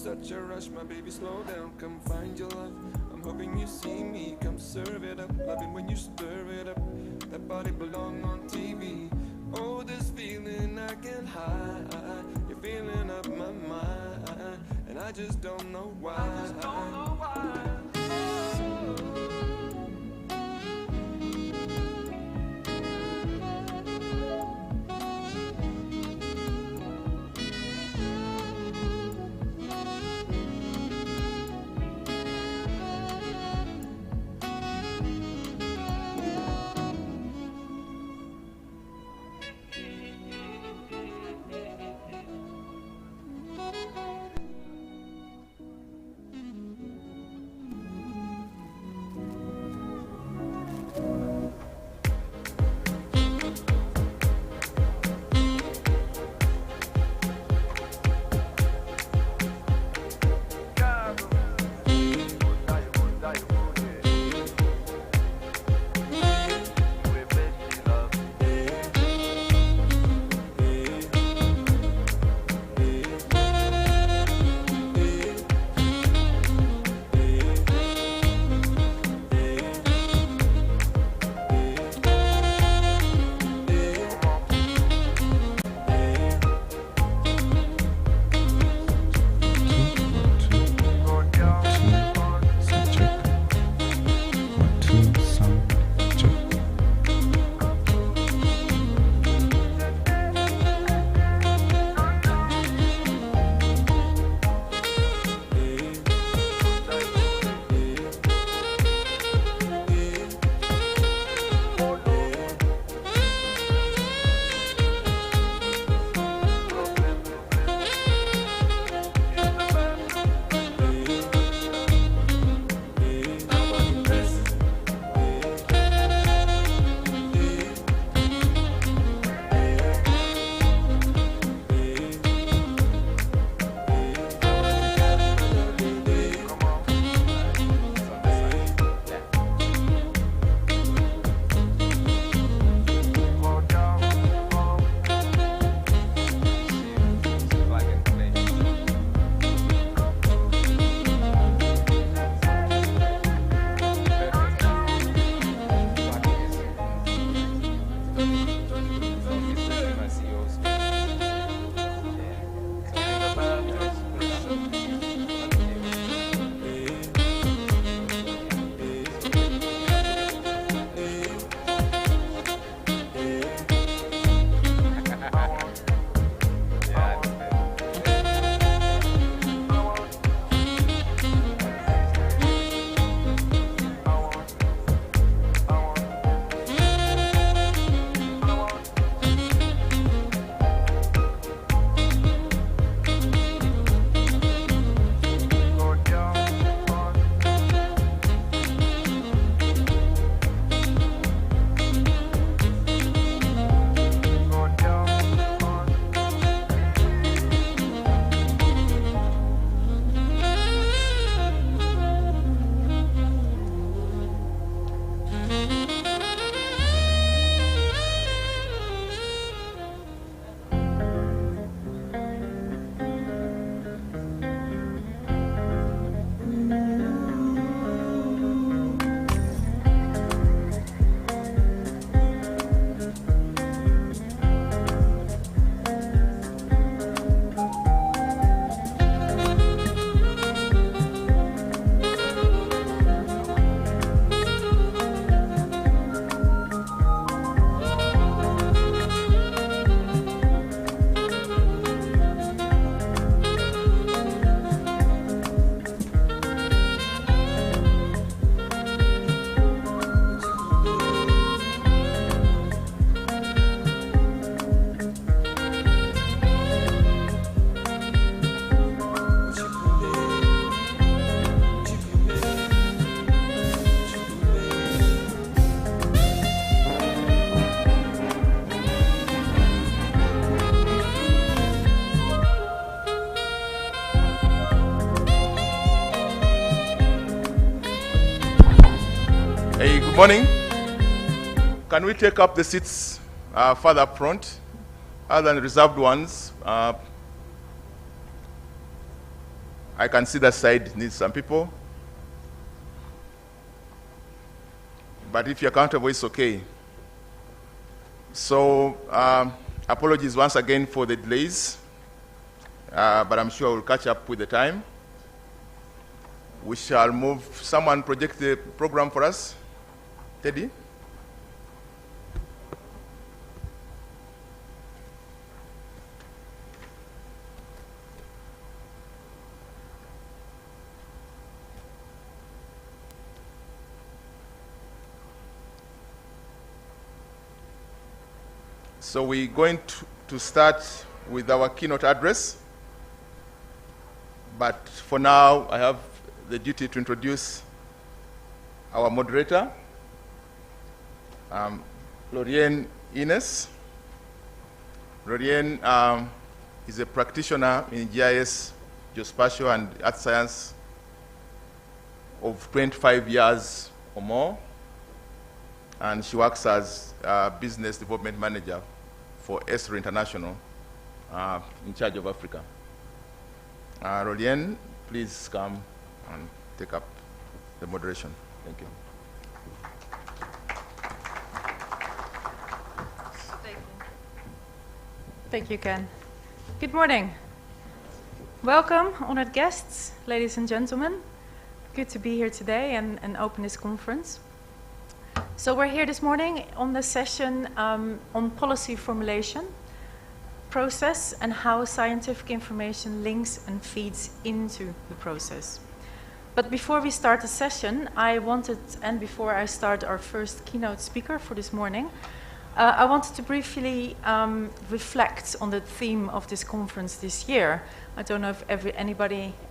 such a rush, my baby, slow down, come find your love. I'm hoping you see me, come serve it up. Loving when you stir it up, that body belong on TV. Oh, this feeling I can't hide, you're feeling up my mind, and I just don't know why. Hey, good morning. Can we take up the seats further up front, other than reserved ones? I can see that side needs some people. But if you're comfortable, it's okay. So, apologies once again for the delays, but I'm sure we'll catch up with the time. We shall move. Someone project the program for us. Teddy? So we're going to start with our keynote address. But for now, I have the duty to introduce our moderator, Lorienne Ines. Lorienne is a practitioner in GIS, geospatial, and earth science of 25 years or more. And she works as business development manager for Esri International in charge of Africa. Lorienne, please come and take up the moderation. Thank you. Thank you, Ken. Good morning. Welcome, honored guests, ladies and gentlemen. Good to be here today and open this conference. So we're here this morning on the session on policy formulation, process, and how scientific information links and feeds into the process. But before we start the session, and before I start our first keynote speaker for this morning, I wanted to briefly reflect on the theme of this conference this year. I don't know if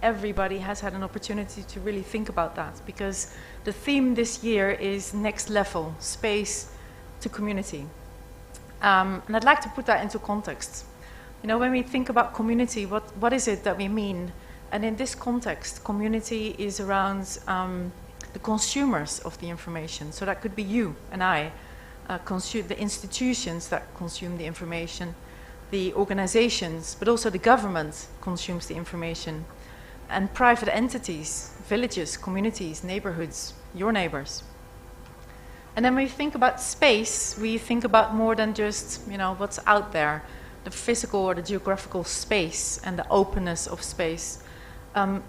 everybody has had an opportunity to really think about that, because the theme this year is next level, space to community. And I'd like to put that into context. You know, when we think about community, what is it that we mean? And in this context, community is around the consumers of the information. So that could be you and I, the institutions that consume the information, the organizations, but also the government consumes the information, and private entities, villages, communities, neighborhoods, your neighbors. And then when we think about space, we think about more than just, you know, what's out there, the physical or the geographical space and the openness of space.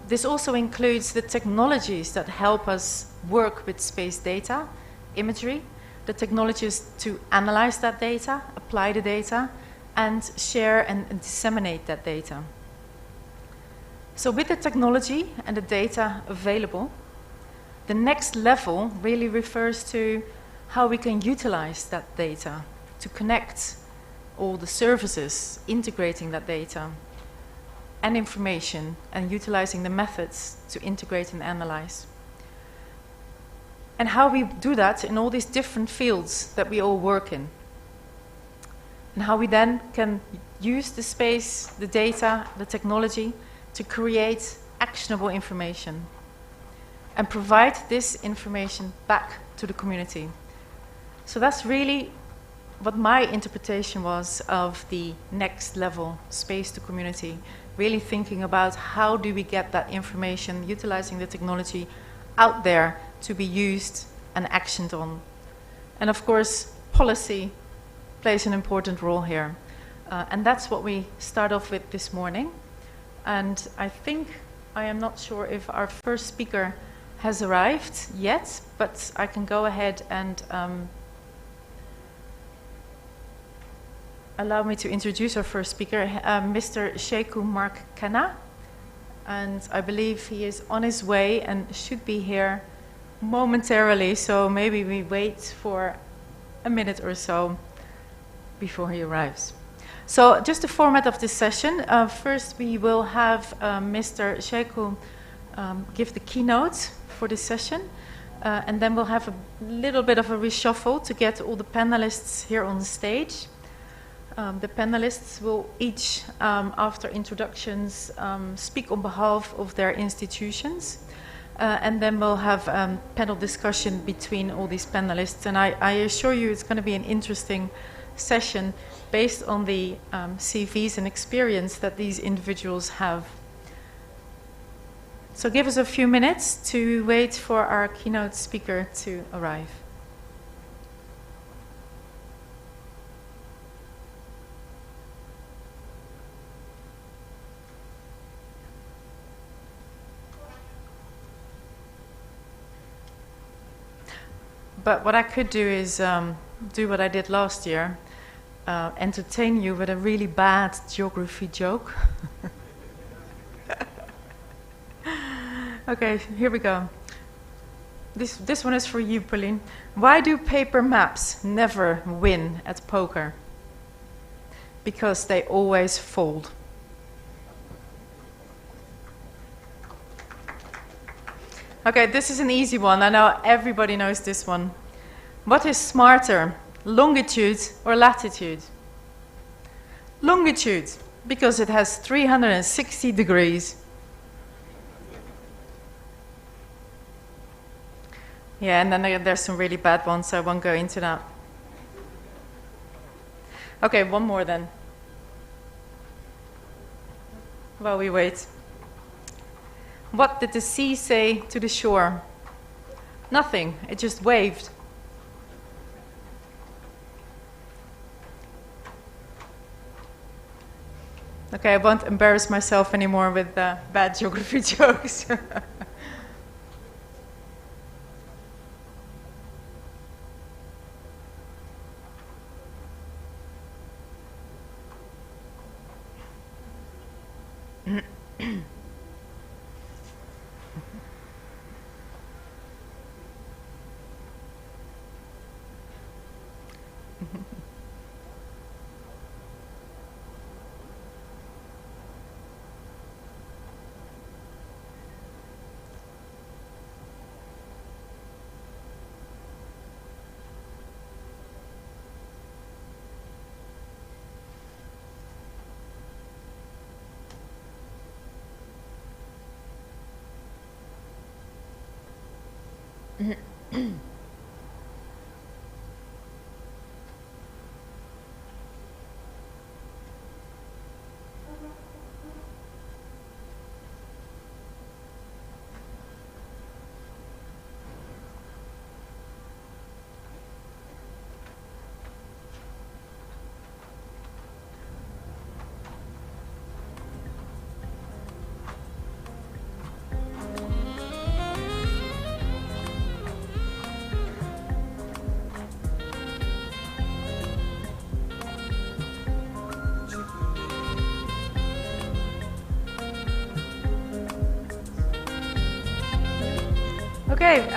This also includes the technologies that help us work with space data, imagery, the technologies to analyze that data, apply the data, and share and disseminate that data. So with the technology and the data available, the next level really refers to how we can utilize that data to connect all the services, integrating that data and information, and utilizing the methods to integrate and analyze. And how we do that in all these different fields that we all work in. And how we then can use the space, the data, the technology to create actionable information and provide this information back to the community. So that's really what my interpretation was of the next level, space to community, really thinking about how do we get that information, utilizing the technology out there to be used and actioned on. And of course, policy plays an important role here. And that's what we start off with this morning. And I am not sure if our first speaker has arrived yet, but I can go ahead and allow me to introduce our first speaker, Mr. Sheku Mark Kana. And I believe he is on his way and should be here momentarily, so maybe we wait for a minute or so before he arrives. So just the format of this session, first we will have Mr. Sheku give the keynote for this session, and then we'll have a little bit of a reshuffle to get all the panelists here on the stage. The panelists will each, after introductions, speak on behalf of their institutions. and then we'll have panel discussion between all these panelists. And I assure you it's going to be an interesting session based on the CVs and experience that these individuals have. So give us a few minutes to wait for our keynote speaker to arrive. But what I could do is do what I did last year, entertain you with a really bad geography joke. Okay, here we go. This one is for you, Pauline. Why do paper maps never win at poker? Because they always fold. Okay, this is an easy one. I know everybody knows this one. What is smarter, longitude or latitude? Longitude, because it has 360 degrees. Yeah, and then there's some really bad ones, so I won't go into that. Okay, one more then. While we wait. What did the sea say to the shore? Nothing, it just waved. Okay, I won't embarrass myself anymore with bad geography jokes. Okay,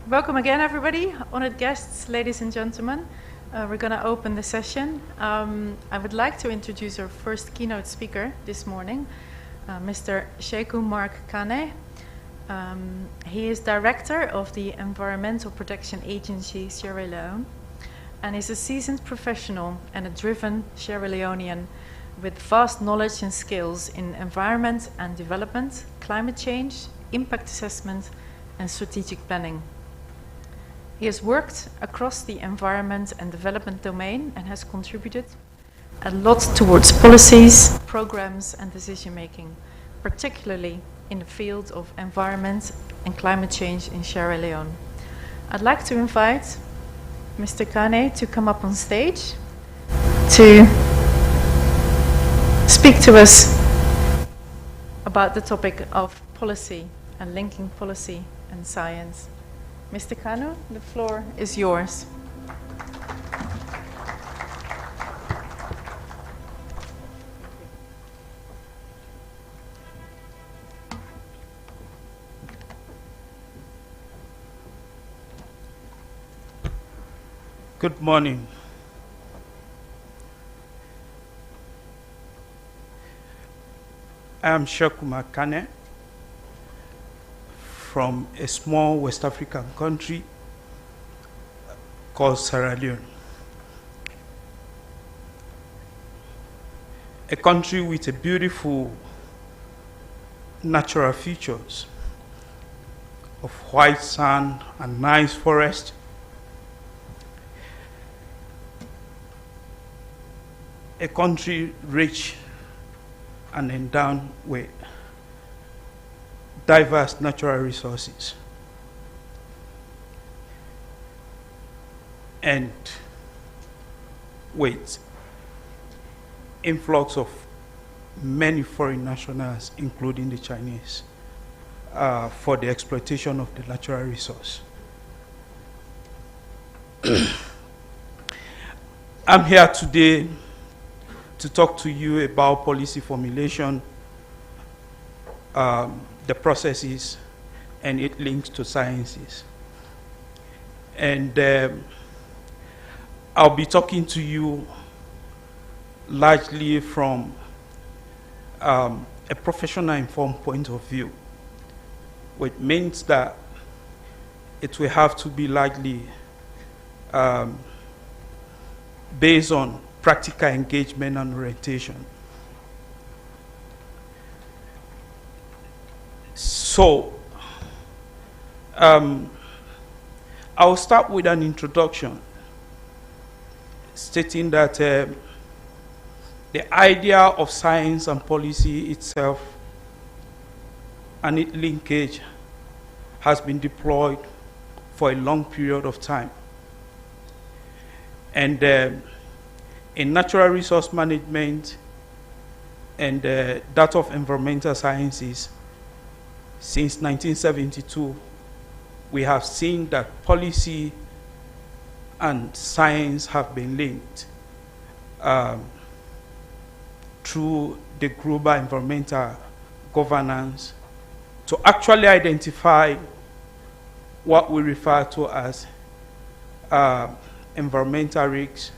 welcome again, everybody, honored guests, ladies and gentlemen. We're going to open the session. I would like to introduce our first keynote speaker this morning, Mr. Sheku Mark Kane. He is director of the Environmental Protection Agency Sierra Leone, and is a seasoned professional and a driven Sierra Leonean with vast knowledge and skills in environment and development, climate change, impact assessment, and strategic planning. He has worked across the environment and development domain and has contributed a lot towards policies, programs, and decision making, particularly in the field of environment and climate change in Sierra Leone. I'd like to invite Mr. Kane to come up on stage to speak to us about the topic of policy and linking policy and science. Mr. Kanu, the floor is yours. Good morning. I am Sheku Mark Kane from a small West African country called Sierra Leone. A country with a beautiful natural features of white sand and nice forest. A country rich and endowed with diverse natural resources. And with influx of many foreign nationals, including the Chinese, for the exploitation of the natural resource. I'm here today to talk to you about policy formulation, the processes, and its links to sciences. And I'll be talking to you largely from a professional informed point of view, which means that it will have to be largely based on practical engagement and orientation. So, I'll start with an introduction stating that the idea of science and policy itself and its linkage has been deployed for a long period of time. And in natural resource management and that of environmental sciences, since 1972, we have seen that policy and science have been linked through the global environmental governance to actually identify what we refer to as environmental risks,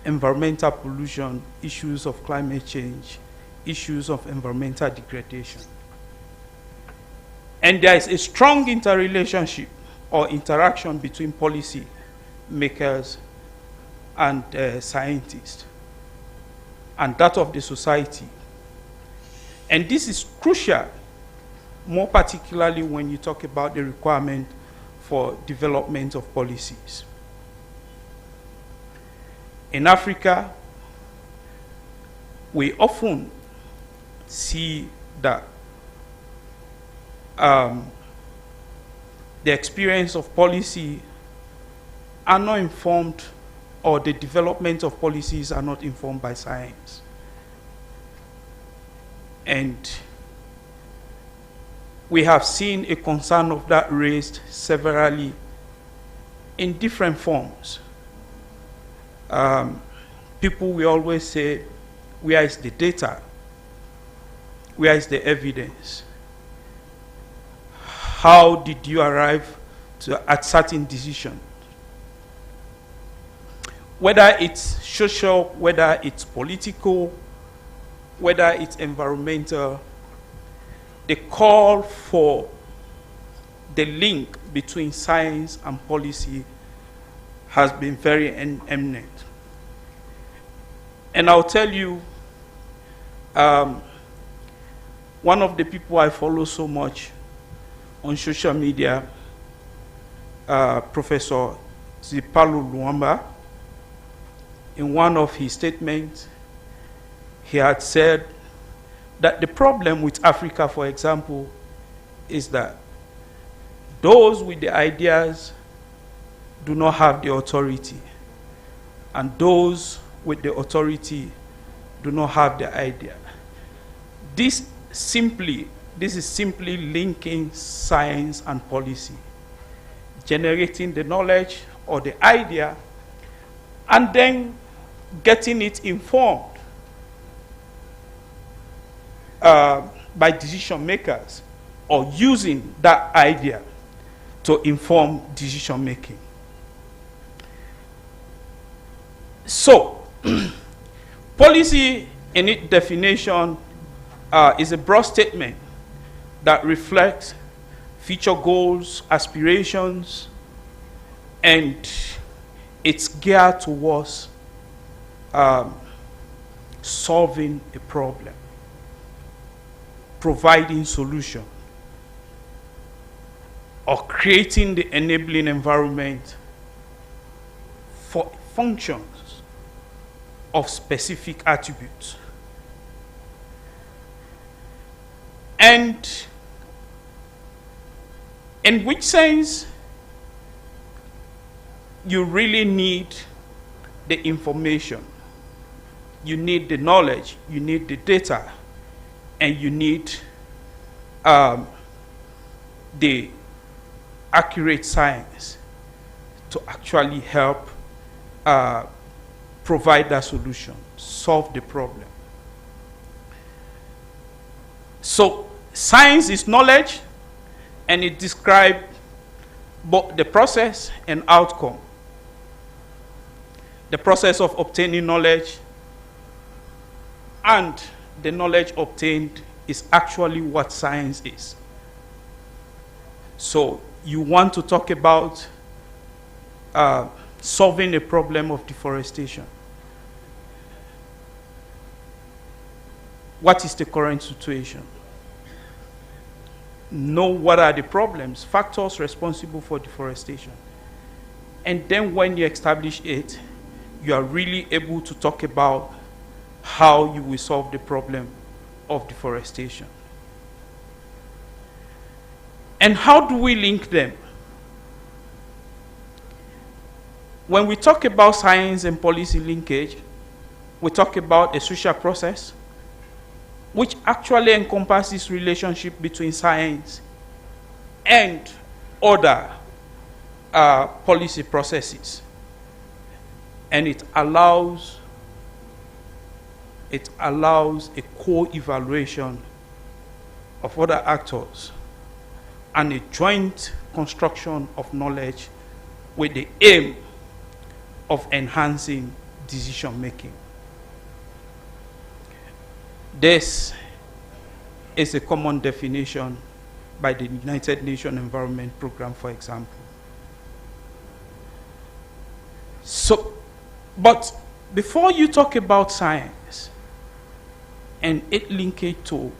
environmental pollution, issues of climate change, issues of environmental degradation. And there is a strong interrelationship or interaction between policy makers and scientists, and that of the society. And this is crucial, more particularly when you talk about the requirement for development of policies. In Africa, we often see that the experience of policy are not informed, or the development of policies are not informed by science. And we have seen a concern of that raised severally in different forms. People will always say, where is the data? Where is the evidence? How did you arrive at certain decisions? Whether it's social, whether it's political, whether it's environmental, the call for the link between science and policy has been very eminent. And I'll tell you, one of the people I follow so much on social media, Professor Zipalu Luamba, in one of his statements, he had said that the problem with Africa, for example, is that those with the ideas do not have the authority, and those with the authority do not have the idea. This is simply linking science and policy, generating the knowledge or the idea, and then getting it informed by decision makers, or using that idea to inform decision making. So, policy in its definition is a broad statement that reflects future goals, aspirations, and it's geared towards solving a problem, providing solution, or creating the enabling environment for functions of specific attributes. And in which sense you really need the information, you need the knowledge, you need the data, and you need the accurate science to actually help provide that solution, solve the problem. So science is knowledge, and it describes both the process and outcome. The process of obtaining knowledge and the knowledge obtained is actually what science is. So you want to talk about solving a problem of deforestation. What is the current situation? Know what are the problems, factors responsible for deforestation. And then when you establish it, you are really able to talk about how you will solve the problem of deforestation. And how do we link them? When we talk about science and policy linkage, we talk about a social process which actually encompasses relationship between science and other policy processes. And it allows a co-evaluation of other actors and a joint construction of knowledge with the aim of enhancing decision making. This is a common definition by the United Nations Environment Programme, for example. So, but before you talk about science and it linkage to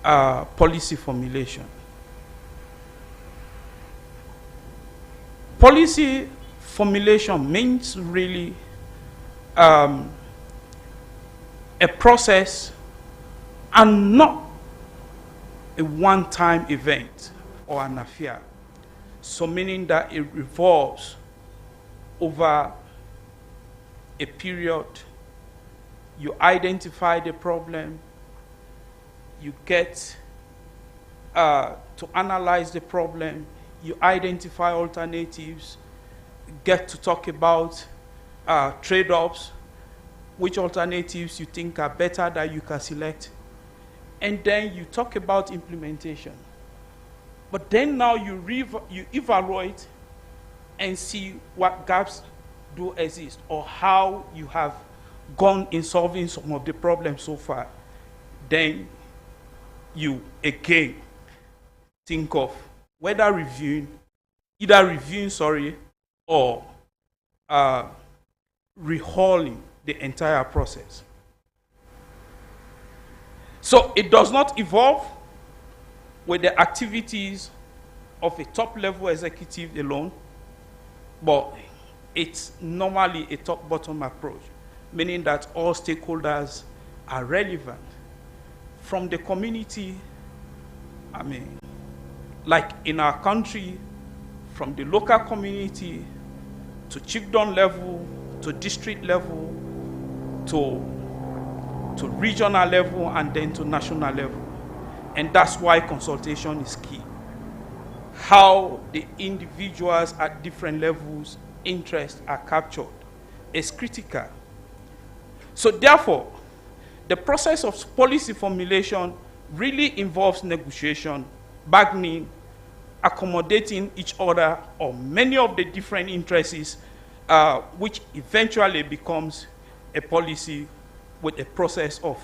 policy formulation, policy formulation means really a process and not a one-time event or an affair. So meaning that it revolves over a period. You identify the problem, you get to analyze the problem, you identify alternatives, get to talk about trade-offs, which alternatives you think are better that you can select, and then you talk about implementation. But then now you evaluate and see what gaps do exist or how you have gone in solving some of the problems so far. Then you again think of whether either reviewing, or rehauling the entire process. So it does not evolve with the activities of a top-level executive alone, but it's normally a top-bottom approach, meaning that all stakeholders are relevant. From the community, like in our country, from the local community to chiefdom level, to district level, to regional level, and then to national level. And that's why consultation is key. How the individuals at different levels, interests are captured is critical. So therefore, the process of policy formulation really involves negotiation, bargaining, accommodating each other or many of the different interests, which eventually becomes a policy with a process of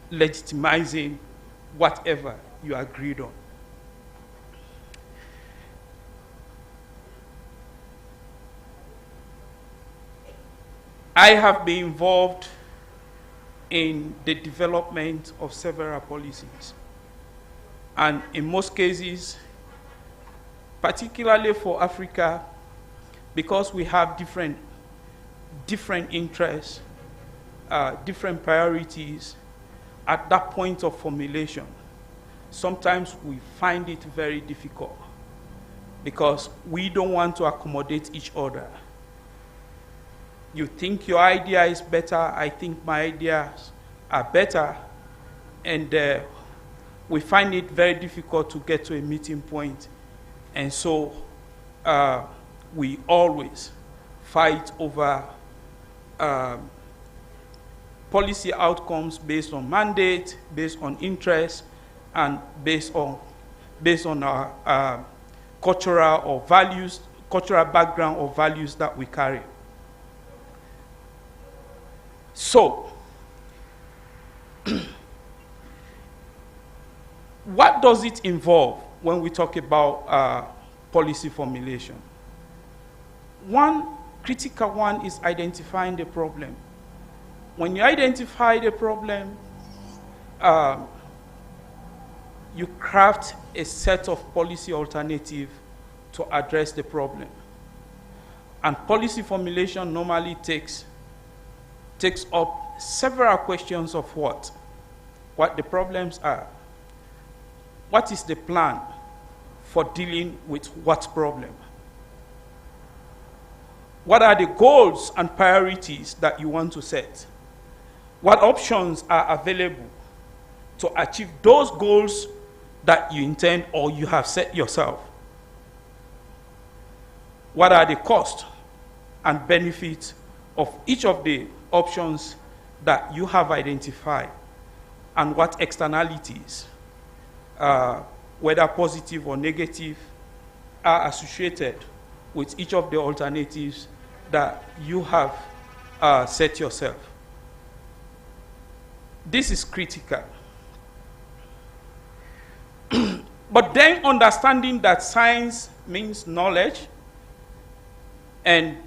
legitimizing whatever you agreed on. I have been involved in the development of several policies. And in most cases, particularly for Africa, because we have different interests, different priorities at that point of formulation. Sometimes we find it very difficult because we don't want to accommodate each other. You think your idea is better, I think my ideas are better, and we find it very difficult to get to a meeting point. And so we always fight over policy outcomes based on mandate, based on interest, and based on our cultural or values, cultural background or values that we carry. So, what does it involve when we talk about policy formulation? One critical one is identifying the problem. When you identify the problem, you craft a set of policy alternatives to address the problem. And policy formulation normally takes up several questions of what the problems are. What is the plan for dealing with what problem? What are the goals and priorities that you want to set? What options are available to achieve those goals that you intend or you have set yourself? What are the costs and benefits of each of the options that you have identified? And what externalities, whether positive or negative, are associated with each of the alternatives that you have set yourself? This is critical. But then understanding that science means knowledge, and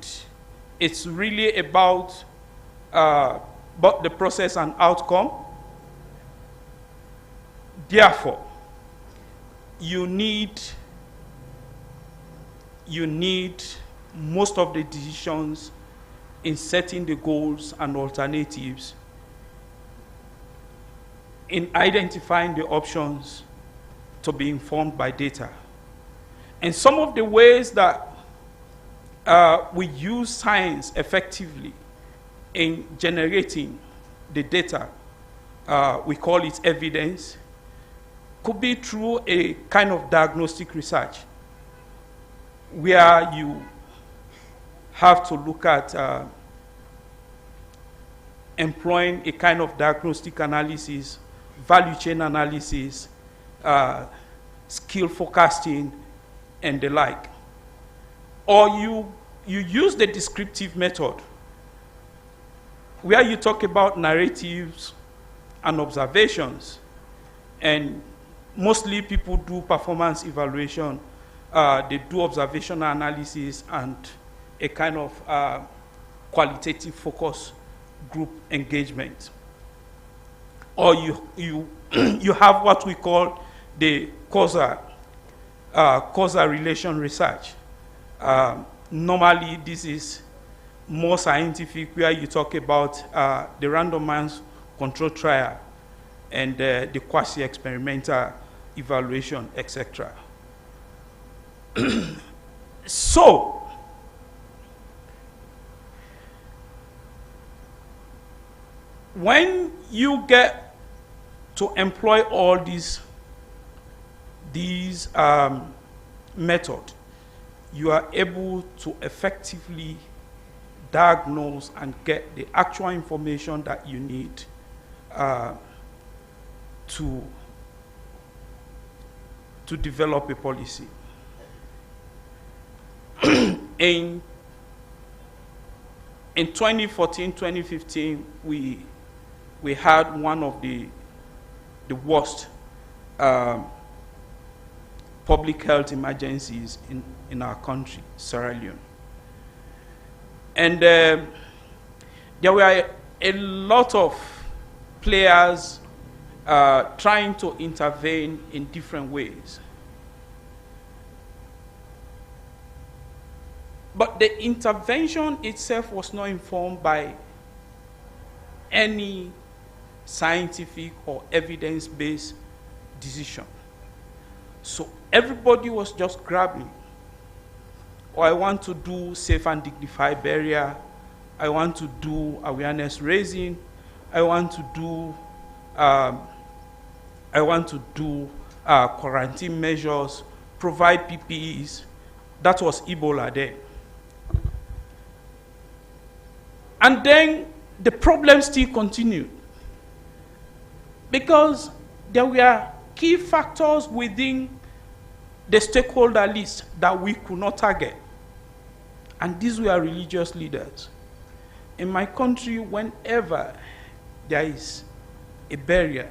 it's really about both the process and outcome. Therefore, you need most of the decisions in setting the goals and alternatives, in identifying the options, to be informed by data. And some of the ways that we use science effectively in generating the data, we call it evidence, could be through a kind of diagnostic research, where you have to look at employing a kind of diagnostic analysis, value chain analysis, skill forecasting, and the like. Or you use the descriptive method, where you talk about narratives and observations, and mostly people do performance evaluation, they do observational analysis and a kind of qualitative focus group engagement. Or you have what we call the causal relation research. Normally, this is more scientific, where you talk about the randomized control trial and the quasi-experimental evaluation, etc. So, when you get to employ all these methods, you are able to effectively diagnose and get the actual information that you need to develop a policy. In 2014, 2015, we had one of the worst public health emergencies in our country, Sierra Leone. And there were a lot of players trying to intervene in different ways. But the intervention itself was not informed by any scientific or evidence-based decision. So everybody was just grabbing. Or I want to do safe and dignified burial. I want to do awareness raising. I want to do quarantine measures, provide PPEs. That was Ebola then. And then the problem still continued, because there were key factors within the stakeholder list that we could not target. And these were religious leaders. In my country, whenever there is a burial,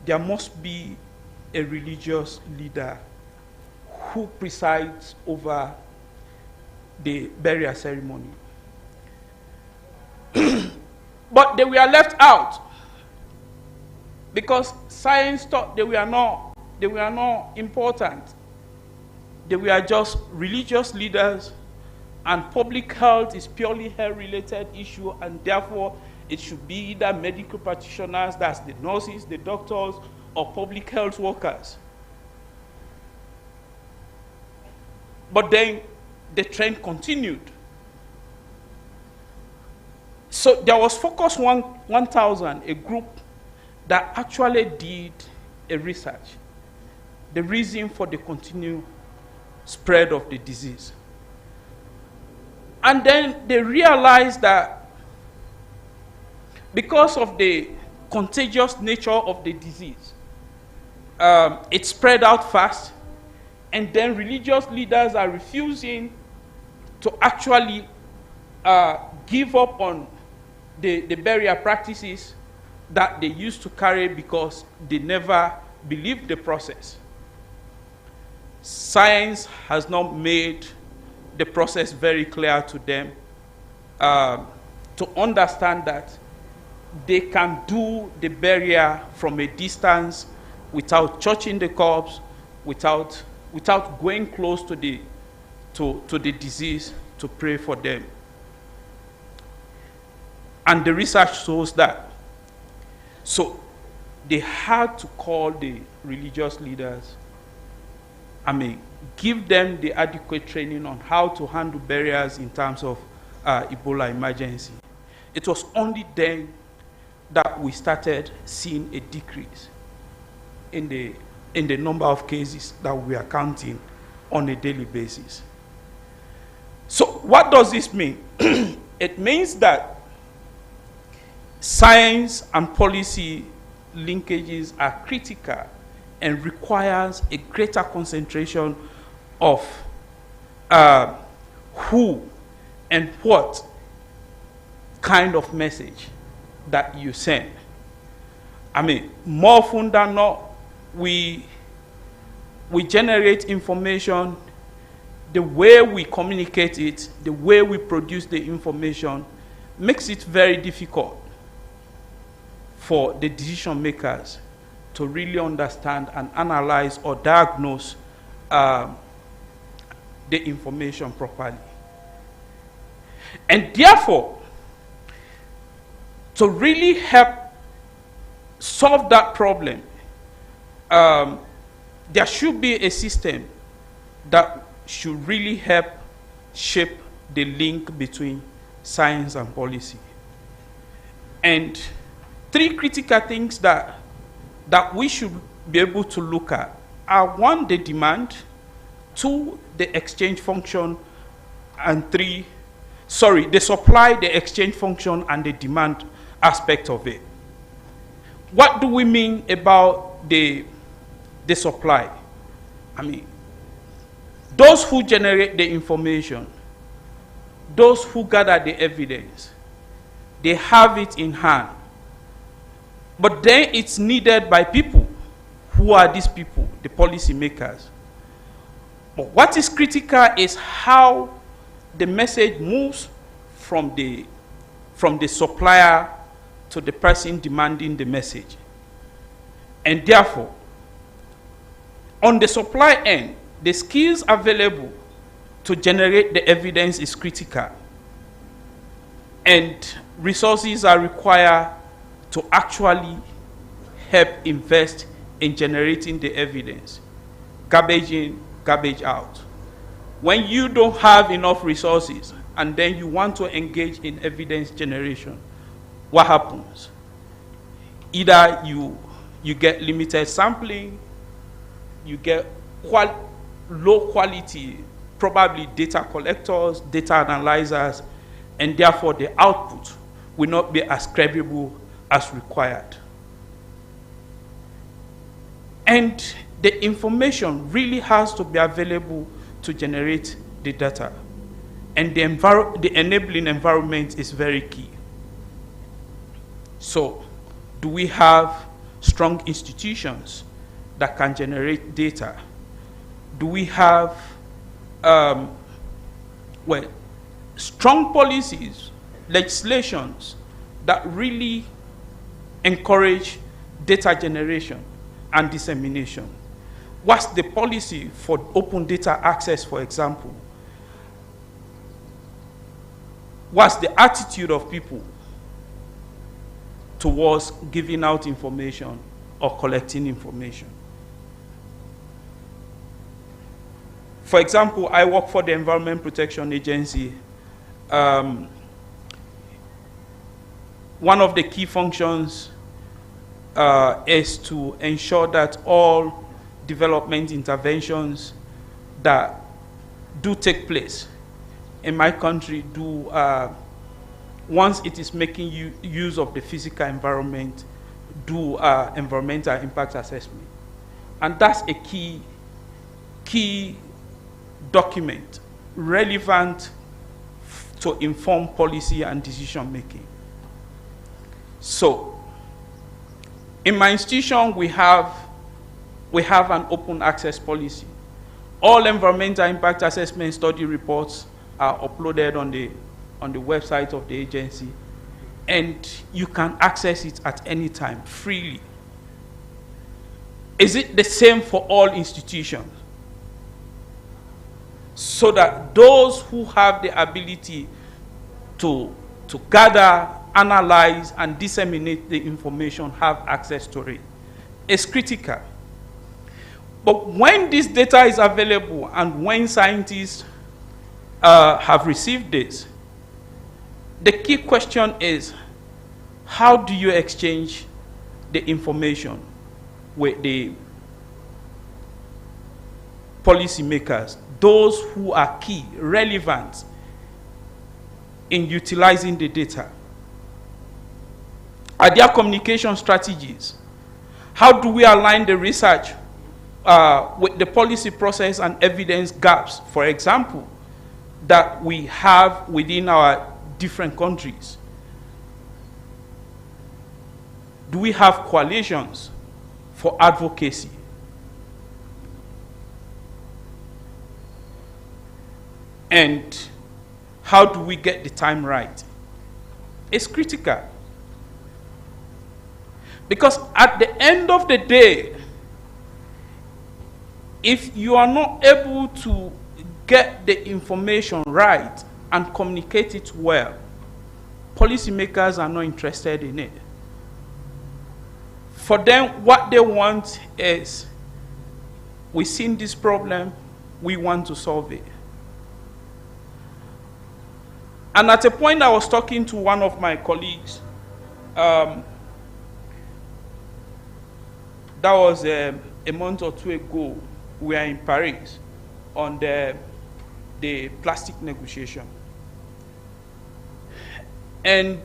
there must be a religious leader who presides over the burial ceremony. But they were left out because science thought they were not important. They were just religious leaders, and public health is purely health-related issue, and therefore it should be either medical practitioners, that's the nurses, the doctors, or public health workers. But then the trend continued. So there was Focus 1000, a group that actually did a research, the reason for the continued spread of the disease. And then they realized that because of the contagious nature of the disease, it spread out fast, and then religious leaders are refusing to actually give up on the burial practices that they used to carry because they never believed the process. Science has not made the process very clear to them to understand that they can do the burial from a distance without touching the corpse, without going close to the disease to pray for them. And the research shows that. So they had to call the religious leaders, give them the adequate training on how to handle burials in terms of Ebola emergency. It was only then that we started seeing a decrease in the number of cases that we are counting on a daily basis. So what does this mean? It means that science and policy linkages are critical and requires a greater concentration of who and what kind of message that you send. More often than not, we generate information, the way we communicate it, the way we produce the information makes it very difficult for the decision makers to really understand and analyze or diagnose the information properly. And therefore, to really help solve that problem, there should be a system that should really help shape the link between science and policy. And three critical things that we should be able to look at are: one, the demand; two, the exchange function; and three, the supply, the exchange function, and the demand aspect of it. What do we mean about the supply? Those who generate the information, those who gather the evidence, they have it in hand. But then it's needed by people. Who are these people? The policy makers. But what is critical is how the message moves from the supplier to the person demanding the message. And therefore, on the supply end, the skills available to generate the evidence is critical. And resources are required to actually help invest in generating the evidence. Garbage in, garbage out. When you don't have enough resources and then you want to engage in evidence generation, what happens? Either you get limited sampling, you get low quality, probably data collectors, data analyzers, and therefore the output will not be as credible as required. And the information really has to be available to generate the data. And the enabling environment is very key. So, do we have strong institutions that can generate data? Do we have strong policies, legislations that really encourage data generation and dissemination? What's the policy for open data access, for example? What's the attitude of people towards giving out information or collecting information? For example, I work for the Environment Protection Agency. One of the key functions is to ensure that all development interventions that do take place in my country once it is making use of the physical environment, do environmental impact assessment. And that's a key document relevant to inform policy and decision making. So, in my institution, we have an open access policy. All environmental impact assessment study reports are uploaded on the website of the agency, and you can access it at any time, freely. Is it the same for all institutions? So that those who have the ability to gather, analyze, and disseminate the information have access to it. It's critical. But when this data is available and when scientists have received this, the key question is, how do you exchange the information with the policymakers, those who are key, relevant in utilizing the data? Are there communication strategies? How do we align the research with the policy process and evidence gaps, for example, that we have within our different countries? Do we have coalitions for advocacy? And how do we get the time right? It's critical. Because at the end of the day, if you are not able to get the information right and communicate it well, policymakers are not interested in it. For them, what they want is, we've seen this problem, we want to solve it. And at a point, I was talking to one of my colleagues. That was a month or two ago. We are in Paris on the plastic negotiation. And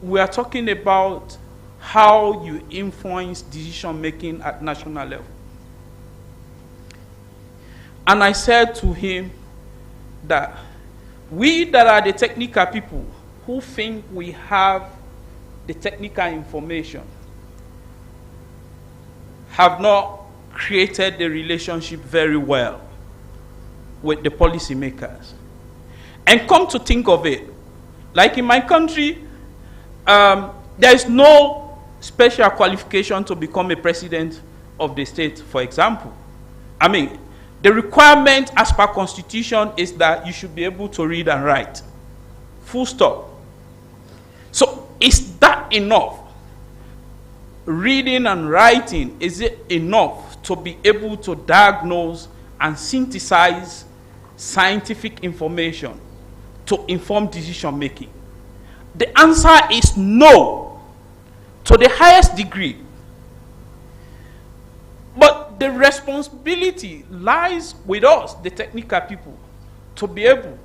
we are talking about how you influence decision-making at national level. And I said to him that we that are the technical people who think we have the technical information have not created the relationship very well with the policymakers. And come to think of it, like in my country, there is no special qualification to become a president of the state, for example. I mean, The requirement as per constitution is that you should be able to read and write. Full stop. So is that enough? Reading and writing, is it enough to be able to diagnose and synthesize scientific information to inform decision making? The answer is no, to the highest degree. But the responsibility lies with us, the technical people, to be able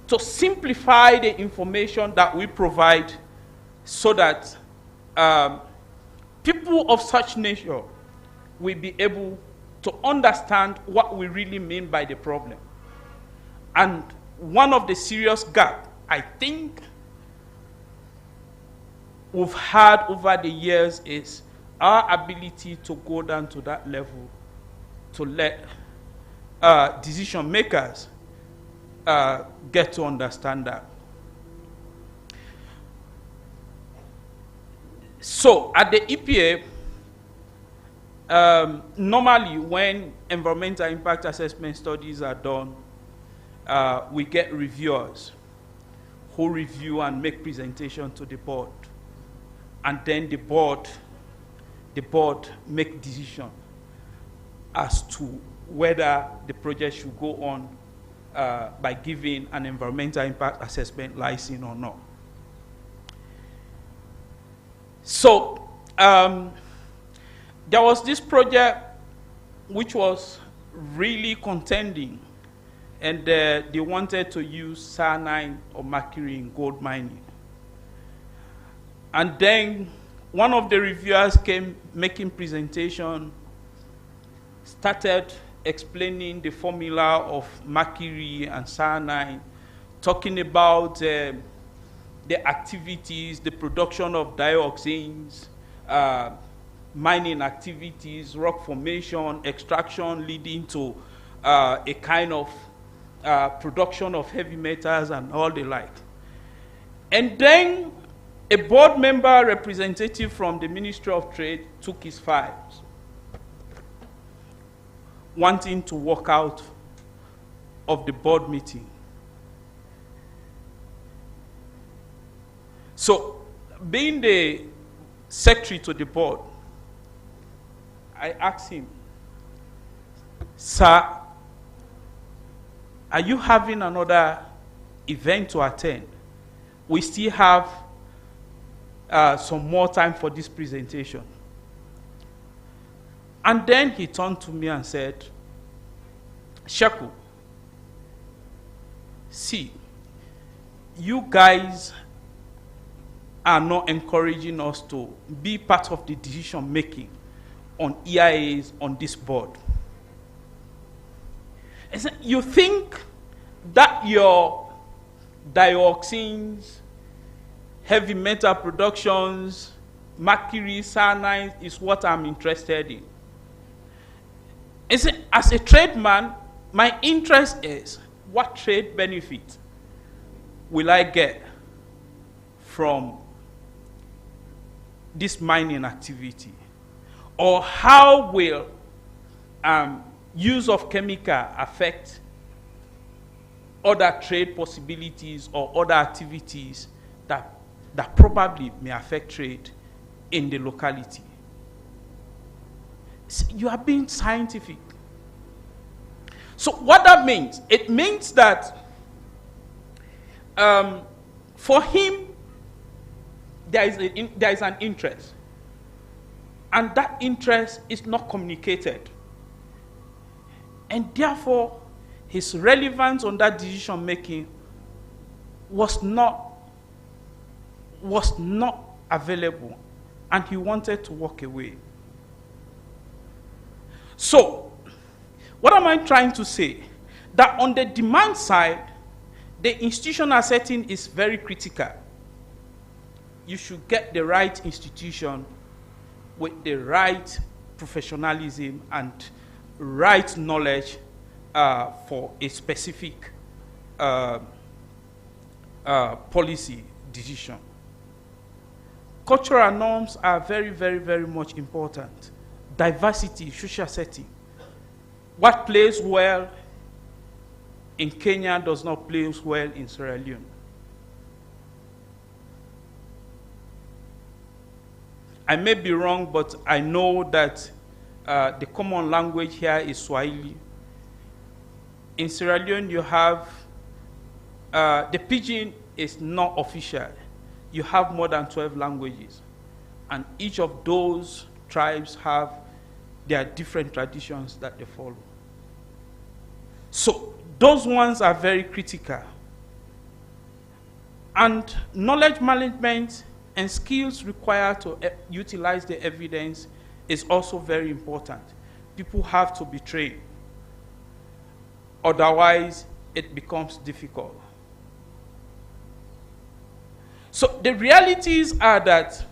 to simplify the information that we provide so that people of such nature will be able to understand what we really mean by the problem. And one of the serious gaps, I think, we've had over the years is our ability to go down to that level to let decision makers get to understand that. So at the EPA, normally when environmental impact assessment studies are done, we get reviewers who review and make presentation to the board. And then the board make decision as to whether the project should go on by giving an environmental impact assessment license or not. So there was this project which was really contending, and they wanted to use cyanide or mercury in gold mining. And then one of the reviewers came making presentation, started explaining the formula of mercury and cyanide, talking about the activities, the production of dioxins, mining activities, rock formation, extraction leading to a kind of production of heavy metals and all the like. And then a board member representative from the Ministry of Trade took his files, wanting to walk out of the board meeting. So, being the secretary to the board, I asked him, "Sir, are you having another event to attend? We still have some more time for this presentation." And then he turned to me and said, "Shaku, see, you guys are not encouraging us to be part of the decision making on EIAs on this board. I said, you think that your dioxins, heavy metal productions, mercury, cyanide is what I'm interested in? I said, as a tradesman, my interest is what trade benefit will I get from this mining activity? Or how will use of chemical affect other trade possibilities or other activities that probably may affect trade in the locality?" You are being scientific. So what that means, it means that for him, there is an interest, and that interest is not communicated, and therefore his relevance on that decision making was not available, and he wanted to walk away. So what am I trying to say? That on the demand side, the institutional setting is very critical. You should get the right institution with the right professionalism and right knowledge for a specific policy decision. Cultural norms are very, very, very much important. Diversity, social setting. what plays well in Kenya does not play well in Sierra Leone. I may be wrong, but I know that the common language here is Swahili. In Sierra Leone, you have, the pidgin is not official. You have more than 12 languages. And each of those tribes have their different traditions that they follow. So those ones are very critical. And knowledge management and skills required to utilize the evidence is also very important. People have to be trained. Otherwise, it becomes difficult. So the realities are that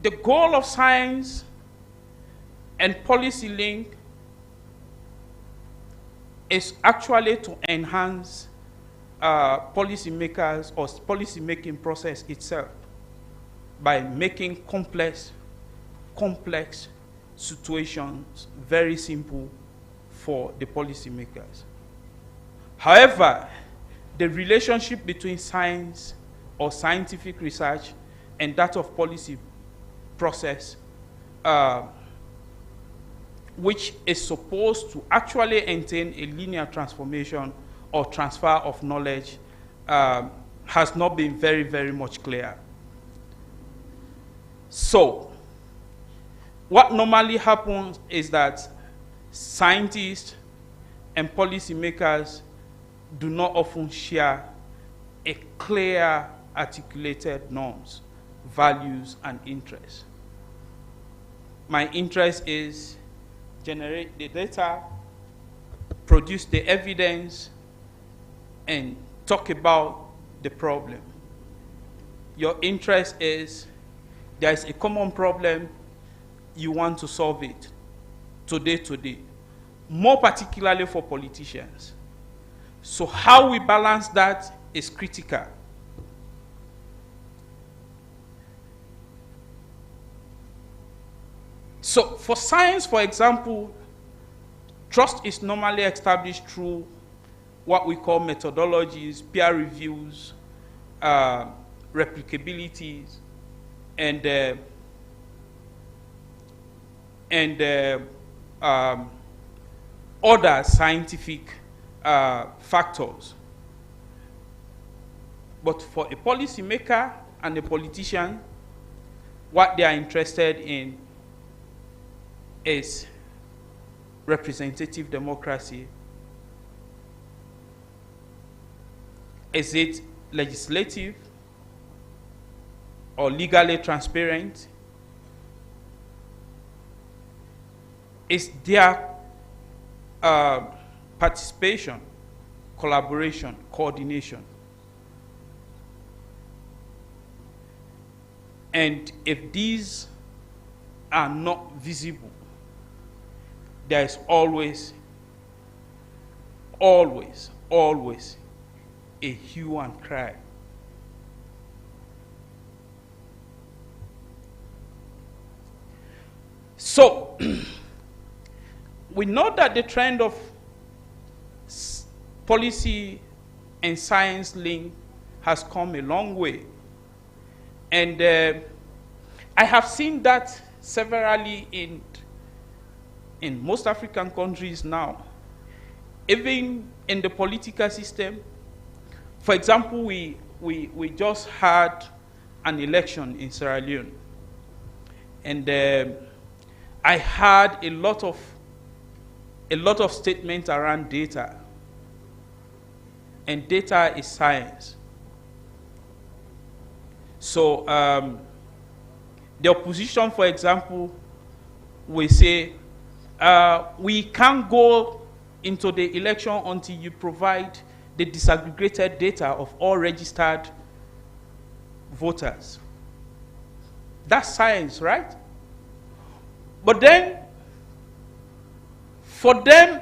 the goal of science and policy link is actually to enhance policymakers or policy-making process itself by making complex situations very simple for the policymakers. However, the relationship between science or scientific research and that of policy process, which is supposed to actually maintain a linear transformation or transfer of knowledge, has not been very, very much clear. So, what normally happens is that scientists and policymakers do not often share a clear, articulated norms, values, and interests. My interest is generate the data, produce the evidence, and talk about the problem. Your interest is there is a common problem, you want to solve it today, more particularly for politicians. So how we balance that is critical. So for science, for example, trust is normally established through what we call methodologies, peer reviews, replicabilities, and other scientific factors. But for a policymaker and a politician, what they are interested in is representative democracy. Is it legislative or legally transparent? Is there participation, collaboration, coordination? And if these are not visible, there is always a hue and cry. So, we know that the trend of policy and science link has come a long way. And I have seen that severally in most African countries now. Even in the political system. For example, we just had an election in Sierra Leone. And I had a lot of statements around data. And data is science. So the opposition, for example, will say, we can't go into the election until you provide the disaggregated data of all registered voters. That's science, right? But then, for them,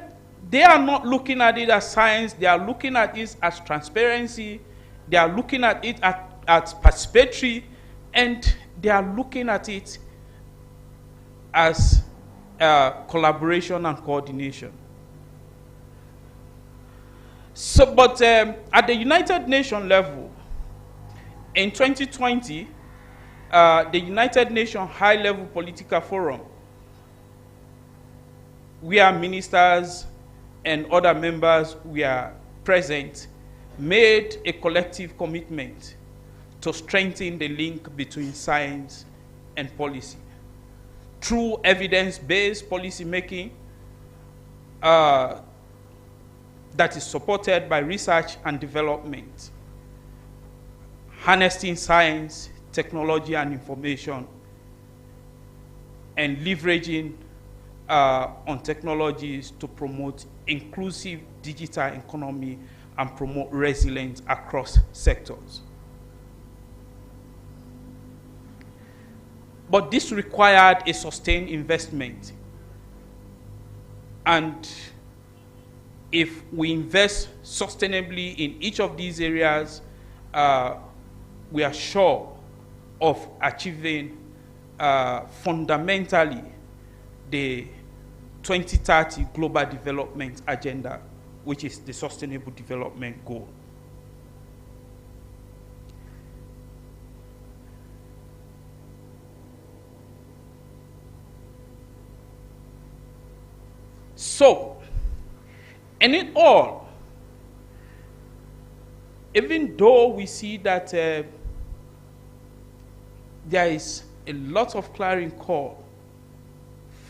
they are not looking at it as science. They are looking at it as transparency. They are looking at it as participatory. And they are looking at it as collaboration and coordination. So, but at the United Nations level, in 2020, the United Nations High-Level Political Forum, where ministers and other members were present, made a collective commitment to strengthen the link between science and policy through evidence-based policy making that is supported by research and development, harnessing science, technology, and information, and leveraging on technologies to promote inclusive digital economy and promote resilience across sectors. But this required a sustained investment. And if we invest sustainably in each of these areas, we are sure of achieving fundamentally the 2030 Global Development Agenda, which is the Sustainable Development Goal. So, and in all, even though we see that there is a lot of clarion call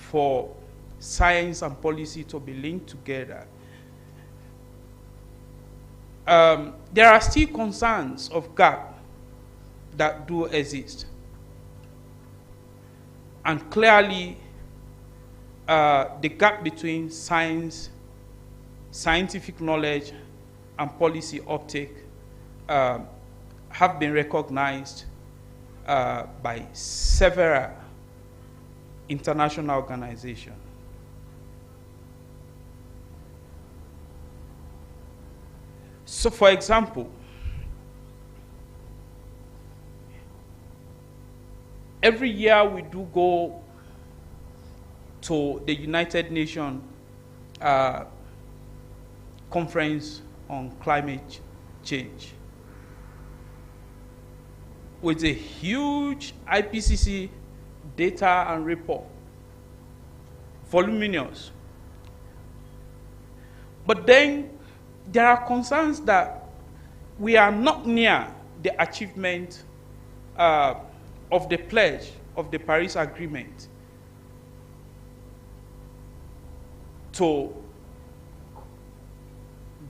for science and policy to be linked together, there are still concerns of gap that do exist. And clearly, the gap between science, scientific knowledge, and policy uptake have been recognized by several international organizations. So, for example, every year we do go to the United Nations Conference on Climate Change with a huge IPCC data and report, voluminous. But then there are concerns that we are not near the achievement of the pledge of the Paris Agreement to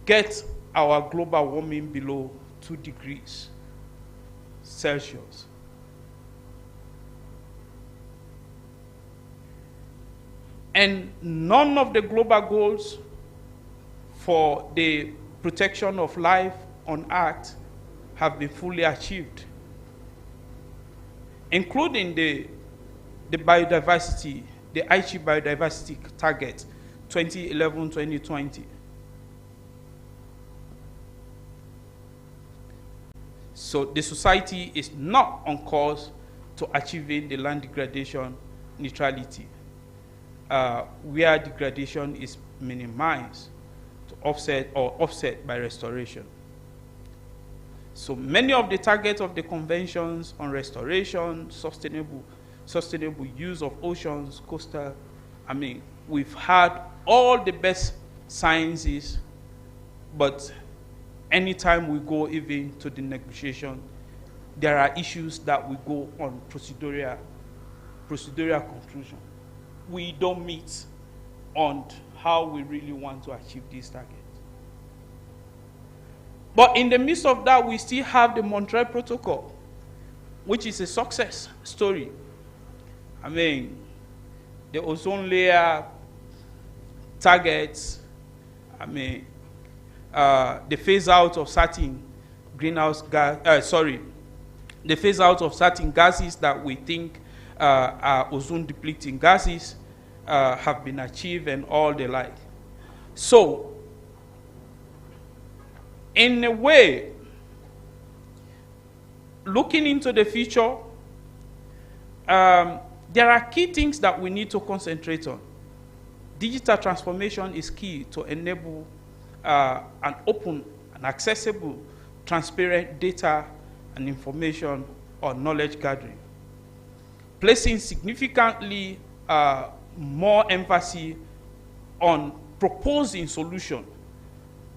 get our global warming below 2 degrees Celsius. And none of the global goals for the protection of life on Earth have been fully achieved, including the biodiversity, the Aichi biodiversity target 2011-2020. So the society is not on course to achieving the land degradation neutrality, where degradation is minimized to offset by restoration. So many of the targets of the conventions on restoration, sustainable use of oceans, coastal, we've had all the best sciences, but anytime we go even to the negotiation, there are issues that we go on procedural conclusion. We don't meet on how we really want to achieve this target. But in the midst of that, we still have the Montreal Protocol, which is a success story. The ozone layer targets, the phase out of certain greenhouse gas, the phase out of certain gases that we think are ozone depleting gases have been achieved and all the like. So, in a way, looking into the future, There are key things that we need to concentrate on. Digital transformation is key to enable an open and accessible, transparent data and information or knowledge gathering. Placing significantly more emphasis on proposing solutions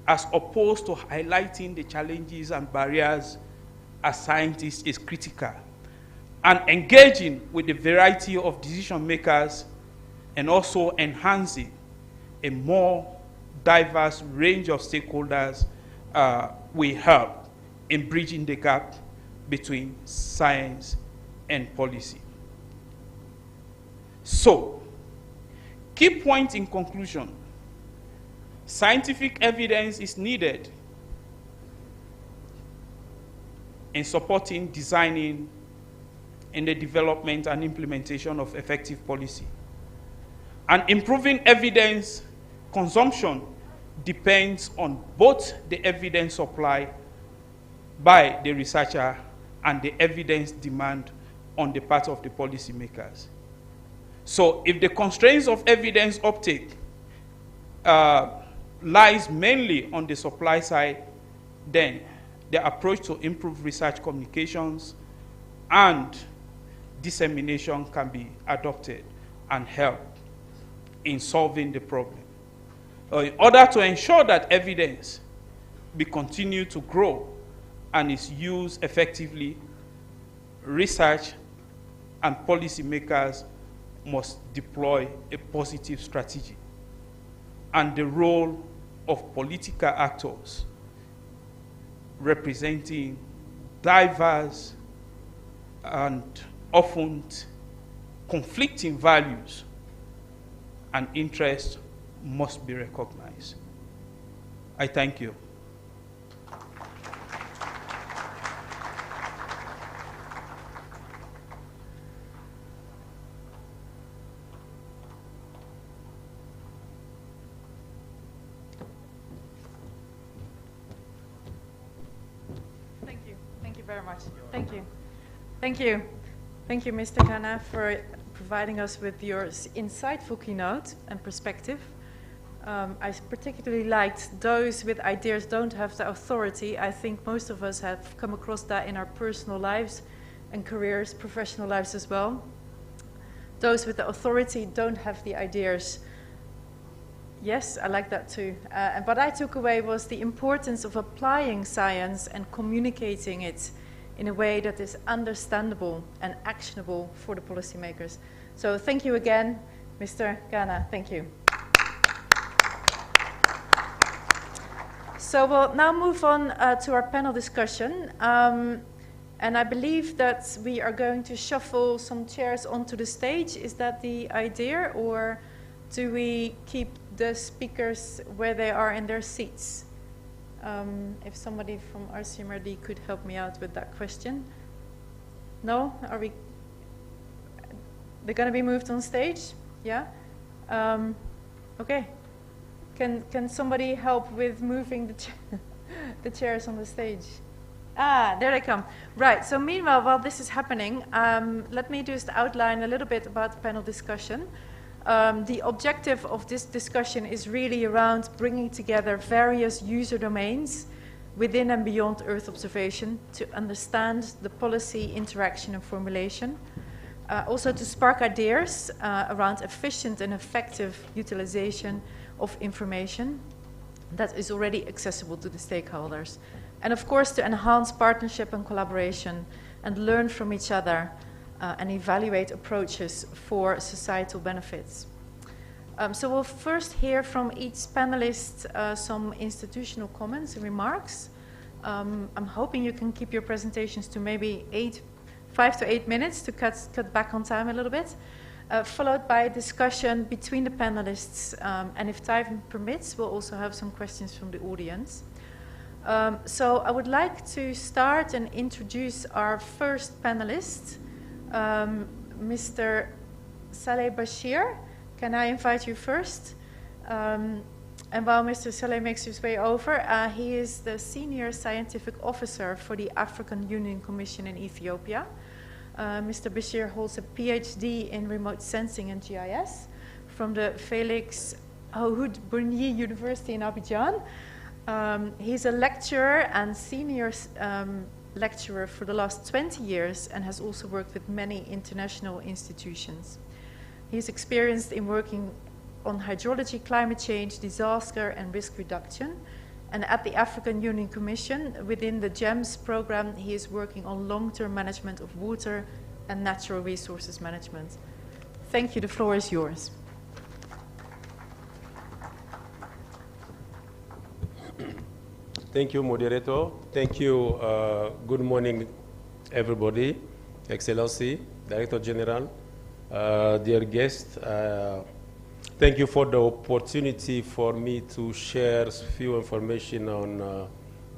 as opposed to highlighting the challenges and barriers as scientists is critical. And engaging with the variety of decision makers and also enhancing a more diverse range of stakeholders will help in bridging the gap between science and policy. So, key point in conclusion: scientific evidence is needed in supporting, designing, and the development and implementation of effective policy. And improving evidence consumption depends on both the evidence supply by the researcher and the evidence demand on the part of the policymakers. So if the constraints of evidence uptake lies mainly on the supply side, then the approach to improve research communications and dissemination can be adopted and help in solving the problem. In order to ensure that evidence be continue to grow and is used effectively, research and policymakers must deploy a positive strategy. And the role of political actors representing diverse and often conflicting values and interests must be recognized. I thank you. Thank you very much. Thank you. Thank you. Thank you, Mr. Ghana, for providing us with your insightful keynote and perspective. I particularly liked those with ideas don't have the authority. I think most of us have come across that in our personal lives and careers, professional lives as well. Those with the authority don't have the ideas. Yes, I like that too. And what I took away was the importance of applying science and communicating it in a way that is understandable and actionable for the policymakers. So thank you again, Mr. Ghana. Thank you. So we'll now move on to our panel discussion. And I believe that we are going to shuffle some chairs onto the stage. Is that the idea, or do we keep the speakers where they are in their seats? If somebody from Rcmrd could help me out with that question. No? Are we? They're going to be moved on stage? Yeah? Okay. Can somebody help with moving the chairs on the stage? Ah, there they come. Right, so meanwhile, while this is happening, let me just outline a little bit about the panel discussion. The objective of this discussion is really around bringing together various user domains within and beyond Earth observation to understand the policy, interaction, and formulation. Also to spark ideas around efficient and effective utilization of information that is already accessible to the stakeholders. And of course, to enhance partnership and collaboration and learn from each other and evaluate approaches for societal benefits. So we'll first hear from each panelist some institutional comments and remarks. I'm hoping you can keep your presentations to maybe 5 to 8 minutes to cut back on time a little bit, followed by a discussion between the panelists, and if time permits, we'll also have some questions from the audience. So I would like to start and introduce our first panelist, Mr. Saleh Bashir. Can I invite you first? And while Mr. Saleh makes his way over, he is the Senior Scientific Officer for the African Union Commission in Ethiopia. Mr. Bashir holds a PhD in remote sensing and GIS from the Félix Houphouët-Boigny University in Abidjan. He's a lecturer and senior lecturer for the last 20 years and has also worked with many international institutions. He's experienced in working on hydrology, climate change, disaster and risk reduction. And at the African Union Commission, within the GEMS program, he is working on long-term management of water and natural resources management. Thank you, the floor is yours. Thank you, moderator. Thank you. Good morning, everybody. Excellency, Director General, dear guests. Thank you for the opportunity for me to share a few information on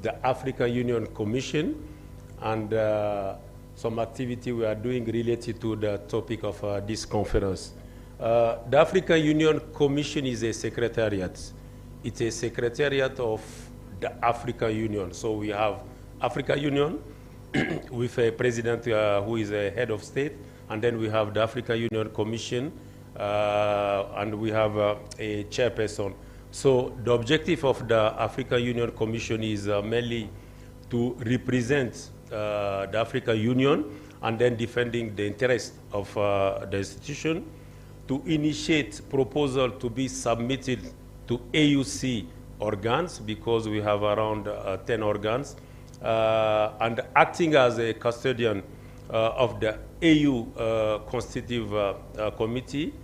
the African Union Commission and some activity we are doing related to the topic of this conference. The African Union Commission is a secretariat. It's a secretariat of the African Union. So we have African Union with a president who is a head of state, and then we have the African Union Commission, and we have a chairperson. So the objective of the African Union Commission is mainly to represent the African Union and then defending the interest of the institution, to initiate proposal to be submitted to AUC organs, because we have around 10 organs, and acting as a custodian of the AU Constitutive Committee.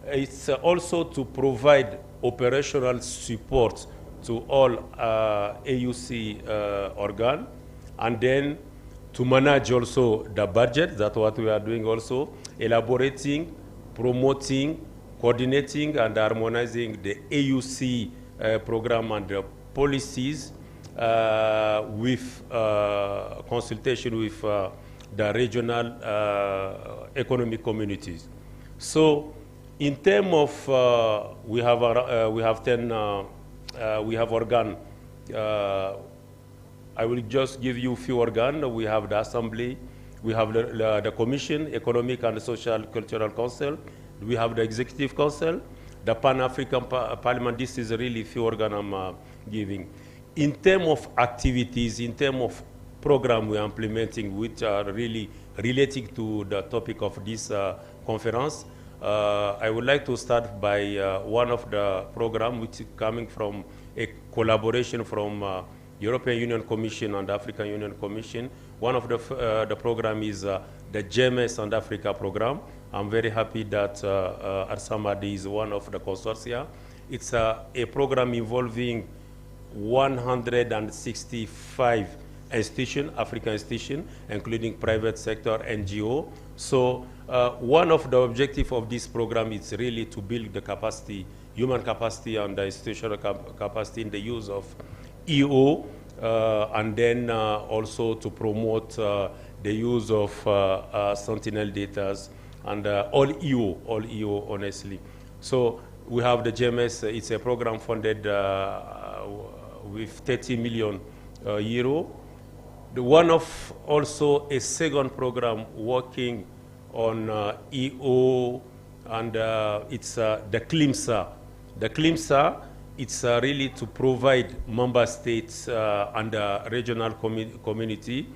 It's also to provide operational support to all AUC organ, and then to manage also the budget. That's what we are doing also, elaborating, promoting, coordinating, and harmonizing the AUC program and the policies with consultation with the regional economic communities. So, in terms of we have 10 we have organ. I will just give you a few organs. We have the Assembly, we have the Commission, Economic and Social Cultural Council, we have the Executive Council, the Pan-African Parliament. This is really few organs I'm giving. In terms of activities, in terms of program we are implementing, which are really relating to the topic of this conference, I would like to start by one of the program which is coming from a collaboration from European Union Commission and African Union Commission. One of the program is the GEMS and Africa program. I'm very happy that Rcmrd is one of the consortia. It's a program involving 165 institutions, African institutions, including private sector, NGO. So one of the objectives of this program is really to build the capacity, human capacity and the institutional capacity in the use of EO, and then also to promote the use of Sentinel data and all EO, honestly. So we have the GMS. It's a program funded with 30 million euro. The one of also a second program working on EO, and it's the CLIMSA. The CLIMSA, it's really to provide member states and the regional community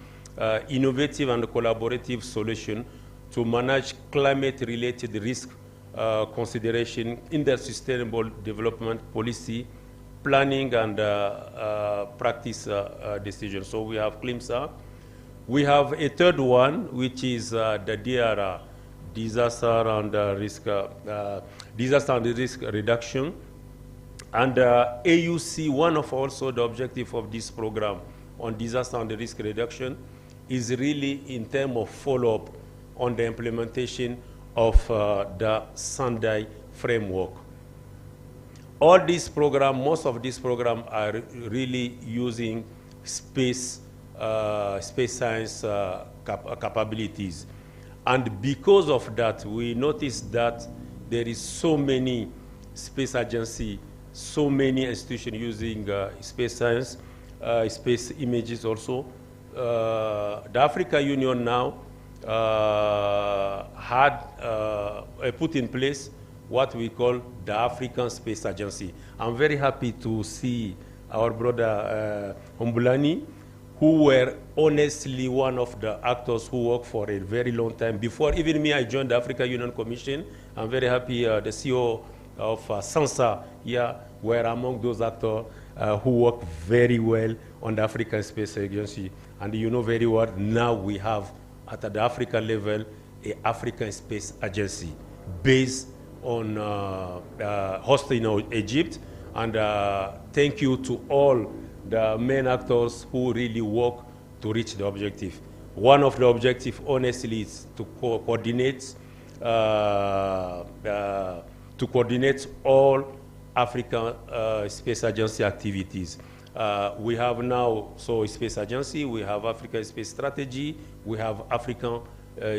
innovative and collaborative solution to manage climate-related risk consideration in their sustainable development policy, planning and practice decisions. So we have CLIMSA. We have a third one, which is the DRR, disaster and risk reduction. And AUC, one of also the objective of this program on disaster and risk reduction is really in terms of follow-up on the implementation of the Sendai framework. All these programs, most of these programs are really using space science capabilities. And because of that, we noticed that there is so many space agencies, so many institutions using space science, space images also. The African Union now had put in place what we call the African Space Agency. I'm very happy to see our brother Hombulani, who were honestly one of the actors who worked for a very long time. Before even me, I joined the African Union Commission. I'm very happy the CEO of SANSA here were among those actors who work very well on the African Space Agency. And you know very well, now we have, at the African level, an African Space Agency based on hosting Egypt. And thank you to all the main actors who really work to reach the objective. One of the objectives, honestly, is to coordinate all African Space Agency activities. We have now a Space Agency, we have African Space Strategy, we have African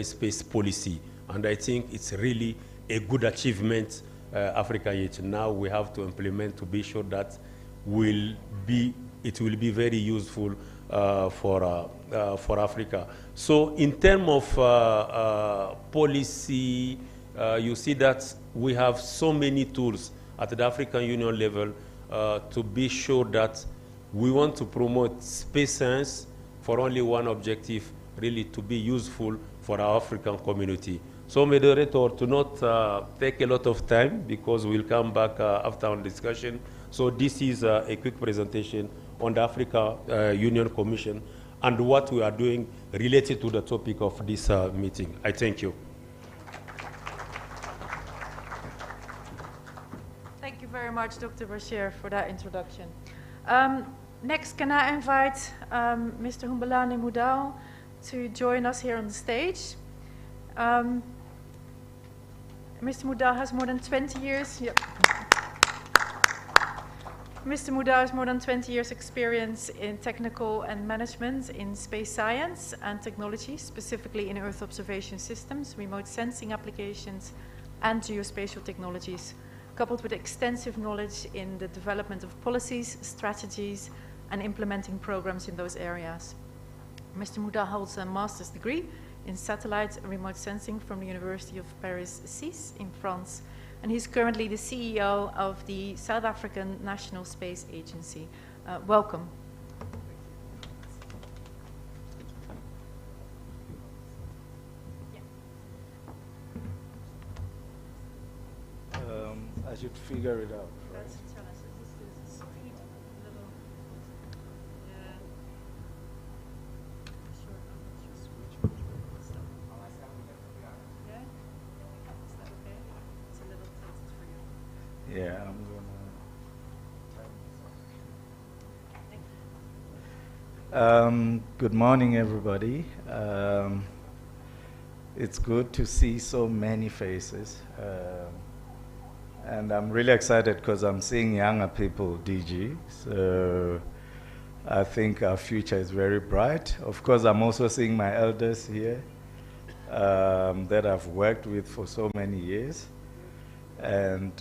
Space Policy. And I think it's really a good achievement Africa yet. Now we have to implement to be sure that it will be very useful for Africa. So in terms of policy, you see that we have so many tools at the African Union level to be sure that we want to promote space science for only one objective, really to be useful for our African community. So moderator, to not take a lot of time, because we'll come back after our discussion. So this is a quick presentation on the Africa Union Commission and what we are doing related to the topic of this meeting. I thank you. Thank you very much, Dr. Bashir, for that introduction. Next, can I invite Mr. Humbelani Moudal to join us here on the stage? Mr. Moudal has more than 20 years. Yep. Mr. Moudal has more than 20 years experience in technical and management in space science and technology, specifically in Earth observation systems, remote sensing applications, and geospatial technologies, coupled with extensive knowledge in the development of policies, strategies, and implementing programs in those areas. Mr. Moudal holds a master's degree in satellite remote sensing from the University of Paris-Six in France, and he's currently the CEO of the South African National Space Agency. Welcome. I should figure it out, right? Yeah, I'm gonna. Good morning, everybody. It's good to see so many faces. And I'm really excited because I'm seeing younger people, DG. So I think our future is very bright. Of course, I'm also seeing my elders here that I've worked with for so many years. And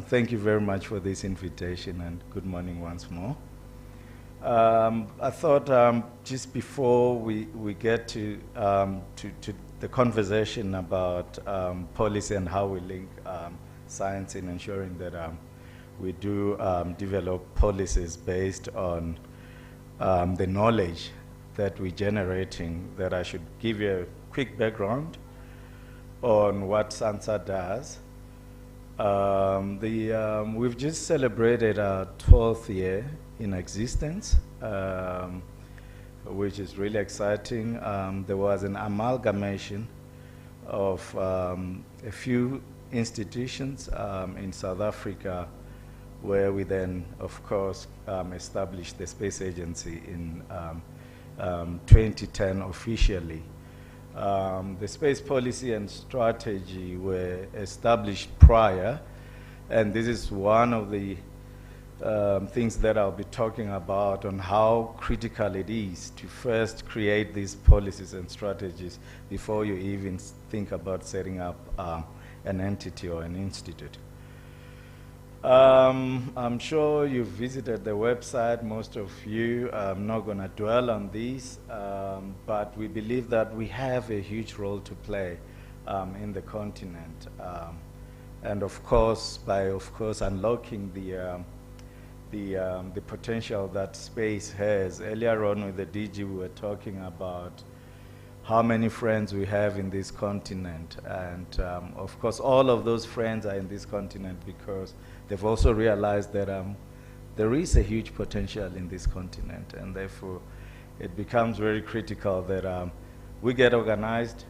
thank you very much for this invitation, and good morning once more. I thought just before we get to the conversation about policy and how we link science in ensuring that we do develop policies based on the knowledge that we're generating, that I should give you a quick background on what SANSA does. We've just celebrated our 12th year in existence, which is really exciting. There was an amalgamation of a few institutions in South Africa, where we then, of course, established the Space Agency in 2010 officially. The space policy and strategy were established prior, and this is one of the things that I'll be talking about, on how critical it is to first create these policies and strategies before you even think about setting up an entity or an institute. I'm sure you've visited the website, most of you. I'm not going to dwell on these, but we believe that we have a huge role to play in the continent. And of course, by unlocking the potential that space has. Earlier on with the DG, we were talking about how many friends we have in this continent. And of course, all of those friends are in this continent because they've also realized that there is a huge potential in this continent. And therefore, it becomes very critical that we get organized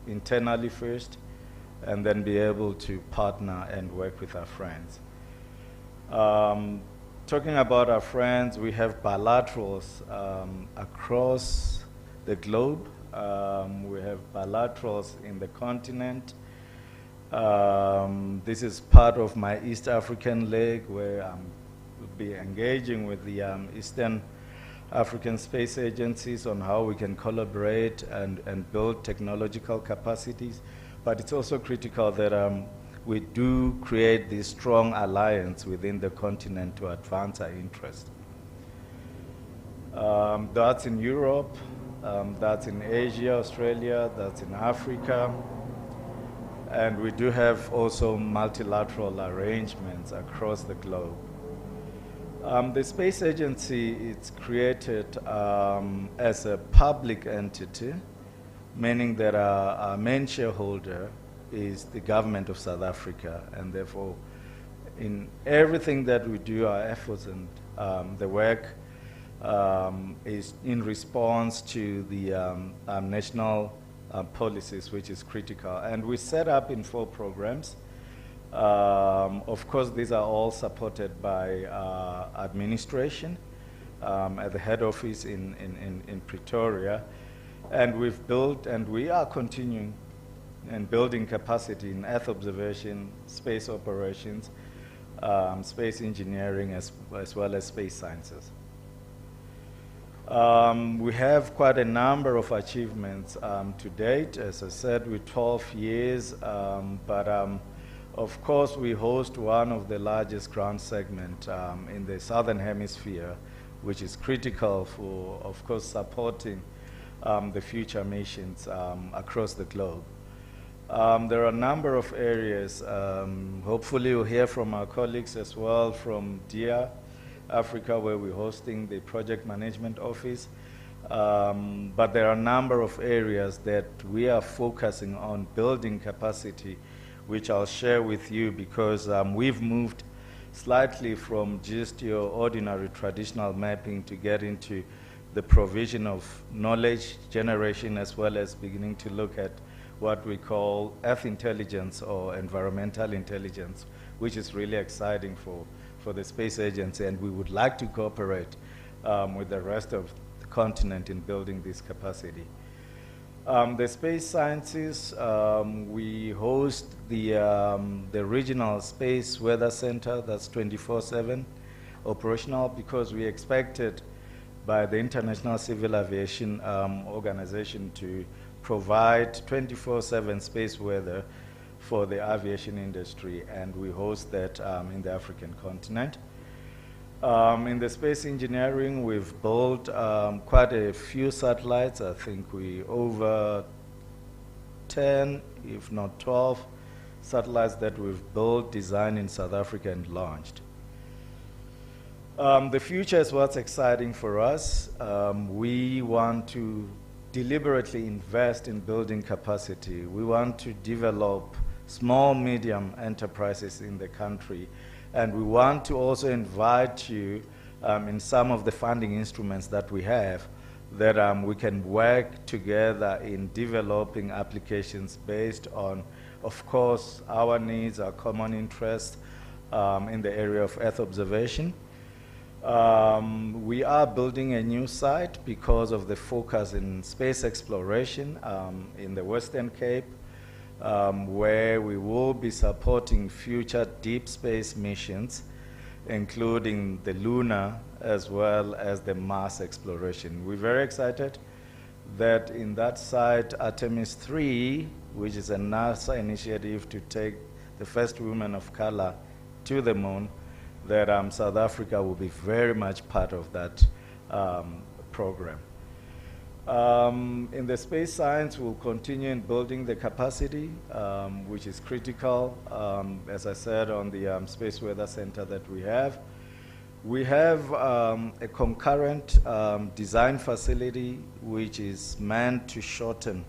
internally first and then be able to partner and work with our friends. Talking about our friends, we have bilaterals across the globe. We have bilaterals in the continent. This is part of my East African leg where will be engaging with the Eastern African space agencies on how we can collaborate and build technological capacities. But it's also critical that we do create this strong alliance within the continent to advance our interest. That's in Europe, that's in Asia, Australia, that's in Africa. And we do have also multilateral arrangements across the globe. The space agency is created as a public entity, meaning that our main shareholder is the government of South Africa, and therefore in everything that we do, our efforts and the work is in response to the national policies, which is critical. And we set up in 4 programs. Of course, these are all supported by administration at the head office in Pretoria. And we've built, and we are continuing and building capacity in Earth observation, space operations, space engineering, as well as space sciences. We have quite a number of achievements to date, as I said, with 12 years, but of course we host one of the largest ground segments in the Southern Hemisphere, which is critical for, of course, supporting the future missions across the globe. There are a number of areas. Hopefully you'll hear from our colleagues as well from DIA Africa, where we're hosting the project management office. But there are a number of areas that we are focusing on building capacity, which I'll share with you because we've moved slightly from just your ordinary traditional mapping to get into the provision of knowledge generation, as well as beginning to look at what we call Earth intelligence or environmental intelligence, which is really exciting for the space agency, and we would like to cooperate with the rest of the continent in building this capacity. The space sciences, we host the regional space weather center that's 24/7 operational because we expected by the International Civil Aviation Organization to provide 24/7 space weather for the aviation industry, and we host that in the African continent. In the space engineering, we've built quite a few satellites. I think we over 10, if not 12, satellites that we've built, designed in South Africa and launched. The future is what's exciting for us. We want to deliberately invest in building capacity. We want to develop small, medium enterprises in the country. And we want to also invite you in some of the funding instruments that we have that we can work together in developing applications based on, of course, our needs, our common interests in the area of Earth observation. We are building a new site because of the focus in space exploration in the Western Cape, where we will be supporting future deep space missions, including the lunar as well as the Mars exploration. We're very excited that in that site, Artemis 3, which is a NASA initiative to take the first woman of color to the moon, that South Africa will be very much part of that program. In the space science, we'll continue in building the capacity, which is critical, as I said, on the Space Weather Center that we have. We have a concurrent design facility which is meant to shorten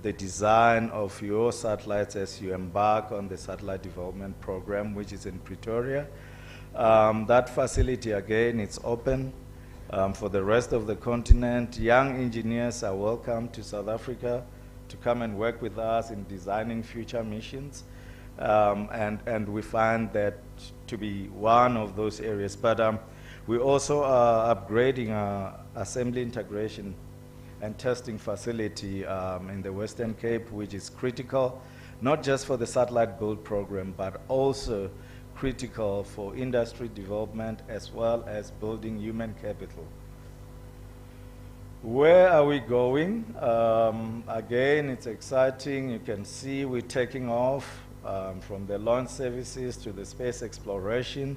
the design of your satellites as you embark on the satellite development program, which is in Pretoria. That facility, again, it's open for the rest of the continent. Young engineers are welcome to South Africa to come and work with us in designing future missions. And we find that to be one of those areas. But we also are upgrading our assembly integration and testing facility in the Western Cape, which is critical, not just for the satellite build program, but also critical for industry development as well as building human capital. Where are we going? Again, it's exciting. You can see we're taking off from the launch services to the space exploration.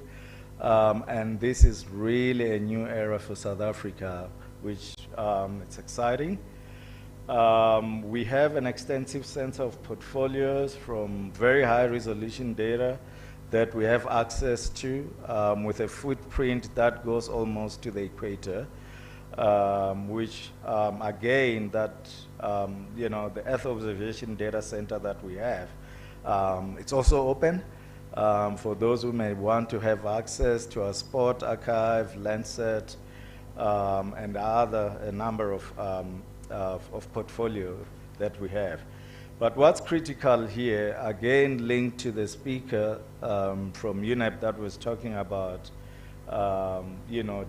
And this is really a new era for South Africa, which it's exciting. We have an extensive set of portfolios from very high resolution data that we have access to with a footprint that goes almost to the equator, which again, that the Earth observation data center that we have, it's also open for those who may want to have access to our Sport Archive, Landsat, and a number of portfolio that we have. But what's critical here, again linked to the speaker from UNEP that was talking about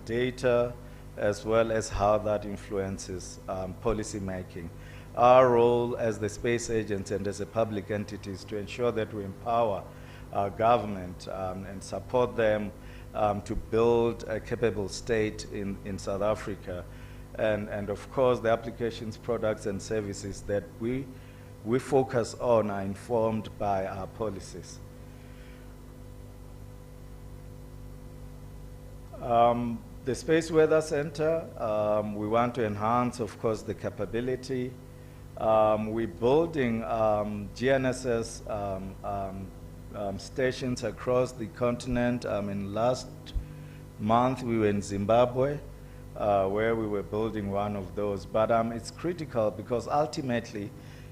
data as well as how that influences policy making. Our role as the space agents and as a public entity is to ensure that we empower our government and support them to build a capable state in South Africa. And of course, the applications, products, and services that we focus on are informed by our policies. The Space Weather Center, we want to enhance, of course, the capability. We're building GNSS stations across the continent. In last month, we were in Zimbabwe, where we were building one of those. But it's critical because ultimately,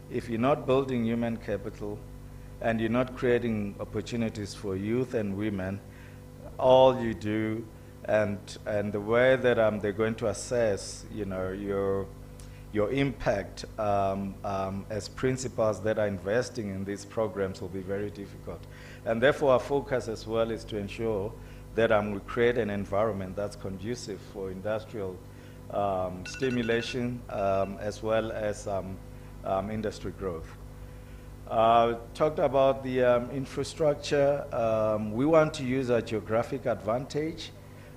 if you're not building human capital and you're not creating opportunities for youth and women, all you do and the way that they're going to assess, your impact as principals that are investing in these programs will be very difficult. And therefore, our focus as well is to ensure that we create an environment that's conducive for industrial stimulation as well as industry growth. Talked about the infrastructure. We want to use our geographic advantage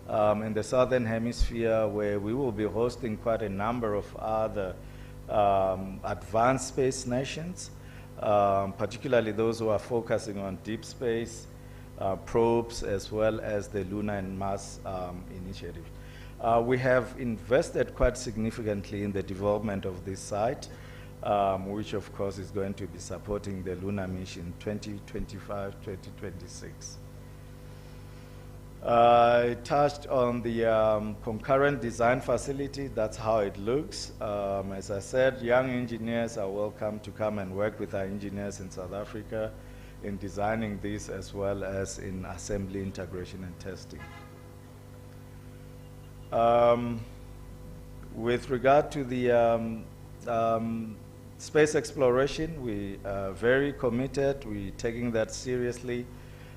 in the Southern Hemisphere, where we will be hosting quite a number of other advanced space nations, particularly those who are focusing on deep space, probes, as well as the Lunar and Mars initiative. We have invested quite significantly in the development of this site, which of course is going to be supporting the lunar mission 2025-2026. I touched on the concurrent design facility. That's how it looks. As I said, young engineers are welcome to come and work with our engineers in South Africa in designing this as well as in assembly, integration, and testing. With regard to the space exploration, we are very committed. We're taking that seriously.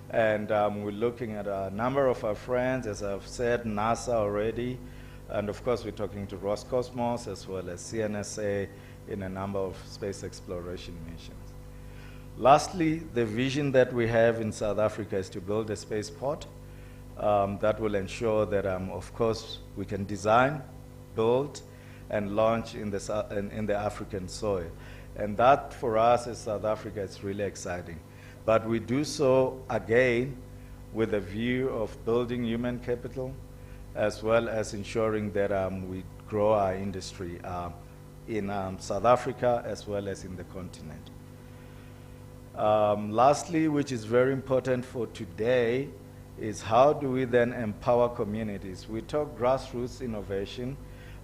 And we're looking at a number of our friends, as I've said, NASA already. And of course, we're talking to Roscosmos as well as CNSA in a number of space exploration missions. Lastly, the vision that we have in South Africa is to build a spaceport that will ensure that, of course, we can design, build, and launch in the African soil. And that, for us as South Africa, is really exciting. But we do so, again, with a view of building human capital, as well as ensuring that we grow our industry in South Africa as well as in the continent. Lastly, which is very important for today, is how do we then empower communities? We talk grassroots innovation.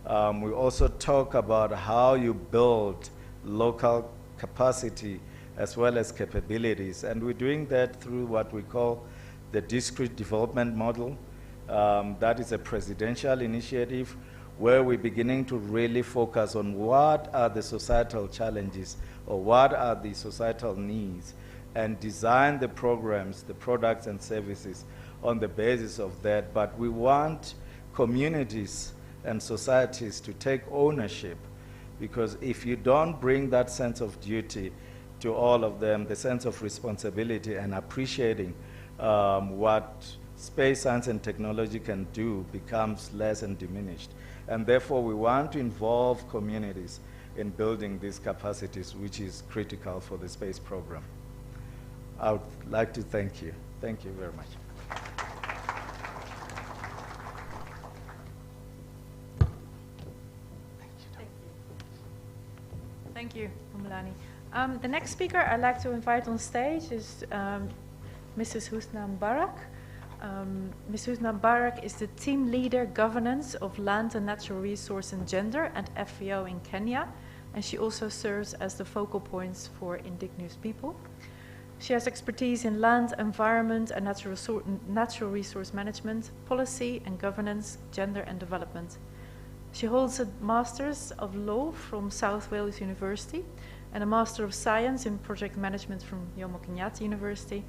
We also talk about how you build local capacity as well as capabilities. And we're doing that through what we call the discrete development model. That is a presidential initiative where we're beginning to really focus on what are the societal challenges or what are the societal needs, and design the programs, the products and services on the basis of that. But we want communities and societies to take ownership, because if you don't bring that sense of duty to all of them, the sense of responsibility and appreciating what space science and technology can do becomes less and diminished. And therefore, we want to involve communities in building these capacities, which is critical for the space program. I would like to thank you. Thank you very much. Thank you, Umlani. The next speaker I'd like to invite on stage is Mrs. Husna Mubarak. Ms. Husna Mubarak is the team leader governance of land and natural resource and gender at FAO in Kenya, and she also serves as the focal points for indigenous people. She has expertise in land, environment, and natural resource management, policy and governance, gender and development. She holds a Master's of Law from South Wales University and a Master of Science in Project Management from Jomo Kenyatta University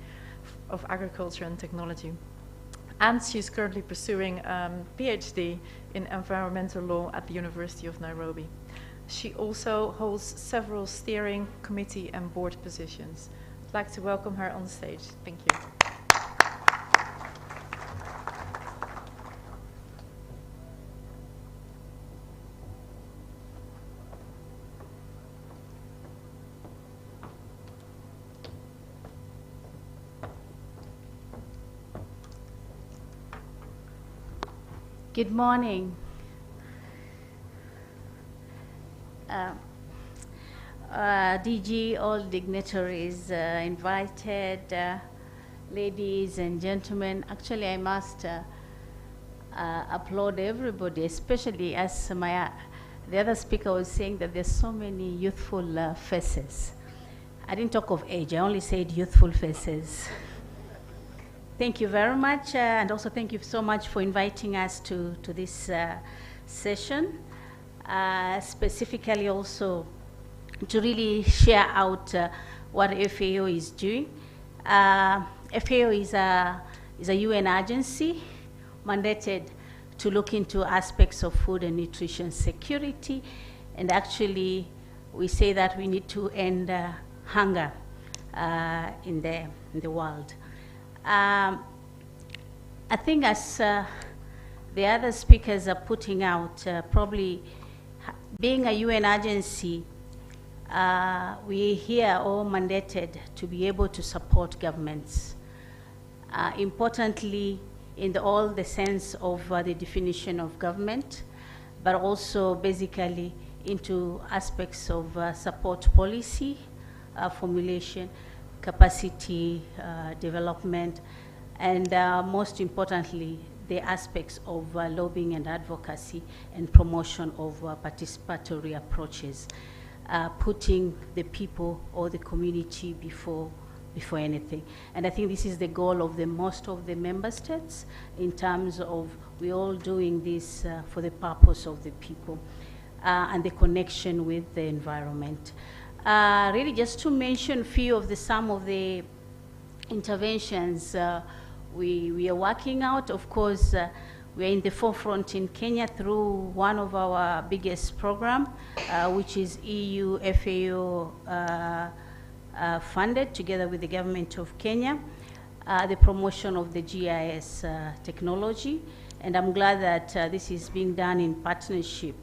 of Agriculture and Technology. And she's currently pursuing a PhD in environmental law at the University of Nairobi. She also holds several steering committee and board positions. I'd like to welcome her on stage. Thank you. Good morning. DG, all dignitaries invited, ladies and gentlemen. Actually, I must applaud everybody, especially as the other speaker was saying that there's so many youthful faces. I didn't talk of age, I only said youthful faces. Thank you very much, and also thank you so much for inviting us to this session, specifically also to really share out what FAO is doing. FAO is a UN agency mandated to look into aspects of food and nutrition security, and actually we say that we need to end hunger in the world. I think as the other speakers are putting out, probably being a UN agency, we here are all mandated to be able to support governments. Importantly, in all the sense of the definition of government, but also basically into aspects of support policy, formulation, capacity development, and most importantly, the aspects of lobbying and advocacy and promotion of participatory approaches, putting the people or the community before anything. And I think this is the goal of most of the member states in terms of we all doing this for the purpose of the people and the connection with the environment. Really just to mention some of the interventions we are working out. Of course, we are in the forefront in Kenya through one of our biggest program, which is EU FAO funded together with the government of Kenya, the promotion of the GIS technology. And I'm glad that this is being done in partnership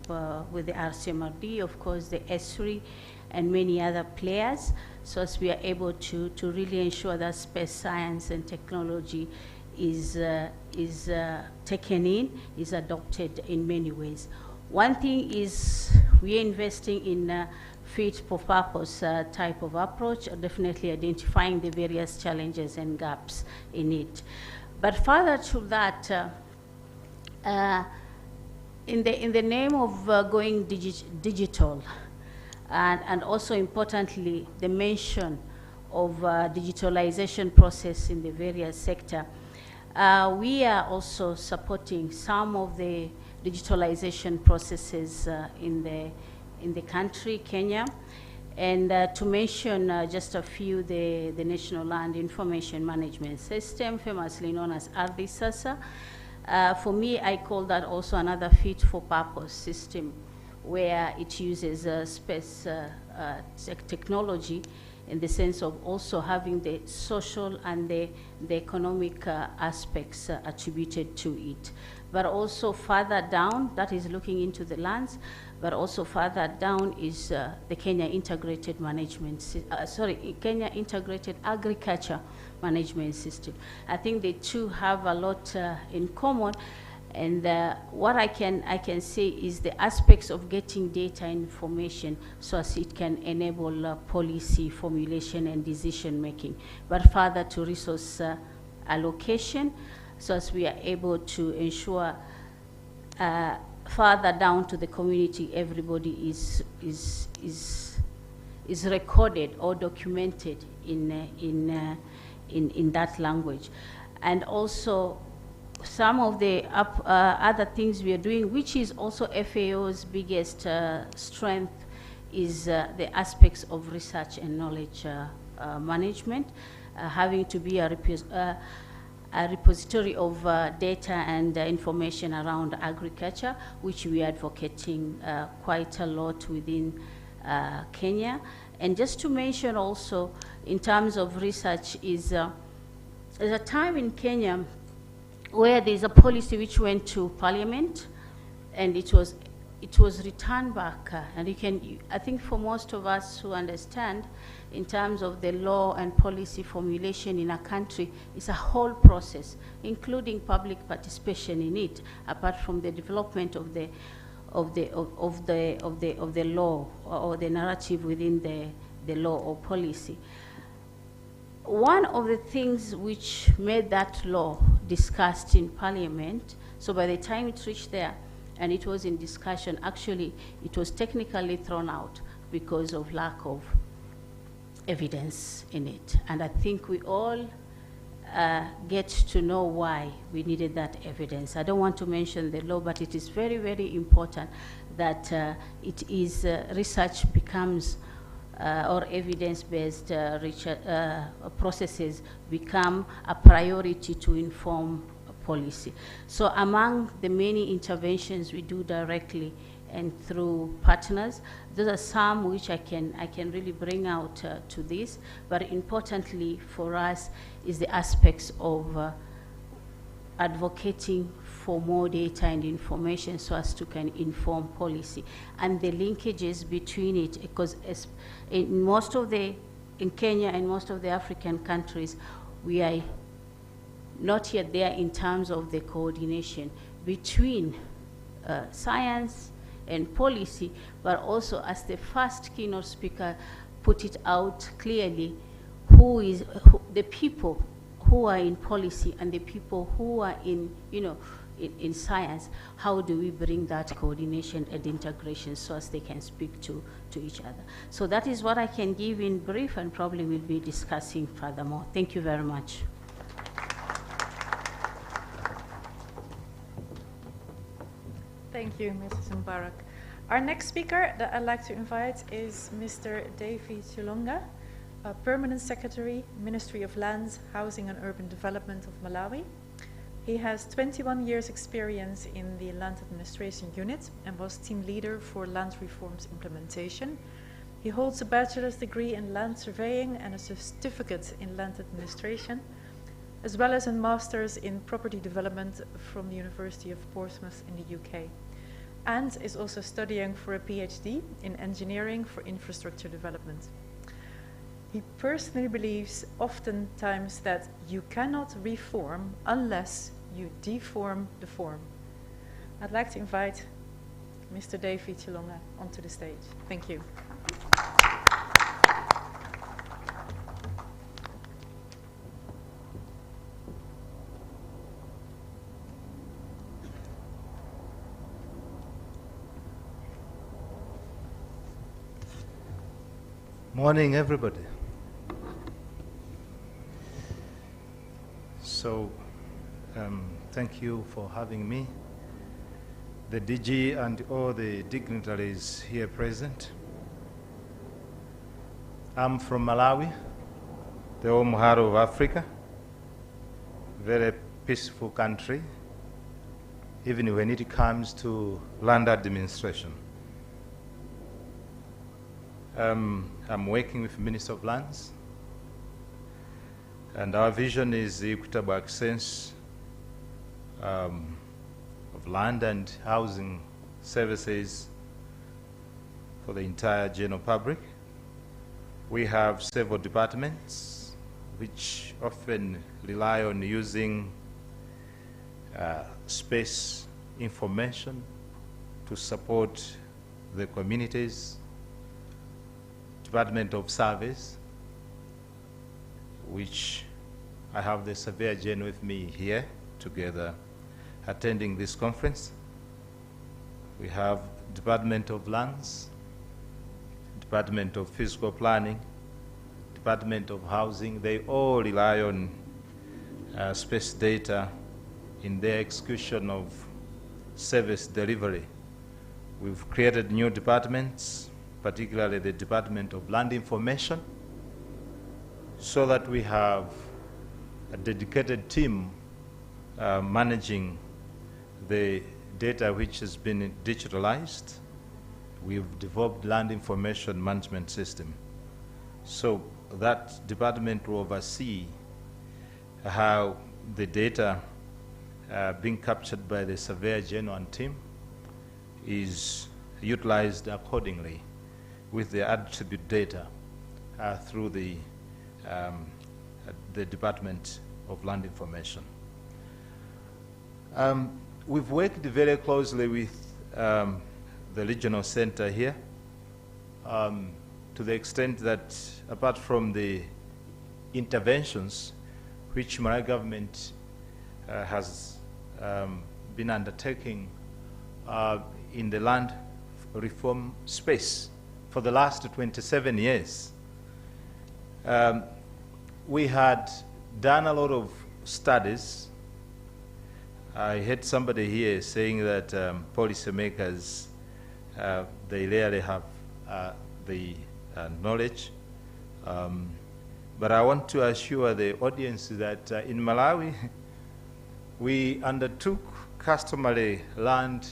with the Rcmrd, of course, the ESRI, and many other players, so as we are able to really ensure that space science and technology is taken in, is adopted in many ways. One thing is we are investing in fit for purpose type of approach, definitely identifying the various challenges and gaps in it. But further to that, in the name of going digital, and also importantly, the mention of digitalization process in the various sector, we are also supporting some of the digitalization processes in the country, Kenya. And to mention just a few, the National Land Information Management System, famously known as RDSASA. For me, I call that also another fit-for-purpose system, where it uses space technology in the sense of also having the social and the economic aspects attributed to it. But also further down, that is looking into the lands, but also further down is the Kenya Integrated Kenya Integrated Agriculture Management System. I think the two have a lot in common, and what I can say is the aspects of getting data and information so as it can enable policy formulation and decision making, but further to resource allocation, so as we are able to ensure further down to the community, everybody is recorded or documented in that language. And also some of the other things we are doing, which is also FAO's biggest strength, is the aspects of research and knowledge management, having to be a repository of data and information around agriculture, which we are advocating quite a lot within Kenya. And just to mention also, in terms of research, is there's a time in Kenya where there's a policy which went to Parliament, and it was returned back. And I think for most of us who understand, in terms of the law and policy formulation in a country, it's a whole process, including public participation in it, apart from the development of the law or the narrative within the law or policy. One of the things which made that law discussed in Parliament, so by the time it reached there and it was in discussion, actually it was technically thrown out because of lack of evidence in it. And I think we all get to know why we needed that evidence. I don't want to mention the law, but it is very, very important that research becomes or evidence-based processes become a priority to inform policy. So among the many interventions we do directly and through partners, those are some which I can really bring out to this. But importantly for us is the aspects of advocating for more data and information so as to can inform policy, and the linkages between it, because in Kenya and most of the African countries, we are not yet there in terms of the coordination between science and policy, but also, as the first keynote speaker put it out clearly, the people who are in policy and the people who are in science. How do we bring that coordination and integration so as they can speak to each other? So that is what I can give in brief, and probably we'll be discussing furthermore. Thank you very much. Thank you, Mrs. Mubarak. Our next speaker that I'd like to invite is Mr. Davy Chilonga, Permanent Secretary, Ministry of Lands, Housing and Urban Development of Malawi. He has 21 years experience in the Land Administration Unit and was team leader for land reforms implementation. He holds a bachelor's degree in land surveying and a certificate in land administration, as well as a master's in property development from the University of Portsmouth in the UK, and is also studying for a PhD in engineering for infrastructure development. He personally believes oftentimes that you cannot reform unless you deform the form. I'd like to invite Mr. Davy Chilonga onto the stage. Thank you. Morning, everybody. So, thank you for having me, the DG and all the dignitaries here present. I'm from Malawi, the home heart of Africa, very peaceful country, even when it comes to land administration. I'm working with Minister of Lands, and our vision is the equitable access of land and housing services for the entire general public. We have several departments which often rely on using space information to support the communities. Department of Service, which I have the Surveyor General with me here together attending this conference. We have Department of Lands, Department of Physical Planning, Department of Housing. They all rely on space data in their execution of service delivery. We've created new departments, particularly the Department of Land Information, so that we have a dedicated team managing the data which has been digitalized. We've developed land information management system. So that department will oversee how the data being captured by the Surveyor General and team is utilized accordingly with the attribute data through the Department of Land Information. We've worked very closely with the regional center here to the extent that apart from the interventions which Malawi government has been undertaking in the land reform space for the last 27 years. We had done a lot of studies. I heard somebody here saying that policymakers, they rarely have the knowledge. But I want to assure the audience that in Malawi, we undertook customary land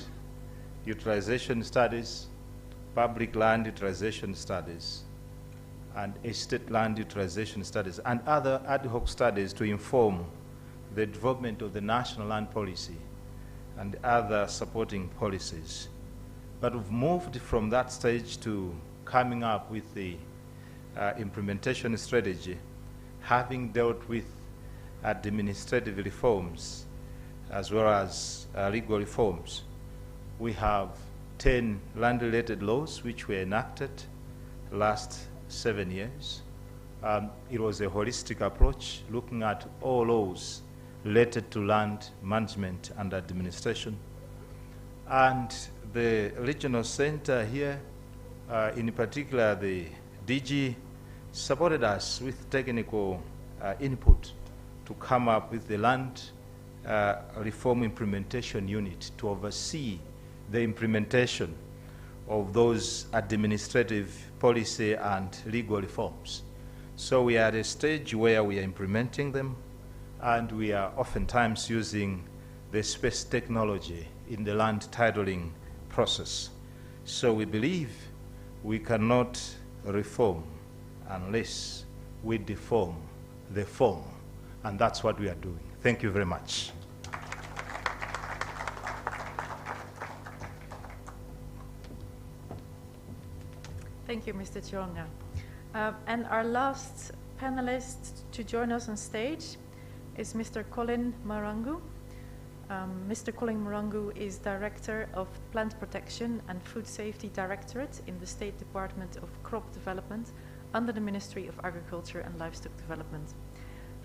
utilization studies, public land utilization studies, and estate land utilization studies, and other ad hoc studies to inform the development of the national land policy and other supporting policies. But we've moved from that stage to coming up with the implementation strategy, having dealt with administrative reforms as well as legal reforms. We have 10 land-related laws which were enacted last 7 years. It was a holistic approach looking at all laws related to land management and administration. And the regional center here, in particular the DG, supported us with technical input to come up with the land reform implementation unit to oversee the implementation of those administrative policy and legal reforms. So we are at a stage where we are implementing them, and we are oftentimes using the space technology in the land titling process. So we believe we cannot reform unless we deform the form, and that's what we are doing. Thank you very much. Thank you, Mr. Chilonga. And our last panelist to join us on stage is Mr. Colin Marangu. Mr. Colin Marangu is Director of Plant Protection and Food Safety Directorate in the State Department of Crop Development under the Ministry of Agriculture and Livestock Development.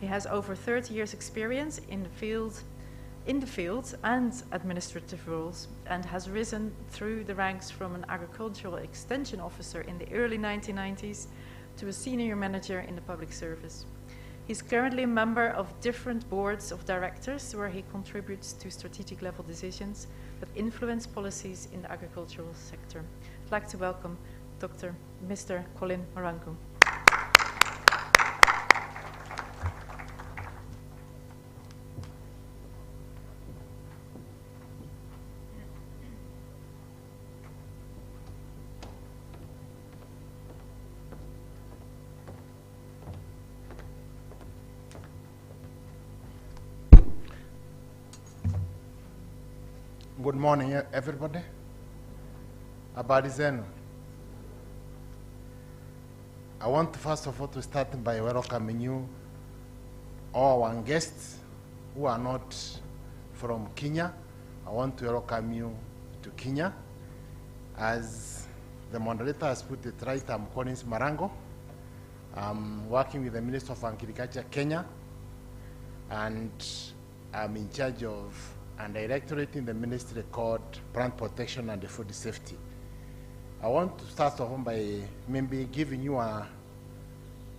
He has over 30 years experience in the field and administrative roles, and has risen through the ranks from an agricultural extension officer in the early 1990s to a senior manager in the public service. He's currently a member of different boards of directors where he contributes to strategic level decisions that influence policies in the agricultural sector. I'd like to welcome Mr. Colin Marangu. Good morning, everybody. Habari zenu. I want first of all to start by welcoming you, all our guests who are not from Kenya. I want to welcome you to Kenya. As the moderator has put it right, I'm Colin Marangu. I'm working with the Minister of Agriculture, Kenya, and I'm in charge of and directorate in the ministry called Plant Protection and Food Safety. I want to start off by maybe giving you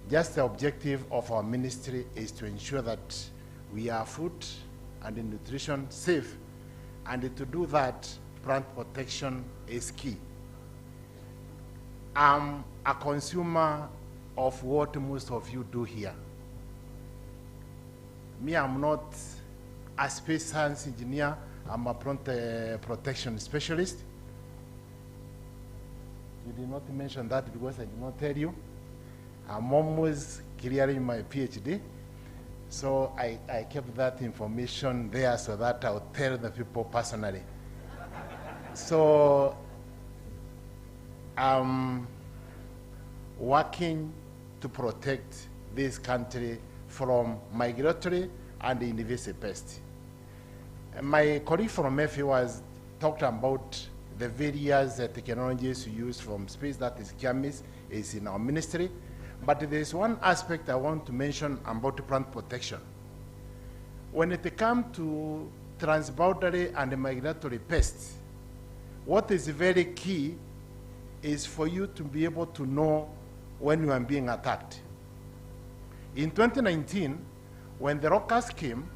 just the objective of our ministry is to ensure that we are food and nutrition safe, and to do that, plant protection is key. I'm a consumer of what most of you do here. Me, I'm not a space science engineer, I'm a plant protection specialist. You did not mention that because I did not tell you. I'm almost clearing my PhD. So I kept that information there so that I'll tell the people personally. So I'm working to protect this country from migratory and invasive pests. My colleague from FA was talked about the various technologies we use from space, that is chemist, is in our ministry. But there's one aspect I want to mention about plant protection. When it comes to transboundary and migratory pests, what is very key is for you to be able to know when you are being attacked. In 2019, when the locusts came,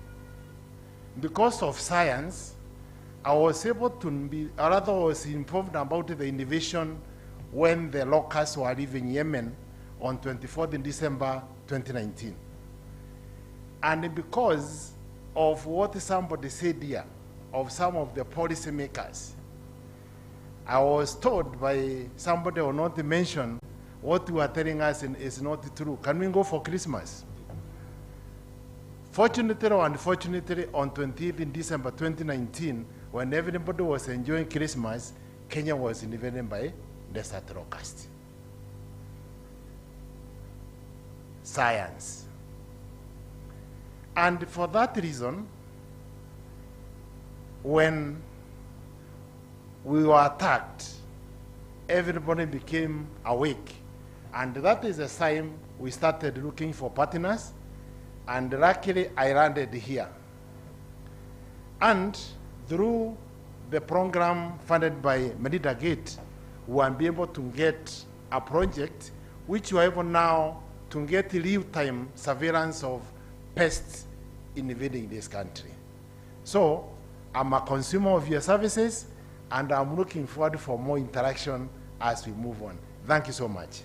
because of science, I was able to be, or rather I was informed about the innovation when the locusts were leaving Yemen on 24th December 2019. And because of what somebody said here, of some of the policy makers, I was told by somebody who not to mention what you are telling us is not true. Can we go for Christmas? Fortunately or unfortunately, on 20th December 2019, when everybody was enjoying Christmas, Kenya was invaded by desert locust. Science. And for that reason, when we were attacked, everybody became awake. And that is a sign we started looking for partners. And luckily, I landed here. And through the program funded by Medida Gate, we will be able to get a project which we are able now to get real-time surveillance of pests invading this country. So I'm a consumer of your services, and I'm looking forward for more interaction as we move on. Thank you so much.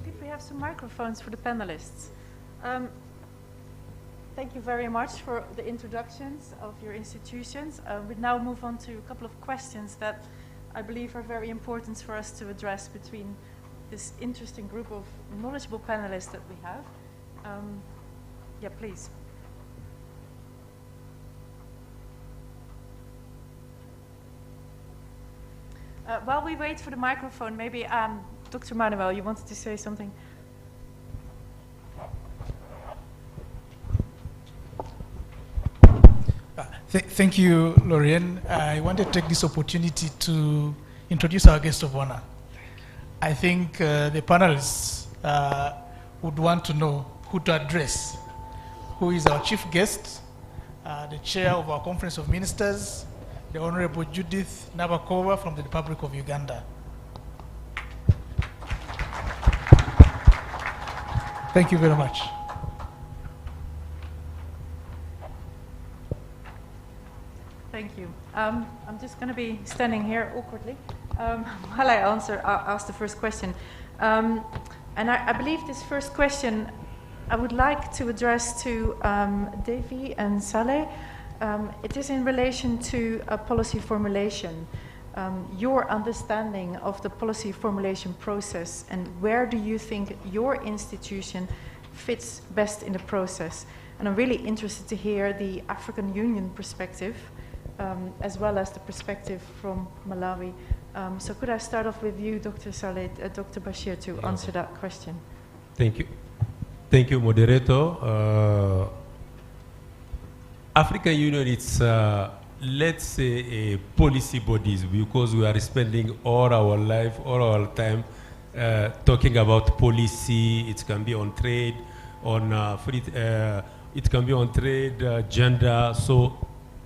If we have some microphones for the panelists. Thank you very much for the introductions of your institutions. We now move on to a couple of questions that I believe are very important for us to address between this interesting group of knowledgeable panelists that we have. Yeah, please. While we wait for the microphone, maybe Dr. Manuel, you wanted to say something? Thank you, Lorraine. I want to take this opportunity to introduce our guest of honor. I think the panelists would want to know who to address. Who is our chief guest, the chair of our Conference of Ministers, the Honorable Judith Nabakova from the Republic of Uganda. Thank you very much. Thank you. I'm just going to be standing here awkwardly while I ask the first question. And I believe this first question I would like to address to Devi and Saleh. It is in relation to policy formulation. Your understanding of the policy formulation process, and where do you think your institution fits best in the process? And I'm really interested to hear the African Union perspective, as well as the perspective from Malawi. So could I start off with you, Dr. Saleh, Dr. Bashir, to answer that question? Thank you. Thank you, moderator. African Union, it's, let's say, a policy bodies, because we are spending all our life, all our time talking about policy. It can be on trade, on it can be on trade, gender. So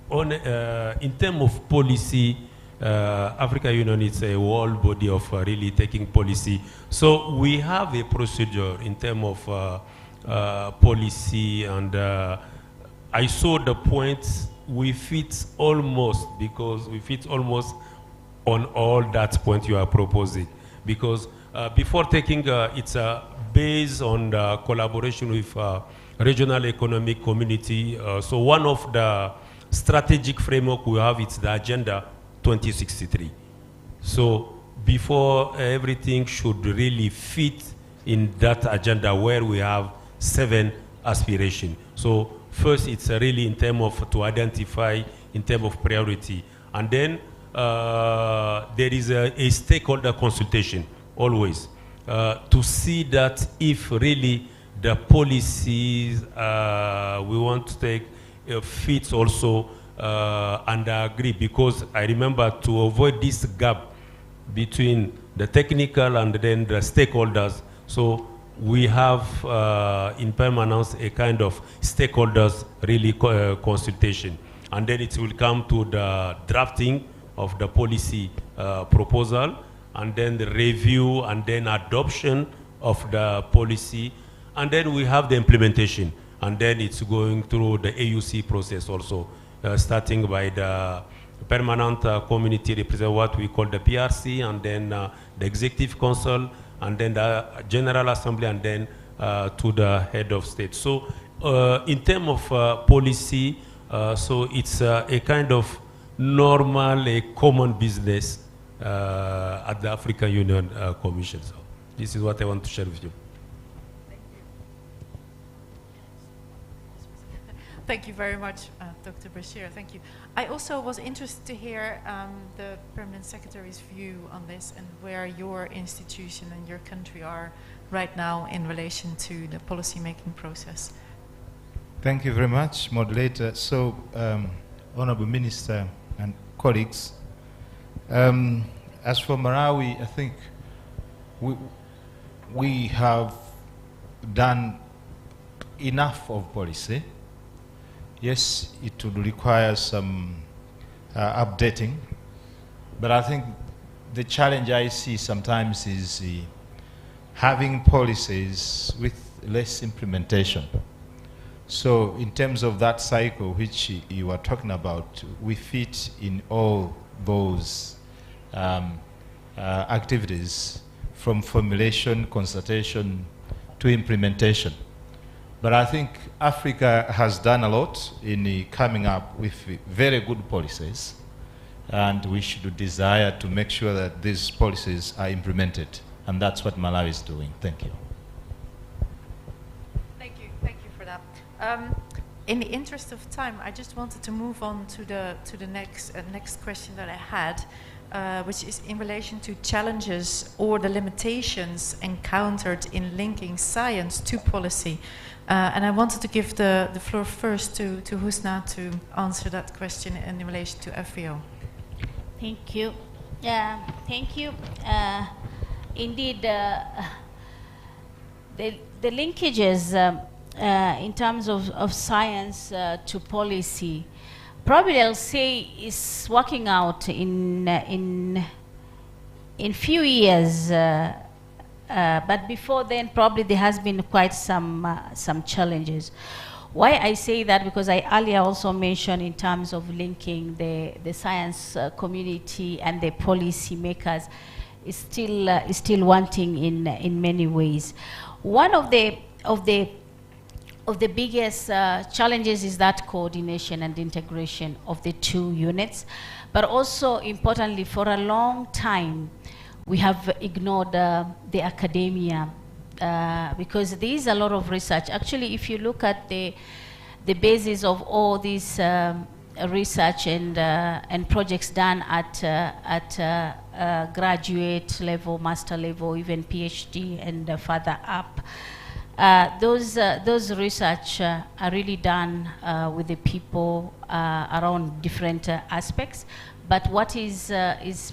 on, in terms of policy, African Union is a whole body of really taking policy. So we have a procedure in terms of policy, and I saw the points we fit almost, because we fit almost on all that point you are proposing. Because before taking, it's based on the collaboration with regional economic community. So one of the strategic framework we have, it's the Agenda 2063. So before everything should really fit in that agenda, where we have 7 aspirations. So first, it's really in terms of to identify in terms of priority. And then there is a stakeholder consultation always to see that if really the policies we want to take fits also and agree, because I remember to avoid this gap between the technical and then the stakeholders. So we have in permanence a kind of stakeholders really consultation, and then it will come to the drafting of the policy proposal, and then the review, and then adoption of the policy, and then we have the implementation, and then it's going through the AUC process also, starting by the permanent community representative, what we call the PRC, and then the Executive Council, and then the General Assembly, and then to the head of state. So in terms of policy, so it's a kind of normal, a common business at the African Union Commission. So this is what I want to share with you. Thank you very much, Dr. Bashir. Thank you. I also was interested to hear the Permanent Secretary's view on this, and where your institution and your country are right now in relation to the policy-making process. Thank you very much, moderator. So, Honorable Minister and colleagues, as for Malawi, I think we have done enough of policy. Yes, it would require some updating, but I think the challenge I see sometimes is having policies with less implementation. So in terms of that cycle which you are talking about, we fit in all those activities, from formulation, consultation to implementation. But I think Africa has done a lot in coming up with very good policies, and we should desire to make sure that these policies are implemented, and that's what Malawi is doing. Thank you. Thank you for that. In the interest of time, I just wanted to move on to the next question that I had, which is in relation to challenges or the limitations encountered in linking science to policy. And I wanted to give the floor first to Husna to answer that question in relation to FVO. Thank you. Thank you. Indeed, the linkages in terms of science to policy, probably I'll say is working out in few years, but before then probably there has been quite some challenges. Why I say that, because I earlier also mentioned in terms of linking the science community and the policy makers is still wanting in many ways. One of the biggest challenges is that coordination and integration of the two units, but also importantly, for a long time we have ignored the academia because there is a lot of research. Actually, if you look at the basis of all this research and projects done at graduate level, master level, even PhD and further up, those research are really done with the people around different aspects. But what is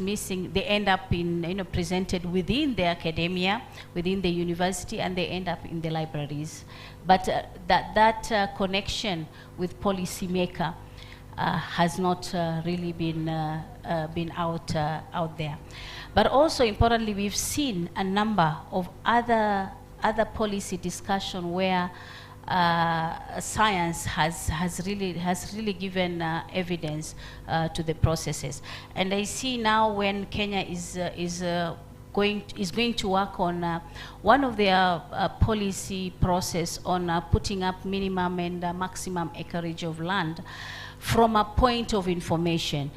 missing, they end up in, presented within the academia, within the university, and they end up in the libraries. But that connection with policymaker has not really been out there. But also importantly, we've seen a number of other policy discussion where science has really given evidence to the processes. And I see now when Kenya is going to work on one of their policy process on putting up minimum and maximum acreage of land from a point of information.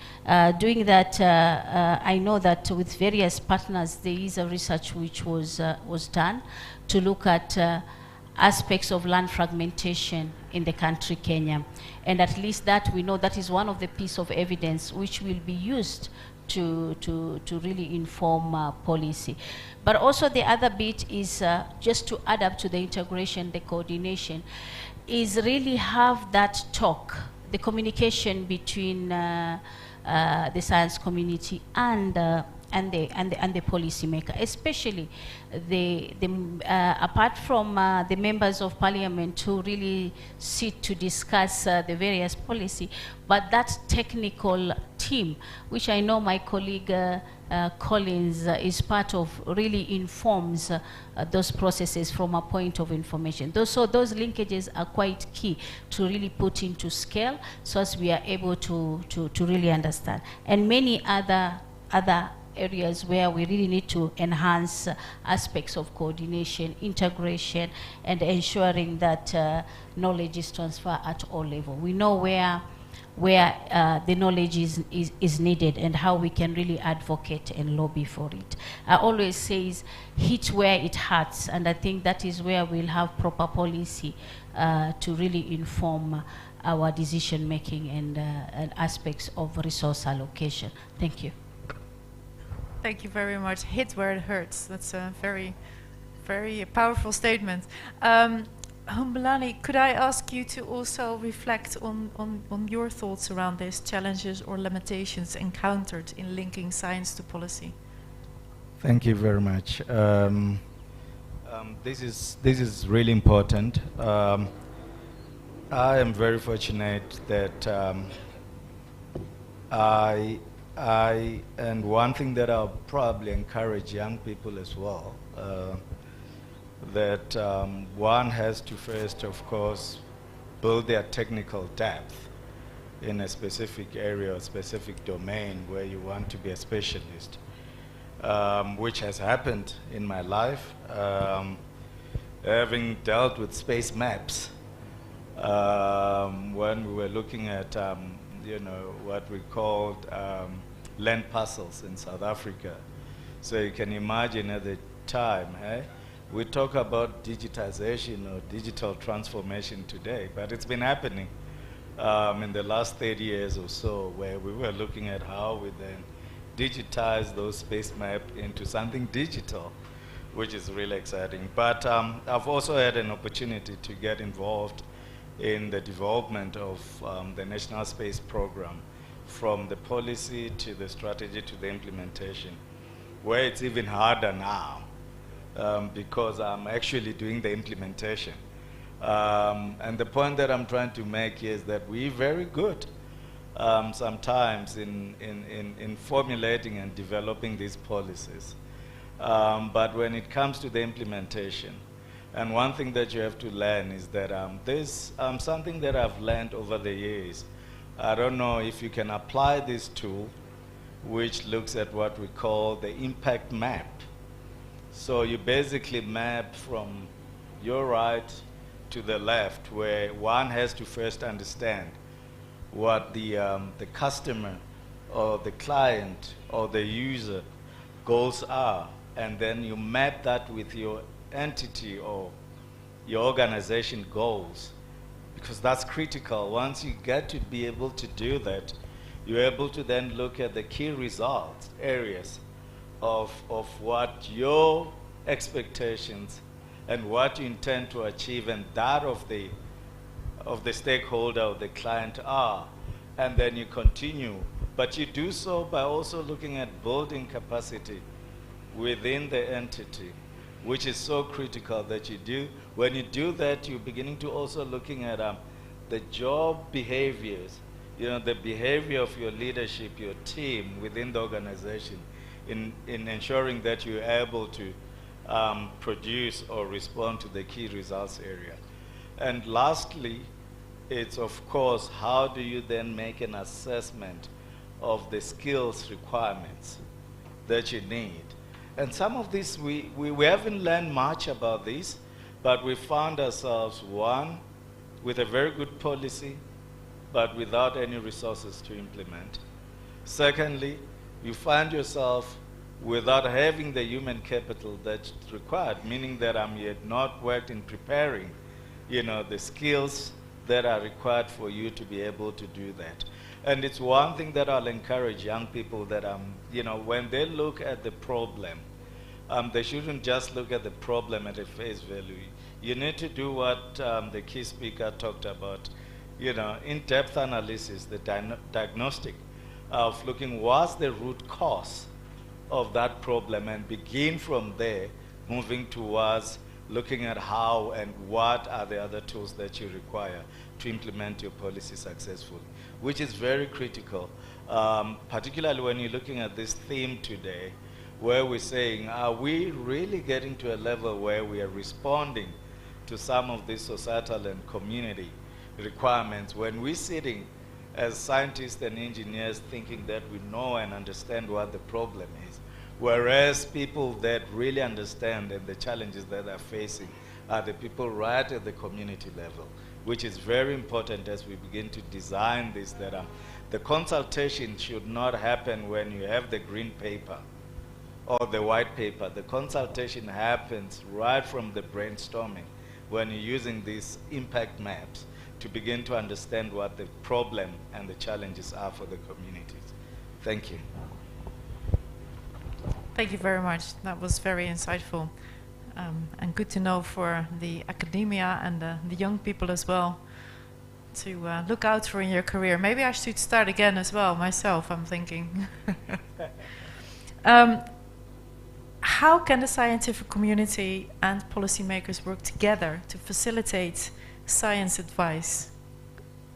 Doing that, I know that with various partners there is a research which was done to look at aspects of land fragmentation in the country Kenya. And at least that we know that is one of the pieces of evidence which will be used to really inform policy. But also the other bit is just to add up to the integration, the coordination, is really have that talk, the communication between the science community and the policymaker, especially apart from the members of parliament who really sit to discuss the various policy, but that technical team, which I know my colleague Collins is part of, really informs those processes from a point of information. So those linkages are quite key to really put into scale so as we are able to really understand. And many other areas where we really need to enhance aspects of coordination, integration, and ensuring that knowledge is transferred at all levels. We know where the knowledge is needed and how we can really advocate and lobby for it. I always say hit where it hurts, and I think that is where we'll have proper policy to really inform our decision making and aspects of resource allocation. Thank you. Thank you very much. Hit where it hurts. That's a very, very powerful statement. Humbelani, could I ask you to also reflect on your thoughts around these challenges or limitations encountered in linking science to policy? Thank you very much. This is really important. I am very fortunate that and one thing that I'll probably encourage young people as well, that one has to first, of course, build their technical depth in a specific area or specific domain where you want to be a specialist, which has happened in my life. Having dealt with space maps, when we were looking at what we called land parcels in South Africa. So you can imagine at the time, we talk about digitization or digital transformation today, but it's been happening in the last 30 years or so, where we were looking at how we then digitize those space maps into something digital, which is really exciting. But I've also had an opportunity to get involved in the development of the National Space Program, from the policy to the strategy to the implementation, where it's even harder now because I'm actually doing the implementation. And the point that I'm trying to make is that we're very good sometimes in formulating and developing these policies. But when it comes to the implementation, and one thing that you have to learn is that there's something that I've learned over the years. I don't know if you can apply this tool, which looks at what we call the impact map. So you basically map from your right to the left, where one has to first understand what the customer or the client or the user goals are, and then you map that with your entity or your organization goals, because that's critical. Once you get to be able to do that, you're able to then look at the key results areas of what your expectations and what you intend to achieve and that of the stakeholder or the client are, and then you continue. But you do so by also looking at building capacity within the entity, which is so critical that you do. When you do that, you're beginning to also looking at the job behaviors, the behavior of your leadership, your team within the organization, in ensuring that you're able to produce or respond to the key results area. And lastly, it's of course, how do you then make an assessment of the skills requirements that you need? And some of this, we haven't learned much about this, but we found ourselves, one, with a very good policy, but without any resources to implement. Secondly, you find yourself without having the human capital that's required, meaning that you had not worked in preparing, the skills that are required for you to be able to do that. And it's one thing that I'll encourage young people that, when they look at the problem, they shouldn't just look at the problem at a face value. You need to do what the key speaker talked about, in-depth analysis, the diagnostic of looking what's the root cause of that problem, and begin from there, moving towards looking at how and what are the other tools that you require to implement your policy successfully, which is very critical, particularly when you're looking at this theme today, where we're saying, are we really getting to a level where we are responding to some of these societal and community requirements when we're sitting as scientists and engineers thinking that we know and understand what the problem is, whereas people that really understand and the challenges that they're facing are the people right at the community level, which is very important as we begin to design this, that the consultation should not happen when you have the green paper or the white paper. The consultation happens right from the brainstorming when you're using these impact maps to begin to understand what the problem and the challenges are for the communities. Thank you. Thank you very much. That was very insightful and good to know for the academia and the young people as well to look out for in your career. Maybe I should start again as well, myself, I'm thinking. How can the scientific community and policymakers work together to facilitate science advice?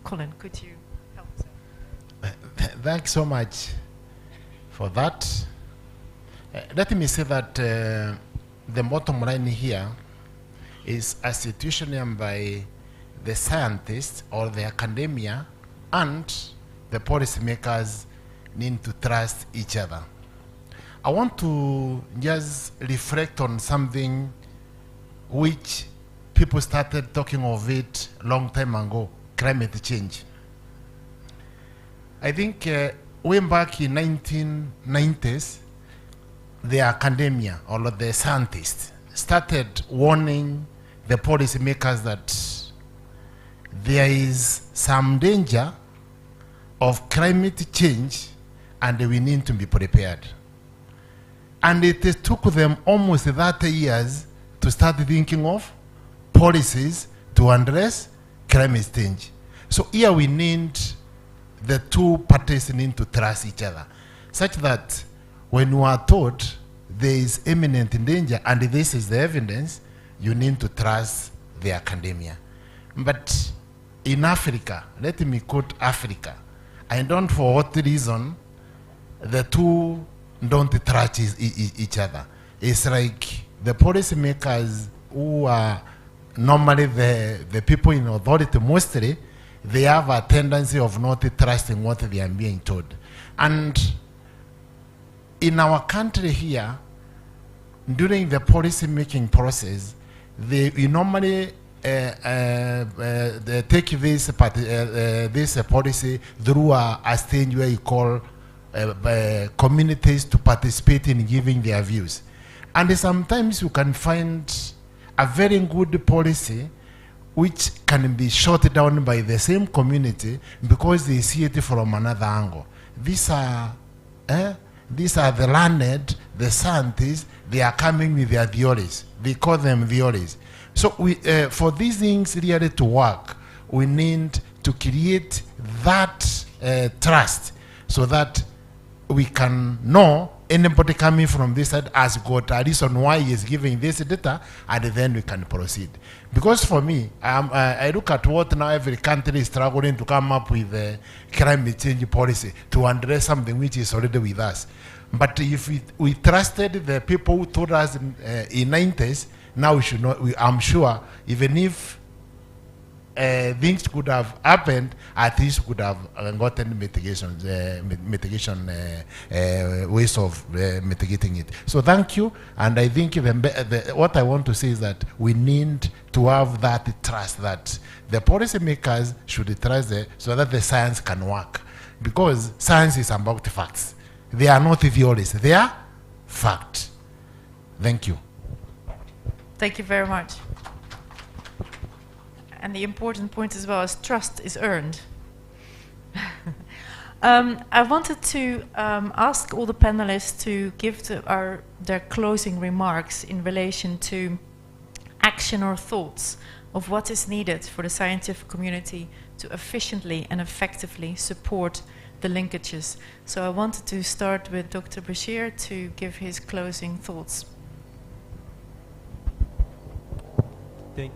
Colin, could you help us? Thanks so much for that. Let me say that the bottom line here is a situation by the scientists or the academia and the policymakers need to trust each other. I want to just reflect on something which people started talking of it a long time ago, climate change. I think way back in 1990s, the academia or the scientists started warning the policymakers that there is some danger of climate change and we need to be prepared. And it took them almost 30 years to start thinking of policies to address climate change. So here we need, the two parties need to trust each other, such that when you are told there is imminent danger and this is the evidence, you need to trust the academia. But in Africa, let me quote Africa, I don't know for what reason the two don't trust each other. It's like the policymakers who are normally the people in authority mostly, they have a tendency of not trusting what they are being told. And in our country here, during the policy making process, we normally they take this policy through a stage where you call communities to participate in giving their views. And sometimes you can find a very good policy which can be shot down by the same community because they see it from another angle. These are the learned, the scientists, they are coming with their theories. They call them theories. So we, for these things really to work, we need to create that trust so that we can know anybody coming from this side has got a reason why he is giving this data, and then we can proceed. Because for me, I look at what now every country is struggling to come up with a climate change policy to address something which is already with us. But if we trusted the people who told us in 90s, now we should not, I'm sure, even if things could have happened, at least could have gotten mitigation ways of mitigating it. So thank you, and I think what I want to say is that we need to have that trust, that the policymakers should trust it so that the science can work. Because science is about facts. They are not theories, they are facts. Thank you. Thank you very much. And the important point as well is trust is earned. I wanted to ask all the panelists to give their closing remarks in relation to action or thoughts of what is needed for the scientific community to efficiently and effectively support the linkages. So I wanted to start with Dr. Bashir to give his closing thoughts. Thank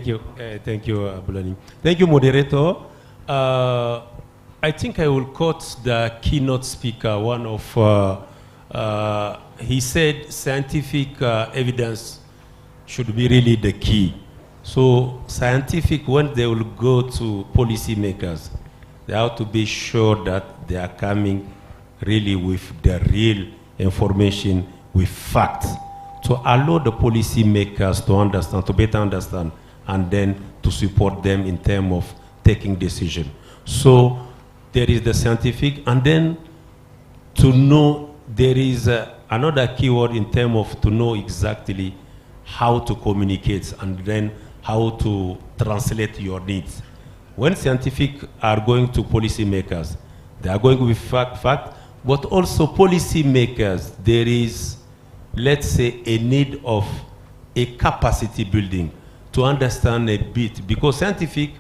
you. Thank you, Bulani. Thank you, moderator. I think I will quote the keynote speaker. One of he said scientific evidence should be really the key. So scientific, when they will go to policymakers, they have to be sure that they are coming really with the real information, with facts, to allow the policymakers to understand, to better understand, and then to support them in terms of taking decision. So there is the scientific, and then to know there is another keyword in terms of to know exactly how to communicate and then how to translate your needs. When scientific are going to policymakers, they are going with fact, but also policymakers, there is, let's say, a need of a capacity building to understand a bit, because scientific,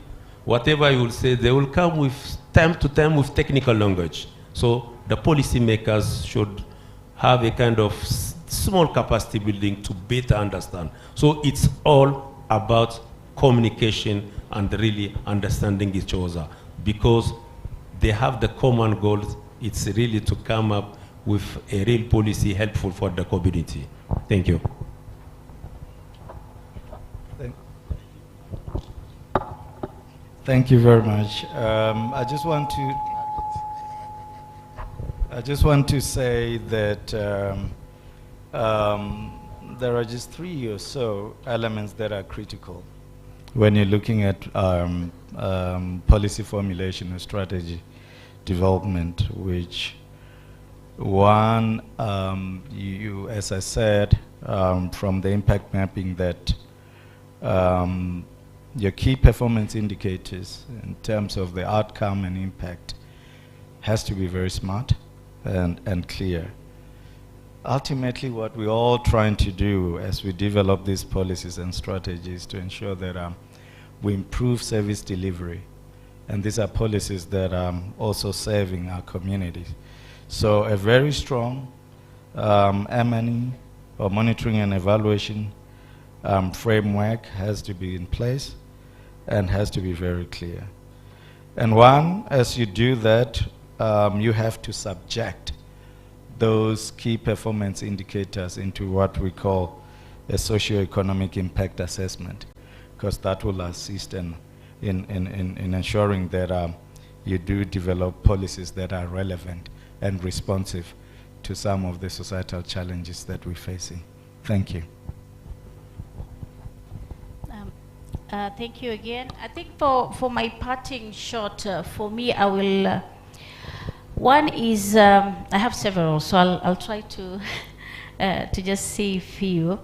whatever you will say, they will come with time to time with technical language. So the policymakers should have a kind of small capacity building to better understand. So it's all about communication and really understanding each other, because they have the common goals. It's really to come up with a real policy helpful for the community. Thank you. Thank you very much. I just want to say that there are just 3 or so elements that are critical when you're looking at policy formulation and strategy development, which one, you as I said, from the impact mapping that your key performance indicators in terms of the outcome and impact has to be very smart and clear. Ultimately, what we're all trying to do as we develop these policies and strategies to ensure that we improve service delivery. And these are policies that are also serving our communities. So a very strong M&E, or monitoring and evaluation framework, has to be in place and has to be very clear. And one, as you do that, you have to subject those key performance indicators into what we call a socio-economic impact assessment, because that will assist in ensuring that you do develop policies that are relevant and responsive to some of the societal challenges that we're facing. Thank you. Thank you again. I think for my parting shot, for me, I will. One is I have several, so I'll try to just say a few.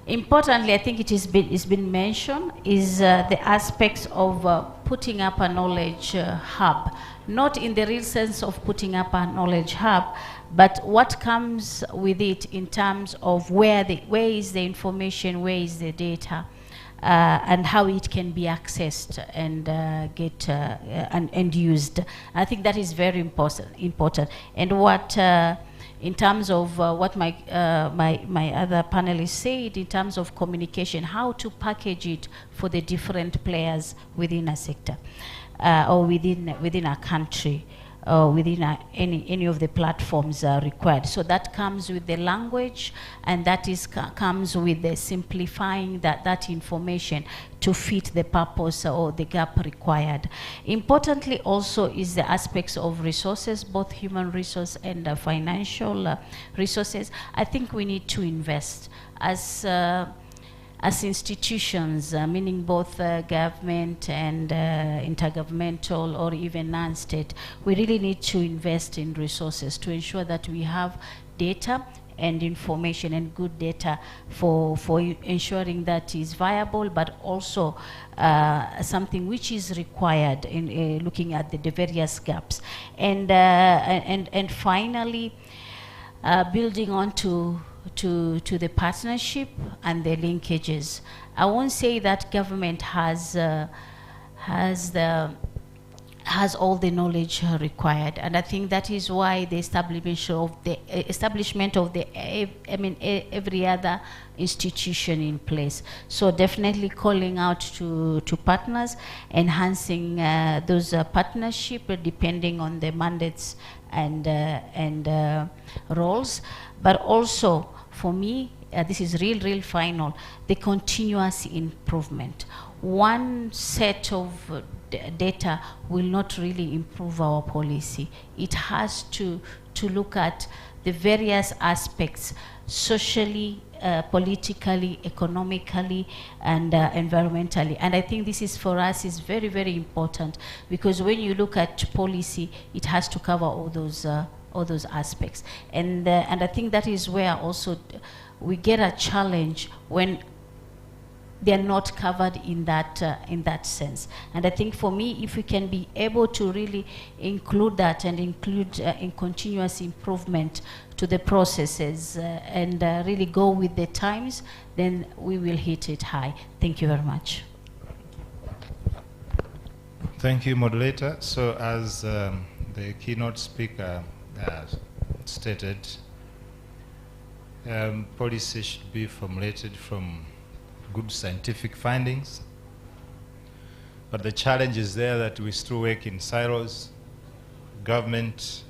Importantly, I think it's been mentioned is the aspects of putting up a knowledge hub, not in the real sense of putting up a knowledge hub, but what comes with it in terms of where is the information, where is the data, and how it can be accessed and and used. I think that is very important. And what in terms of what my other panelists said, in terms of communication, how to package it for the different players within a sector or within a country, within any of the platforms required. So that comes with the language, and that comes with the simplifying that information to fit the purpose or the gap required. Importantly also is the aspects of resources, both human resource and financial resources. I think we need to invest as institutions, meaning both government and intergovernmental or even non-state. We really need to invest in resources to ensure that we have data and information and good data for ensuring that is viable, but also something which is required in looking at the various gaps. And finally, building on to the partnership and the linkages. I won't say that government has all the knowledge required, and I think that is why the establishment of every other institution in place. So definitely calling out to partners, enhancing those partnership depending on the mandates and roles, but also for me, this is real final, the continuous improvement. One set of data will not really improve our policy. It has to look at the various aspects, socially, politically, economically, and environmentally. And I think this is, for us, is very, very important, because when you look at policy, it has to cover all those aspects. And I think that is where also we get a challenge when they're not covered in that sense. And I think for me, if we can be able to really include that and include in continuous improvement to the processes and really go with the times, then we will hit it high. Thank you very much. Thank you, moderator. So as the keynote speaker stated, policy should be formulated from good scientific findings, but the challenge is there that we still work in silos. Government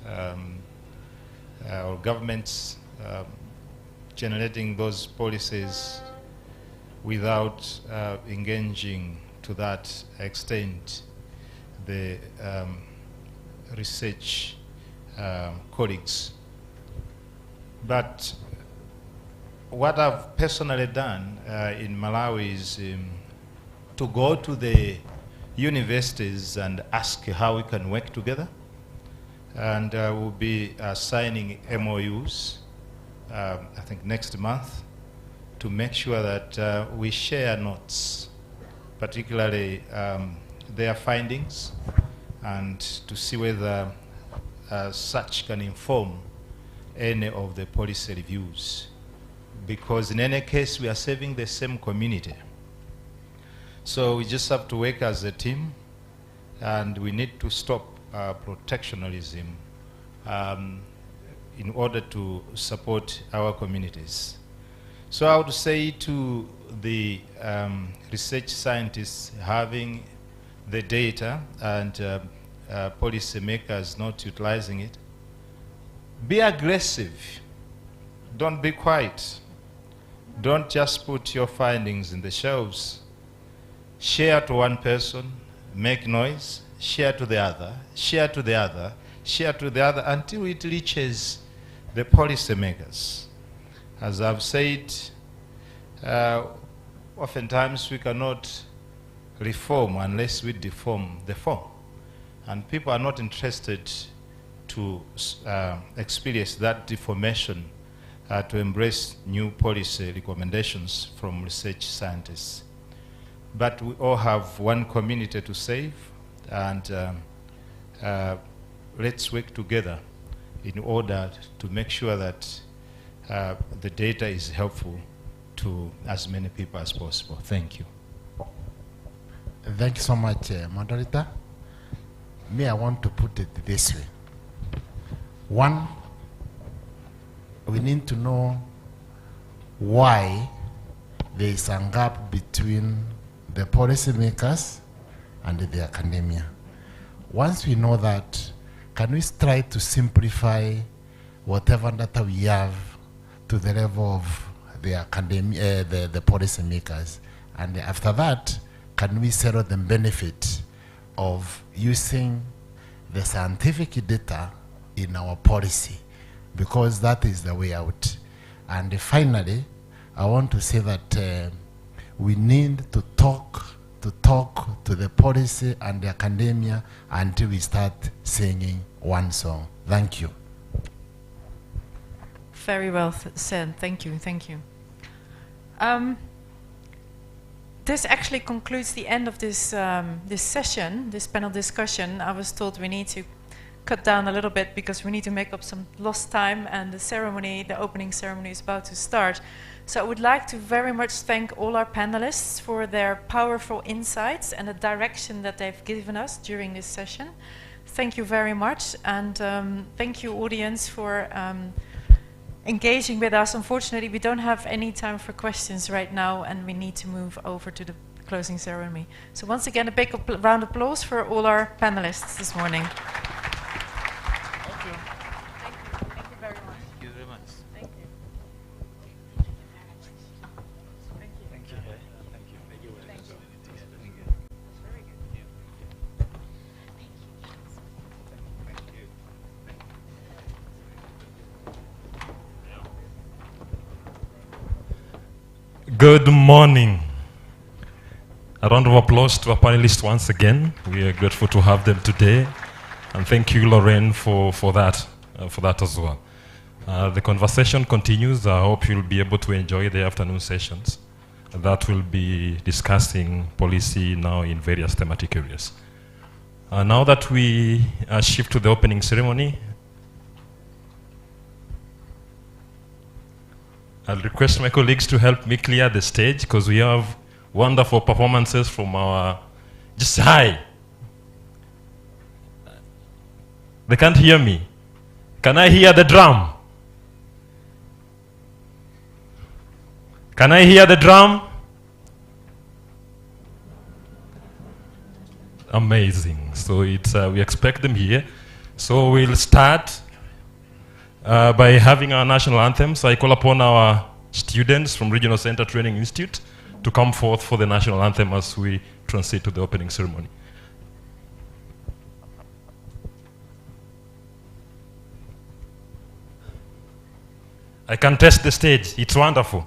or governments generating those policies without engaging to that extent the research colleagues. But what I've personally done in Malawi is to go to the universities and ask how we can work together. And we'll be signing MOUs, I think next month, to make sure that we share notes, particularly their findings, and to see whether such can inform any of the policy reviews. Because in any case, we are serving the same community. So we just have to work as a team, and we need to stop protectionism in order to support our communities. So I would say to the research scientists having the data and policy makers not utilizing it, be aggressive. Don't be quiet. Don't just put your findings in the shelves. Share to one person, make noise, share to the other, share to the other, share to the other, until it reaches the policy makers. As I've said, oftentimes we cannot reform unless we deform the form. And people are not interested to experience that deformation to embrace new policy recommendations from research scientists. But we all have one community to save, and let's work together in order to make sure that the data is helpful to as many people as possible. Thank you. Thank you so much, moderator. Me, I want to put it this way. One, we need to know why there is a gap between the policymakers and the academia. Once we know that, can we try to simplify whatever data we have to the level of the academia, the policymakers? And after that, can we settle the benefit of using the scientific data in our policy? Because that is the way out. And finally, I want to say that we need to talk to the policy and the academia until we start singing one song. Thank you. Very well said. Thank you. Thank you. This actually concludes the end of this this session, this panel discussion. I was told we need to cut down a little bit because we need to make up some lost time, and the ceremony, the opening ceremony, is about to start. So I would like to very much thank all our panelists for their powerful insights and the direction that they've given us during this session. Thank you very much, and thank you, audience, for engaging with us. Unfortunately, we don't have any time for questions right now, and we need to move over to the closing ceremony. So once again, a big round of applause for all our panelists this morning. Good morning. A round of applause to our panelists once again. We are grateful to have them today. And thank you, Lorraine, for that as well. The conversation continues. I hope you'll be able to enjoy the afternoon sessions. That will be discussing policy now in various thematic areas. Now that we shift to the opening ceremony, I'll request my colleagues to help me clear the stage because we have wonderful performances from our... Just hi. They can't hear me. Can I hear the drum? Can I hear the drum? Amazing. So it's we expect them here. So we'll start by having our national anthem. So I call upon our students from Regional Center Training Institute to come forth for the national anthem as we transit to the opening ceremony. I can test the stage. It's wonderful.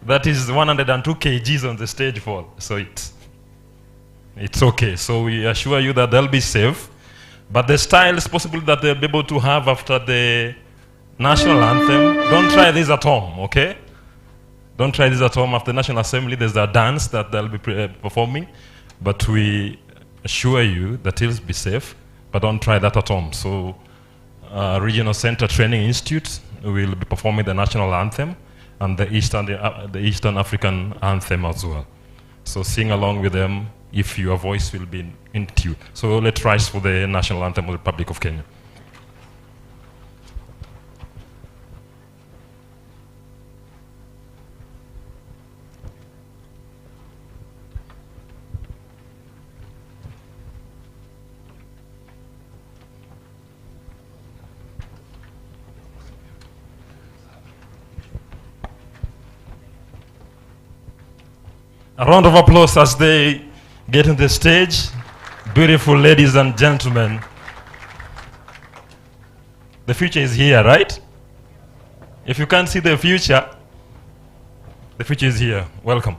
That is 102 kgs on the stage fall. So it's okay. So we assure you that they'll be safe. But the style is possible that they'll be able to have after the national anthem. Don't try this at home, okay? Don't try this at home. After National Assembly, there's a dance that they'll be performing, but we assure you that it'll be safe, but don't try that at home. So Regional Center Training Institute will be performing the national anthem and the Eastern African anthem as well. So sing along with them if your voice will be in tune. So let's rise for the national anthem of the Republic of Kenya. A round of applause as they get on the stage. Beautiful ladies and gentlemen. The future is here, right? If you can't see the future is here. Welcome.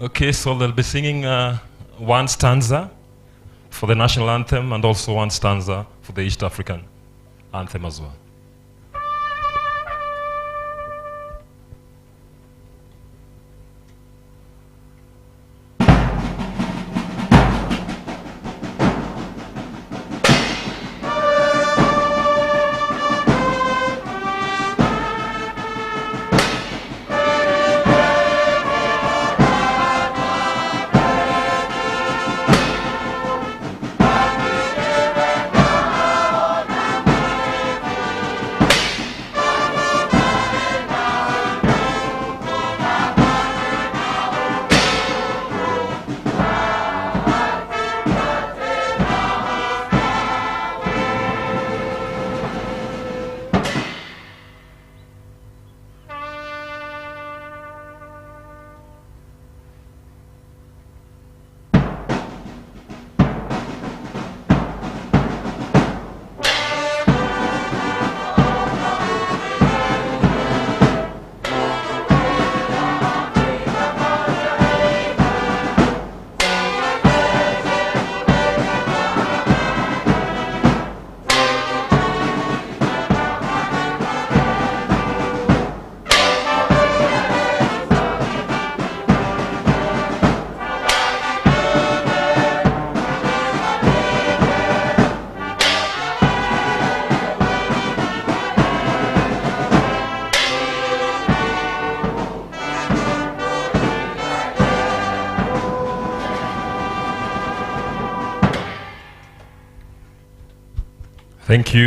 Okay, so they'll be singing one stanza for the national anthem and also one stanza for the East African anthem as well.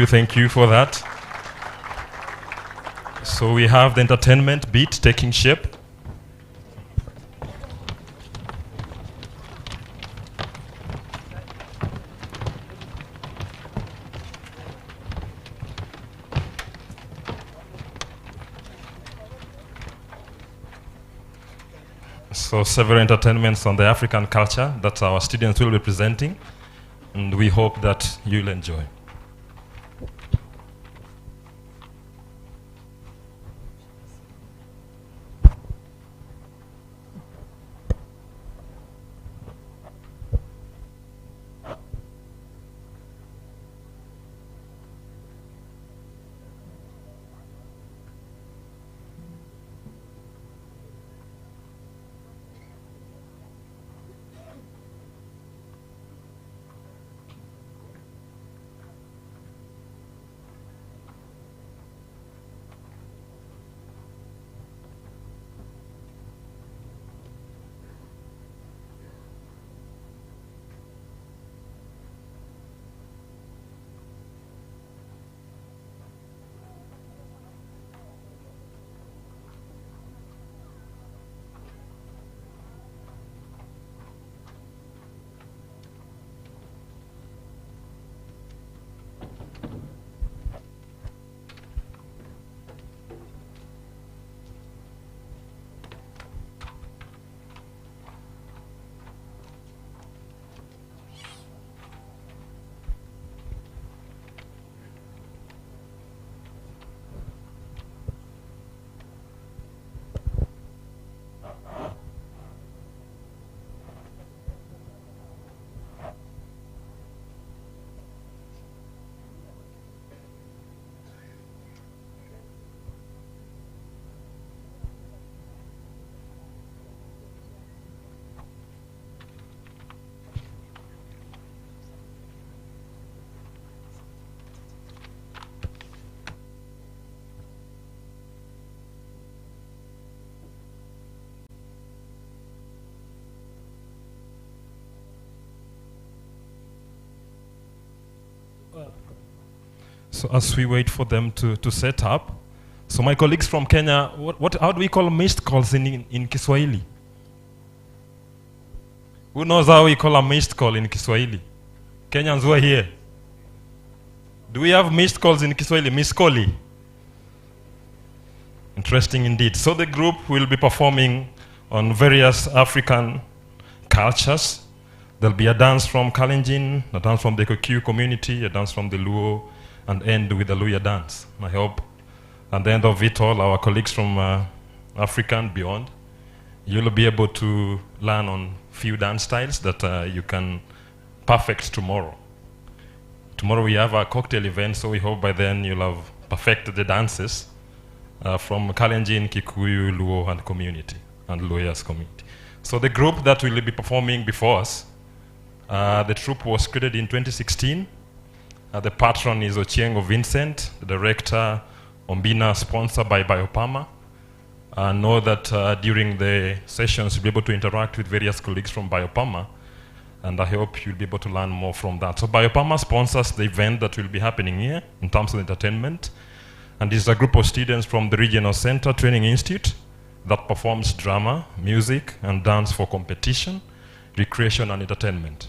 Thank you for that. So we have the entertainment beat taking shape. So several entertainments on the African culture that our students will be presenting, and we hope that you'll enjoy. So as we wait for them to set up, so my colleagues from Kenya, how do we call missed calls in Kiswahili? Who knows how we call a missed call in Kiswahili? Kenyans who are here. Do we have missed calls in Kiswahili? Miss Koli. Interesting indeed. So the group will be performing on various African cultures. There'll be a dance from Kalenjin, a dance from the Kikuyu community, a dance from the Luo, and end with the Luya dance. I hope at the end of it all, our colleagues from Africa and beyond, you'll be able to learn on few dance styles that you can perfect tomorrow. Tomorrow we have a cocktail event, so we hope by then you'll have perfected the dances from Kalenjin, Kikuyu, Luo, and community, and Luoya's community. So the group that will be performing before us, the troupe was created in 2016. The patron is Ochiengo Vincent, the director Ombina, sponsored by Biopama. Know that during the sessions you'll be able to interact with various colleagues from Biopama, and I hope you'll be able to learn more from that. So Biopama sponsors the event that will be happening here in terms of entertainment, and this is a group of students from the Regional Center Training Institute that performs drama, music, and dance for competition, recreation, and entertainment.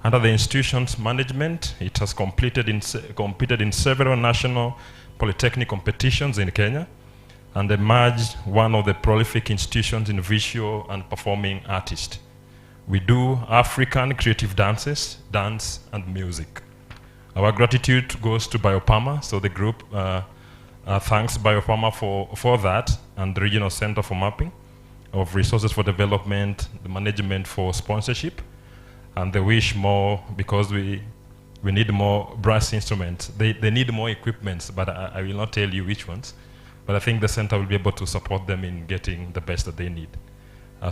Under the institution's management, it has competed in several national polytechnic competitions in Kenya, and emerged one of the prolific institutions in visual and performing artists. We do African creative dances, dance, and music. Our gratitude goes to Biopama, so the group thanks Biopama for that, and the Regional Center for Mapping of Resources for Development, the management for sponsorship, and they wish more because we need more brass instruments. They need more equipments, but I will not tell you which ones. But I think the center will be able to support them in getting the best that they need.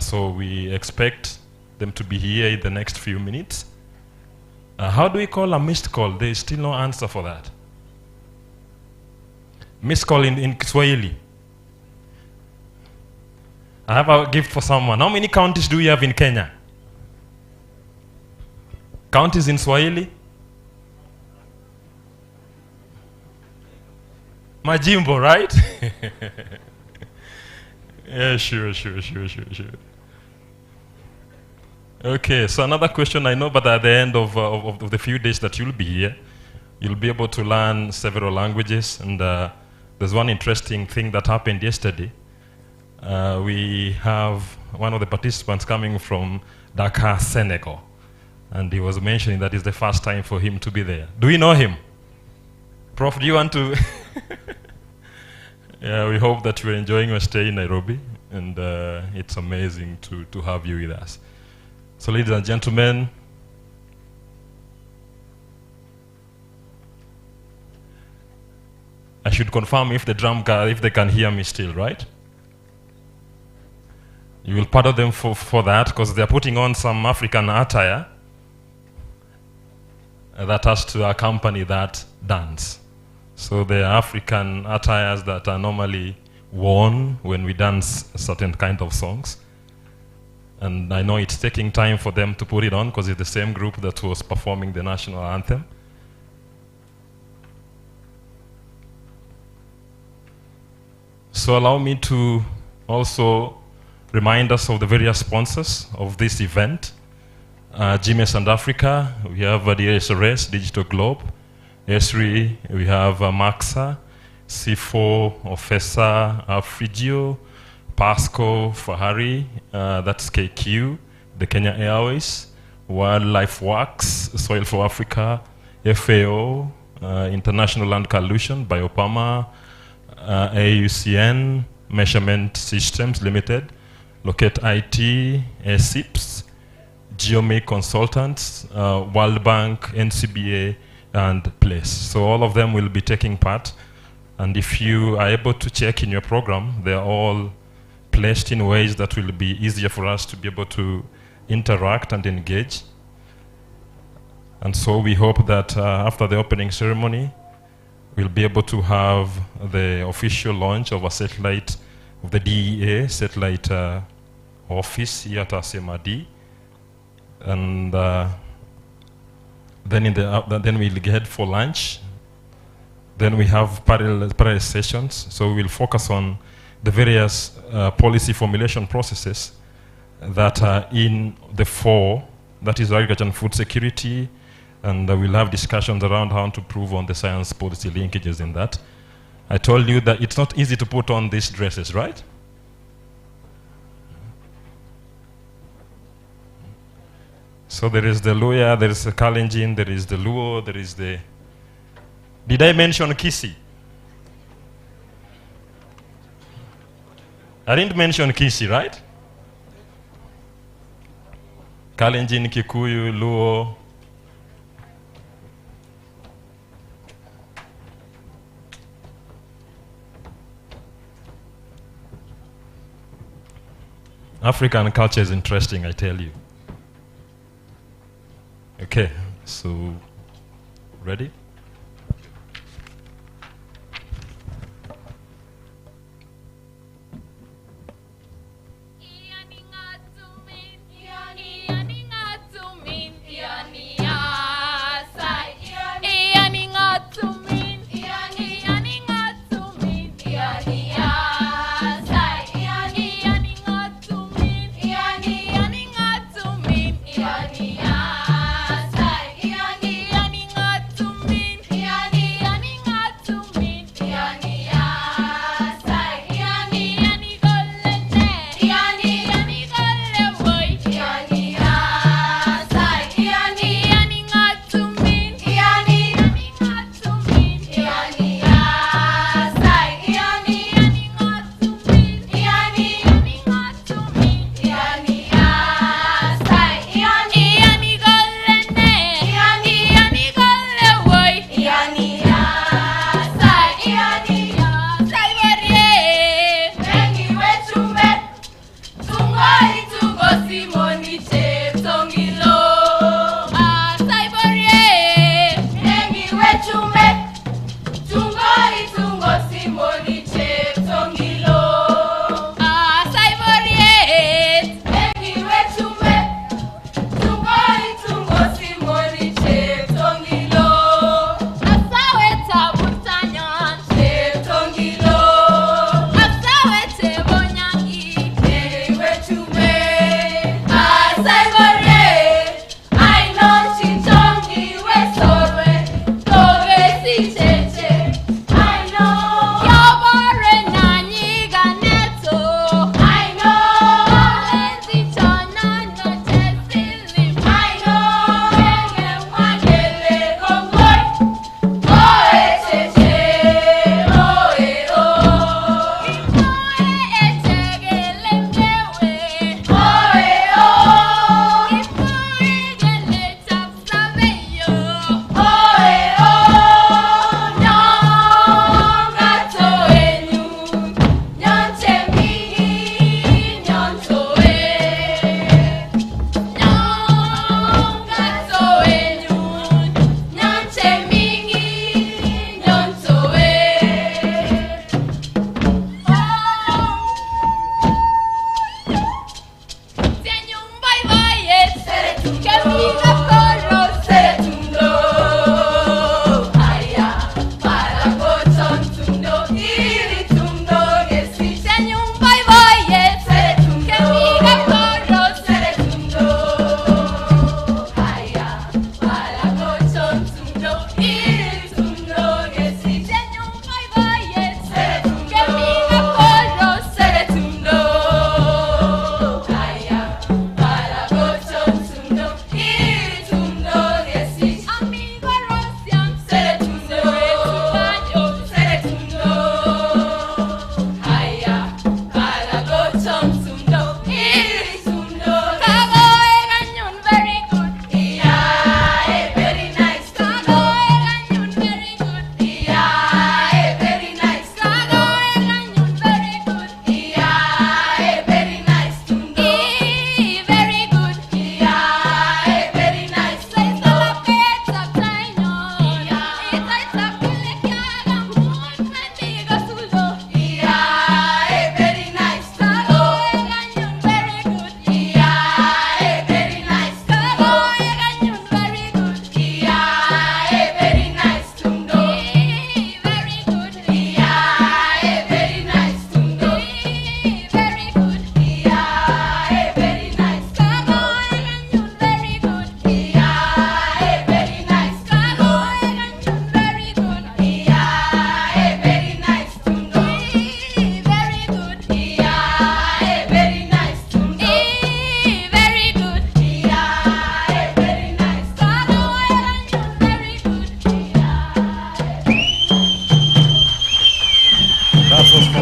So we expect them to be here in the next few minutes. How do we call a missed call? There is still no answer for that. Missed call in Kiswahili. I have a gift for someone. How many counties do we have in Kenya? Counties in Swahili? Majimbo, right? Yeah, sure. Okay, so another question I know, but at the end of the few days that you'll be here, you'll be able to learn several languages, and there's one interesting thing that happened yesterday. We have one of the participants coming from Dakar, Senegal, and he was mentioning that it's the first time for him to be there. Do we know him? Prof, do you want to? Yeah, we hope that you're enjoying your stay in Nairobi, and it's amazing to have you with us. So ladies and gentlemen, I should confirm if the drum guy, if they can hear me still, right? You will pardon them for that, because they're putting on some African attire that has to accompany that dance. So the African attires that are normally worn when we dance certain kind of songs. And I know it's taking time for them to put it on, because it's the same group that was performing the national anthem. So allow me to also remind us of the various sponsors of this event. GMS and Africa, we have the SRS, Digital Globe. ESRI, we have Maxa, C4, Ofesa, Afrigio, Pasco, Fahari, that's KQ, the Kenya Airways, Wildlife Works, Soil for Africa, FAO, International Land Coalition, Biopama, AUCN, Measurement Systems Limited, Locate IT, SIPS, Geomic Consultants, World Bank, NCBA, and PLACE. So all of them will be taking part. And if you are able to check in your program, they're all placed in ways that will be easier for us to be able to interact and engage. And so we hope that after the opening ceremony, we'll be able to have the official launch of a satellite, of the DEA satellite office here at Rcmrd. And then we'll head for lunch. Then we have parallel sessions. So we will focus on the various policy formulation processes that are in the four, that is agriculture and food security, and we'll have discussions around how to improve on the science policy linkages in that. I told you that it's not easy to put on these dresses, right? So there is the Luya, there is the Kalenjin, there is the Luo, there is the... Did I mention Kisi? I didn't mention Kisi, right? Kalenjin, Kikuyu, Luo. African culture is interesting, I tell you. Okay, so ready? To me.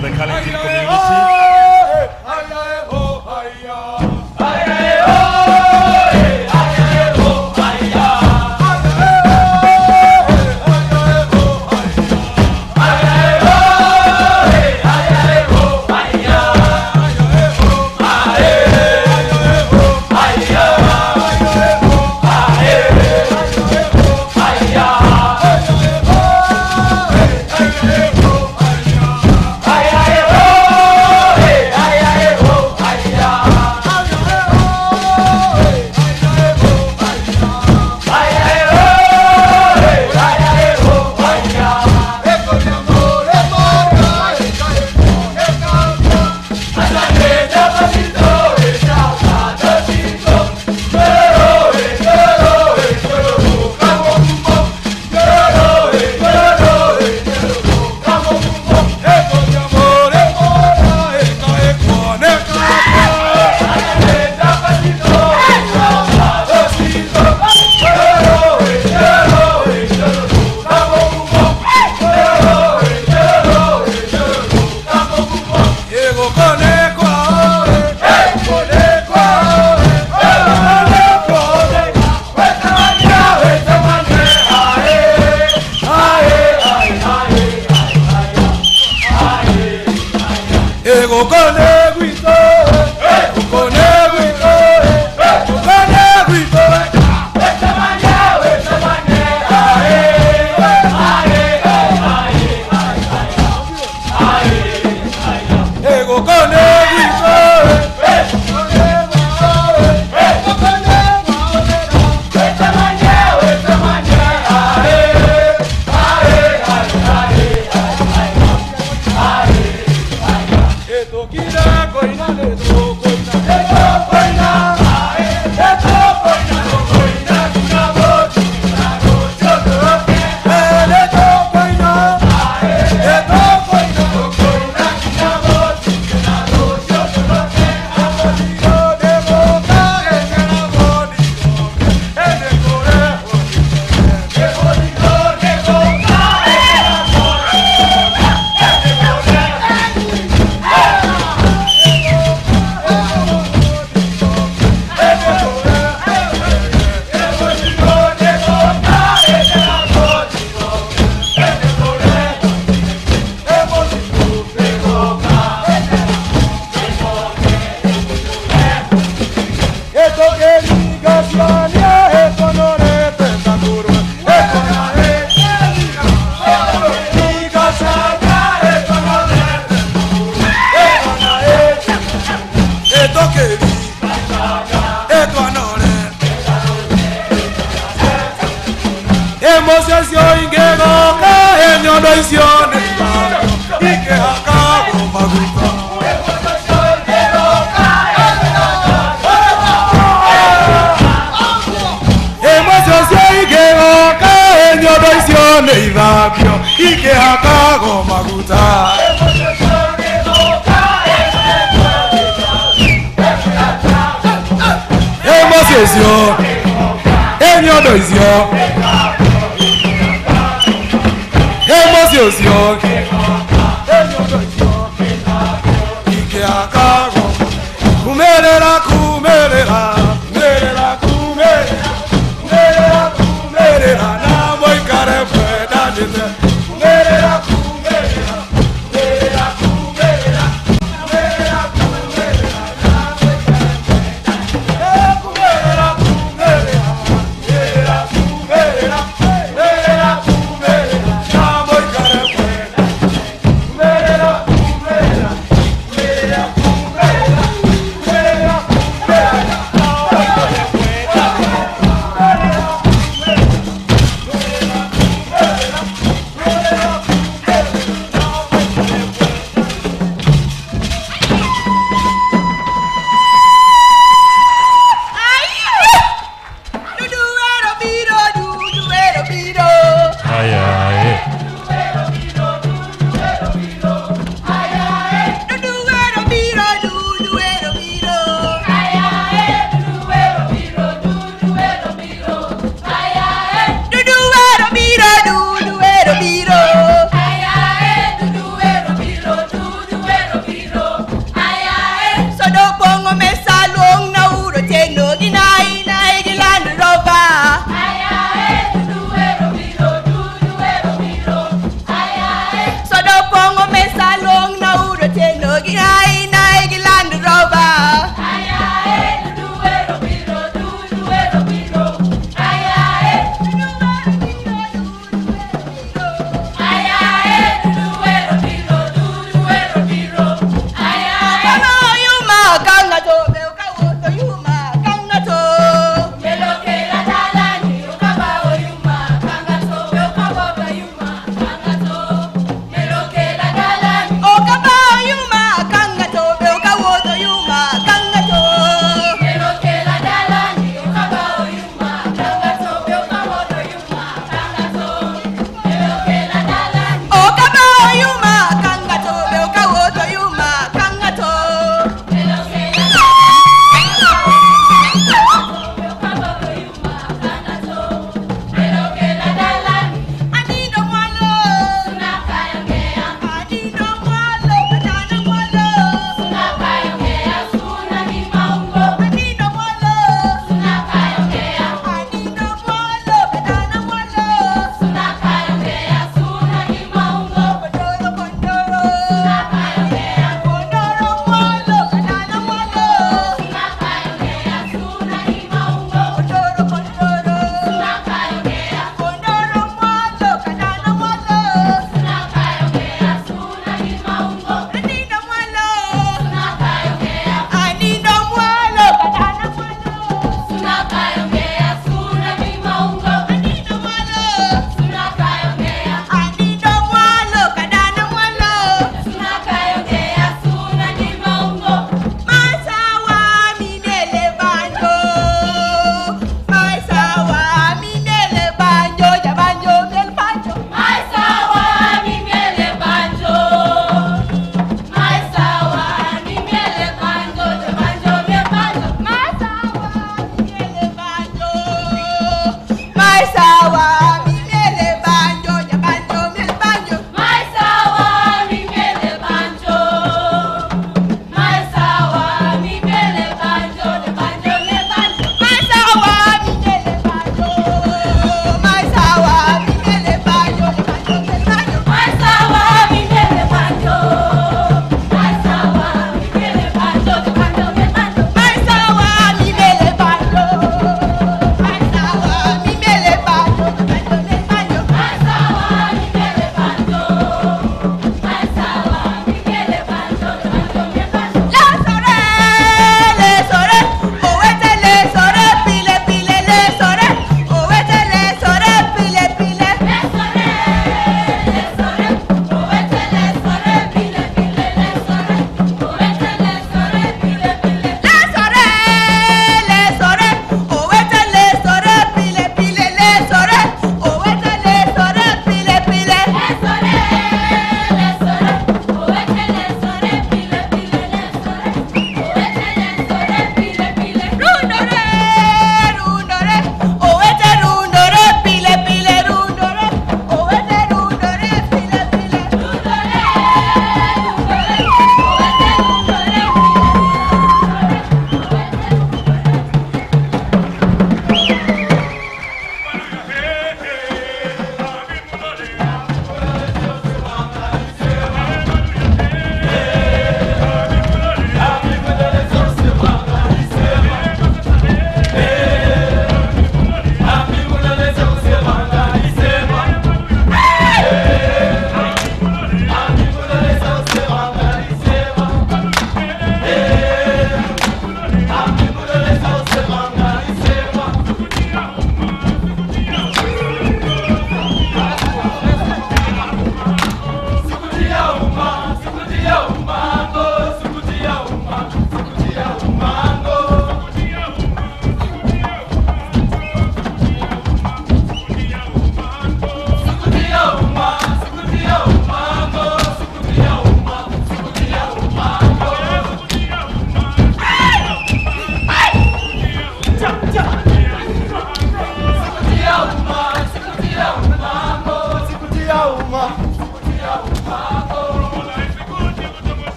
from the Kalenjin community. Kang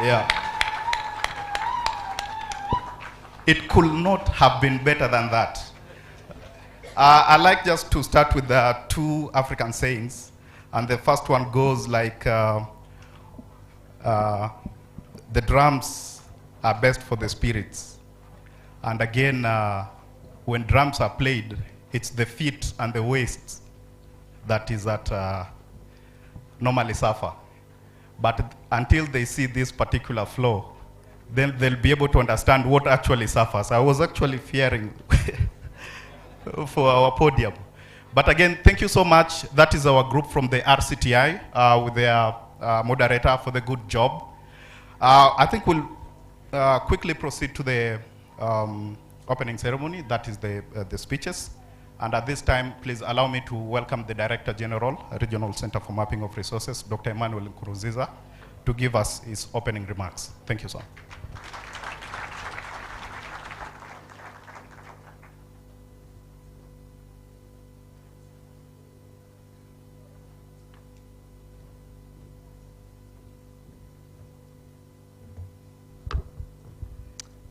Yeah. It could not have been better than that. I like just to start with the two African sayings. And the first one goes like, the drums are best for the spirits. And again, when drums are played, it's the feet and the waist that is that normally suffer. But until they see this particular flow, then they'll be able to understand what actually suffers. I was actually fearing for our podium. But again, thank you so much. That is our group from the RCTI with their moderator for the good job. I think we'll quickly proceed to the opening ceremony. That is the speeches. And at this time, please allow me to welcome the Director General, Regional Center for Mapping of Resources, Dr. Emmanuel Nkuruziza, to give us his opening remarks. Thank you, sir.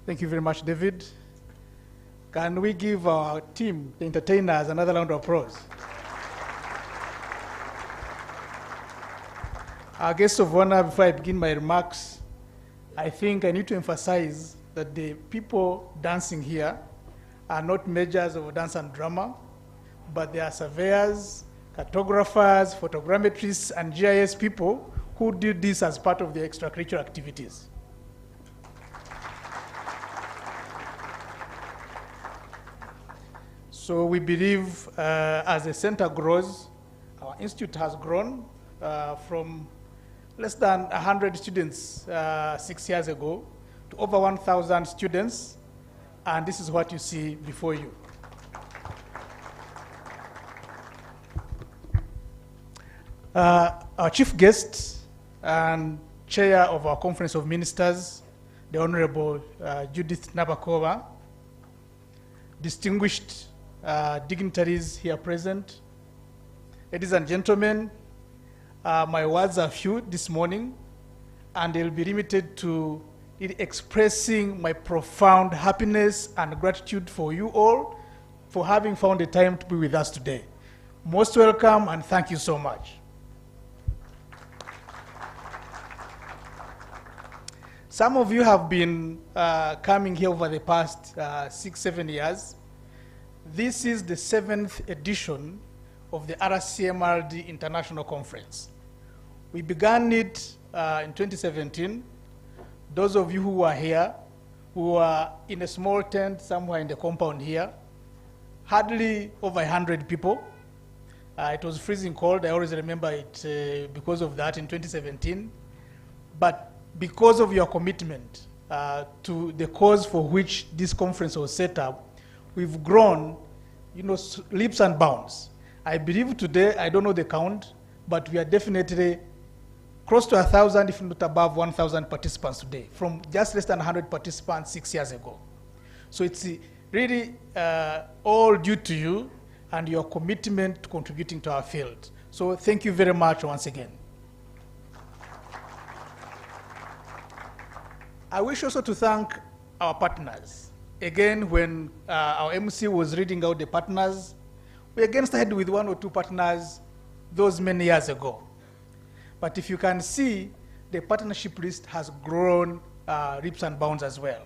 Thank you very much, David. Can we give our team, the entertainers, another round of applause? Our guest of honor, before I begin my remarks, I think I need to emphasize that the people dancing here are not majors of dance and drama, but they are surveyors, cartographers, photogrammetrists, and GIS people who did this as part of their extracurricular activities. So we believe as the center grows, our institute has grown from less than 100 students 6 years ago to over 1,000 students, and this is what you see before you. Our chief guest and chair of our Conference of Ministers, the Honorable Judith Nabakova, distinguished dignitaries here present. Ladies and gentlemen, my words are few this morning, and they'll be limited to expressing my profound happiness and gratitude for you all for having found the time to be with us today. Most welcome, and thank you so much. Some of you have been coming here over the past 6-7 years. This is the 7th edition of the Rcmrd International Conference. We began it in 2017. Those of you who were here, who were in a small tent somewhere in the compound here, hardly over 100 people. It was freezing cold. I always remember it because of that in 2017. But because of your commitment to the cause for which this conference was set up, we've grown, leaps and bounds. I believe today, I don't know the count, but we are definitely close to 1,000, if not above 1,000 participants today, from just less than 100 participants 6 years ago. So it's really all due to you and your commitment to contributing to our field. So thank you very much once again. I wish also to thank our partners. Again, when our MC was reading out the partners, we again started with 1 or 2 partners those many years ago. But if you can see, the partnership list has grown leaps and bounds as well.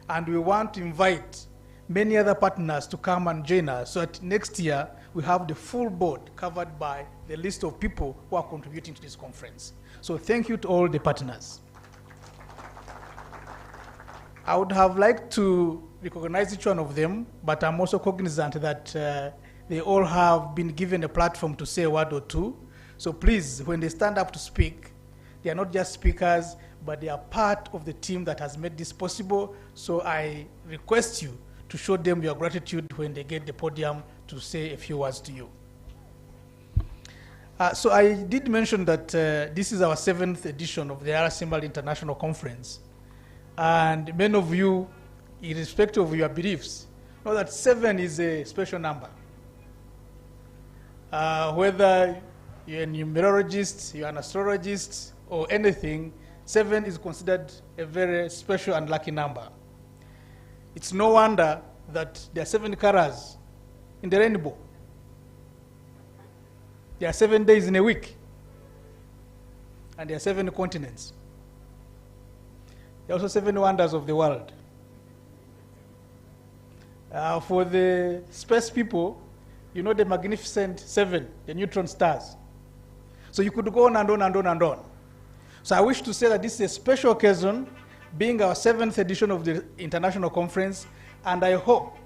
And we want to invite many other partners to come and join us so that next year we have the full board covered by the list of people who are contributing to this conference. So thank you to all the partners. I would have liked to recognize each one of them, but I'm also cognizant that they all have been given a platform to say a word or two. So please, when they stand up to speak, they are not just speakers, but they are part of the team that has made this possible. So I request you to show them your gratitude when they get the podium to say a few words to you. So I did mention that this is our 7th edition of the Rcmrd International Conference. And many of you, irrespective of your beliefs, know that 7 is a special number. Whether you're a numerologist, you're an astrologist, or anything, 7 is considered a very special and lucky number. It's no wonder that there are 7 colors in the rainbow. There are 7 days in a week. And there are 7 continents. There are also 7 wonders of the world. For the space people, you know the magnificent 7, the neutron stars. So you could go on and on and on and on. So I wish to say that this is a special occasion, being our 7th edition of the international conference, and I hope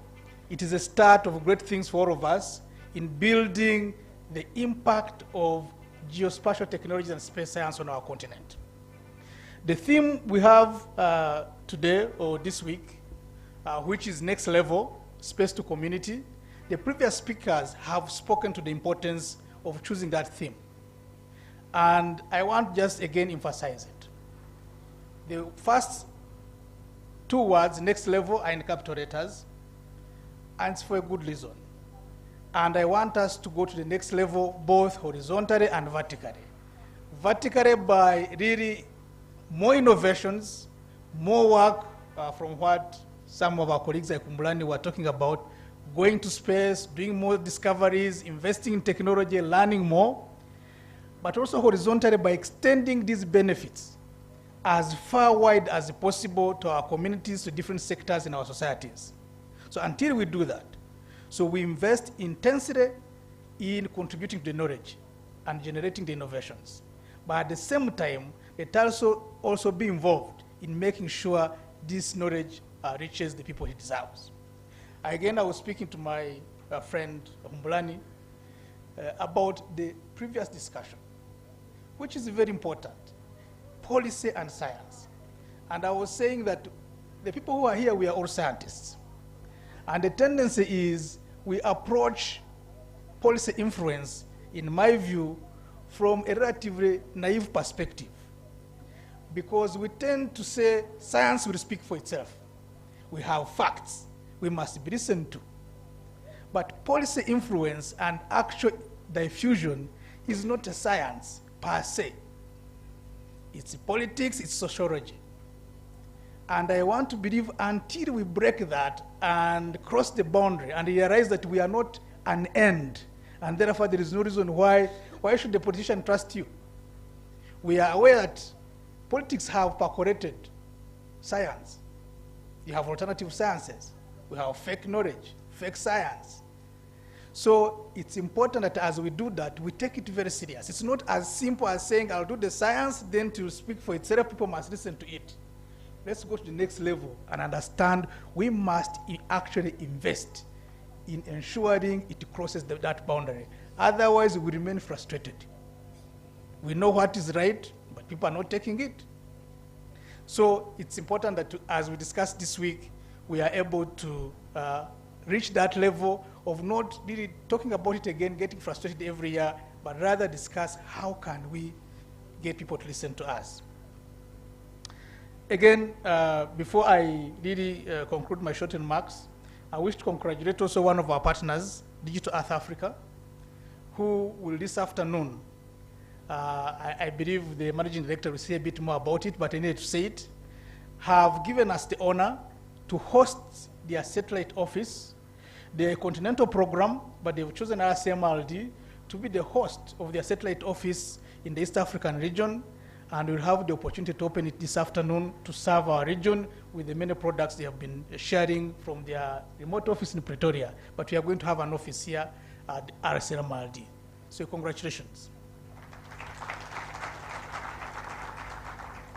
it is a start of great things for all of us in building the impact of geospatial technologies and space science on our continent. The theme we have today or this week, which is next level, space to community, the previous speakers have spoken to the importance of choosing that theme. And I want just again emphasize it. The first 2 words, next level, are in capital letters, and it's for a good reason. And I want us to go to the next level, both horizontally and vertically. Vertically by really more innovations, more work from what some of our colleagues like Umbulani were talking about, going to space, doing more discoveries, investing in technology, learning more, but also horizontally by extending these benefits as far wide as possible to our communities, to different sectors in our societies. So until we do that, so we invest intensely in contributing to the knowledge and generating the innovations. But at the same time, it also be involved in making sure this knowledge reaches the people it deserves. Again, I was speaking to my friend Umbulani about the previous discussion, which is very important, policy and science. And I was saying that the people who are here, we are all scientists. And the tendency is we approach policy influence, in my view, from a relatively naive perspective. Because we tend to say science will speak for itself. We have facts we must be listened to. But policy influence and actual diffusion is not a science per se. It's politics, it's sociology. And I want to believe until we break that and cross the boundary and realize that we are not an end, and therefore there is no reason why should the politician trust you? We are aware that politics have percolated science. You have alternative sciences. We have fake knowledge, fake science. So it's important that as we do that, we take it very serious. It's not as simple as saying, I'll do the science, then to speak for itself, people must listen to it. Let's go to the next level and understand we must actually invest in ensuring it crosses that boundary. Otherwise, we remain frustrated. We know what is right, but people are not taking it. So it's important that as we discussed this week, we are able to reach that level of not really talking about it again, getting frustrated every year, but rather discuss how can we get people to listen to us. Again, before I really conclude my short remarks, I wish to congratulate also one of our partners, Digital Earth Africa, who will this afternoon, I believe the managing director will say a bit more about it, but I need to say it, have given us the honor to host their satellite office, their continental program, but they've chosen Rcmrd to be the host of their satellite office in the East African region. and we'll have the opportunity to open it this afternoon to serve our region with the many products they have been sharing from their remote office in Pretoria. But we are going to have an office here at Rcmrd. So congratulations.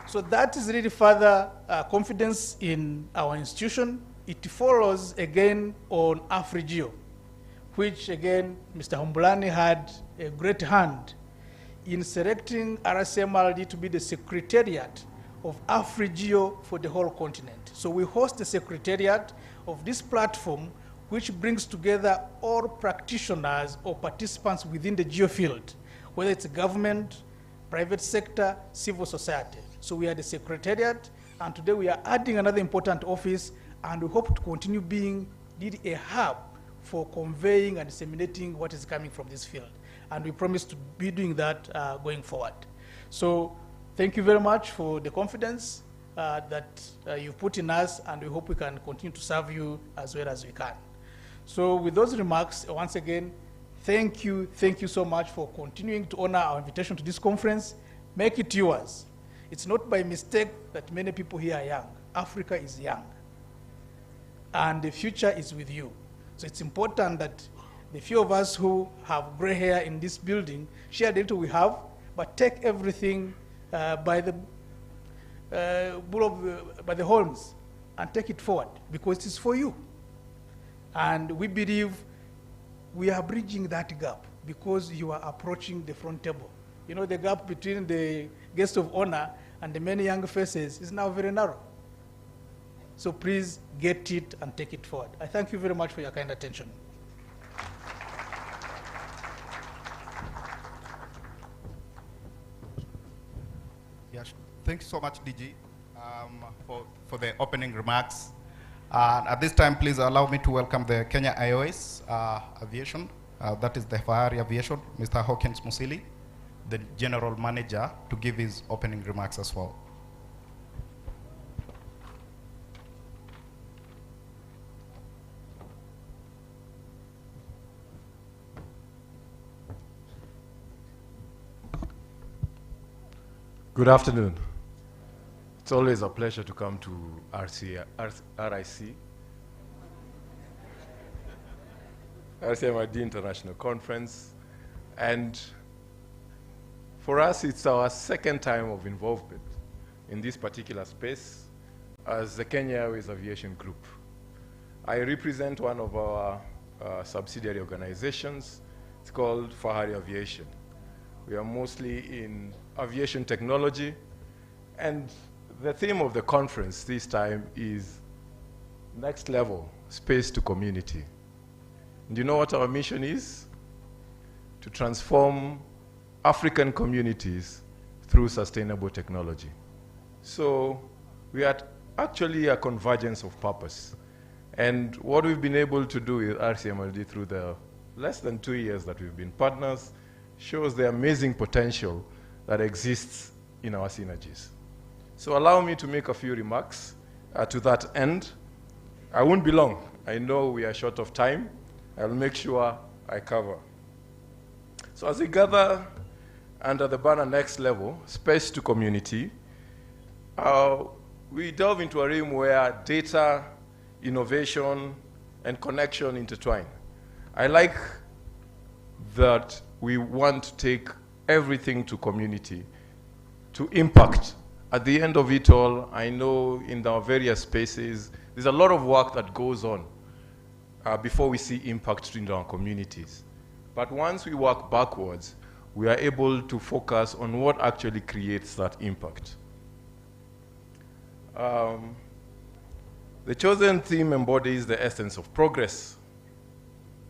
So that is really further confidence in our institution. It follows again on AfriGeo, which again, Mr. Humbulani had a great hand in selecting Rcmrd to be the secretariat of AfriGeo for the whole continent. So we host the secretariat of this platform, which brings together all practitioners or participants within the geo field, whether it's government, private sector, civil society. So we are the secretariat, and today we are adding another important office, and we hope to continue being a hub for conveying and disseminating what is coming from this field. And we promise to be doing that going forward. So thank you very much for the confidence that you've put in us, and we hope we can continue to serve you as well as we can. So with those remarks, once again, thank you so much for continuing to honor our invitation to this conference. Make it yours. It's not by mistake that many people here are young. Africa is young, and the future is with you. So it's important that the few of us who have gray hair in this building share the little we have, but take everything by the horns and take it forward, because it is for you. And we believe we are bridging that gap because you are approaching the front table. You know, the gap between the guest of honor and the many young faces is now very narrow. So please get it and take it forward. I thank you very much for your kind attention. Yes, thanks so much, DG, for the opening remarks. At this time, please allow me to welcome the Kenya IOS Aviation, that is the Fahari Aviation, Mr. Hawkins Musili, the General Manager, to give his opening remarks as well. Good afternoon. It's always a pleasure to come to Rcmrd International Conference. And for us, it's our second time of involvement in this particular space as the Kenya Airways Aviation Group. I represent one of our subsidiary organizations. It's called Fahari Aviation. We are mostly in aviation technology, and the theme of the conference this time is next level, space to community. And you know what our mission is? To transform African communities through sustainable technology. So we are actually a convergence of purpose. And what we've been able to do with Rcmrd through the less than 2 years that we've been partners shows the amazing potential that exists in our synergies. So allow me to make a few remarks to that end. I won't be long. I know we are short of time. I'll make sure I cover. So as we gather under the banner Next Level, Space to Community, we delve into a realm where data, innovation, and connection intertwine. I like that we want to take everything to community, to impact. At the end of it all, I know in our various spaces, there's a lot of work that goes on before we see impact in our communities. But once we work backwards, we are able to focus on what actually creates that impact. The chosen theme embodies the essence of progress.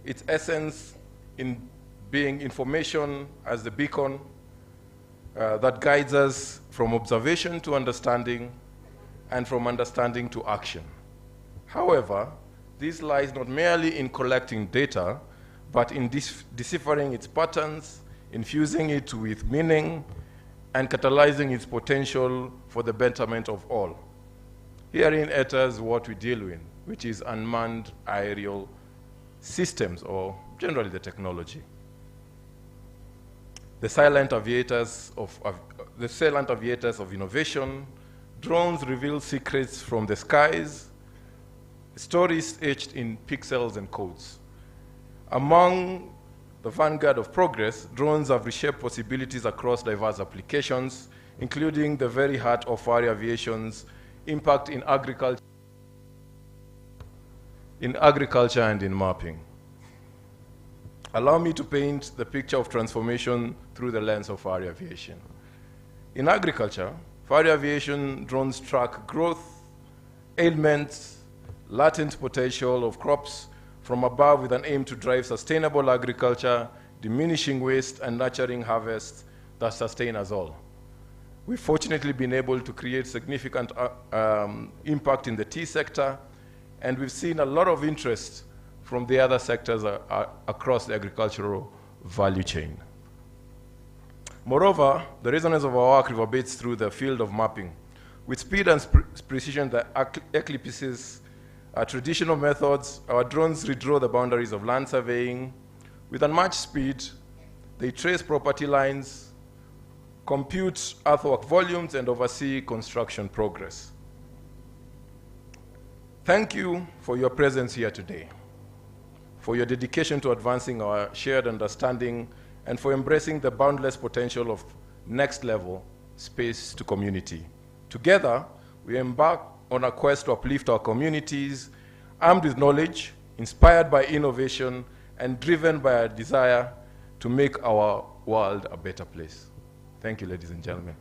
Its essence in being information as the beacon that guides us from observation to understanding and from understanding to action. However, this lies not merely in collecting data, but in deciphering its patterns, infusing it with meaning, and catalyzing its potential for the betterment of all. Herein enters what we deal with, which is unmanned aerial systems, or generally the technology. The silent aviators of the silent aviators of innovation. Drones reveal secrets from the skies, stories etched in pixels and codes. Among the vanguard of progress, drones have reshaped possibilities across diverse applications, including the very heart of fire aviation's impact in agriculture and in mapping. Allow me to paint the picture of transformation through the lens of fire aviation. In agriculture, fire aviation drones track growth, ailments, latent potential of crops from above with an aim to drive sustainable agriculture, diminishing waste, and nurturing harvests that sustain us all. We've fortunately been able to create significant impact in the tea sector, and we've seen a lot of interest from the other sectors across the agricultural value chain. Moreover, the resonance of our work reverberates through the field of mapping. With speed and precision that eclipses traditional methods, our drones redraw the boundaries of land surveying. With unmatched speed, they trace property lines, compute earthwork volumes, and oversee construction progress. Thank you for your presence here today, for your dedication to advancing our shared understanding, and for embracing the boundless potential of next-level space to community. Together, we embark on a quest to uplift our communities, armed with knowledge, inspired by innovation, and driven by a desire to make our world a better place. Thank you, ladies and gentlemen.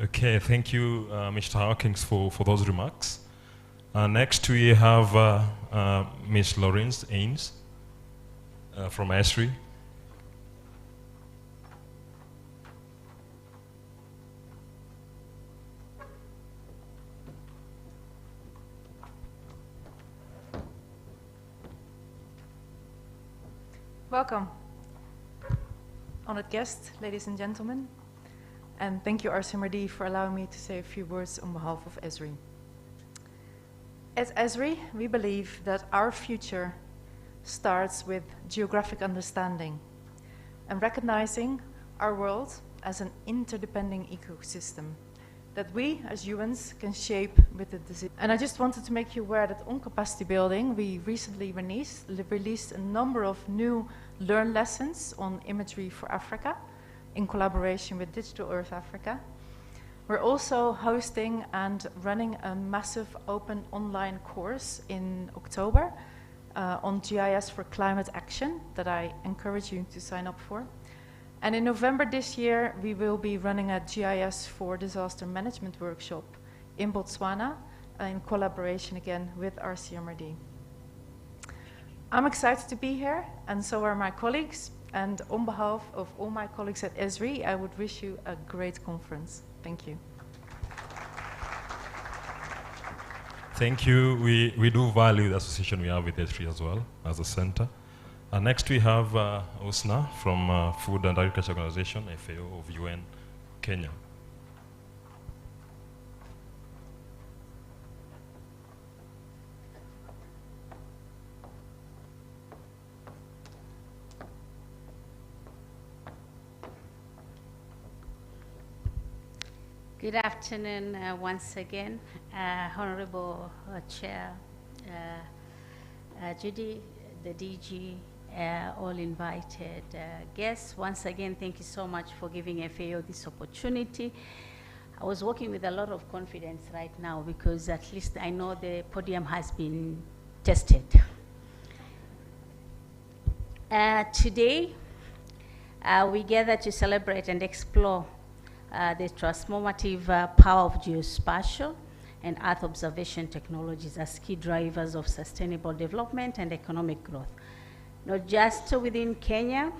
Okay, thank you, Mr. Hawkins, for those remarks. Next, we have Ms. Lawrence Ains from ESRI. Welcome, honored guests, ladies and gentlemen, and thank you, Rcmrd, for allowing me to say a few words on behalf of ESRI. At ESRI, we believe that our future starts with geographic understanding and recognizing our world as an interdependent ecosystem that we, as humans, can shape with the decision. And I just wanted to make you aware that on capacity building, we recently released a number of new learn lessons on imagery for Africa in collaboration with Digital Earth Africa. We're also hosting and running a massive open online course in October on GIS for climate action that I encourage you to sign up for. And in November this year, we will be running a GIS for disaster management workshop in Botswana in collaboration again with Rcmrd. I'm excited to be here, and so are my colleagues. And on behalf of all my colleagues at ESRI, I would wish you a great conference. Thank you. Thank you. We do value the association we have with ESRI as well as a center. Next we have Usna from Food and Agriculture Organization, FAO of UN, Kenya. Good afternoon once again, Honorable Chair Judy, the DG, all invited guests. Once again, thank you so much for giving FAO this opportunity. I was working with a lot of confidence right now because at least I know the podium has been tested. Today, we gather to celebrate and explore the transformative power of geospatial and Earth observation technologies as key drivers of sustainable development and economic growth, not just within Kenya,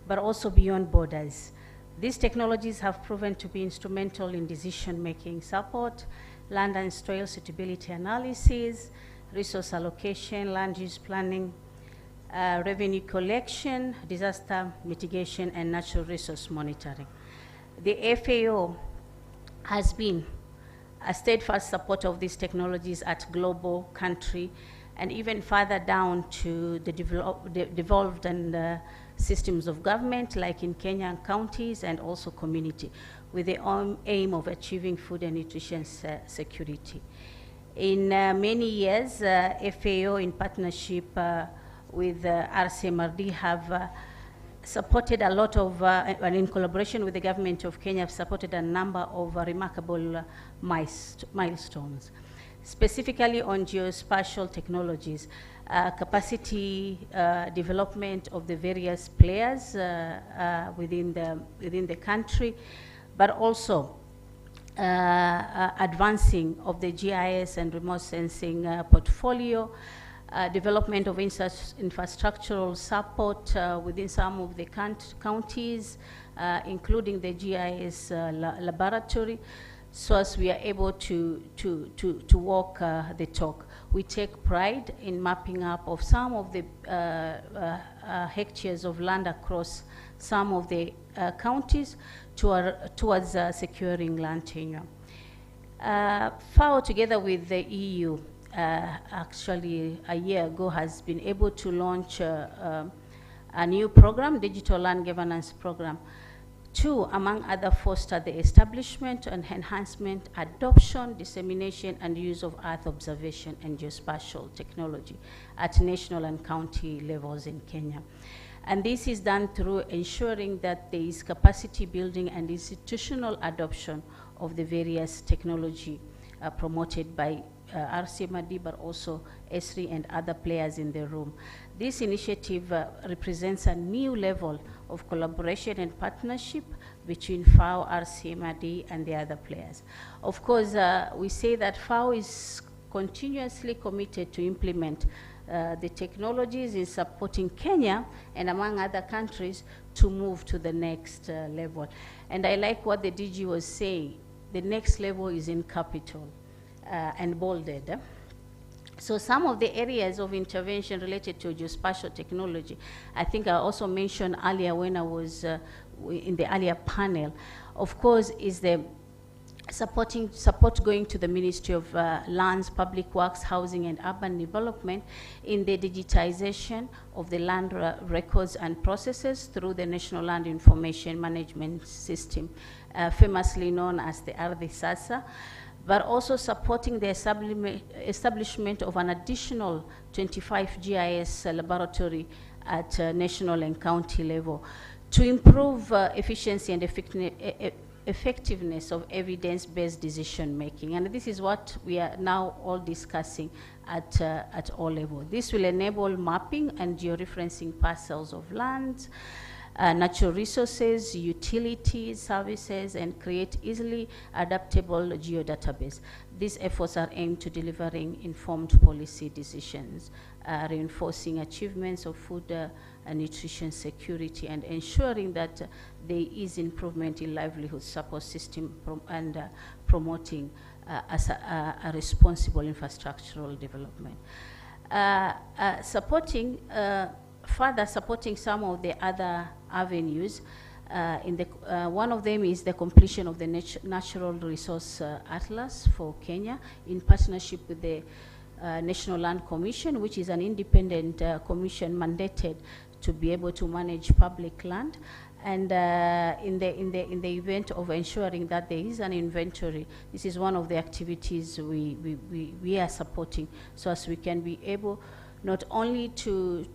but also beyond borders. These technologies have proven to be instrumental in decision-making support, land and soil suitability analysis, resource allocation, land use planning, revenue collection, disaster mitigation, and natural resource monitoring. The FAO has been a steadfast supporter of these technologies at global, country, and even further down to the devolved and systems of government, like in Kenyan counties and also community, with the aim of achieving food and nutrition security. In many years, FAO, in partnership with Rcmrd, have supported a lot of, and in collaboration with the government of Kenya, have supported a number of remarkable milestones, specifically on geospatial technologies, capacity development of the various players within the country, but also advancing of the GIS and remote sensing portfolio, development of infrastructural support within some of the counties, including the GIS laboratory, so as we are able to walk the talk. We take pride in mapping up of some of the hectares of land across some of the counties towards securing land tenure. FAO, together with the EU, actually a year ago, has been able to launch a new program, Digital Land Governance Program, to, among other, foster the establishment and enhancement, adoption, dissemination, and use of Earth observation and geospatial technology at national and county levels in Kenya. And this is done through ensuring that there is capacity building and institutional adoption of the various technology promoted by Rcmrd, but also ESRI and other players in the room. This initiative represents a new level of collaboration and partnership between FAO, Rcmrd, and the other players. Of course, we say that FAO is continuously committed to implement the technologies in supporting Kenya and among other countries to move to the next level. And I like what the DG was saying. The next level is in capital and bolded. So some of the areas of intervention related to geospatial technology, I think I also mentioned earlier when I was in the earlier panel, of course, is the support going to the Ministry of Lands, Public Works, Housing and Urban Development in the digitization of the land records and processes through the National Land Information Management System, famously known as the RDSASA, but also supporting the establishment of an additional 25 GIS laboratory at national and county level to improve efficiency and effectiveness of evidence-based decision-making. And this is what we are now all discussing at all levels. This will enable mapping and georeferencing parcels of land, natural resources, utilities, services, and create easily adaptable geodatabase. These efforts are aimed to delivering informed policy decisions, reinforcing achievements of food and nutrition security, and ensuring that there is improvement in livelihood support system and promoting a responsible infrastructural development. Further supporting some of the other avenues, one of them is the completion of the Natural Resource Atlas for Kenya in partnership with the National Land Commission, which is an independent commission mandated to be able to manage public land. And in the event of ensuring that there is an inventory, this is one of the activities we are supporting, so as we can be able not only to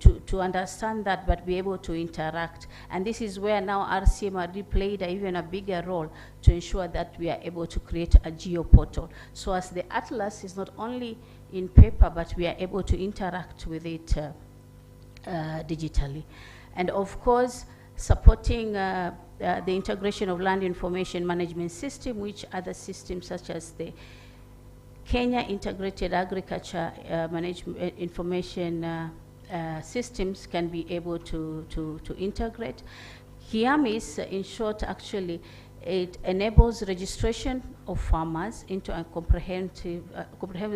understand that, but be able to interact. And this is where now Rcmrd played even a bigger role to ensure that we are able to create a geoportal. So as the atlas is not only in paper, but we are able to interact with it digitally. And of course, supporting the integration of land information management system, which other systems such as the Kenya Integrated Agriculture Management Information Systems can be able to integrate. KIAMIS, in short, actually, it enables registration of farmers into a comprehensive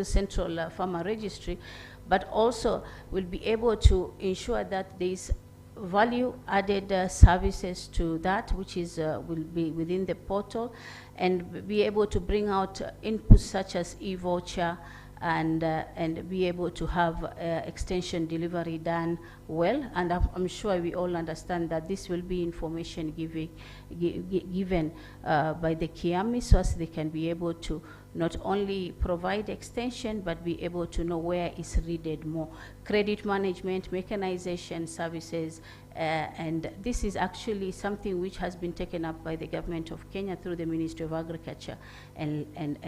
central farmer registry, but also will be able to ensure that there is value-added services to that, which is will be within the portal, and be able to bring out inputs such as e-voucher, and be able to have extension delivery done well. And I'm sure we all understand that this will be information given by the Kiami, so as they can be able to not only provide extension, but be able to know where is needed more. Credit management, mechanization services, and this is actually something which has been taken up by the government of Kenya through the Ministry of Agriculture and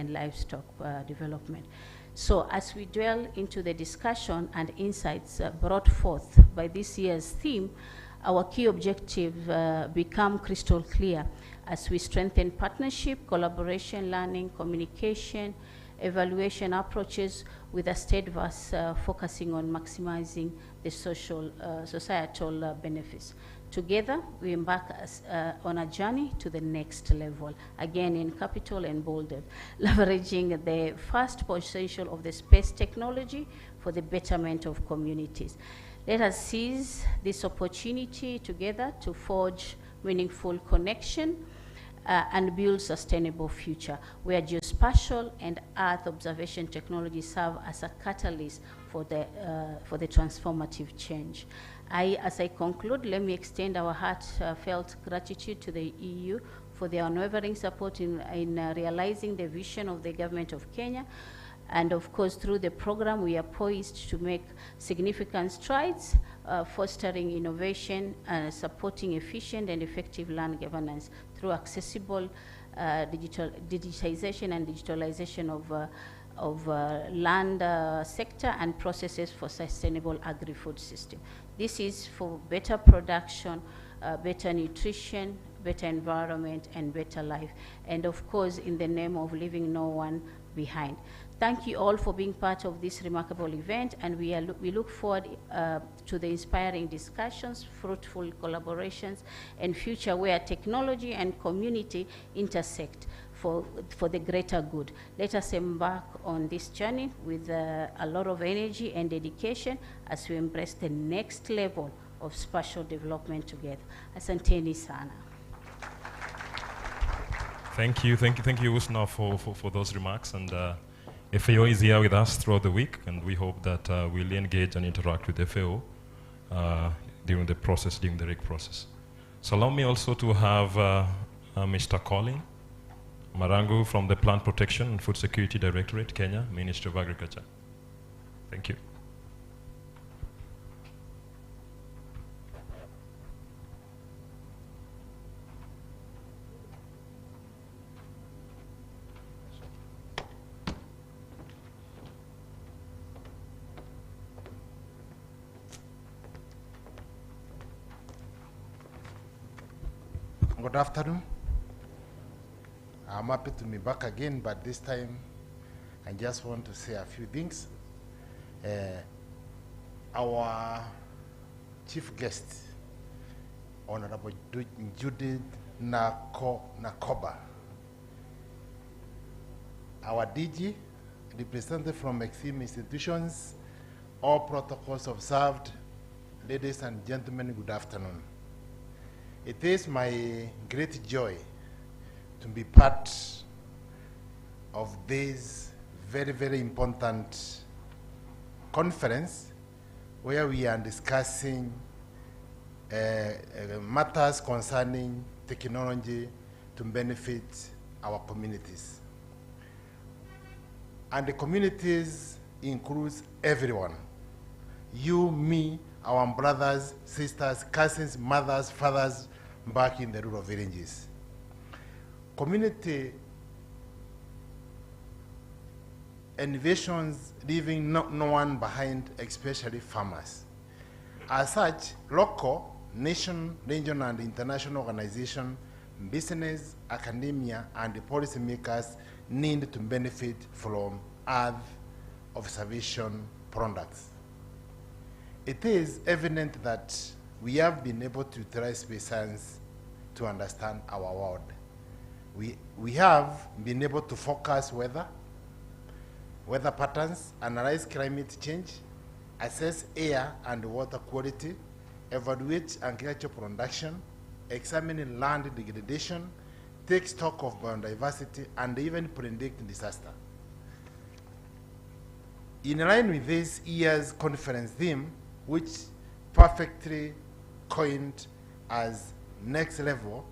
Livestock Development. So as we dwell into the discussion and insights brought forth by this year's theme, our key objective become crystal clear as we strengthen partnership, collaboration, learning, communication, evaluation approaches with a steadfast focusing on maximizing the societal benefits. Together, we embark on a journey to the next level, again in capital and bolded, leveraging the vast potential of the space technology for the betterment of communities. Let us seize this opportunity together to forge meaningful connection and build sustainable future, where geospatial and Earth observation technology serve as a catalyst for the transformative change. As I conclude, let me extend our heartfelt gratitude to the EU for their unwavering support in realizing the vision of the government of Kenya. And of course, through the program, we are poised to make significant strides, fostering innovation and supporting efficient and effective land governance through accessible digitization and digitalization of land sector and processes for sustainable agri-food system. This is for better production, better nutrition, better environment, and better life. And of course, in the name of leaving no one behind. Thank you all for being part of this remarkable event, and we look forward to the inspiring discussions, fruitful collaborations, and future where technology and community intersect for the greater good. Let us embark on this journey with a lot of energy and dedication as we embrace the next level of spatial development together. Asanteni sana. Thank you, Usna, for those remarks. And FAO is here with us throughout the week, and we hope that we'll engage and interact with FAO during the process, during the RIG process. So allow me also to have Mr. Colin Marangu from the Plant Protection and Food Security Directorate, Kenya, Ministry of Agriculture. Thank you. Good afternoon. I'm happy to be back again, but this time I just want to say a few things. Our chief guest, Honorable Judith Nakoba, our DG, representative from esteemed institutions, all protocols observed, ladies and gentlemen, good afternoon. It is my great joy to be part of this very, very important conference where we are discussing matters concerning technology to benefit our communities. And the communities includes everyone. You, me, our brothers, sisters, cousins, mothers, fathers back in the rural villages. Community innovations leaving no one behind, especially farmers. As such, local, nation, regional, and international organizations, business, academia, and the policymakers need to benefit from Earth observation products. It is evident that we have been able to utilize space science to understand our world. We have been able to focus weather patterns, analyze climate change, assess air and water quality, evaluate agricultural production, examine land degradation, take stock of biodiversity, and even predict disaster. In line with this year's conference theme, which perfectly coined as next level,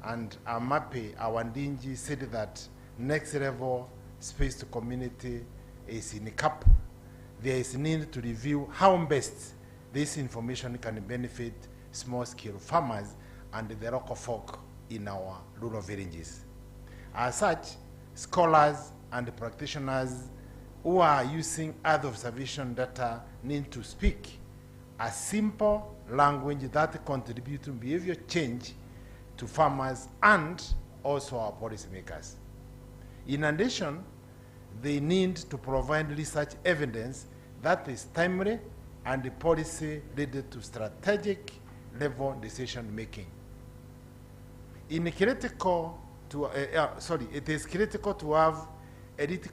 and Amape Awandinji said that next level space to community is in a cap. There is need to review how best this information can benefit small-scale farmers and the local folk in our rural villages. As such, scholars and practitioners who are using Earth observation data need to speak a simple language that contributes to behavior change to farmers and also our policymakers. In addition, they need to provide research evidence that is timely and the policy related to strategic level decision making. It is critical to have elite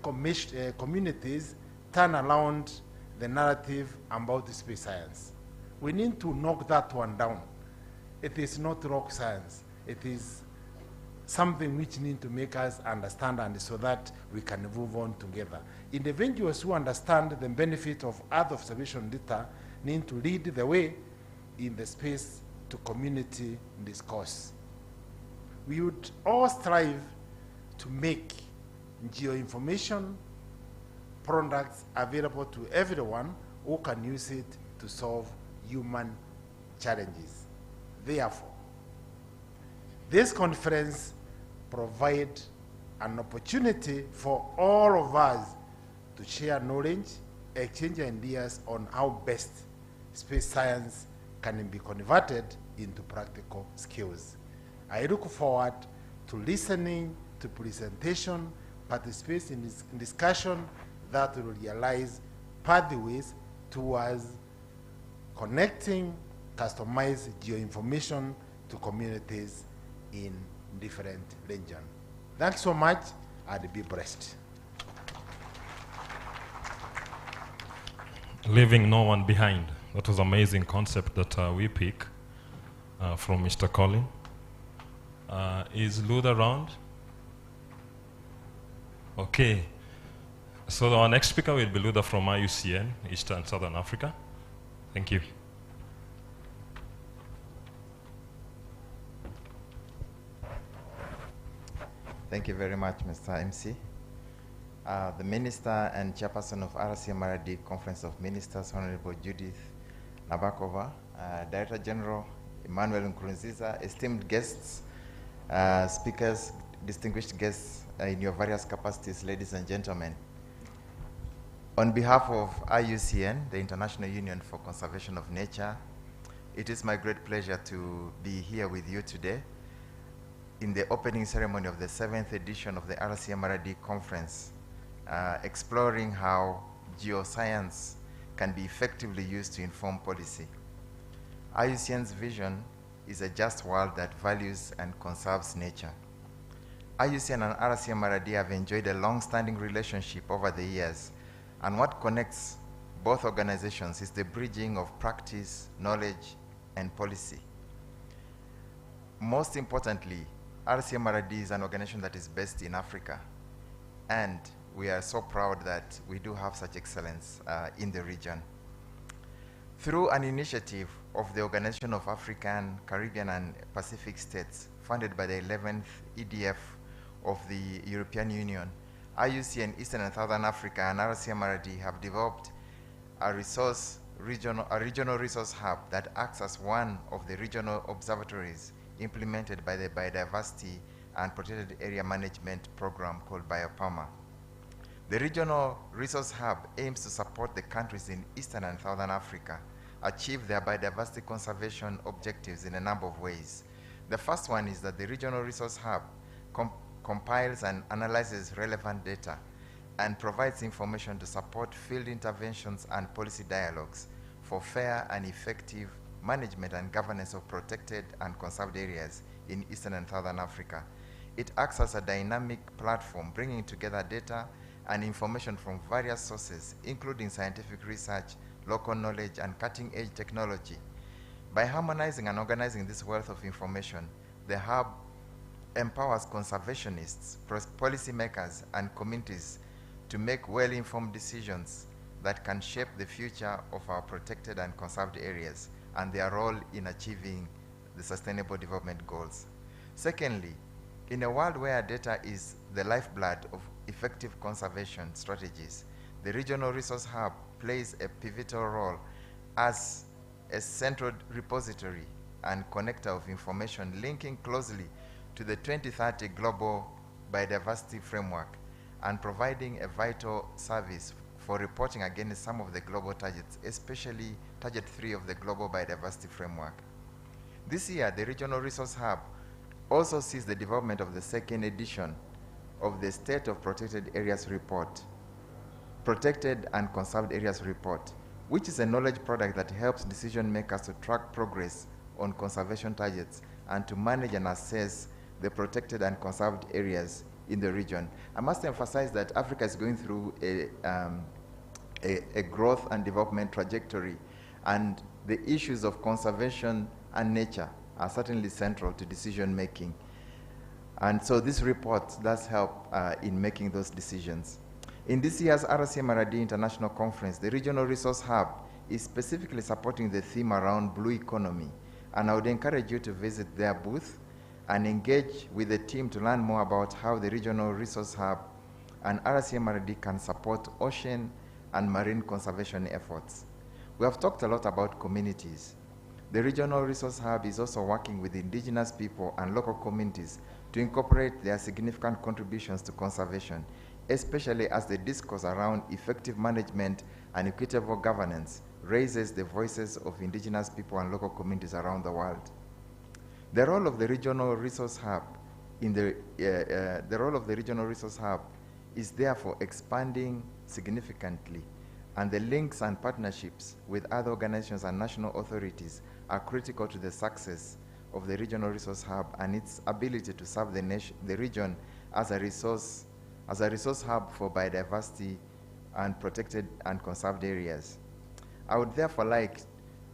communities turn around the narrative about space science. We need to knock that one down. It is not rock science. It is something which needs to make us understand, and so that we can move on together. Individuals who understand the benefit of Earth observation data need to lead the way in the space to community discourse. We would all strive to make geoinformation products available to everyone who can use it to solve human challenges. Therefore, this conference provides an opportunity for all of us to share knowledge, exchange ideas on how best space science can be converted into practical skills. I look forward to listening to presentation, participate in this discussion that will realize pathways towards connecting customized geoinformation to communities in different regions. Thanks so much, and be blessed. Leaving no one behind. That was an amazing concept that we pick from Mr. Colin. Is Lud around? Okay. So our next speaker will be Luda from IUCN, Eastern and Southern Africa. Thank you. Thank you very much, Mr. MC. The Minister and Chairperson of Rcmrd Conference of Ministers, Honorable Judith Nabakova, Director General Emmanuel Nkurunziza, esteemed guests, speakers, distinguished guests in your various capacities, ladies and gentlemen. On behalf of IUCN, the International Union for Conservation of Nature, it is my great pleasure to be here with you today in the opening ceremony of the 7th edition of the Rcmrd conference, exploring how geoscience can be effectively used to inform policy. IUCN's vision is a just world that values and conserves nature. IUCN and Rcmrd have enjoyed a long-standing relationship over the years, and what connects both organizations is the bridging of practice, knowledge, and policy. Most importantly, Rcmrd is an organization that is based in Africa, and we are so proud that we do have such excellence in the region. Through an initiative of the Organization of African, Caribbean, and Pacific States, funded by the 11th EDF of the European Union, IUCN Eastern and Southern Africa and Rcmrd have developed a regional resource hub that acts as one of the regional observatories implemented by the Biodiversity and Protected Area Management Program called BioPAMA. The Regional Resource Hub aims to support the countries in Eastern and Southern Africa achieve their biodiversity conservation objectives in a number of ways. The first one is that the Regional Resource Hub compiles and analyzes relevant data and provides information to support field interventions and policy dialogues for fair and effective management and governance of protected and conserved areas in Eastern and Southern Africa. It acts as a dynamic platform bringing together data and information from various sources, including scientific research, local knowledge, and cutting-edge technology. By harmonizing and organizing this wealth of information, the hub empowers conservationists, policymakers, and communities to make well-informed decisions that can shape the future of our protected and conserved areas and their role in achieving the Sustainable Development Goals. Secondly, in a world where data is the lifeblood of effective conservation strategies, the Regional Resource Hub plays a pivotal role as a central repository and connector of information linking closely to the 2030 Global Biodiversity Framework and providing a vital service for reporting against some of the global targets, especially Target 3 of the Global Biodiversity Framework. This year, the Regional Resource Hub also sees the development of the second edition of the State of Protected Areas Report, Protected and Conserved Areas Report, which is a knowledge product that helps decision makers to track progress on conservation targets and to manage and assess the protected and conserved areas in the region. I must emphasize that Africa is going through a growth and development trajectory, and the issues of conservation and nature are certainly central to decision making. And so this report does help in making those decisions. In this year's Rcmrd International Conference, the Regional Resource Hub is specifically supporting the theme around blue economy, and I would encourage you to visit their booth and engage with the team to learn more about how the Regional Resource Hub and Rcmrd can support ocean and marine conservation efforts. We have talked a lot about communities. The Regional Resource Hub is also working with indigenous people and local communities to incorporate their significant contributions to conservation, especially as the discourse around effective management and equitable governance raises the voices of indigenous people and local communities around the world. The role of the Regional Resource Hub is therefore expanding significantly, and the links and partnerships with other organizations and national authorities are critical to the success of the Regional Resource Hub and its ability to serve the region as a resource hub for biodiversity and protected and conserved areas. I would therefore like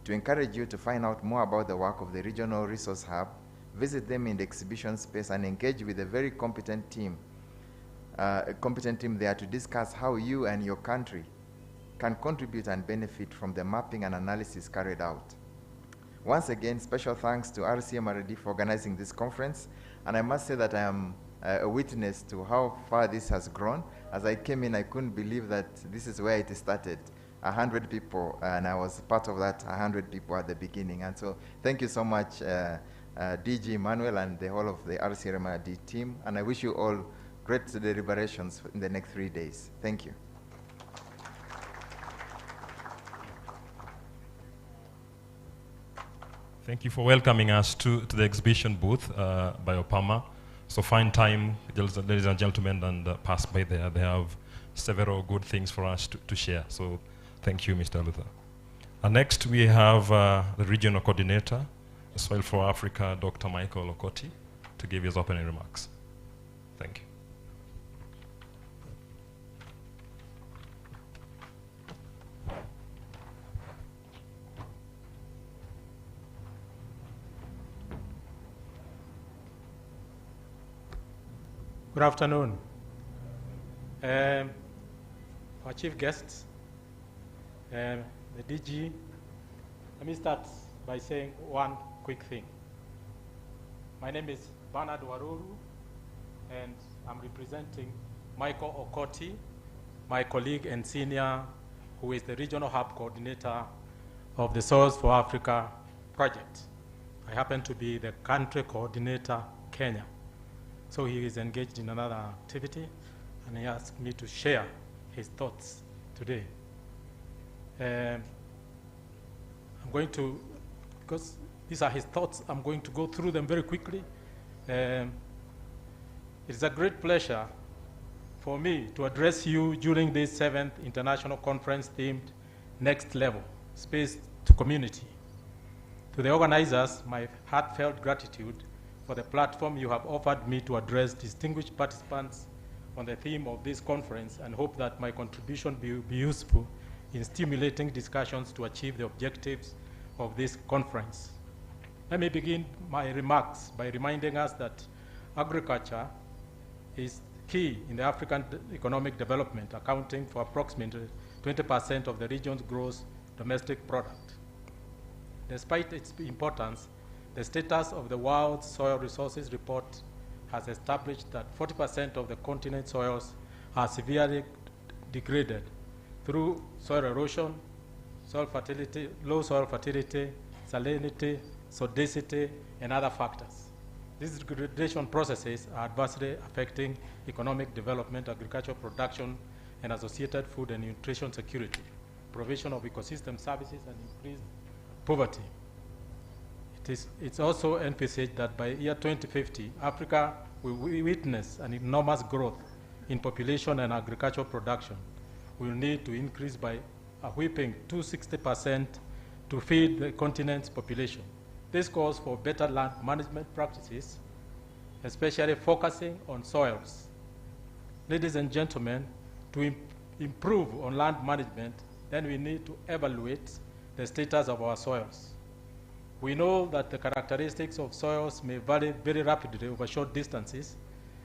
to encourage you to find out more about the work of the Regional Resource Hub, visit them in the exhibition space, and engage with a very competent team there to discuss how you and your country can contribute and benefit from the mapping and analysis carried out. Once again, special thanks to Rcmrd for organizing this conference, and I must say that I am a witness to how far this has grown. As I came in, I couldn't believe that this is where it started. 100 people, and I was part of that 100 people at the beginning. And so thank you so much, DG Emmanuel and the whole of the Rcmrd team, and I wish you all great deliberations in the next 3 days. Thank you. Thank you for welcoming us to the exhibition booth by Opama. So find time, ladies and gentlemen, and pass by there. They have several good things for us to share. So thank you, Mr. Luther. Next, we have the regional coordinator, Soil for Africa, Dr. Michael Okoti, to give his opening remarks. Thank you. Good afternoon. Our chief guests, the DG, let me start by saying one quick thing. My name is Bernard Waruru, and I'm representing Michael Okoti, my colleague and senior, who is the Regional Hub Coordinator of the Soils for Africa project. I happen to be the Country Coordinator, Kenya. So he is engaged in another activity, and he asked me to share his thoughts today. I'm going to, because these are his thoughts, I'm going to go through them very quickly. It's a great pleasure for me to address you during this 7th International Conference themed Next Level, Space to Community. To the organizers, my heartfelt gratitude for the platform you have offered me to address distinguished participants on the theme of this conference, and hope that my contribution will be useful in stimulating discussions to achieve the objectives of this conference. Let me begin my remarks by reminding us that agriculture is key in the African economic development, accounting for approximately 20% of the region's gross domestic product. Despite its importance, the status of the World Soil Resources Report has established that 40% of the continent's soils are severely degraded through soil erosion, soil fertility, low soil fertility, salinity, sodicity, and other factors. These degradation processes are adversely affecting economic development, agricultural production, and associated food and nutrition security, provision of ecosystem services, and increased poverty. It's also envisaged that by year 2050, Africa will witness an enormous growth in population and agricultural production. We will need to increase by a whopping 260% to feed the continent's population. This calls for better land management practices, especially focusing on soils. Ladies and gentlemen, to improve on land management, then we need to evaluate the status of our soils. We know that the characteristics of soils may vary very rapidly over short distances,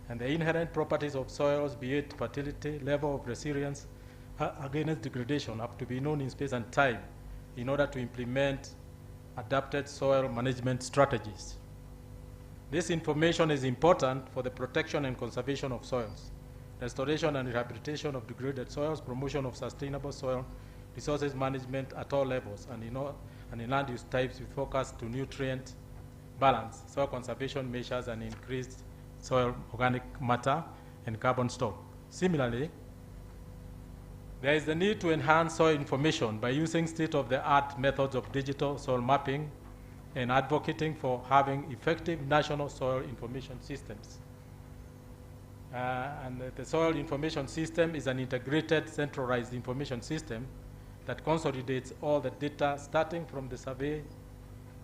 and the inherent properties of soils, be it fertility, level of resilience against degradation, have to be known in space and time in order to implement adapted soil management strategies. This information is important for the protection and conservation of soils, restoration and rehabilitation of degraded soils, promotion of sustainable soil resources management at all levels, and in land use types with focus to nutrient balance, soil conservation measures, and increased soil organic matter and carbon stock. Similarly, there is the need to enhance soil information by using state-of-the-art methods of digital soil mapping and advocating for having effective national soil information systems. And the soil information system is an integrated, centralized information system that consolidates all the data starting from the survey,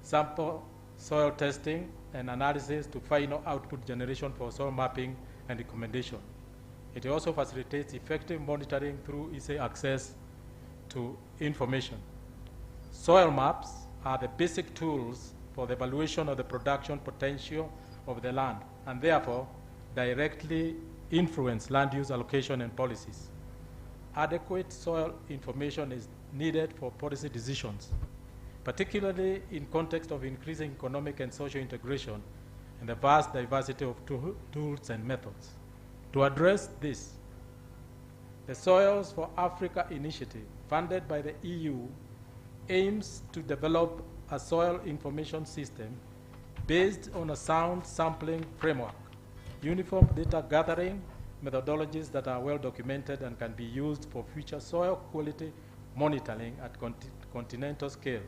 sample, soil testing, and analysis to final output generation for soil mapping and recommendation. It also facilitates effective monitoring through easy access to information. Soil maps are the basic tools for the evaluation of the production potential of the land, and therefore directly influence land use allocation and policies. Adequate soil information is needed for policy decisions, particularly in context of increasing economic and social integration and the vast diversity of tools and methods. To address this, the Soils for Africa initiative, funded by the EU, aims to develop a soil information system based on a sound sampling framework, uniform data gathering methodologies that are well documented and can be used for future soil quality monitoring at continental scale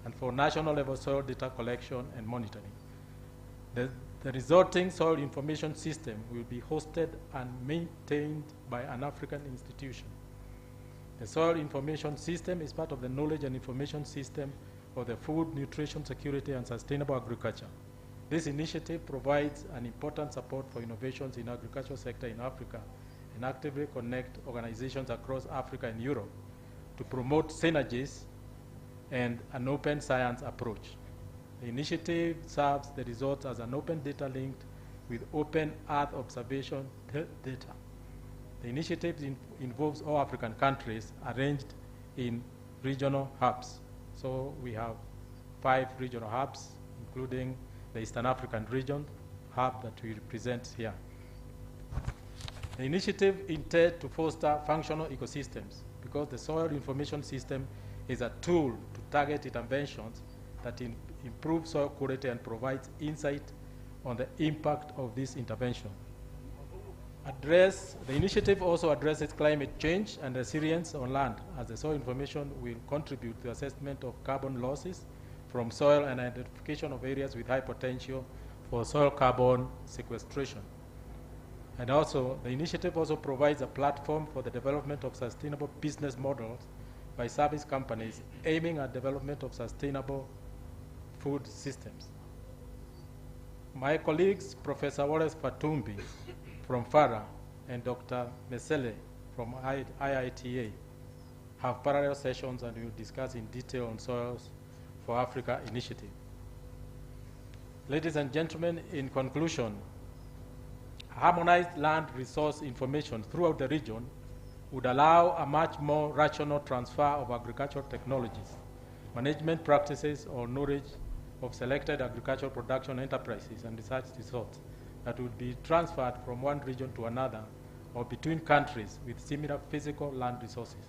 and for national level soil data collection and monitoring. The resulting soil information system will be hosted and maintained by an African institution. The soil information system is part of the knowledge and information system of the food, nutrition, security, and sustainable agriculture. This initiative provides an important support for innovations in the agricultural sector in Africa and actively connect organizations across Africa and Europe to promote synergies and an open science approach. The initiative serves the results as an open data linked with open Earth observation data. The initiative involves all African countries arranged in regional hubs. So we have 5 regional hubs, including the Eastern African region hub that we represent here. The initiative intends to foster functional ecosystems because the soil information system is a tool to target interventions that improve soil quality and provides insight on the impact of this intervention. The initiative also addresses climate change and resilience on land, as the soil information will contribute to the assessment of carbon losses from soil and identification of areas with high potential for soil carbon sequestration. And also, the initiative also provides a platform for the development of sustainable business models by service companies aiming at development of sustainable food systems. My colleagues, Professor Wallace Fatumbi from FARA and Dr. Mesele from IITA, have parallel sessions and will discuss in detail on Soils for Africa initiative. Ladies and gentlemen, in conclusion, harmonized land resource information throughout the region would allow a much more rational transfer of agricultural technologies, management practices, or knowledge of selected agricultural production enterprises and research resorts that would be transferred from one region to another or between countries with similar physical land resources.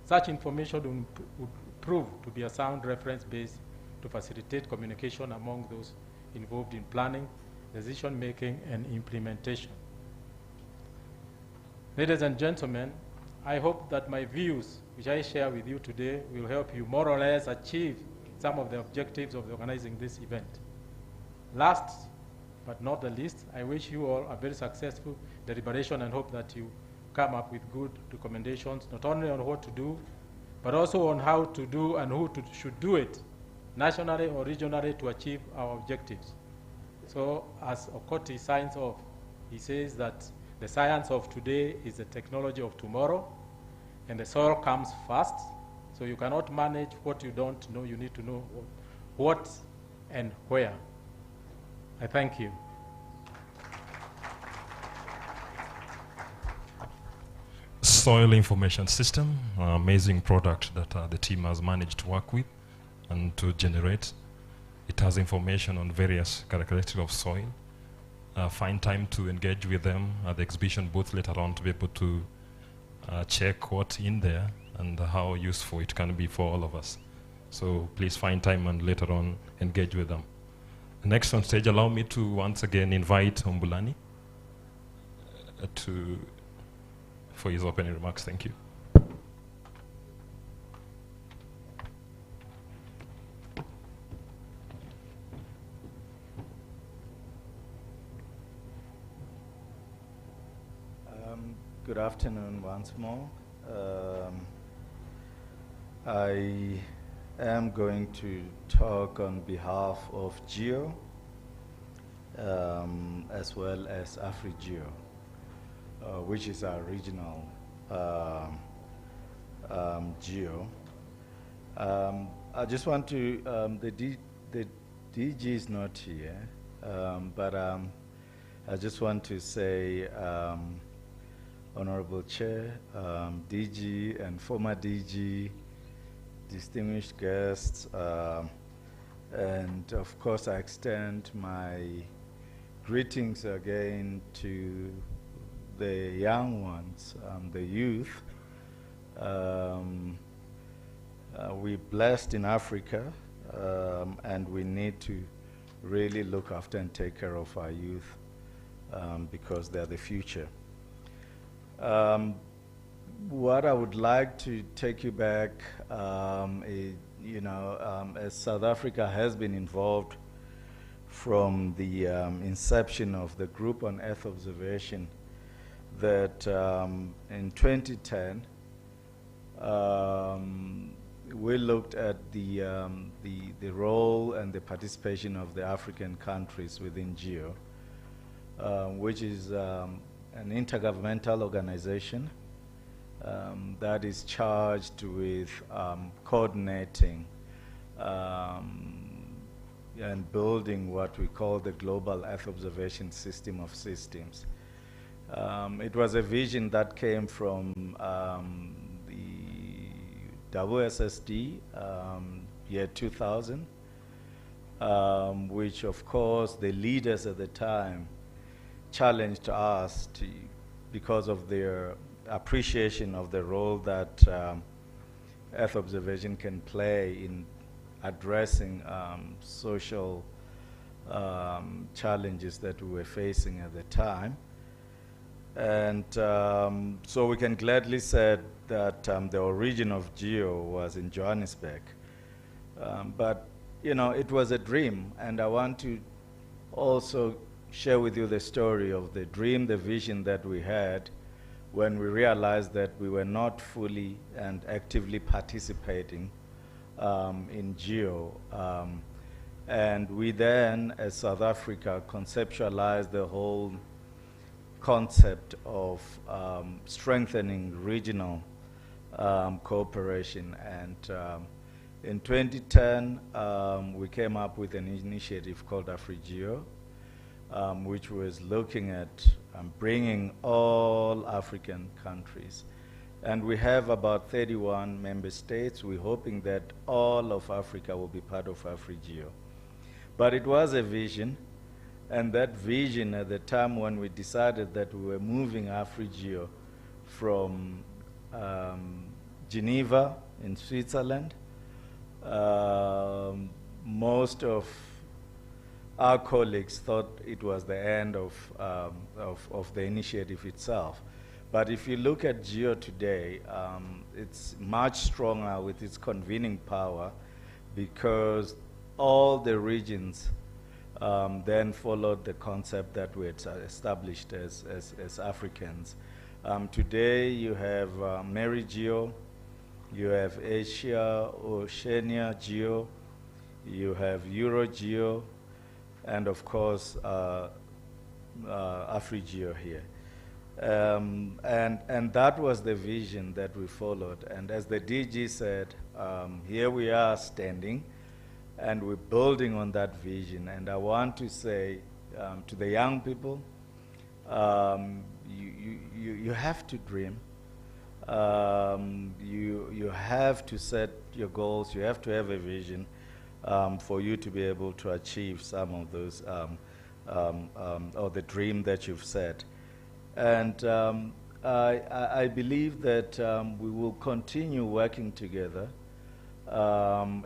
Such information would prove to be a sound reference base to facilitate communication among those involved in planning, decision-making, and implementation. Ladies and gentlemen, I hope that my views, which I share with you today, will help you more or less achieve some of the objectives of organizing this event. Last but not the least, I wish you all a very successful deliberation and hope that you come up with good recommendations, not only on what to do, but also on how to do and who should do it, nationally or regionally, to achieve our objectives. So, as Okoti signs off, he says that the science of today is the technology of tomorrow, and the soil comes first. So you cannot manage what you don't know. You need to know what and where. I thank you. Soil information system, an amazing product that the team has managed to work with and to generate. It has information on various characteristics of soil. Find time to engage with them at the exhibition booth later on to be able to check what's in there and how useful it can be for all of us. So please find time and later on engage with them. Next on stage, allow me to once again invite Ombulani for his opening remarks. Thank you. Good afternoon once more. I am going to talk on behalf of GEO as well as AfriGeo, which is our regional GEO. I just want to, the DG is not here, but I just want to say, Honorable Chair, DG and former DG, distinguished guests, and of course I extend my greetings again to the young ones, the youth. We're blessed in Africa, and we need to really look after and take care of our youth because they're the future. What I would like to take you back, as South Africa has been involved from the inception of the Group on Earth Observation, that in 2010, we looked at the role and the participation of the African countries within GEO, which is an intergovernmental organization that is charged with coordinating and building what we call the Global Earth Observation System of Systems. It was a vision that came from the WSSD, year 2000, which of course the leaders at the time challenged us to, because of their appreciation of the role that Earth observation can play in addressing social challenges that we were facing at the time. And so we can gladly say that the origin of GEO was in Johannesburg. But, it was a dream, and I want to also share with you the story of the dream, the vision that we had when we realized that we were not fully and actively participating in GEO. And we then, as South Africa, conceptualized the whole concept of strengthening regional cooperation. And in 2010, we came up with an initiative called AfriGeo, which was looking at bringing all African countries And we have about 31 member states. We're hoping that all of Africa will be part of AfriGeo. But it was a vision, and that vision at the time when we decided that we were moving AfriGeo from Geneva in Switzerland, most of our colleagues thought it was the end of the initiative itself. But if you look at GEO today, it's much stronger with its convening power, because all the regions then followed the concept that we had established as Africans. Today you have MeriGeo, you have Asia, Oceania Geo, you have EuroGeo, and of course AfriGeo here. And that was the vision that we followed. And as the DG said, here we are standing, and we're building on that vision. And I want to say to the young people, you have to dream. You have to set your goals. You have to have a vision for you to be able to achieve some of those, or the dream that you've set. And I believe that we will continue working together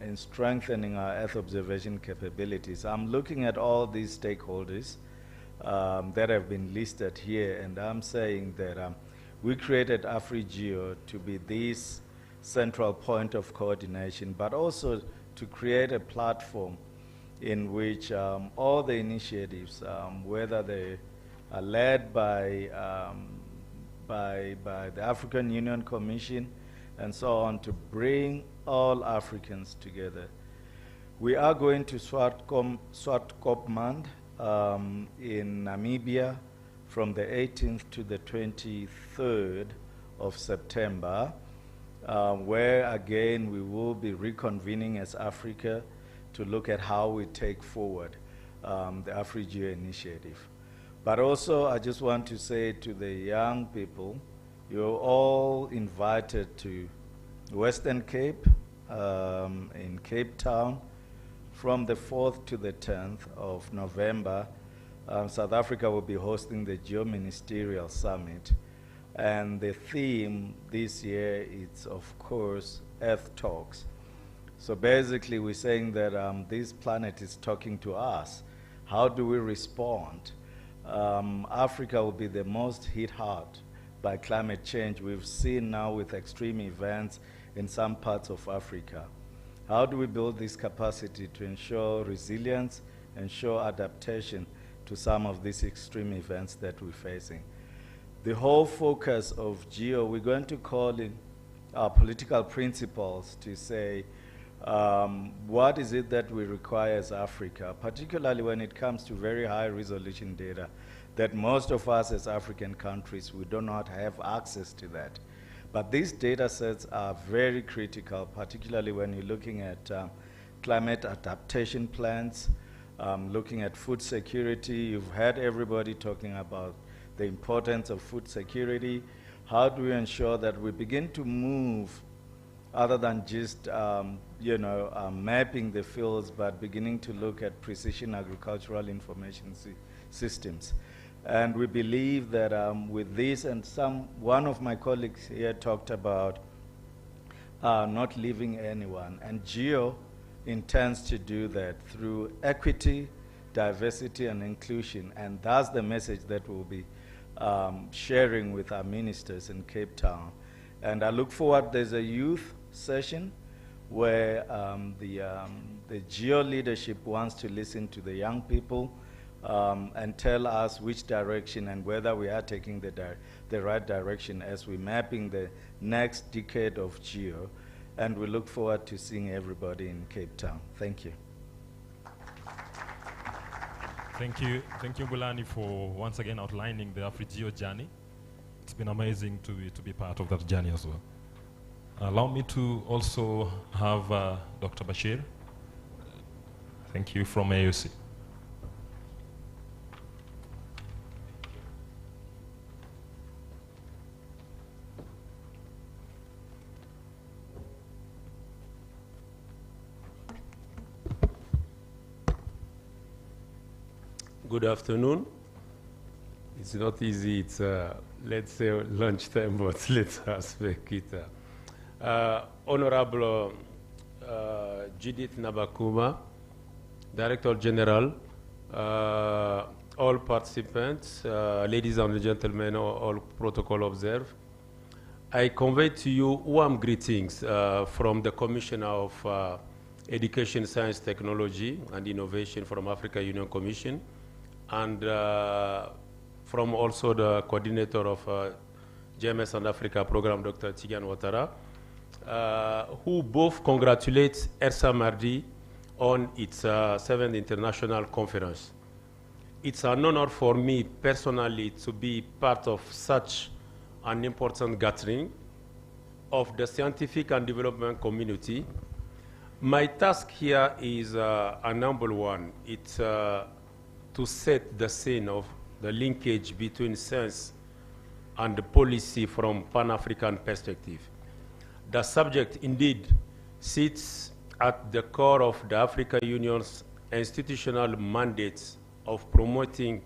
in strengthening our Earth observation capabilities. I'm looking at all these stakeholders that have been listed here, and I'm saying that we created AfriGeo to be this central point of coordination, but also to create a platform in which all the initiatives, whether they are led by the African Union Commission and so on, to bring all Africans together. We are going to Swakopmund in Namibia from the 18th to the 23rd of September, where again we will be reconvening as Africa to look at how we take forward the AfriGeo initiative. But also, I just want to say to the young people, you're all invited to Western Cape, in Cape Town, from the 4th to the 10th of November. South Africa will be hosting the Geo-Ministerial Summit. And the theme this year is, of course, Earth Talks. So basically, we're saying that this planet is talking to us. How do we respond? Africa will be the most hit hard by climate change. We've seen now with extreme events in some parts of Africa. How do we build this capacity to ensure resilience, ensure adaptation to some of these extreme events that we're facing? The whole focus of GEO, we're going to call in our political principles to say, what is it that we require as Africa, particularly when it comes to very high resolution data, that most of us as African countries, we do not have access to that. But these data sets are very critical, particularly when you're looking at climate adaptation plans, looking at food security. You've heard everybody talking about the importance of food security. How do we ensure that we begin to move, other than just mapping the fields, but beginning to look at precision agricultural information systems? And we believe that with this, and one of my colleagues here talked about not leaving anyone, and GEO intends to do that through equity, diversity, and inclusion, and that's the message that we'll be sharing with our ministers in Cape Town. And I look forward, there's a youth session where the GEO leadership wants to listen to the young people and tell us which direction and whether we are taking the right direction as we're mapping the next decade of GEO. And we look forward to seeing everybody in Cape Town. Thank you. Thank you, Bulani, for once again outlining the AfriGeo journey. It's been amazing to be part of that journey as well. Allow me to also have Dr. Bashir. Thank you, from AOC. Good afternoon. It's not easy. It's, let's say, lunchtime, but let us make it. Honorable Judith Nabakuma, Director General, all participants, ladies and gentlemen, all protocol observed. I convey to you warm greetings from the Commissioner of Education, Science, Technology, and Innovation from Africa Union Commission, and from also the coordinator of GMS and Africa program, Dr. Tigan Ouattara, who both congratulate Rcmrd on its 7th International Conference. It's an honor for me personally to be part of such an important gathering of the scientific and development community. My task here is a humble one. It's to set the scene of the linkage between science and the policy from Pan-African perspective. The subject indeed sits at the core of the African Union's institutional mandates of promoting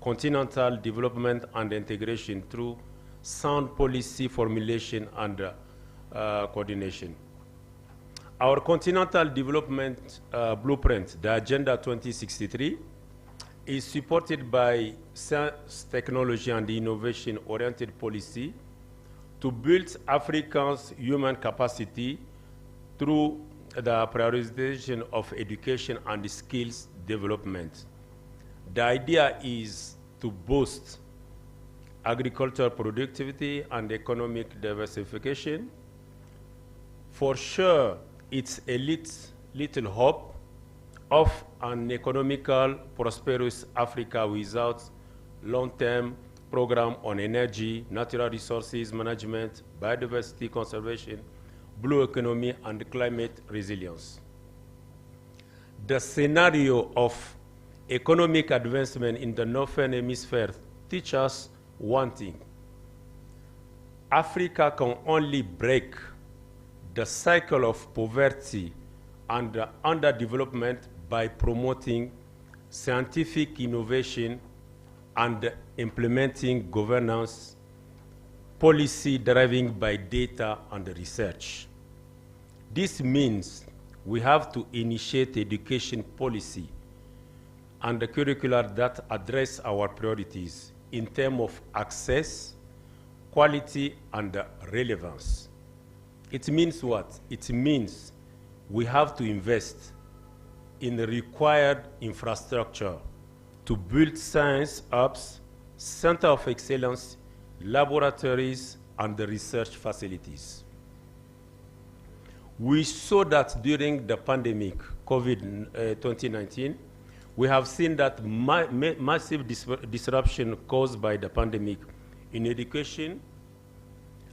continental development and integration through sound policy formulation and coordination. Our continental development blueprint, the Agenda 2063, is supported by science, technology, and innovation-oriented policy to build Africa's human capacity through the prioritization of education and skills development. The idea is to boost agricultural productivity and economic diversification. For sure, it's a little hope of an economical, prosperous Africa without long-term program on energy, natural resources management, biodiversity conservation, blue economy, and climate resilience. The scenario of economic advancement in the Northern Hemisphere teaches us one thing. Africa can only break the cycle of poverty and underdevelopment by promoting scientific innovation and implementing governance policy driven by data and research. This means we have to initiate education policy and the curricula that address our priorities in terms of access, quality, and relevance. It means what? It means we have to invest in the required infrastructure to build science hubs, center of excellence, laboratories, and the research facilities. We saw that during the pandemic, COVID-2019, we have seen that massive disruption caused by the pandemic in education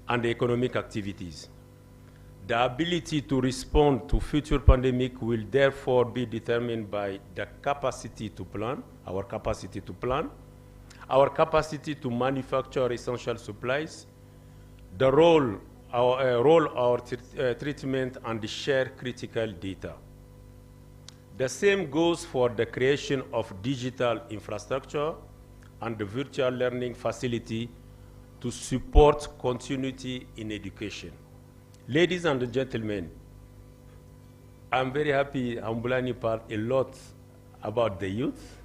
and economic activities. The ability to respond to future pandemic will therefore be determined by the capacity to plan, our capacity to plan, our capacity to manufacture essential supplies, the role our treatment and share critical data. The same goes for the creation of digital infrastructure and the virtual learning facility to support continuity in education. Ladies and gentlemen, I'm very happy Ambulani part a lot about the youth,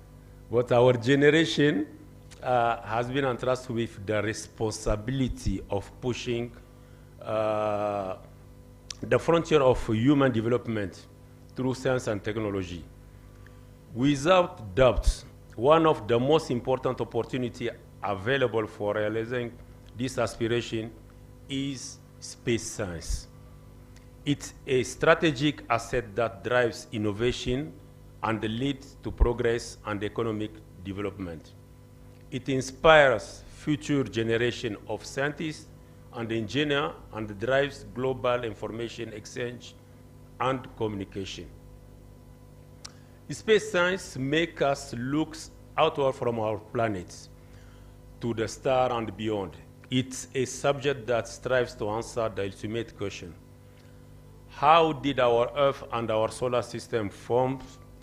but our generation has been entrusted with the responsibility of pushing the frontier of human development through science and technology. Without doubt, one of the most important opportunities available for realizing this aspiration is space science. It's a strategic asset that drives innovation and leads to progress and economic development. It inspires future generation of scientists and engineers and drives global information exchange and communication. Space science makes us look outward from our planet to the star and beyond. It's a subject that strives to answer the ultimate question. How did our Earth and our solar system form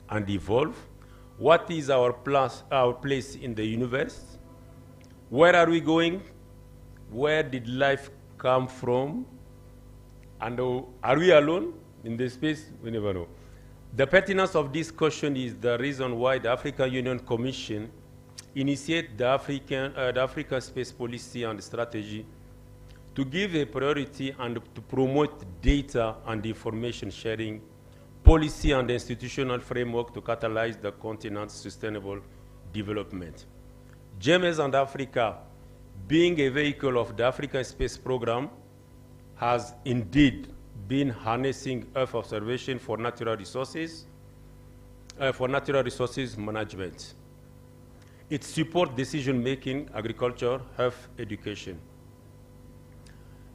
and evolve? What is our place in the universe? Where are we going? Where did life come from? And are we alone in this space? We never know. The pertinence of this question is the reason why the African Union Commission initiated the African Space Policy and Strategy to give a priority and to promote data and information sharing, policy and institutional framework to catalyze the continent's sustainable development. GMS and Africa, being a vehicle of the African Space Program, has indeed been harnessing Earth observation for natural resources management. It supports decision-making, agriculture, health, education.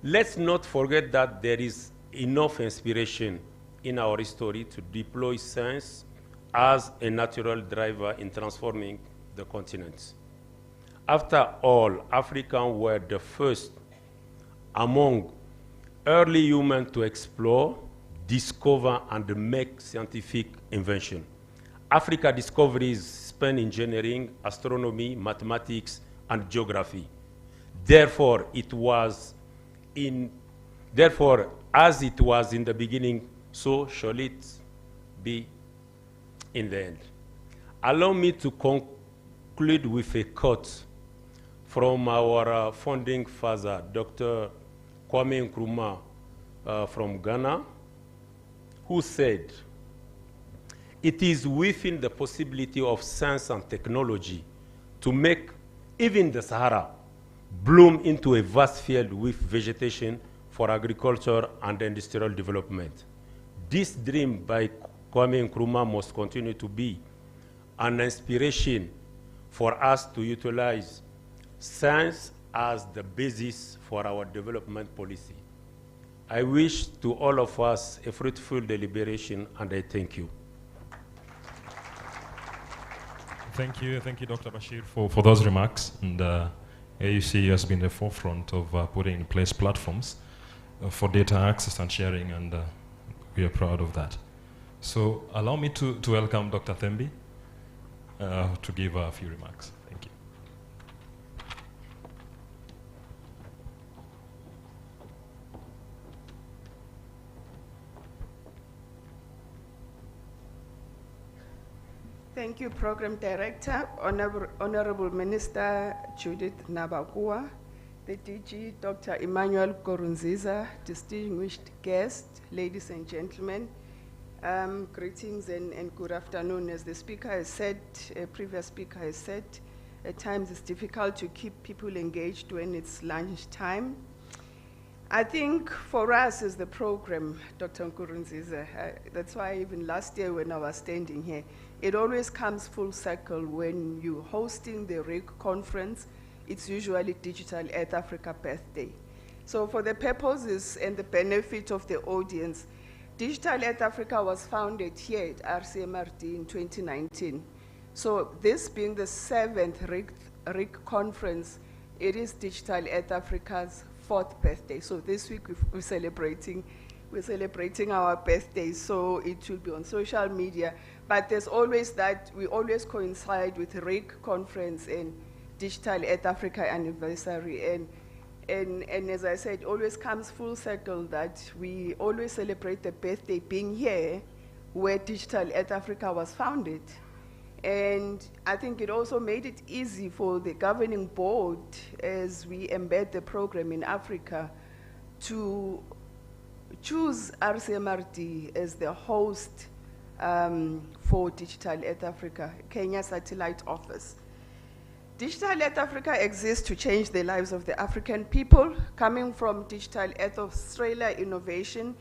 Let's not forget that there is enough inspiration in our history to deploy science as a natural driver in transforming the continent. After all, Africans were the first among early humans to explore, discover, and make scientific invention. Africa discoveries span engineering, astronomy, mathematics, and geography. Therefore, as it was in the beginning, so shall it be in the end. Allow me to conclude with a quote from our founding father, Dr. Kwame Nkrumah from Ghana, who said, "It is within the possibility of science and technology to make even the Sahara bloom into a vast field with vegetation for agriculture and industrial development. This dream by Kwame Nkrumah must continue to be an inspiration for us to utilize science as the basis for our development policy." I wish to all of us a fruitful deliberation, and I thank you. Thank you, Dr. Bashir, for those remarks. And AUC has been the forefront of putting in place platforms for data access and sharing, and we are proud of that. So allow me to welcome Dr. Thembi to give a few remarks. Thank you. Thank you, Program Director, Honorable Minister Judith Nabakua, the DG, Dr. Emmanuel Korunziza, distinguished guests, ladies and gentlemen, greetings and good afternoon. As the speaker has said, a previous speaker has said, at times it's difficult to keep people engaged when it's lunch time. I think for us as the program, Dr. Nkurunziza, that's why even last year when I was standing here, it always comes full circle when you're hosting the RIG conference. It's usually Digital Earth Africa Birthday. So for the purposes and the benefit of the audience, Digital Earth Africa was founded here at Rcmrd in 2019. So this being the 7th RIG conference, it is Digital Earth Africa's 4th birthday. So this week we're celebrating our birthday, so it will be on social media. But there's always that, we always coincide with the RIG conference and Digital Earth Africa anniversary. And as I said, it always comes full circle that we always celebrate the birthday being here where Digital Earth Africa was founded. And I think it also made it easy for the governing board as we embed the program in Africa to choose Rcmrd as the host for Digital Earth Africa, Kenya Satellite Office. Digital Earth Africa exists to change the lives of the African people. Coming from Digital Earth Australia Innovation,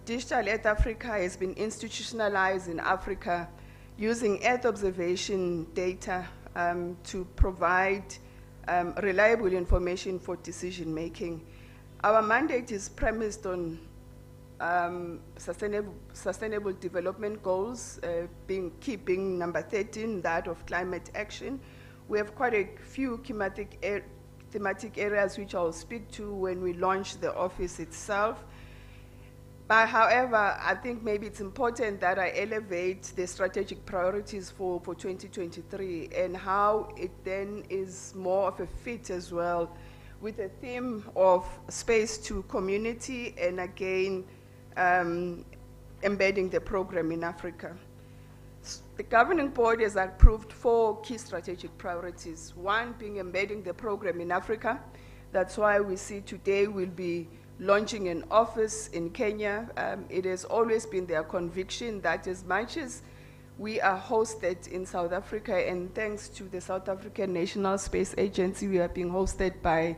Digital Earth Africa has been institutionalized in Africa using Earth observation data to provide reliable information for decision making. Our mandate is premised on sustainable development goals, keeping number 13, that of climate action. We have quite a few thematic areas which I'll speak to when we launch the office itself. But however, I think maybe it's important that I elevate the strategic priorities for 2023 and how it then is more of a fit as well with the theme of space to community and again embedding the program in Africa. The governing board has approved 4 key strategic priorities. One being embedding the program in Africa. That's why we see today we'll be launching an office in Kenya. It has always been their conviction that as much as we are hosted in South Africa, and thanks to the South African National Space Agency, we are being hosted by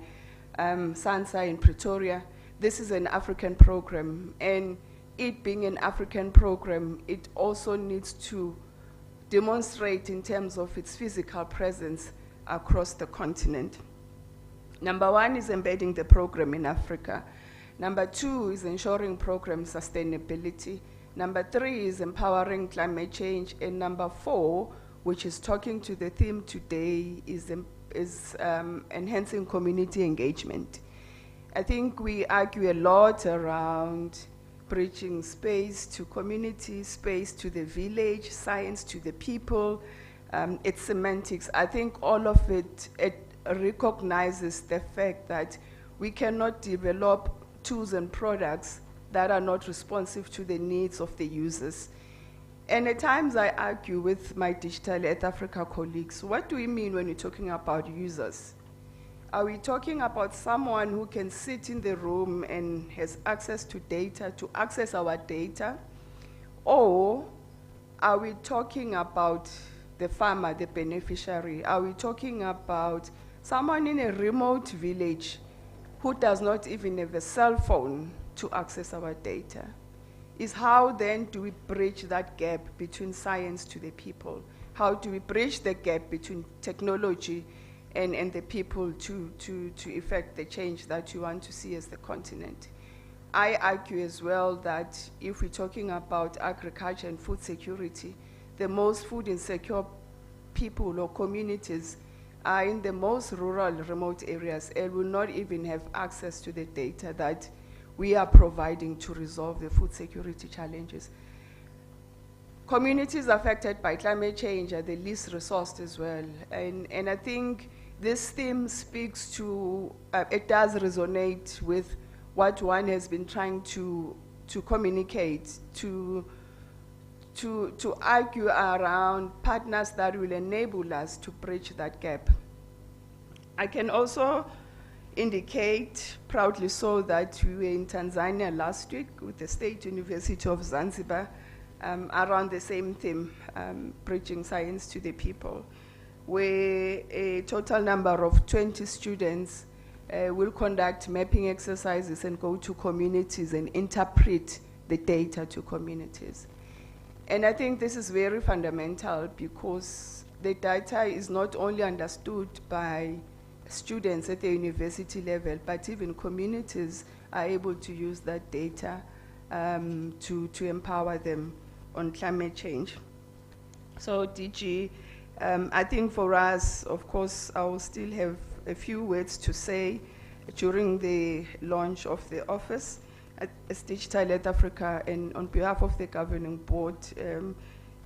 SANSA in Pretoria. This is an African program, and it being an African program, it also needs to demonstrate in terms of its physical presence across the continent. Number 1 is embedding the program in Africa. Number 2 is ensuring program sustainability. Number 3 is empowering climate change. And number 4, which is talking to the theme today, is enhancing community engagement. I think we argue a lot around bridging space to community, space to the village, science to the people. It's semantics. I think all of it recognizes the fact that we cannot develop tools and products that are not responsive to the needs of the users. And at times I argue with my Digital Earth Africa colleagues, what do we mean when we're talking about users? Are we talking about someone who can sit in the room and has access to data, to access our data? Or are we talking about the farmer, the beneficiary? Are we talking about someone in a remote village who does not even have a cell phone to access our data? Is how then do we bridge that gap between science to the people? How do we bridge the gap between technology and the people to effect the change that you want to see as the continent? I argue as well that if we're talking about agriculture and food security, the most food insecure people or communities are in the most rural, remote areas and will not even have access to the data that we are providing to resolve the food security challenges. Communities affected by climate change are the least resourced as well. And I think this theme speaks to, it does resonate with what one has been trying to communicate, to argue around partners that will enable us to bridge that gap. I can also indicate, proudly so, that we were in Tanzania last week with the State University of Zanzibar around the same theme, bridging science to the people, where a total number of 20 students will conduct mapping exercises and go to communities and interpret the data to communities. And I think this is very fundamental because the data is not only understood by students at the university level, but even communities are able to use that data to empower them on climate change. So DG, I think for us, of course, I will still have a few words to say during the launch of the office. As Digital Earth Africa and on behalf of the governing board,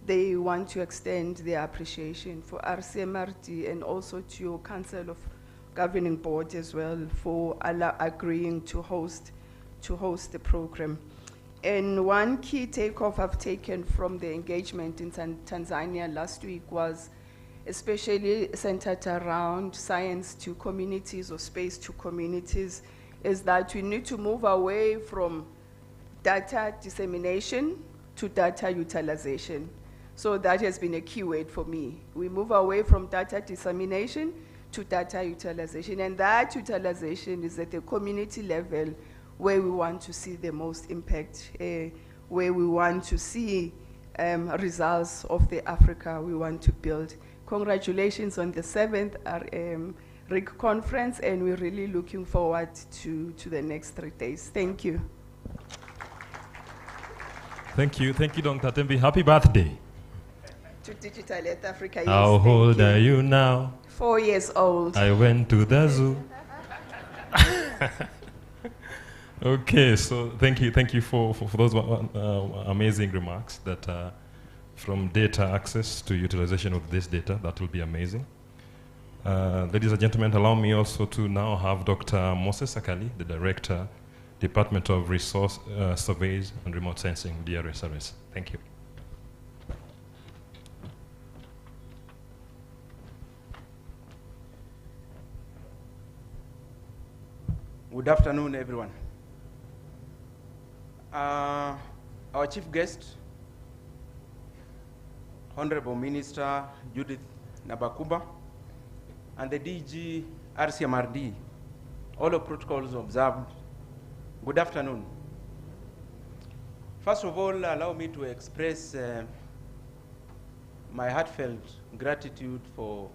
they want to extend their appreciation for Rcmrd and also to your Council of Governing Board as well for agreeing to host the program. And one key takeoff I've taken from the engagement in Tanzania last week was especially centered around science to communities or space to communities, is that we need to move away from data dissemination to data utilization. So that has been a key word for me. We move away from data dissemination to data utilization, and that utilization is at the community level where we want to see the most impact, where we want to see results of the Africa we want to build. Congratulations on the 7th RIC conference, and we're really looking forward to the next 3 days. Thank you. Thank you, Dr. Tembi. Happy birthday. To Digital Earth Africa, yes. How old are you now? 4 years old. I went to the zoo. Okay, so thank you for those amazing remarks that from data access to utilization of this data, that will be amazing. Ladies and gentlemen, allow me also to now have Dr. Moses Akali, the Director, Department of Resource Surveys and Remote Sensing, DRSRS. Thank you. Good afternoon, everyone. Our chief guest, Honorable Minister Judith Nabakuba, and the DG Rcmrd, all the protocols observed. Good afternoon. First of all, allow me to express my heartfelt gratitude for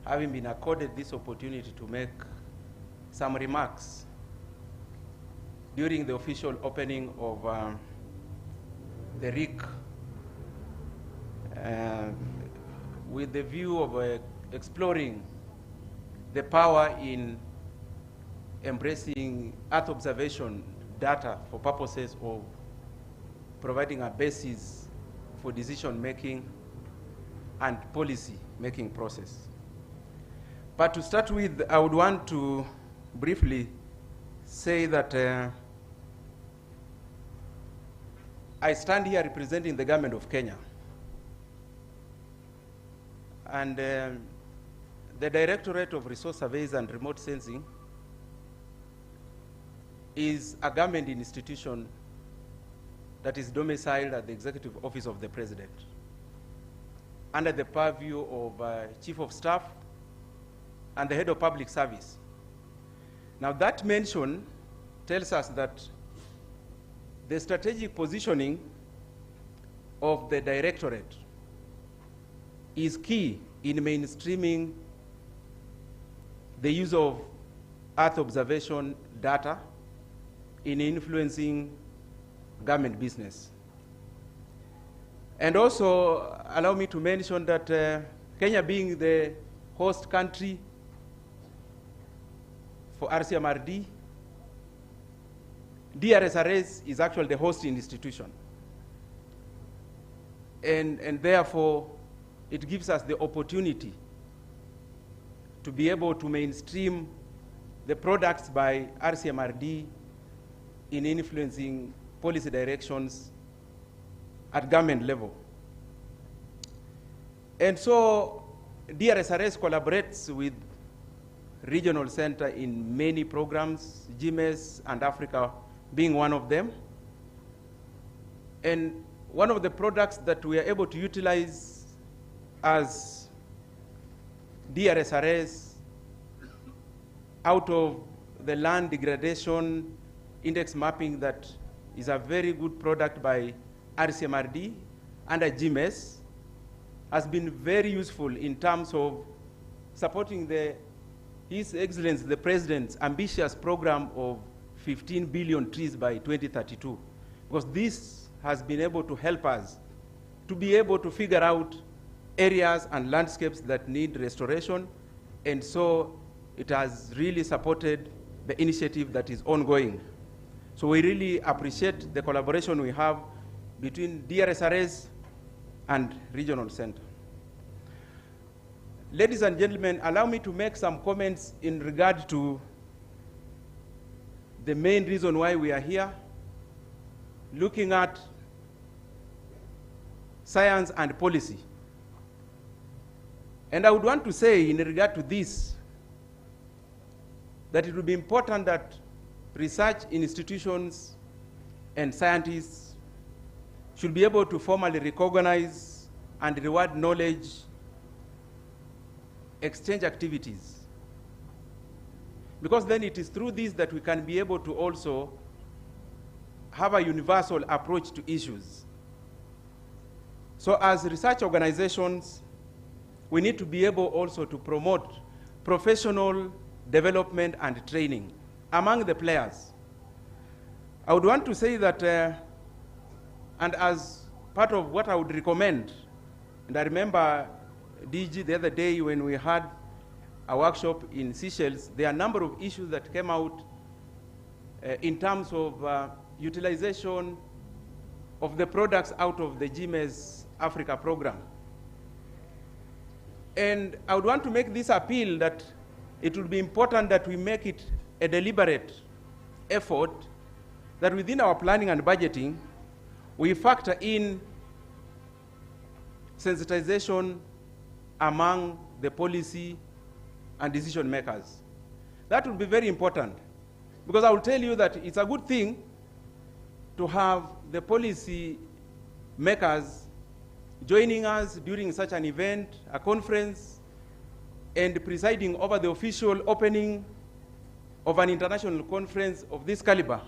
having been accorded this opportunity to make some remarks during the official opening of the RIC with the view of exploring the power in embracing Earth observation data for purposes of providing a basis for decision making and policy making process. But to start with, I would want to briefly say that I stand here representing the government of Kenya. And the Directorate of Resource Surveys and Remote Sensing is a government institution that is domiciled at the Executive Office of the President, under the purview of Chief of Staff and the Head of Public Service. Now that mention tells us that the strategic positioning of the Directorate is key in mainstreaming the use of Earth observation data in influencing government business. And also, allow me to mention that Kenya being the host country for Rcmrd, DRSRS is actually the host institution. And therefore, it gives us the opportunity to be able to mainstream the products by Rcmrd in influencing policy directions at government level. And so DRSRS collaborates with regional center in many programs, GMES and Africa being one of them. And one of the products that we are able to utilize as DRSRS out of the land degradation index mapping, that is a very good product by Rcmrd under GMES, has been very useful in terms of supporting His Excellency the President's ambitious program of 15 billion trees by 2032, because this has been able to help us to be able to figure out areas and landscapes that need restoration, and so it has really supported the initiative that is ongoing. So we really appreciate the collaboration we have between DRSRS and regional center. Ladies and gentlemen, allow me to make some comments in regard to the main reason why we are here, looking at science and policy. And I would want to say in regard to this, that it would be important that research institutions and scientists should be able to formally recognize and reward knowledge exchange activities. Because then it is through this that we can be able to also have a universal approach to issues. So as research organizations, we need to be able also to promote professional development and training among the players. I would want to say that, and as part of what I would recommend, and I remember DG the other day when we had a workshop in Seychelles, there are a number of issues that came out in terms of utilization of the products out of the GMES Africa program. And I would want to make this appeal that it will be important that we make it a deliberate effort that within our planning and budgeting, we factor in sensitization among the policy and decision makers. That will be very important, because I will tell you that it's a good thing to have the policy makers joining us during such an event, a conference, and presiding over the official opening of an international conference of this caliber.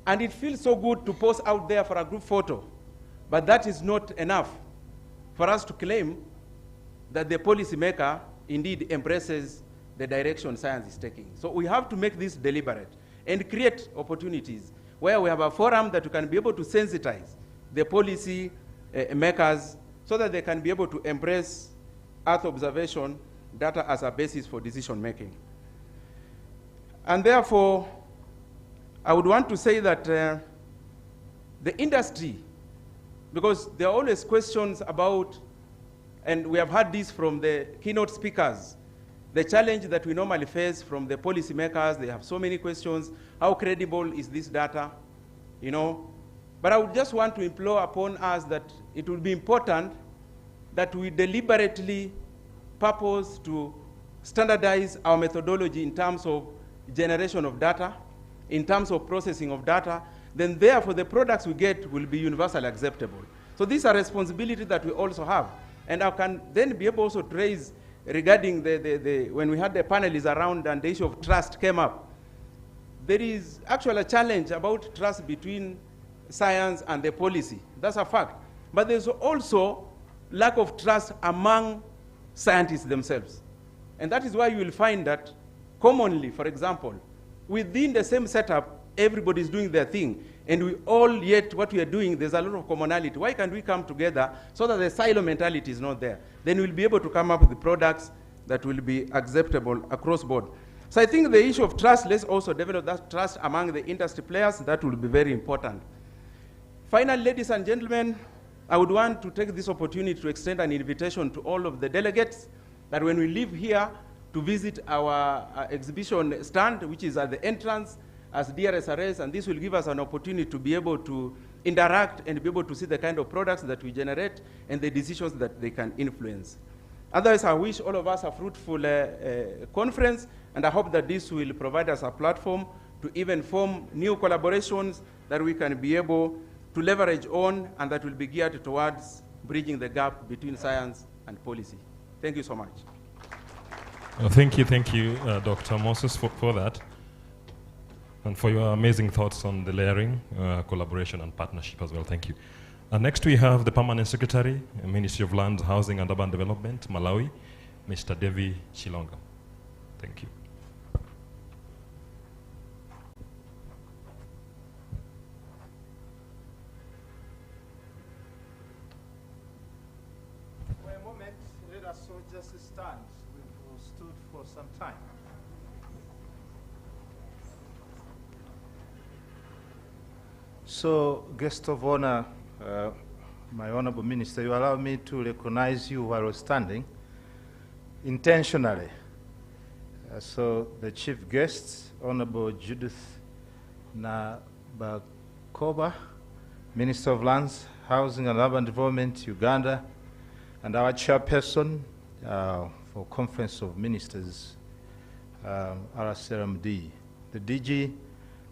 And it feels so good to post out there for a group photo, but that is not enough for us to claim that the policymaker indeed embraces the direction science is taking. So we have to make this deliberate and create opportunities where we have a forum that we can be able to sensitize the policy makers so that they can be able to embrace Earth observation data as a basis for decision making. And therefore, I would want to say that the industry, because there are always questions about, and we have heard this from the keynote speakers, the challenge that we normally face from the policymakers. They have so many questions. How credible is this data? You know? But I would just want to implore upon us that it will be important that we deliberately purpose to standardize our methodology in terms of generation of data, in terms of processing of data. Then therefore the products we get will be universally acceptable. So these are responsibilities that we also have. And I can then be able also to raise regarding when we had the panelists around and the issue of trust came up. There is actually a challenge about trust between science and the policy. That's a fact. But there's also lack of trust among scientists themselves. And that is why you will find that commonly, for example, within the same setup, everybody's doing their thing. And we all, yet what we are doing, there's a lot of commonality. Why can't we come together so that the silo mentality is not there? Then we'll be able to come up with the products that will be acceptable across board. So I think the issue of trust, let's also develop that trust among the industry players. That will be very important. Finally, ladies and gentlemen, I would want to take this opportunity to extend an invitation to all of the delegates that when we leave here to visit our exhibition stand, which is at the entrance, as DRSRS, and this will give us an opportunity to be able to interact and be able to see the kind of products that we generate and the decisions that they can influence. Otherwise, I wish all of us a fruitful conference, and I hope that this will provide us a platform to even form new collaborations that we can be able to leverage on, and that will be geared towards bridging the gap between science and policy. Thank you so much. Thank you, Dr. Moses, for that, and for your amazing thoughts on the layering, collaboration, and partnership as well. Thank you. Next, we have the Permanent Secretary, Ministry of Lands, Housing, and Urban Development, Malawi, Mr. Devi Chilonga. Thank you. For a moment, let us all just stand. We've stood for some time. So, guest of honor, my honorable minister, you allow me to recognize you while standing intentionally. So, the chief guest, Honorable Judith Nabakoba, Minister of Lands, Housing and Urban Development, Uganda, and our chairperson for Conference of Ministers, Rcmrd, the DG,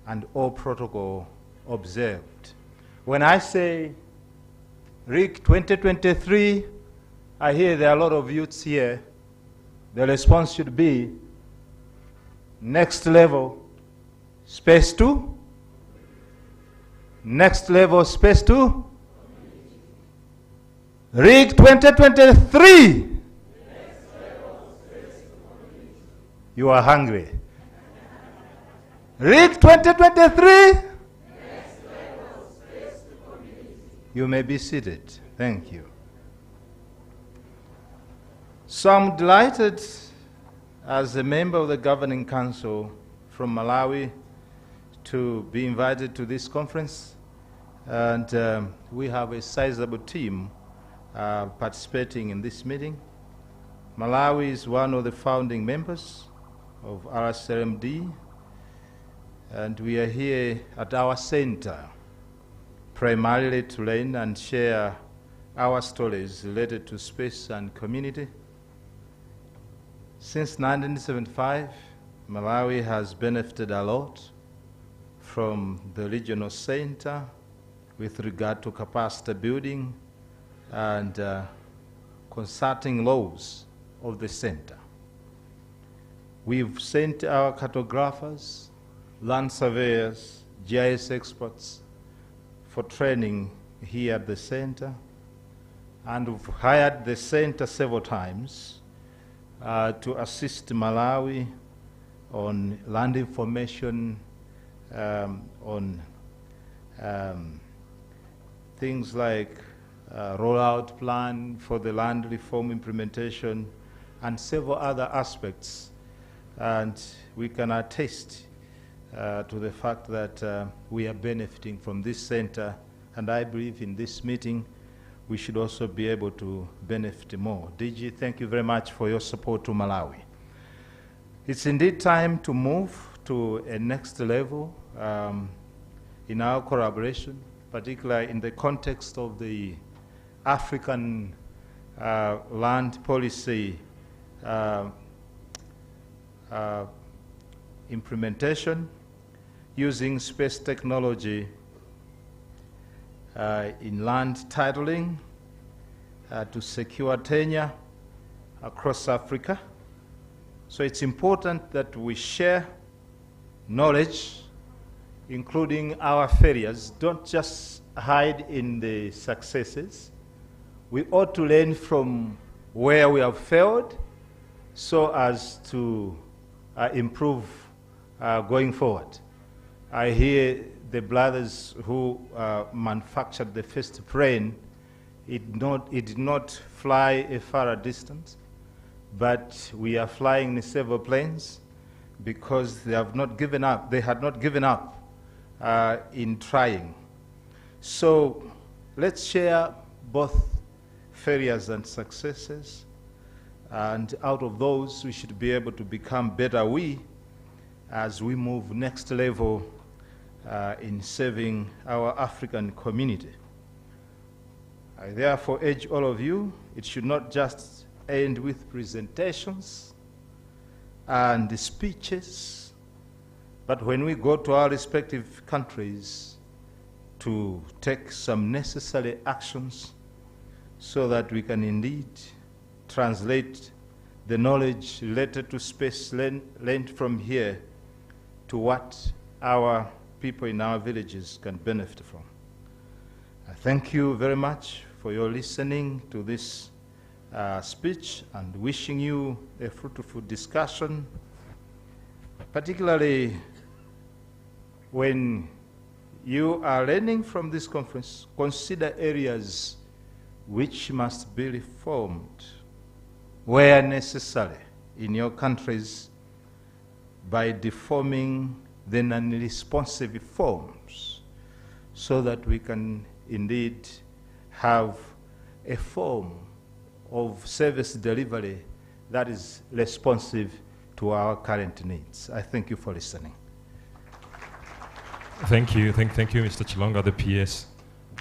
and all protocol observed. When I say RIC 2023, I hear there are a lot of youths here. The response should be next level, space 2. Next level, space 2. RIC 2023. You are hungry. RIC 2023. You may be seated. Thank you. So I'm delighted as a member of the Governing Council from Malawi to be invited to this conference. And we have a sizable team participating in this meeting. Malawi is one of the founding members of Rcmrd, and we are here at our center primarily to learn and share our stories related to space and community. Since 1975, Malawi has benefited a lot from the regional center with regard to capacity building and consulting laws of the center. We've sent our cartographers, land surveyors, GIS experts for training here at the center, and we've hired the center several times to assist Malawi on land information, on things like rollout plan for the land reform implementation, and several other aspects. And we can attest to the fact that we are benefiting from this center, and I believe in this meeting we should also be able to benefit more. DG, thank you very much for your support to Malawi. It's indeed time to move to a next level in our collaboration, particularly in the context of the African land policy implementation using space technology in land titling to secure tenure across Africa. So it's important that we share knowledge, including our failures. Don't just hide in the successes. We ought to learn from where we have failed so as to improve going forward. I hear the brothers who manufactured the first plane, it did not fly a far distance, but we are flying in several planes because they have not given up. They had not given up in trying. So let's share both failures and successes, and out of those we should be able to become better as we move next level in serving our African community. I therefore urge all of you, it should not just end with presentations and speeches, but when we go to our respective countries to take some necessary actions so that we can indeed translate the knowledge related to space learned from here to what our people in our villages can benefit from. I thank you very much for your listening to this speech and wishing you a fruitful discussion, particularly when you are learning from this conference. Consider areas which must be reformed where necessary in your countries by deforming the non-responsive forms so that we can indeed have a form of service delivery that is responsive to our current needs. I thank you for listening. Thank you, Mr. Chilonga, the PS,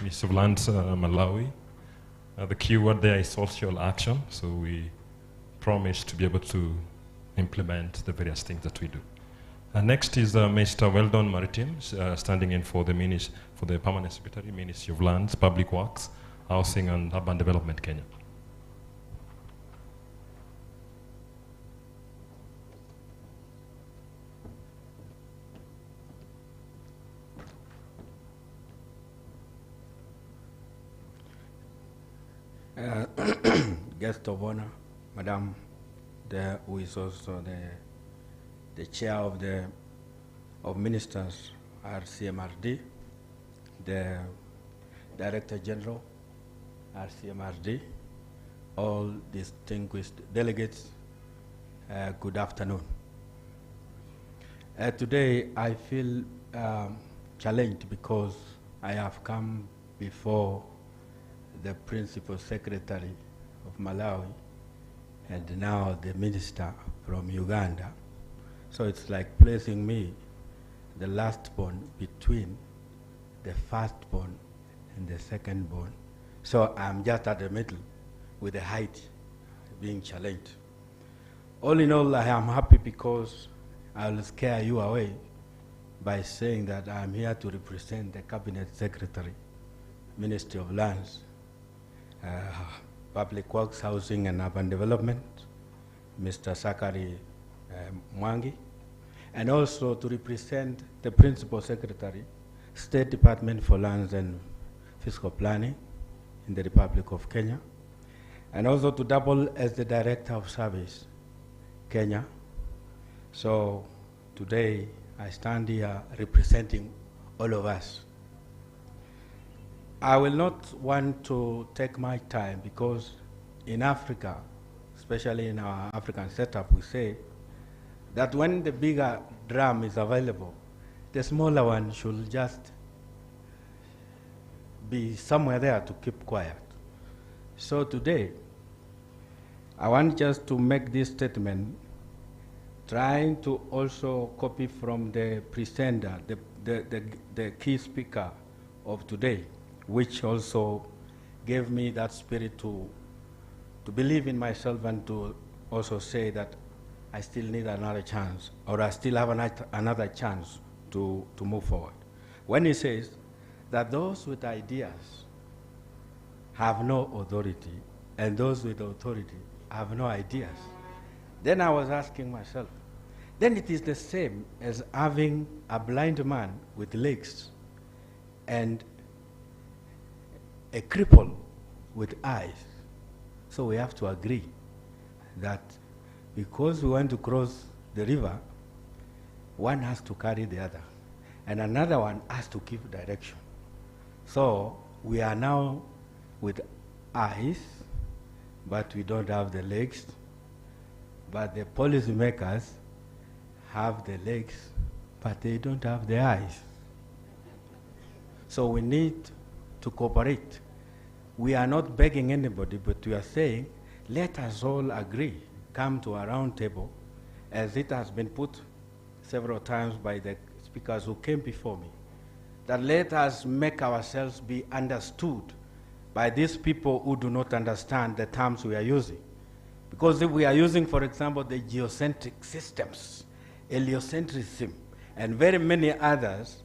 Minister of Lands, Malawi. The key word there is social action, so we promise to be able to implement the various things that we do. Next is Mr. Weldon Maritim, standing in for the Permanent Secretary, Ministry of Lands, Public Works, Housing and Urban Development, Kenya. Guest of honor, Madam, who is also the chair of ministers, Rcmrd, the Director General, Rcmrd, all distinguished delegates, good afternoon. Today I feel challenged because I have come before the Principal Secretary of Malawi and now the Minister from Uganda. So it's like placing me, the last born, between the firstborn and the secondborn. So I'm just at the middle with the height being challenged. All in all, I am happy because I will scare you away by saying that I'm here to represent the Cabinet Secretary, Ministry of Lands, Public Works, Housing and Urban Development, Mr. Sakari Mwangi, and also to represent the Principal Secretary, State Department for Lands and Fiscal Planning in the Republic of Kenya, and also to double as the Director of Service, Kenya. So today I stand here representing all of us. I will not want to take my time because in Africa, especially in our African setup, we say that when the bigger drum is available, the smaller one should just be somewhere there to keep quiet. So today, I want just to make this statement, trying to also copy from the presenter, the key speaker of today, which also gave me that spirit to believe in myself and to also say that I still need another chance, or I still have another chance to move forward. When he says that those with ideas have no authority, and those with authority have no ideas, then I was asking myself, then it is the same as having a blind man with legs and a cripple with eyes. So we have to agree that because we want to cross the river, one has to carry the other, and another one has to give direction. So we are now with eyes, but we don't have the legs, but the policymakers have the legs, but they don't have the eyes. So we need to cooperate. We are not begging anybody, but we are saying, let us all agree, come to a round table, as it has been put several times by the speakers who came before me, that let us make ourselves be understood by these people who do not understand the terms we are using. Because if we are using, for example, the geocentric systems, heliocentrism, and very many others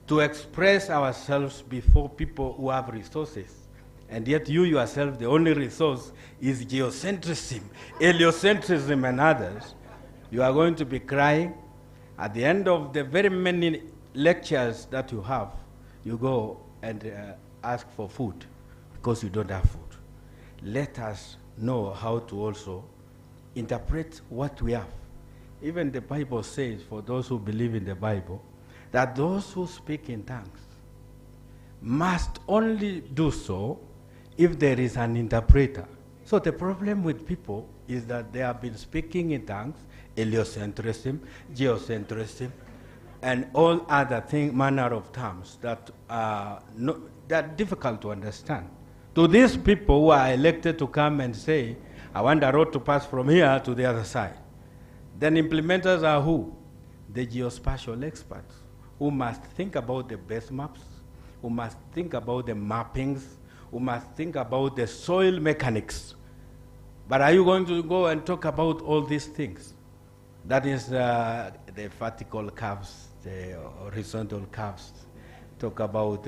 to express ourselves before people who have resources, and yet you yourself, the only resource is geocentrism, heliocentrism, and others, you are going to be crying. At the end of the very many lectures that you have, you go and ask for food because you don't have food. Let us know how to also interpret what we have. Even the Bible says, for those who believe in the Bible, that those who speak in tongues must only do so if there is an interpreter. So the problem with people is that they have been speaking in tongues, heliocentrism, geocentrism, and all other manner of terms that are difficult to understand. To these people who are elected to come and say, I want a road to pass from here to the other side, then implementers are who? The geospatial experts, who must think about the base maps, who must think about the mappings, who must think about the soil mechanics. But are you going to go and talk about all these things? That is the vertical curves, the horizontal curves. Talk about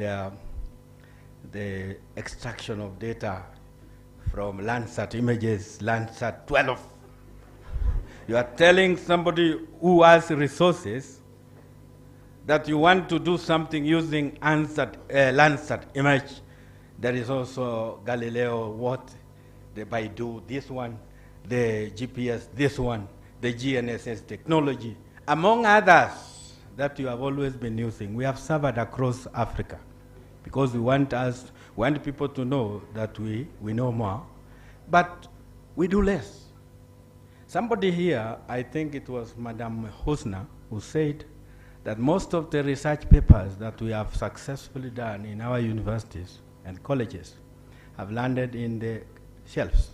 the extraction of data from Landsat images, Landsat 12. You are telling somebody who has resources that you want to do something using Landsat image. There is also Galileo, the Baidu, this one, the GPS, this one, the GNSS technology, among others that you have always been using. We have served across Africa because we want people to know that we know more, but we do less. Somebody here, I think it was Madame Husna, who said that most of the research papers that we have successfully done in our universities and colleges have landed in the shelves.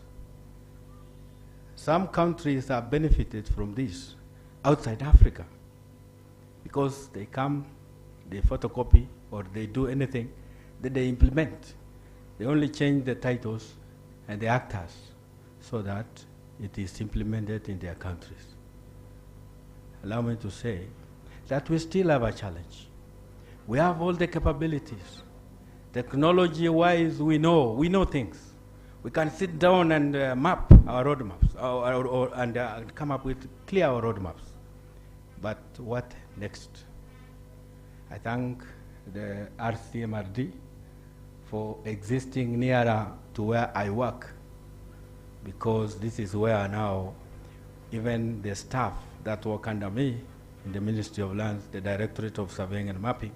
Some countries have benefited from this outside Africa because they come, they photocopy, or they do anything that they implement. They only change the titles and the actors so that it is implemented in their countries. Allow me to say that we still have a challenge. We have all the capabilities. Technology-wise, we know things. We can sit down and map our roadmaps and come up with clear roadmaps. But what next? I thank the Rcmrd for existing nearer to where I work, because this is where now even the staff that work under me in the Ministry of Lands, the Directorate of Surveying and Mapping,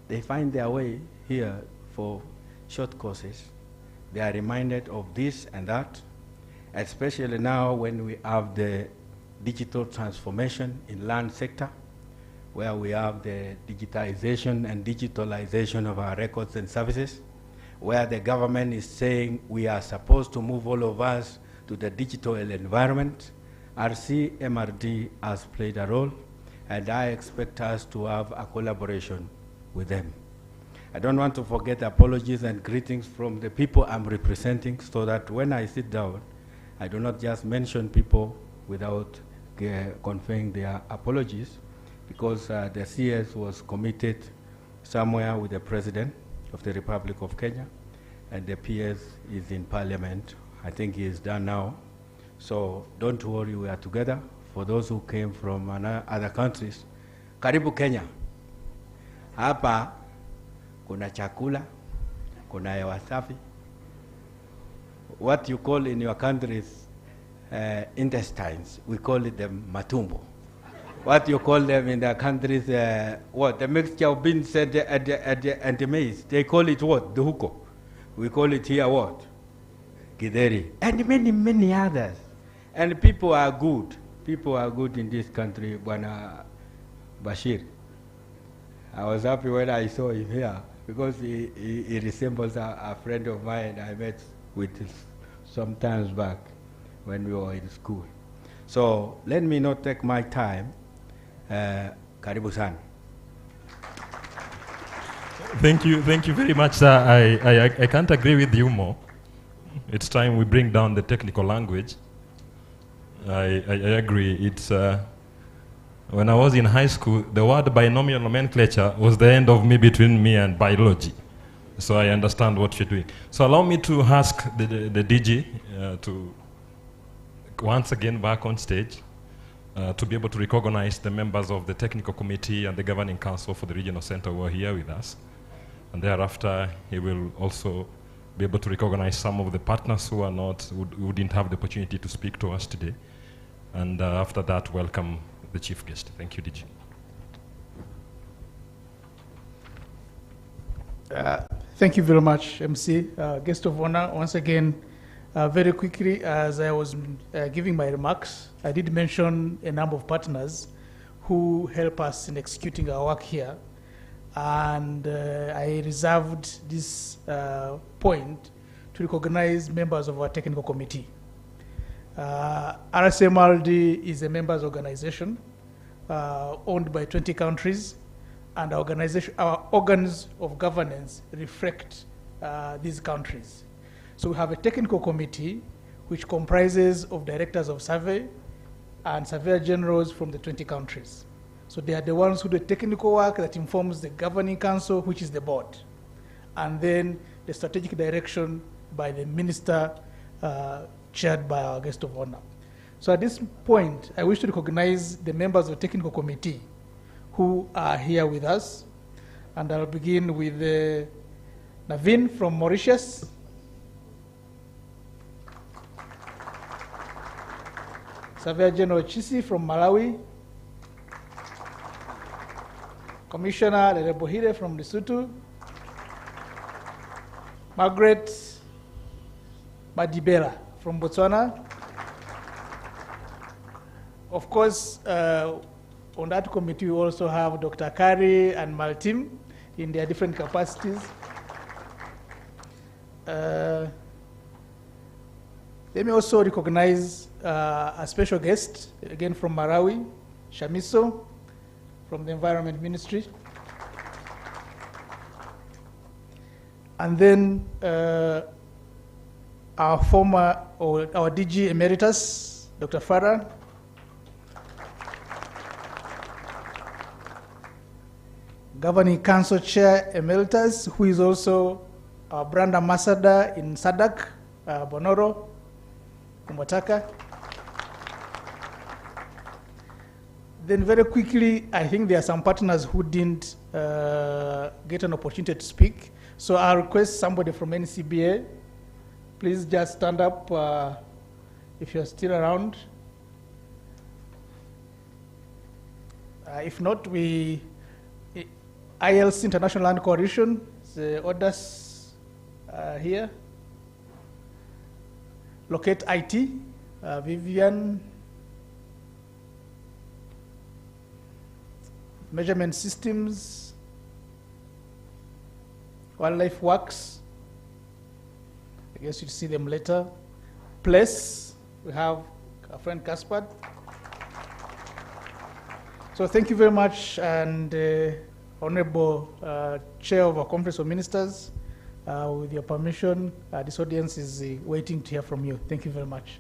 they find their way here for short courses. They are reminded of this and that, especially now when we have the digital transformation in land sector, where we have the digitization and digitalization of our records and services, where the government is saying we are supposed to move all of us to the digital environment. Rcmrd has played a role, and I expect us to have a collaboration with them. I don't want to forget apologies and greetings from the people I'm representing, so that when I sit down, I do not just mention people without conveying their apologies, because the CS was committed somewhere with the President of the Republic of Kenya, and the PS is in Parliament. I think he is done now. So don't worry, we are together. For those who came from other countries, karibu Kenya. Hapa kuna chakula, kuna hewa safi. What you call in your countries intestines, we call it them matumbo. What you call them in their countries, what? The mixture of beans and the maize. They call it what? The huko. We call it here what? Githeri. And many, many others. And people are good. People are good in this country, Bwana Bashir. I was happy when I saw him here, because he resembles a friend of mine I met with some times back when we were in school. So let me not take my time. Karibu sana. Thank you very much, sir. I can't agree with you more. It's time we bring down the technical language. I agree. It's when I was in high school, the word binomial nomenclature was the end of me between me and biology. So I understand what you're doing. So allow me to ask the DG to once again back on stage to be able to recognize the members of the technical committee and the governing council for the regional center who are here with us. And thereafter, he will also be able to recognize some of the partners who are not, who didn't have the opportunity to speak to us today. And after that, welcome the chief guest. Thank you, DG. Thank you very much, MC. Guest of honor, once again, very quickly, as I was giving my remarks, I did mention a number of partners who help us in executing our work here. And I reserved this point to recognize members of our technical committee. Rcmrd is a members organization owned by 20 countries, and our organs of governance reflect these countries. So we have a technical committee which comprises of directors of survey and surveyor generals from the 20 countries. So they are the ones who do technical work that informs the governing council, which is the board. And then the strategic direction by the minister chaired by our guest of honor. So at this point, I wish to recognize the members of the technical committee who are here with us. And I'll begin with Naveen from Mauritius. Surveyor General Chisi from Malawi. Commissioner Lelebohire from Lesotho. Margaret Madibela from Botswana. Of course, on that committee, we also have Dr. Kari and Maltim in their different capacities. Let me also recognize a special guest, again from Malawi, Shamiso, from the Environment Ministry. And then our DG Emeritus, Dr. Farah. Governing Council Chair Emeritus, who is also our brand ambassador in SADC, Bonoro, Kumbataka. Then very quickly, I think there are some partners who didn't get an opportunity to speak. So I'll request somebody from NCBA, please just stand up if you're still around. If not, ILC International Land Coalition, the orders here. Locate IT, Vivian. Measurement Systems, Wildlife Works. I guess you'll see them later. Place, we have our friend Caspar. So thank you very much, and Honorable Chair of our Conference of Ministers, with your permission, this audience is waiting to hear from you. Thank you very much.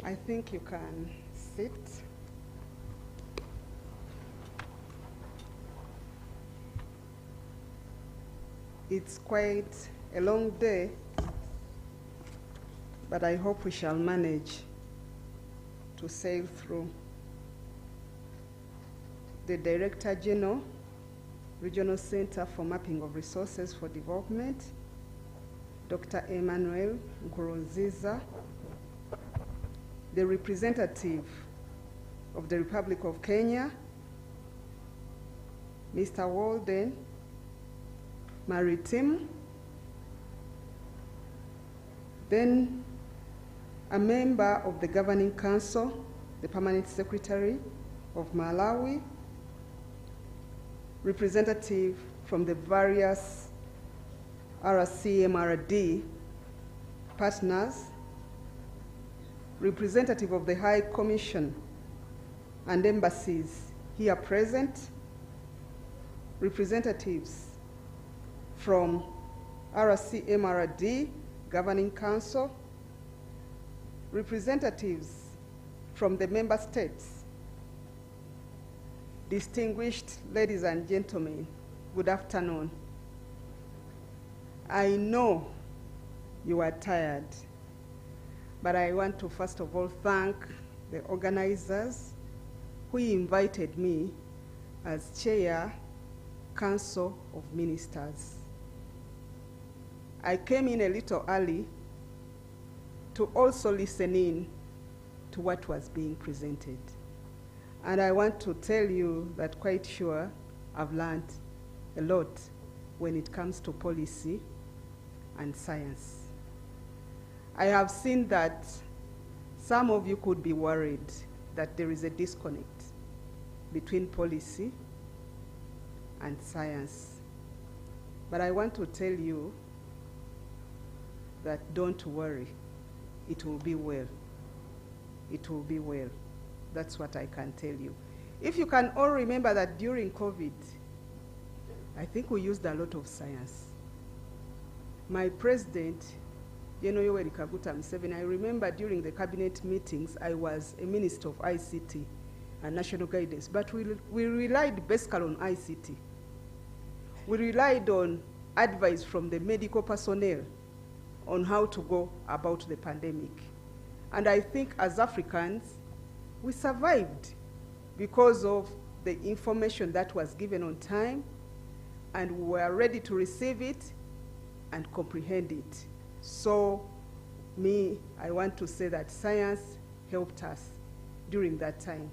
I think you can sit. It's quite a long day, but I hope we shall manage to sail through. The Director General, Regional Center for Mapping of Resources for Development, Dr. Emmanuel Nkurunziza, the representative of the Republic of Kenya, Mr. Walden Maritim, then a member of the Governing Council, the Permanent Secretary of Malawi, representative from the various Rcmrd partners, representative of the High Commission and embassies here present, representatives from Rcmrd Governing Council, representatives from the member states, distinguished ladies and gentlemen, good afternoon. I know you are tired, but I want to first of all thank the organizers who invited me as Chair, Council of Ministers. I came in a little early to also listen in to what was being presented. And I want to tell you that quite sure I've learned a lot when it comes to policy and science. I have seen that some of you could be worried that there is a disconnect between policy and science. But I want to tell you that don't worry, it will be well. It will be well. That's what I can tell you. If you can all remember that during COVID, I think we used a lot of science. My president, Yoweri Kaguta Museveni, I remember during the cabinet meetings, I was a minister of ICT and national guidance, but we relied basically on ICT. We relied on advice from the medical personnel on how to go about the pandemic. And I think as Africans, we survived because of the information that was given on time, and we were ready to receive it and comprehend it. So I want to say that science helped us during that time.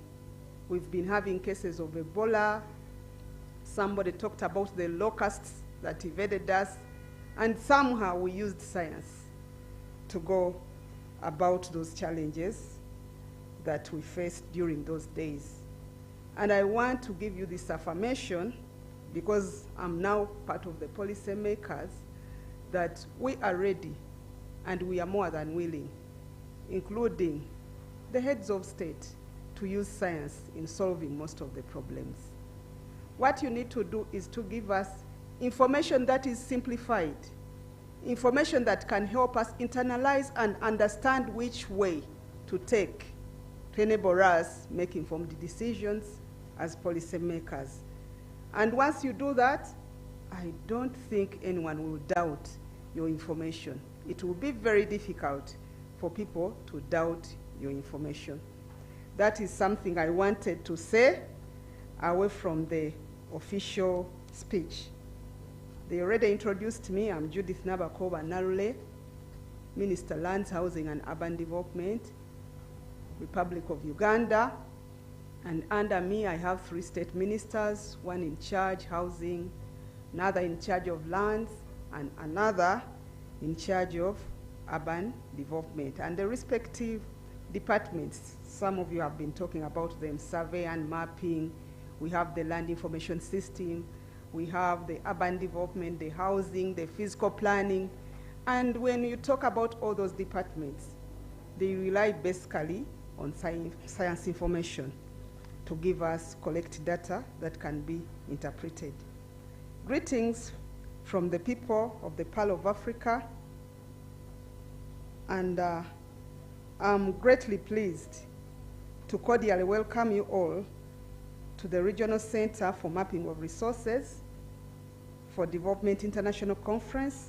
We've been having cases of Ebola. Somebody talked about the locusts that invaded us, and somehow we used science to go about those challenges that we faced during those days. And I want to give you this affirmation, because I'm now part of the policy makers, that we are ready and we are more than willing, including the heads of state, to use science in solving most of the problems. What you need to do is to give us information that is simplified, information that can help us internalize and understand which way to take to enable us make informed decisions as policymakers. And once you do that, I don't think anyone will doubt your information. It will be very difficult for people to doubt your information. That is something I wanted to say away from the official speech. They already introduced me. I'm Judith Nabakoba Narule, Minister Lands, Housing and Urban Development, Republic of Uganda. And under me, I have 3 state ministers, one in charge housing, another in charge of lands, and another in charge of urban development. And the respective departments, some of you have been talking about them, survey and mapping. We have the land information system. We have the urban development, the housing, the physical planning. And when you talk about all those departments, they rely basically on science information to give us collect data that can be interpreted. Greetings from the people of the Pearl of Africa, and I'm greatly pleased to cordially welcome you all to the Regional Center for Mapping of Resources for Development International Conference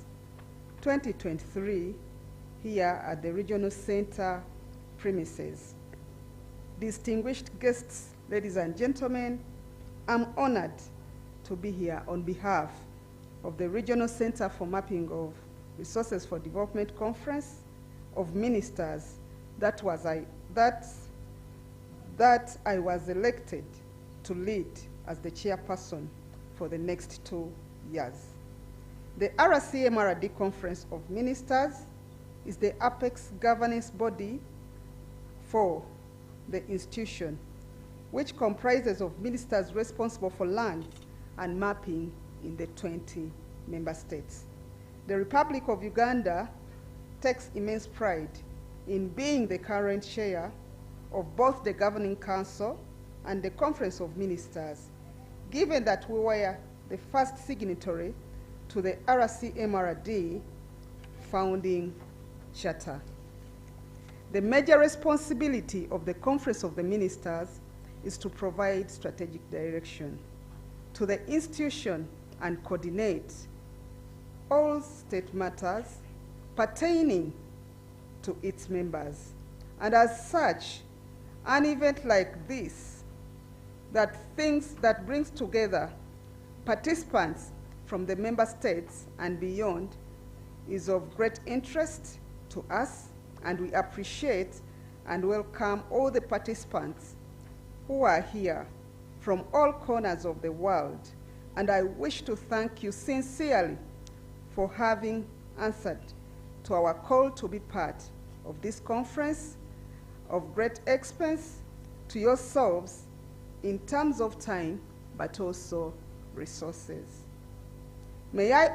2023 here at the Regional Center premises. Distinguished guests, ladies and gentlemen, I'm honored to be here on behalf of the Regional Center for Mapping of Resources for Development Conference of Ministers that I was elected to lead as the chairperson for the next 2 years. The Rcmrd Conference of Ministers is the apex governance body for the institution, which comprises of ministers responsible for land and mapping in the 20 member states. The Republic of Uganda takes immense pride in being the current chair of both the Governing Council and the Conference of Ministers, given that we were the first signatory to the Rcmrd founding charter. The major responsibility of the Conference of the Ministers is to provide strategic direction to the institution and coordinate all state matters pertaining to its members. And as such, an event like this that brings together participants from the member states and beyond is of great interest to us, and we appreciate and welcome all the participants who are here from all corners of the world. And I wish to thank you sincerely for having answered to our call to be part of this conference of great expense to yourselves in terms of time, but also resources. May I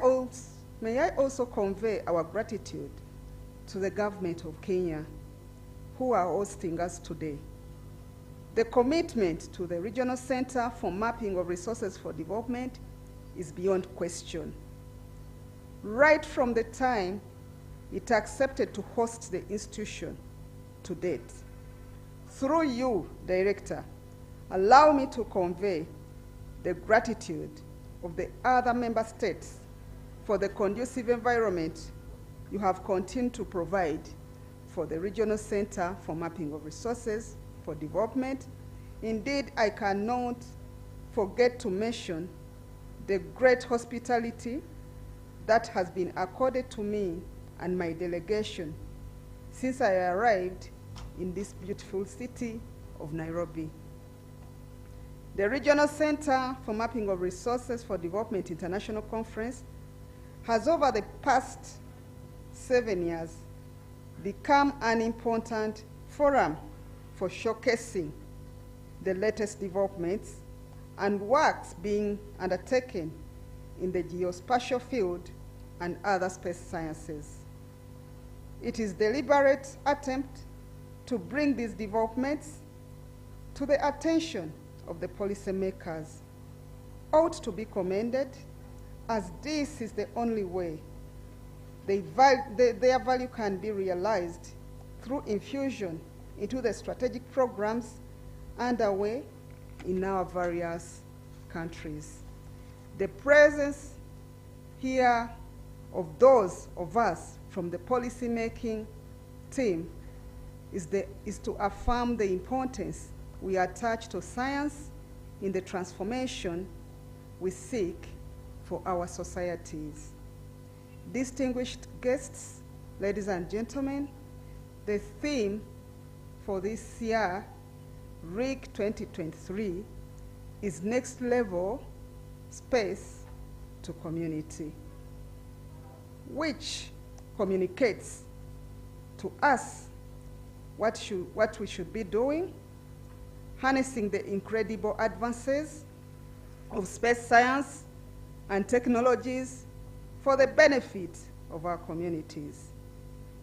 also convey our gratitude to the government of Kenya, who are hosting us today. The commitment to the Regional Center for Mapping of Resources for Development is beyond question. Right from the time it accepted to host the institution to date. Through you, Director, allow me to convey the gratitude of the other member states for the conducive environment you have continued to provide for the Regional Center for Mapping of Resources for Development. Indeed, I cannot forget to mention the great hospitality that has been accorded to me and my delegation since I arrived in this beautiful city of Nairobi. The Regional Center for Mapping of Resources for Development International Conference has, over the past 7 years, become an important forum for showcasing the latest developments and works being undertaken in the geospatial field and other space sciences. It is a deliberate attempt to bring these developments to the attention of the policymakers ought to be commended, as this is the only way their value can be realized through infusion into the strategic programs underway in our various countries. The presence here of those of us from the policy-making team is to affirm the importance we attach to science in the transformation we seek for our societies. Distinguished guests, ladies and gentlemen, the theme for this year, RIC 2023, is Next Level Space to Community, which communicates to us what we should be doing, harnessing the incredible advances of space science and technologies for the benefit of our communities.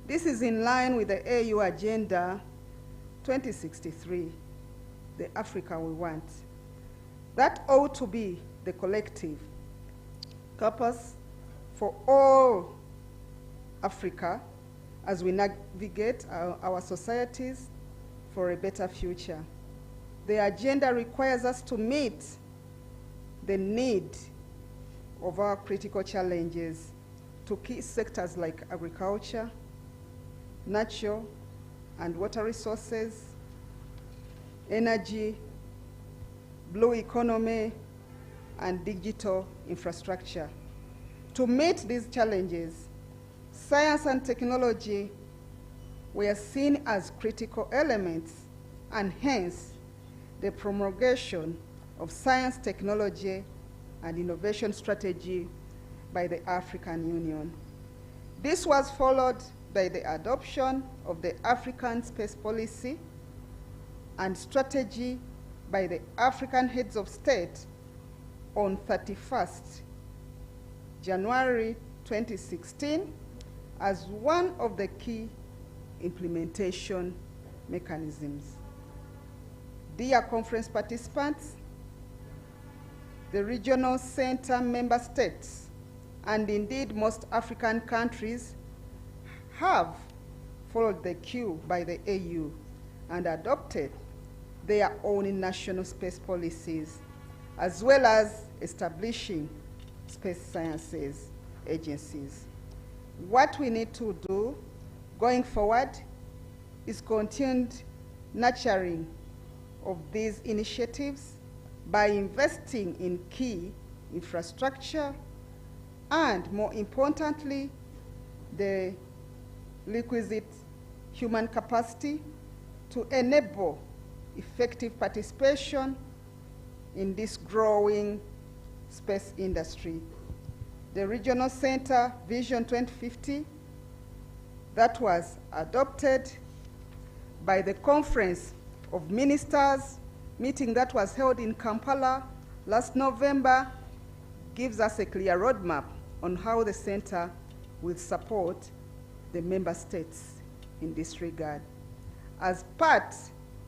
This is in line with the AU Agenda 2063, the Africa we want. That ought to be the collective purpose for all Africa as we navigate our societies for a better future. The agenda requires us to meet the need of our critical challenges to key sectors like agriculture, natural and water resources, energy, blue economy, and digital infrastructure. To meet these challenges, science and technology were seen as critical elements, and hence the promulgation of science, technology, and innovation strategy by the African Union. This was followed by the adoption of the African Space Policy and Strategy by the African Heads of State on 31st January 2016 as one of the key implementation mechanisms. Dear conference participants, the Regional Center member states, and indeed most African countries, have followed the cue by the AU and adopted their own national space policies, as well as establishing space sciences agencies. What we need to do going forward is continued nurturing of these initiatives by investing in key infrastructure and, more importantly, the requisite human capacity to enable effective participation in this growing space industry. The Regional Center Vision 2050 that was adopted by the Conference of Ministers meeting that was held in Kampala last November gives us a clear roadmap on how the center will support the member states in this regard. As part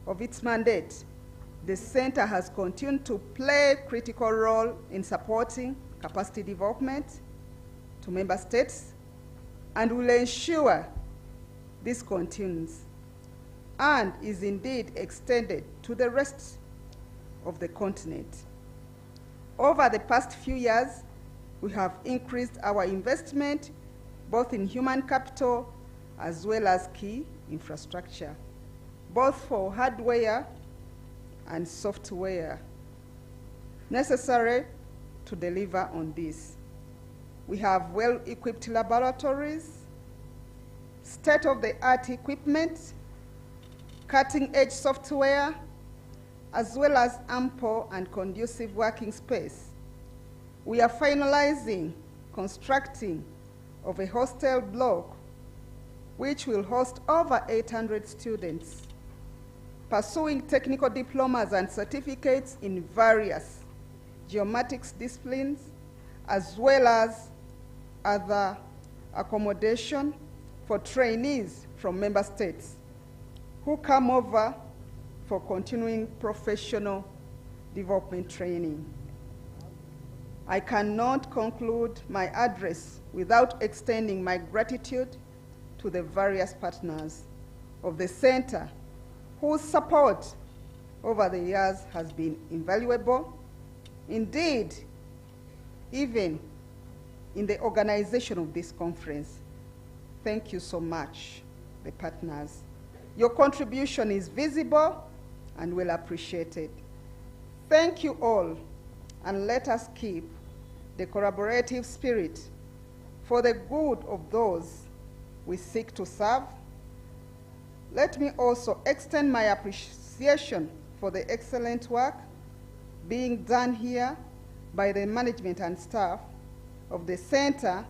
of its mandate, the center has continued to play a critical role in supporting capacity development to member states and will ensure this continues and is indeed extended to the rest of the continent. Over the past few years, we have increased our investment both in human capital as well as key infrastructure, both for hardware and software. necessary to deliver on this. We have well-equipped laboratories, state-of-the-art equipment, cutting-edge software, as well as ample and conducive working space. We are finalizing constructing of a hostel block which will host over 800 students, pursuing technical diplomas and certificates in various geomatics disciplines, as well as other accommodation for trainees from member states who come over for continuing professional development training. I cannot conclude my address without extending my gratitude to the various partners of the center whose support over the years has been invaluable. Indeed, even in the organization of this conference. Thank you so much, the partners. Your contribution is visible and well appreciated. Thank you all, and let us keep the collaborative spirit for the good of those we seek to serve. Let me also extend my appreciation for the excellent work being done here by the management and staff of the center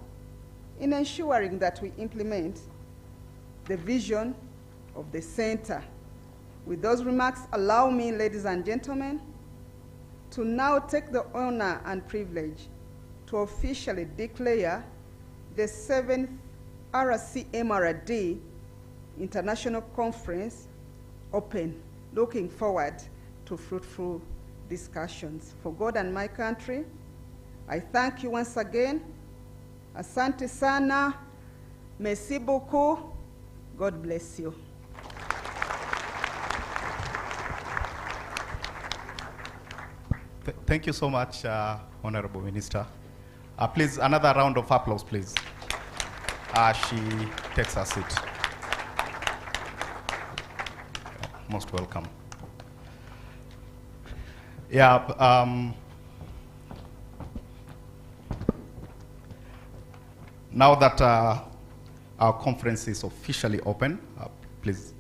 in ensuring that we implement the vision of the center. With those remarks, allow me, ladies and gentlemen, to now take the honor and privilege to officially declare the 7th Rcmrd International Conference open, looking forward to fruitful discussions. For God and my country, I thank you once again. Asante sana. Merci beaucoup. God bless you. Thank you so much, Honorable Minister. Please, another round of applause, please. She takes her seat. Most welcome. Yeah. Now that our conference is officially open, please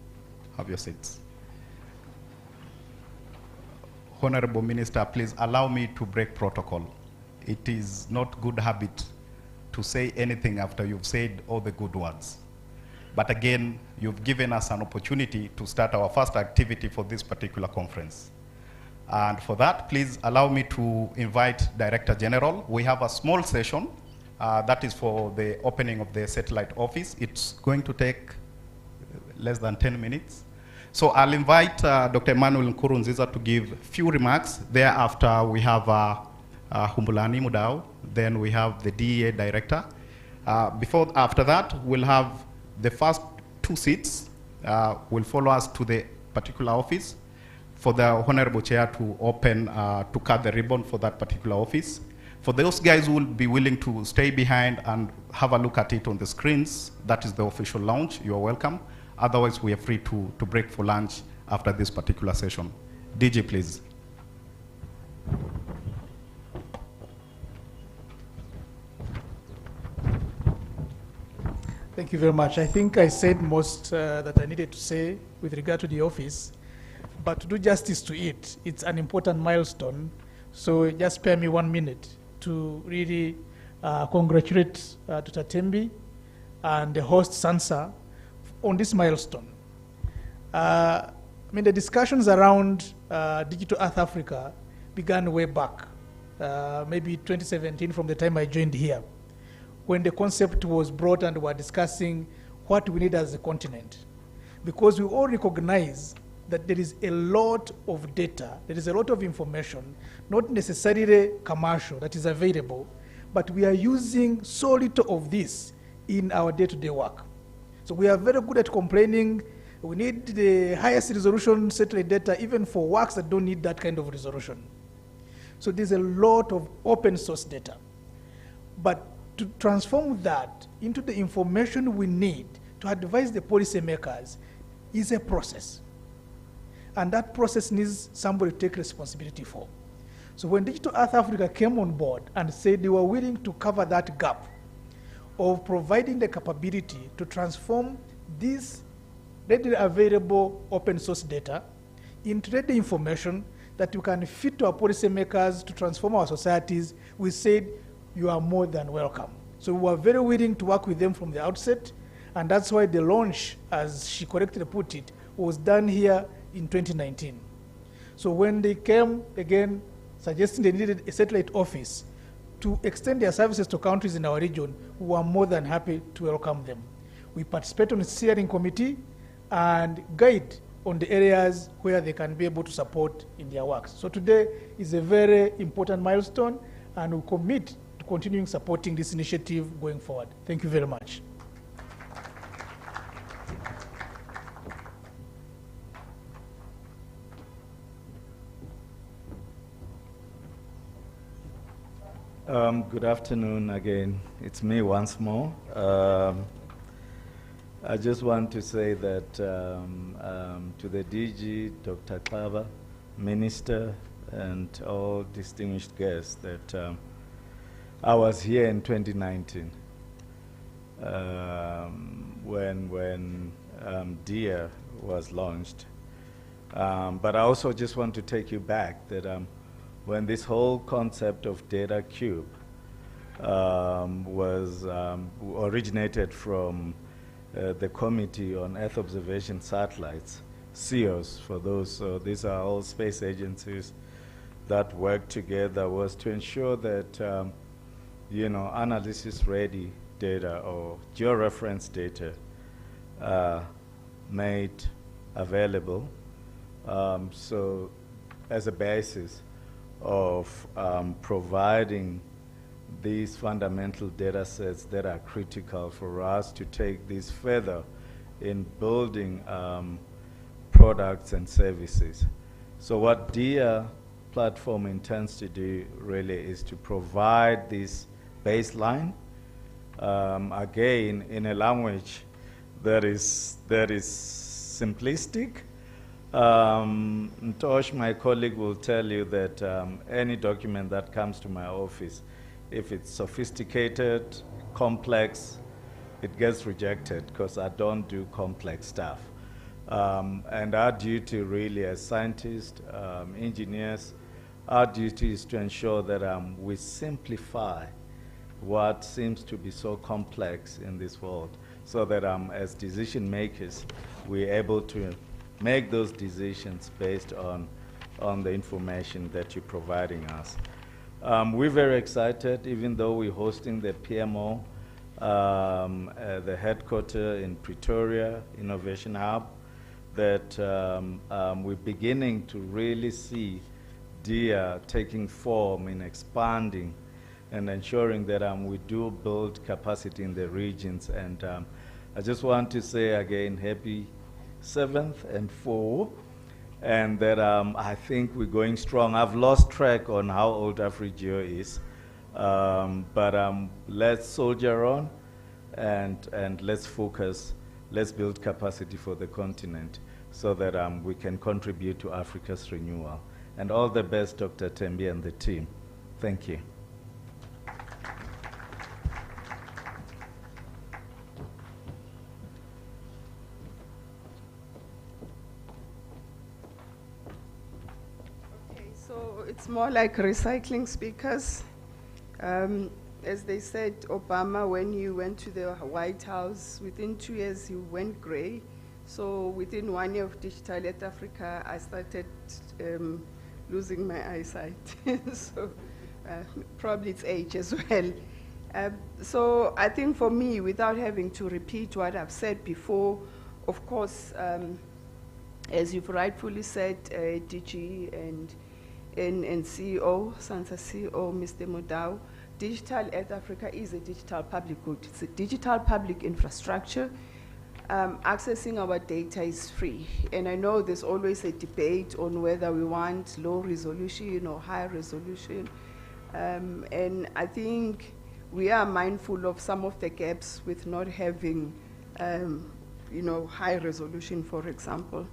have your seats. Honorable Minister, please allow me to break protocol. It is not good habit to say anything after you've said all the good words. But again, you've given us an opportunity to start our first activity for this particular conference. And for that, please allow me to invite Director General. We have a small session that is for the opening of the satellite office. It's going to take less than 10 minutes. So I'll invite Dr. Emmanuel Nkurunziza to give a few remarks. Thereafter, we have Humbulani Mudau. Then we have the DEA Director. After that, we'll have the first 2 seats will follow us to the particular office for the Honorable Chair to open, to cut the ribbon for that particular office. For those guys who will be willing to stay behind and have a look at it on the screens, that is the official lounge, you are welcome. Otherwise, we are free to break for lunch after this particular session. DJ, please. Thank you very much. I think I said most that I needed to say with regard to the office, but to do justice to it, it's an important milestone. So just spare me 1 minute to really congratulate Dr. Tembi and the host Sansa on this milestone. I mean, the discussions around Digital Earth Africa began way back, maybe 2017 from the time I joined here, when the concept was brought and we were discussing what we need as a continent. Because we all recognize that there is a lot of data, there is a lot of information, not necessarily commercial, that is available, but we are using so little of this in our day-to-day work. So we are very good at complaining. We need the highest resolution satellite data, even for works that don't need that kind of resolution. So there's a lot of open source data. But to transform that into the information we need to advise the policymakers is a process. And that process needs somebody to take responsibility for. So when Digital Earth Africa came on board and said they were willing to cover that gap of providing the capability to transform this readily available open source data into ready information that you can fit to our policymakers to transform our societies, we said you are more than welcome. So we were very willing to work with them from the outset, and that's why the launch, as she correctly put it, was done here in 2019. So when they came again suggesting they needed a satellite office to extend their services to countries in our region, we were more than happy to welcome them. We participate on the steering committee and guide on the areas where they can be able to support in their works. So today is a very important milestone, and we commit to continuing supporting this initiative going forward. Thank you very much. Good afternoon again. It's me once more. I just want to say that to the DG, Dr. Klava, Minister, and all distinguished guests that I was here in 2019 when DIA was launched. But I also just want to take you back that when this whole concept of data cube was originated from the Committee on Earth Observation Satellites, CEOS for those, so these are all space agencies that work together, was to ensure that analysis-ready data or georeference data made available. So as a basis of providing these fundamental data sets that are critical for us to take this further in building products and services. So what DIA platform intends to do really is to provide this baseline, again, in a language that is simplistic. Tosh, my colleague, will tell you that any document that comes to my office, if it's sophisticated, complex, it gets rejected because I don't do complex stuff. And our duty really as scientists, engineers, our duty is to ensure that we simplify what seems to be so complex in this world so that as decision makers, we're able to make those decisions based on the information that you're providing us. We're very excited, even though we're hosting the PMO, the headquarters in Pretoria, Innovation Hub, that we're beginning to really see DIA taking form in expanding and ensuring that we do build capacity in the regions. And I just want to say again, happy 7th and 4, and that I think we're going strong. I've lost track on how old AfriGeo is, but let's soldier on and let's focus, let's build capacity for the continent so that we can contribute to Africa's renewal. And all the best, Dr. Tembi and the team. Thank you. It's more like recycling speakers. As they said, Obama, when he went to the White House, within 2 years he went gray. So within 1 year of Digital Earth Africa, I started losing my eyesight. So probably it's age as well. So I think for me, without having to repeat what I've said before, of course, as you've rightfully said, DG and CEO, SANSA CEO, Mr. Modau, Digital Earth Africa is a digital public good. It's a digital public infrastructure. Accessing our data is free. And I know there's always a debate on whether we want low resolution or high resolution. And I think we are mindful of some of the gaps with not having, high resolution, for example.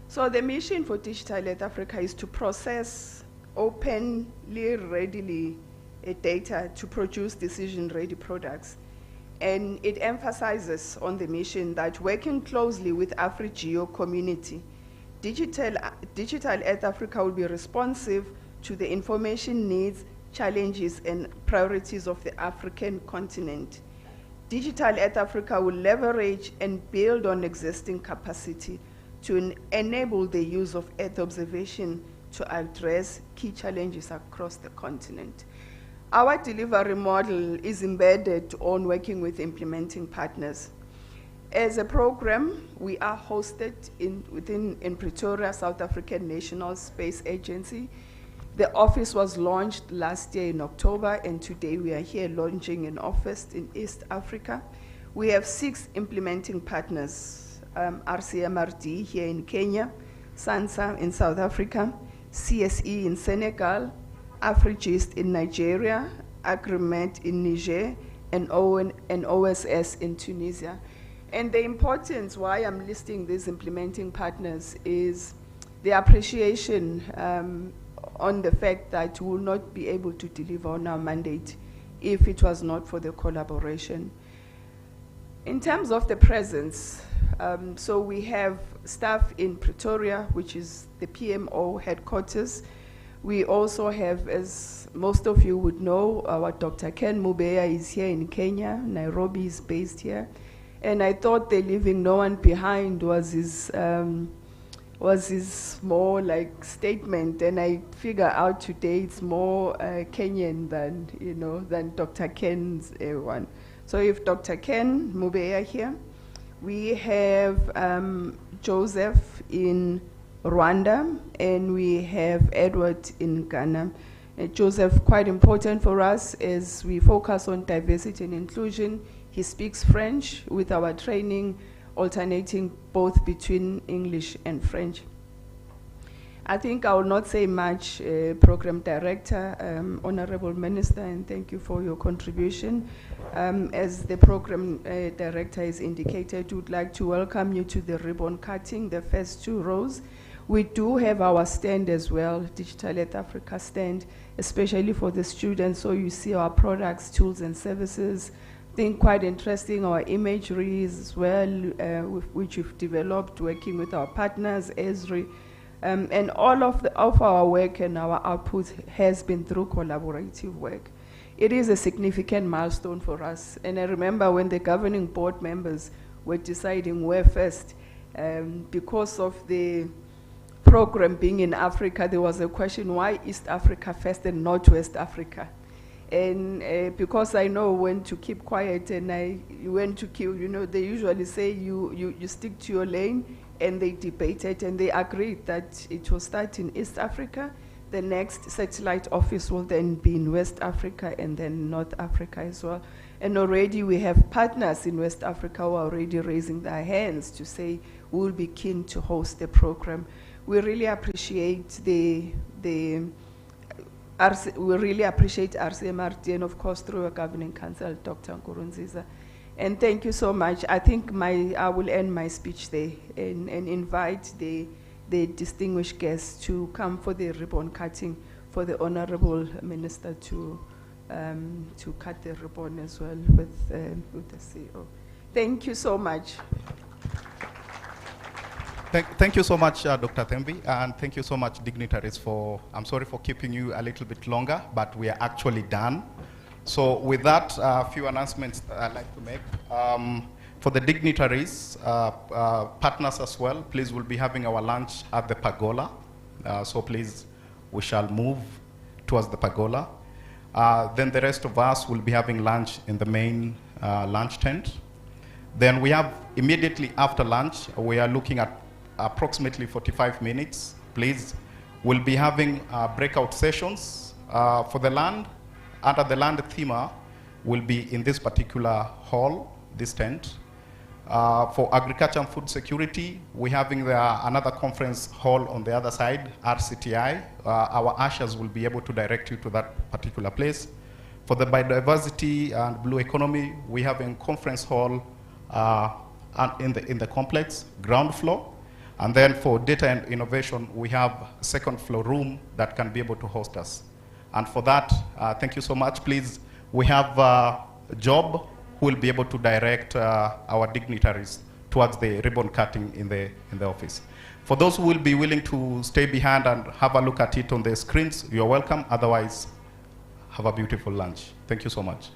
So the mission for Digital Earth Africa is to process openly, readily data to produce decision-ready products. And it emphasizes on the mission that working closely with AfriGeo community, Digital Earth Africa will be responsive to the information needs, challenges, and priorities of the African continent. Digital Earth Africa will leverage and build on existing capacity to enable the use of Earth observation to address key challenges across the continent. Our delivery model is embedded on working with implementing partners. As a program, we are hosted in Pretoria, South African National Space Agency. The office was launched last year in October, and today we are here launching an office in East Africa. We have 6 implementing partners, Rcmrd here in Kenya, SANSA in South Africa, CSE in Senegal, AfriGist in Nigeria, Rcmrd in Niger, and OSS in Tunisia. And the importance why I'm listing these implementing partners is the appreciation on the fact that we will not be able to deliver on our mandate if it was not for the collaboration. In terms of the presence, so we have staff in Pretoria, which is the PMO headquarters. We also have, as most of you would know, our Dr. Ken Mubeya is here in Kenya. Nairobi is based here. And I thought the leaving no one behind was his more like statement, and I figure out today it's more Kenyan than, you know, than Dr. Ken's one. So if Dr. Ken Mubeya here, we have Joseph in Rwanda, and we have Edward in Ghana. Joseph, quite important for us as we focus on diversity and inclusion. He speaks French with our training alternating both between English and French. I think I will not say much, Program Director, Honorable Minister, and thank you for your contribution. As the Program Director has indicated, we would like to welcome you to the ribbon cutting, the first 2 rows. We do have our stand as well, Digital Earth Africa stand, especially for the students, so you see our products, tools, and services. I think quite interesting, our imagery as well, which we've developed working with our partners, Esri, and all of our work and our output has been through collaborative work. It is a significant milestone for us, and I remember when the governing board members were deciding where first, because of the program being in Africa, there was a question, why East Africa first and not West Africa? And because I know when to keep quiet and when to keep, you know, they usually say you stick to your lane, and they debated and they agreed that it will start in East Africa. The next satellite office will then be in West Africa and then North Africa as well. And already we have partners in West Africa who are already raising their hands to say we'll be keen to host the program. We really appreciate we really appreciate Rcmrd, and of course through our governing council, Dr. Nkurunziza. And thank you so much. I think I will end my speech there and invite the distinguished guests to come for the ribbon cutting for the Honorable Minister to cut the ribbon as well with the CEO. Thank you so much. Thank you so much, Dr. Thembi, and thank you so much, dignitaries, I'm sorry for keeping you a little bit longer, but we are actually done. So with that, a few announcements that I'd like to make. For the dignitaries, partners as well, please, we'll be having our lunch at the Pagola. So please, we shall move towards the Pagola. Then the rest of us will be having lunch in the main lunch tent. Then we have, immediately after lunch, we are looking at approximately 45 minutes. Please, we'll be having breakout sessions for the land. Under the land theme will be in this particular hall, this tent. For agriculture and food security, we're having another conference hall on the other side, RCTI. Our ushers will be able to direct you to that particular place. For the biodiversity and blue economy, we have a conference hall in the complex, ground floor. And then for data and innovation, we have a second floor room that can be able to host us. And for that, thank you so much. Please, we have Job who will be able to direct our dignitaries towards the ribbon cutting in the office. For those who will be willing to stay behind and have a look at it on the screens, you're welcome. Otherwise, have a beautiful lunch. Thank you so much.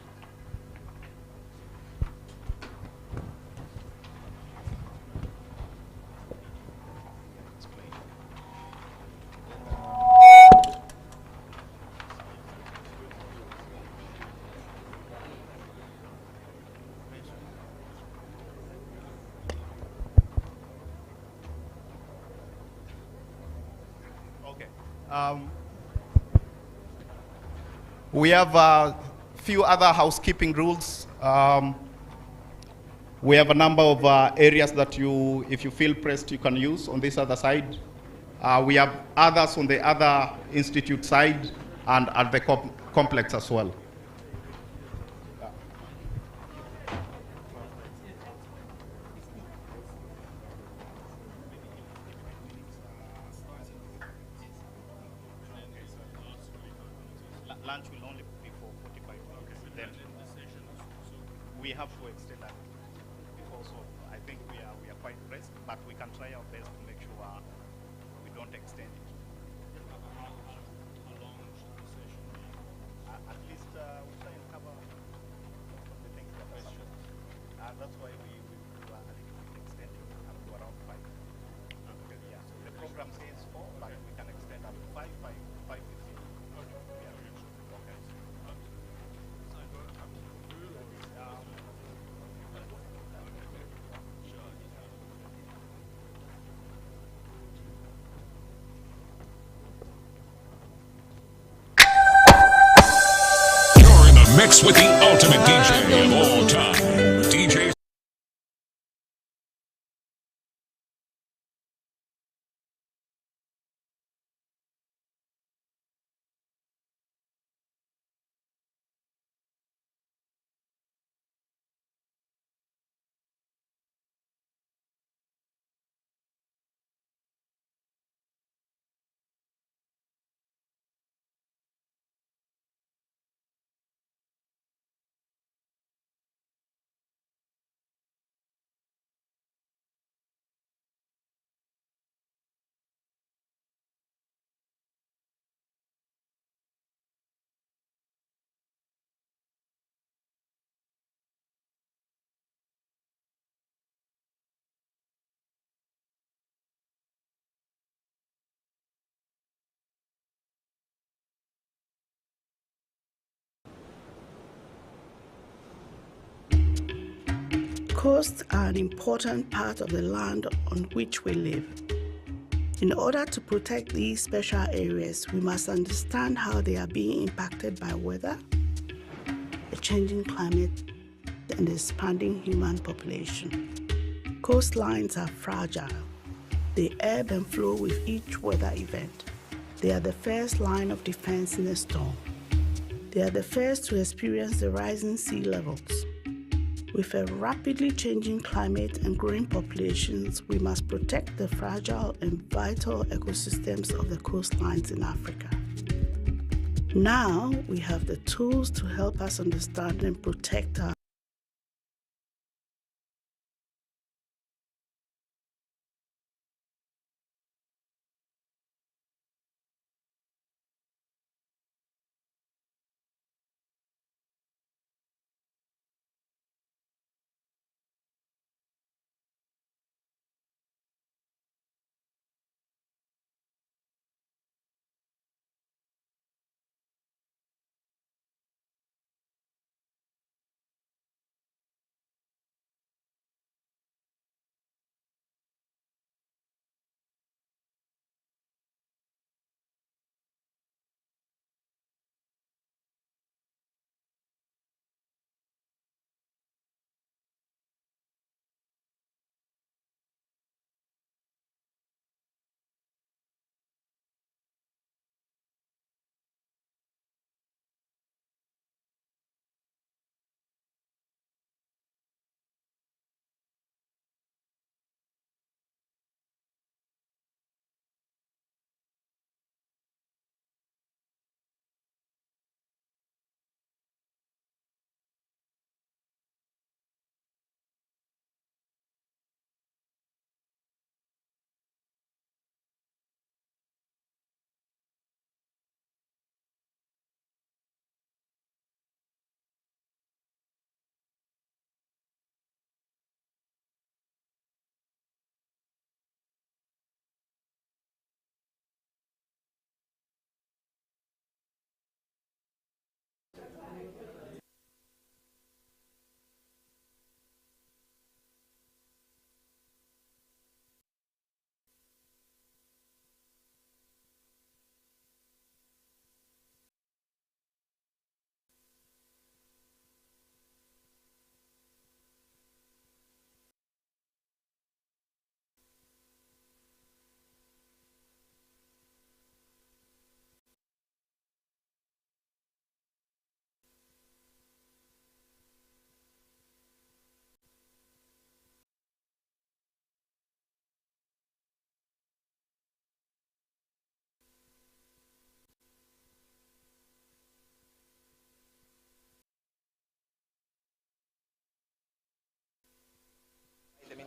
We have a few other housekeeping rules. We have a number of areas that you, if you feel pressed, you can use on this other side. We have others on the other institute side and at the complex as well. Lunch will only be for 45 minutes. Then we have to extend that before, so I think we are quite pressed, but we can try our best to make sure we don't extend it. At least we try and cover most of the things that are questions. That's why we were a little bit extended up to around 5. Okay. Yeah. So the program says 4, but we can extend up to 5, 5:15. Okay. Yeah. Okay. You're in the mix with the ultimate DJ of all time. DJ Coasts are an important part of the land on which we live. In order to protect these special areas, we must understand how they are being impacted by weather, the changing climate, and the expanding human population. Coastlines are fragile. They ebb and flow with each weather event. They are the first line of defense in a storm. They are the first to experience the rising sea levels. With a rapidly changing climate and growing populations, we must protect the fragile and vital ecosystems of the coastlines in Africa. Now we have the tools to help us understand and protect our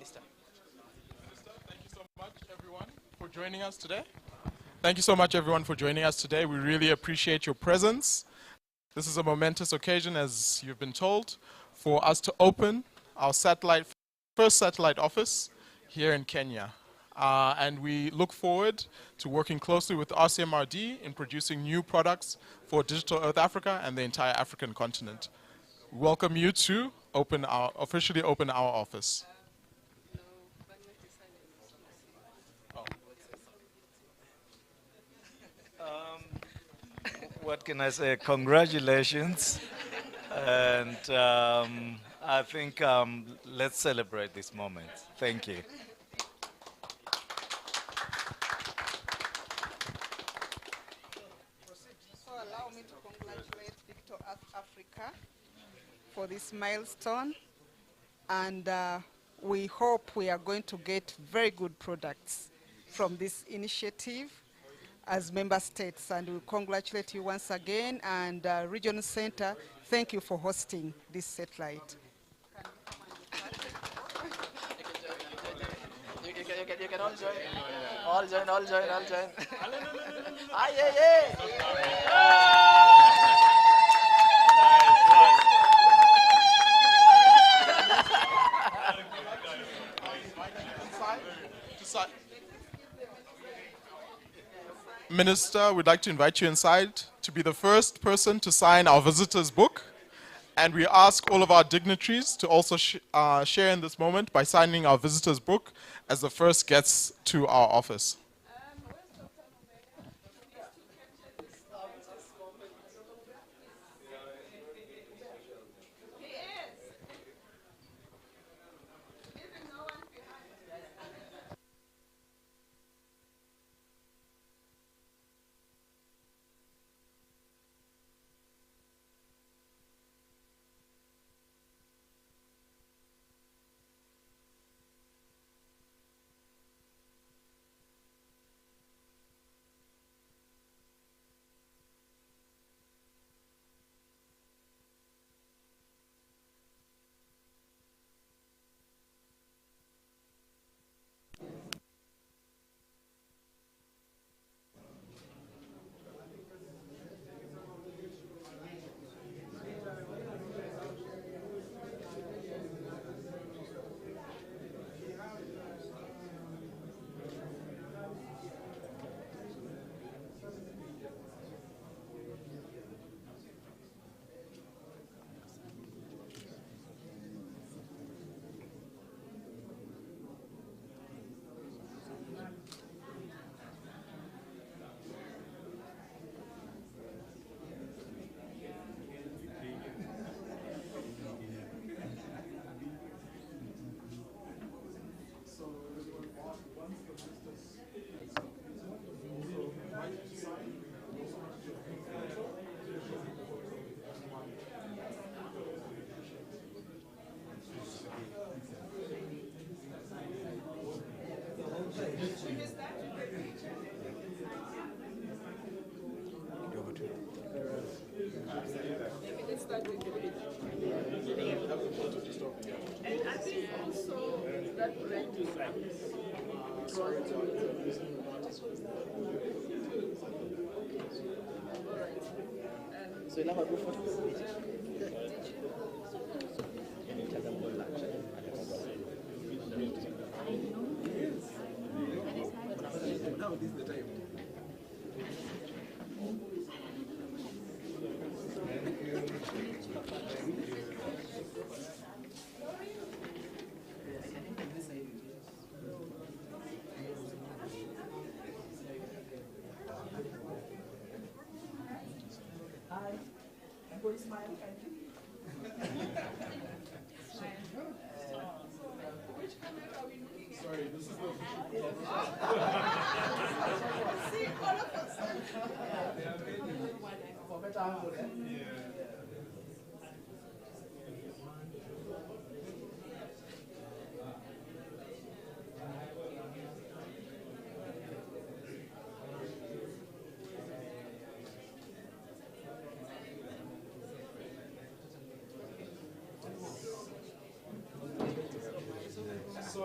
Minister. Thank you so much, everyone, for joining us today. Thank you so much, everyone, for joining us today. We really appreciate your presence. This is a momentous occasion, as you've been told, for us to open our first satellite office here in Kenya. And we look forward to working closely with Rcmrd in producing new products for Digital Earth Africa and the entire African continent. We welcome you to officially open our office. What can I say? Congratulations. And I think let's celebrate this moment. Thank you. So allow me to congratulate Victor Earth Africa for this milestone. And we hope we are going to get very good products from this initiative as member states, and we congratulate you once again. And Regional Center, thank you for hosting this satellite. You can all join. All join, all join, all join. Ah, yeah, Minister, we'd like to invite you inside to be the first person to sign our visitor's book. And we ask all of our dignitaries to also share in this moment by signing our visitor's book as the first guests to our office. And I think also that So you never go for now this is the time. Hi. Everybody smile, thank you. Which camera are we looking at? Sorry, this is the See, all of us. For better angle, yeah? So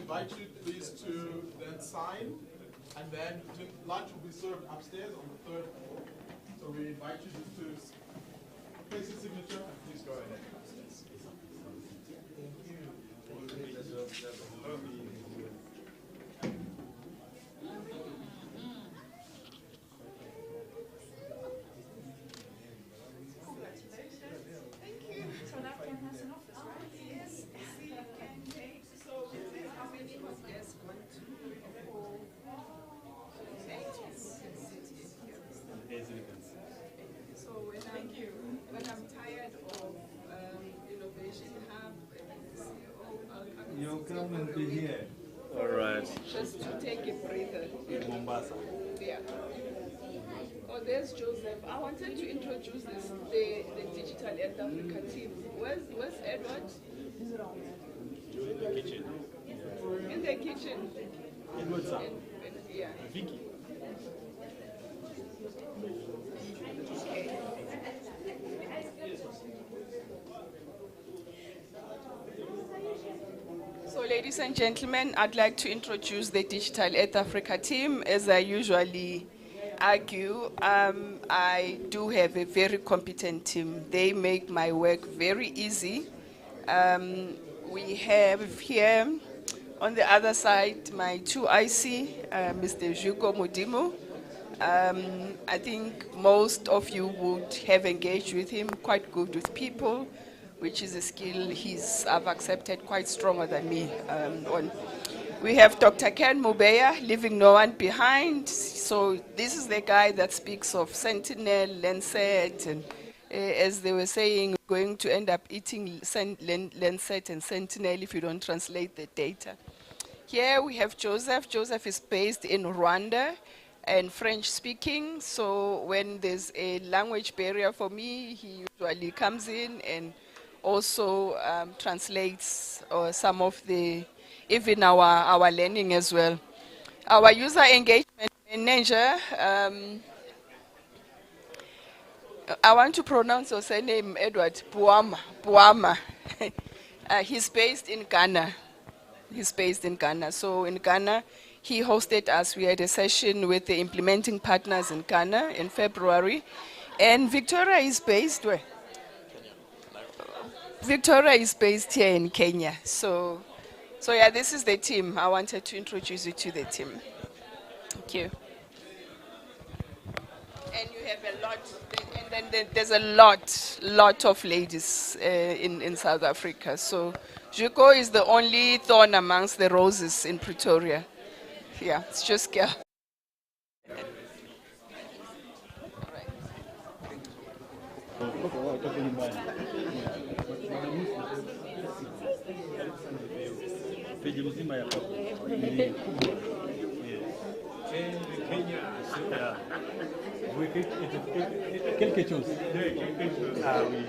invite you please to then sign, and then lunch will be served upstairs on the 3rd floor. So we invite you just to place your signature and please go ahead. When I'm tired of Innovation Hub and CEO, I'll come You'll come and be here. All right. just to take a breather. In Mombasa. Yeah. Oh, there's Joseph. I wanted to introduce the Digital Earth Africa team. Where's Edward? He's around. In the kitchen. In the kitchen. Edward's up. Yeah. Vicky. So, ladies and gentlemen, I'd like to introduce the Digital Earth Africa team. As I usually argue, I do have a very competent team. They make my work very easy. We have here on the other side my 2IC, Mr. Juko Mudimu. I think most of you would have engaged with him, quite good with people, which is a skill I've accepted quite stronger than me on. We have Dr. Ken Mubeya, leaving no one behind. So this is the guy that speaks of Sentinel, Lancet, and as they were saying, going to end up eating Lancet and Sentinel if you don't translate the data. Here we have Joseph. Joseph is based in Rwanda and French speaking. So when there's a language barrier for me, he usually comes in and also translates some of even our learning as well. Our user engagement manager, I want to pronounce your surname, Edward, Puama. He's based in Ghana. He's based in Ghana. So in Ghana, he hosted us. We had a session with the implementing partners in Ghana in February. And Victoria is based where? Victoria is based here in Kenya. So yeah, this is the team. I wanted to introduce you to the team. Thank you. And you have a lot, and then there's a lot of ladies in South Africa. So Juko is the only thorn amongst the roses in Pretoria. Yeah, it's just girl. Quelque chose. Ah oui.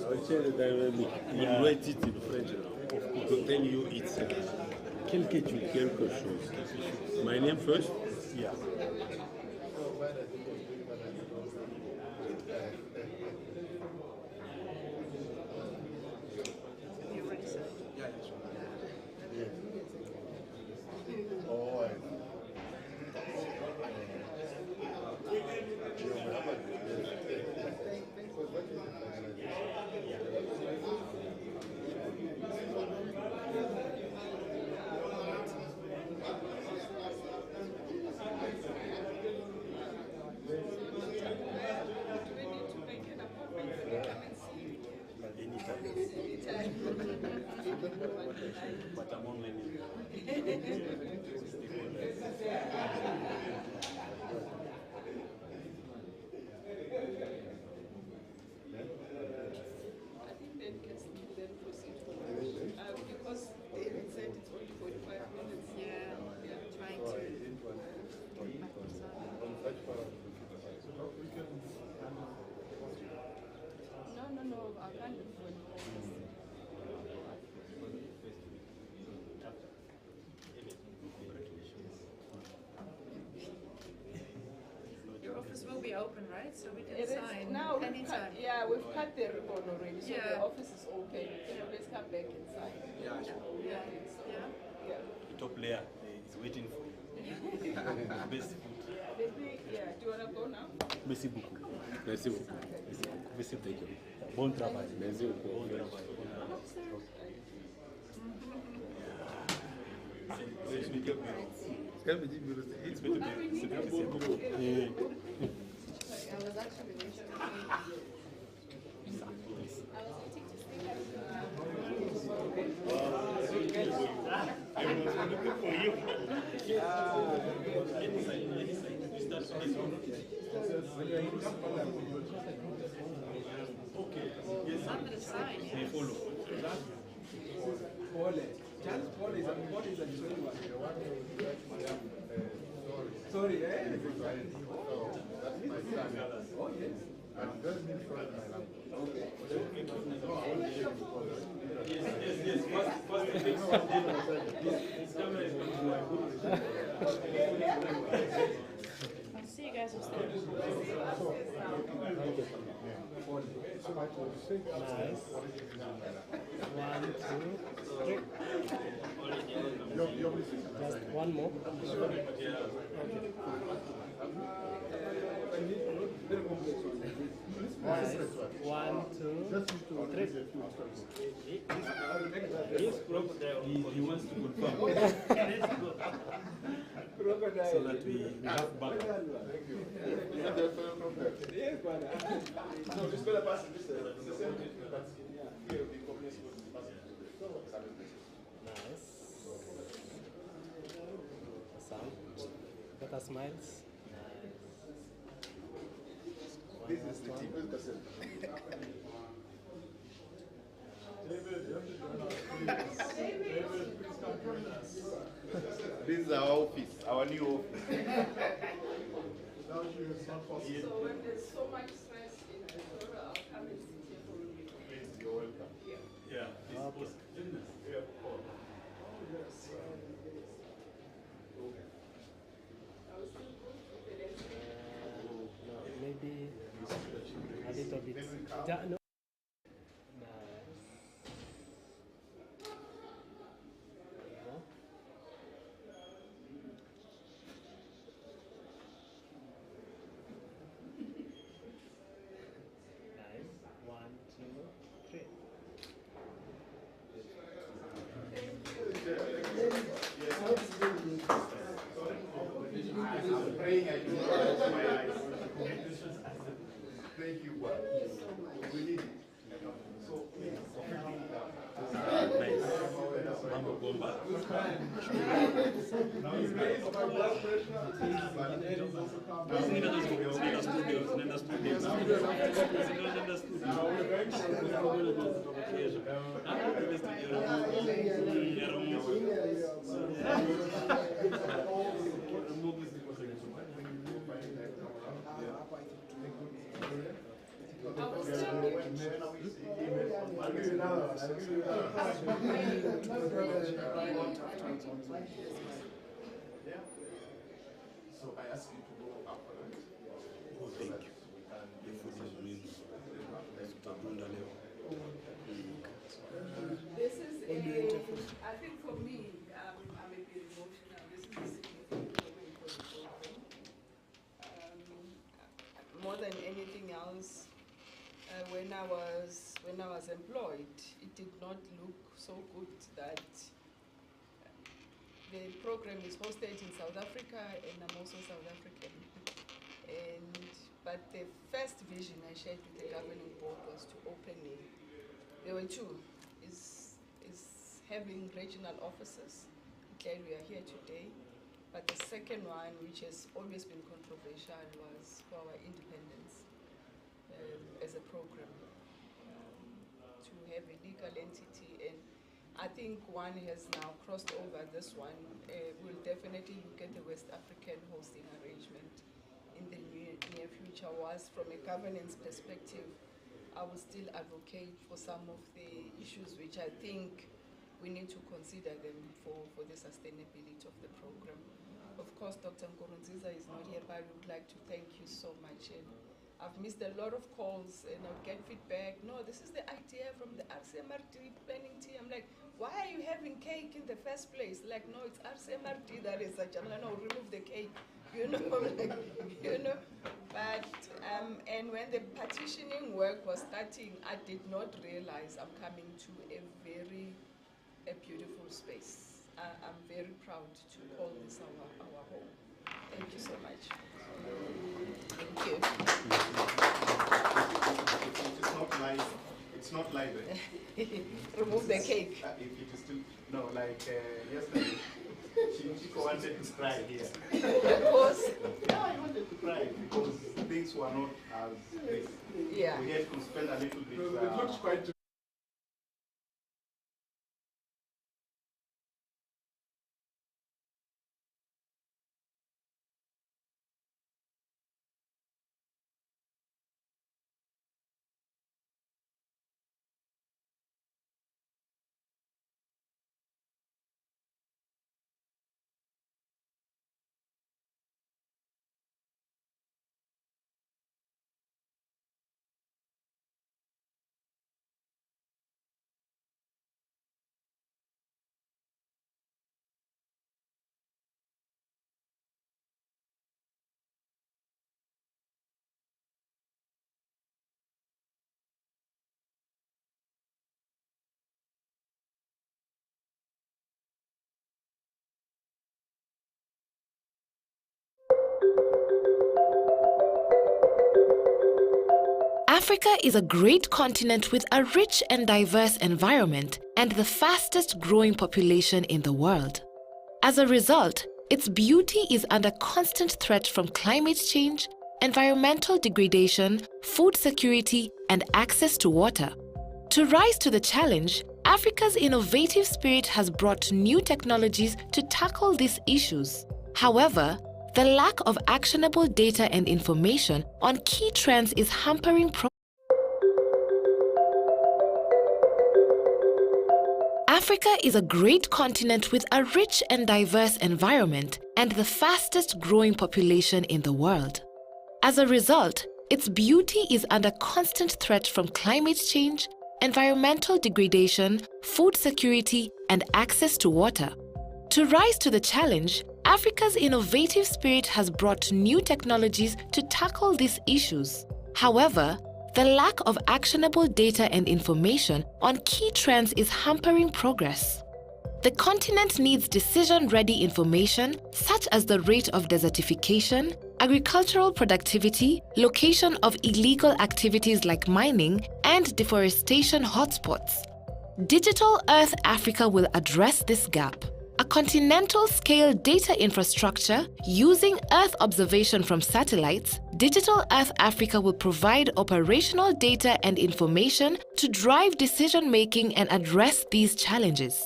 I'll share the dynamic. Yeah. You write it in French now. To tell you it's quelque chose. My name first? Yeah. of our country. Your office will be open, right? So we can It is sign now. anytime. We've cut the ribbon already, so Yeah. the office is open. You can always come back and sign. Yeah, Yeah. Yeah. The top layer is waiting for you. Best food. Yeah. Do you want to go now? Merci beaucoup. Merci beaucoup. Merci beaucoup. Merci, thank you. Bon travail. Merci beaucoup. Bon travail. I was actually waiting for you. Okay. Yes. I'm going to sign. They follow. Sorry, eh? That's my son. Oh, yes. And just in front of my lamp. Okay. Yes. I'll see you guys upstairs. Nice. 1, 2, 3. Just one more. Nice. 1, 2, 3. He wants to confirm. So that we have back. Thank you. No, it's better pass this. It's the same thing, but here the company is supposed to pass it. Nice. Some better smiles. This is the team. This is our office, our new office. So when there's so much stress in the I'll come and sit here for you. Please, you're welcome. Yeah. Okay. No, maybe a little bit. No. Nice. 1, 2, 3. I'm praying I do not close my eyes. Thank you, God. We need it. So, Mambo bomba. So I ask you to go up for that. Oh, thank you. The food is mean. This is a, I think for me, I'm a bit emotional. This is a significant moment for the program. More than anything else, when I was employed, it did not look so good that the program is hosted in South Africa, and I'm also South African. But the first vision I shared with the governing board was to open there were two, is having regional offices. Glad we are here today. But the second one, which has always been controversial, was for our independence as a program, to have a legal entity. And I think one has now crossed over this one. We'll definitely look at the West African hosting arrangement in the near future. Was from a governance perspective, I will still advocate for some of the issues which I think we need to consider them for the sustainability of the program. Of course, Dr. Nkurunziza is not here, but I would like to thank you so much. And I've missed a lot of calls and I'll get feedback. No, this is the idea from the Rcmrd planning team. I'm like, why are you having cake in the first place? Like, no, it's Rcmrd that is such. I'm like, no, remove the cake. You know, like, you know. But, and when the partitioning work was starting, I did not realize I'm coming to a beautiful space. I'm very proud to call this our home. Thank you so much. Thank you. It's not live. It's not live. Remove the cake. It is still, no, like yesterday, she wanted to cry here. Because? No, I wanted to cry because things were not as this. Yeah. We had to spend a little bit. It looks quite. Africa is a great continent with a rich and diverse environment and the fastest growing population in the world. As a result, its beauty is under constant threat from climate change, environmental degradation, food security, and access to water. To rise to the challenge, Africa's innovative spirit has brought new technologies to tackle these issues. However, the lack of actionable data and information on key trends is hampering Africa is a great continent with a rich and diverse environment and the fastest growing population in the world. As a result, its beauty is under constant threat from climate change, environmental degradation, food security, and access to water. To rise to the challenge, Africa's innovative spirit has brought new technologies to tackle these issues. However, the lack of actionable data and information on key trends is hampering progress. The continent needs decision-ready information such as the rate of desertification, agricultural productivity, location of illegal activities like mining, and deforestation hotspots. Digital Earth Africa will address this gap. A continental-scale data infrastructure using Earth observation from satellites, Digital Earth Africa will provide operational data and information to drive decision-making and address these challenges.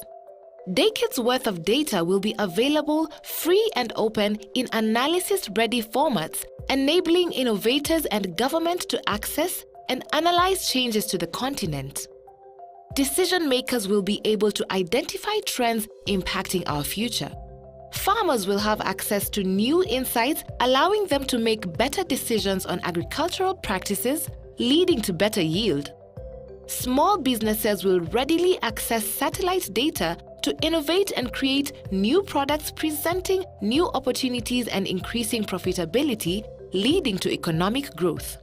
Decades worth of data will be available free and open in analysis-ready formats, enabling innovators and government to access and analyze changes to the continent. Decision makers will be able to identify trends impacting our future. Farmers will have access to new insights, allowing them to make better decisions on agricultural practices, leading to better yield. Small businesses will readily access satellite data to innovate and create new products, presenting new opportunities and increasing profitability, leading to economic growth.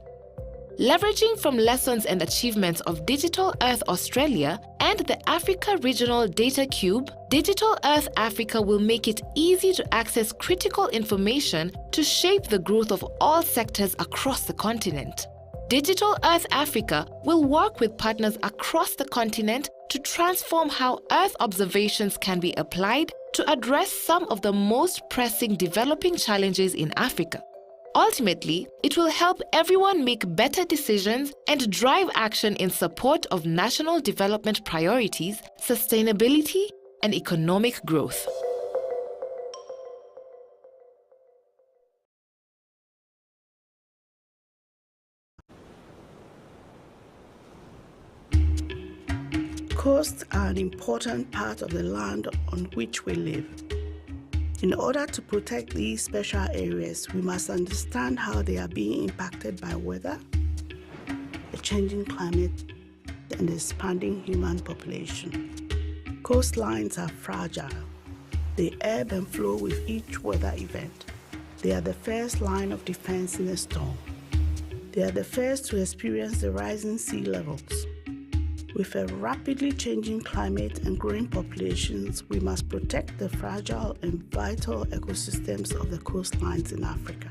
Leveraging from lessons and achievements of Digital Earth Australia and the Africa Regional Data Cube, Digital Earth Africa will make it easy to access critical information to shape the growth of all sectors across the continent. Digital Earth Africa will work with partners across the continent to transform how Earth observations can be applied to address some of the most pressing developing challenges in Africa. Ultimately, it will help everyone make better decisions and drive action in support of national development priorities, sustainability, and economic growth. Coasts are an important part of the land on which we live. In order to protect these special areas, we must understand how they are being impacted by weather, a changing climate, and the expanding human population. Coastlines are fragile. They ebb and flow with each weather event. They are the first line of defense in a storm. They are the first to experience the rising sea levels. With a rapidly changing climate and growing populations, we must protect the fragile and vital ecosystems of the coastlines in Africa.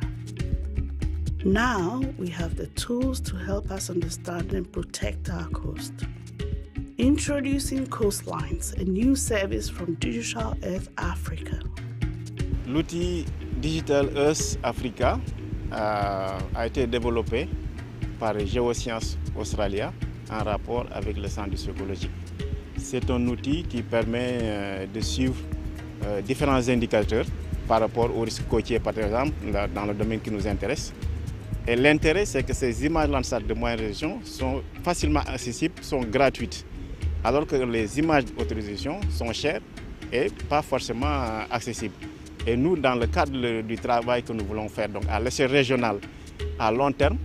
Now we have the tools to help us understand and protect our coast. Introducing Coastlines, a new service from Digital Earth Africa. L'outil Digital Earth Africa a été développé par Geosciences Australia en rapport avec le Centre psychologique. C'est un outil qui permet de suivre différents indicateurs par rapport aux risques côtiers, par exemple, dans le domaine qui nous intéresse. Et l'intérêt, c'est que ces images Landsat de moyenne résolution sont facilement accessibles, sont gratuites, alors que les images d'autorisation sont chères et pas forcément accessibles. Et nous, dans le cadre du travail que nous voulons faire, donc à l'échelle régionale, à long terme,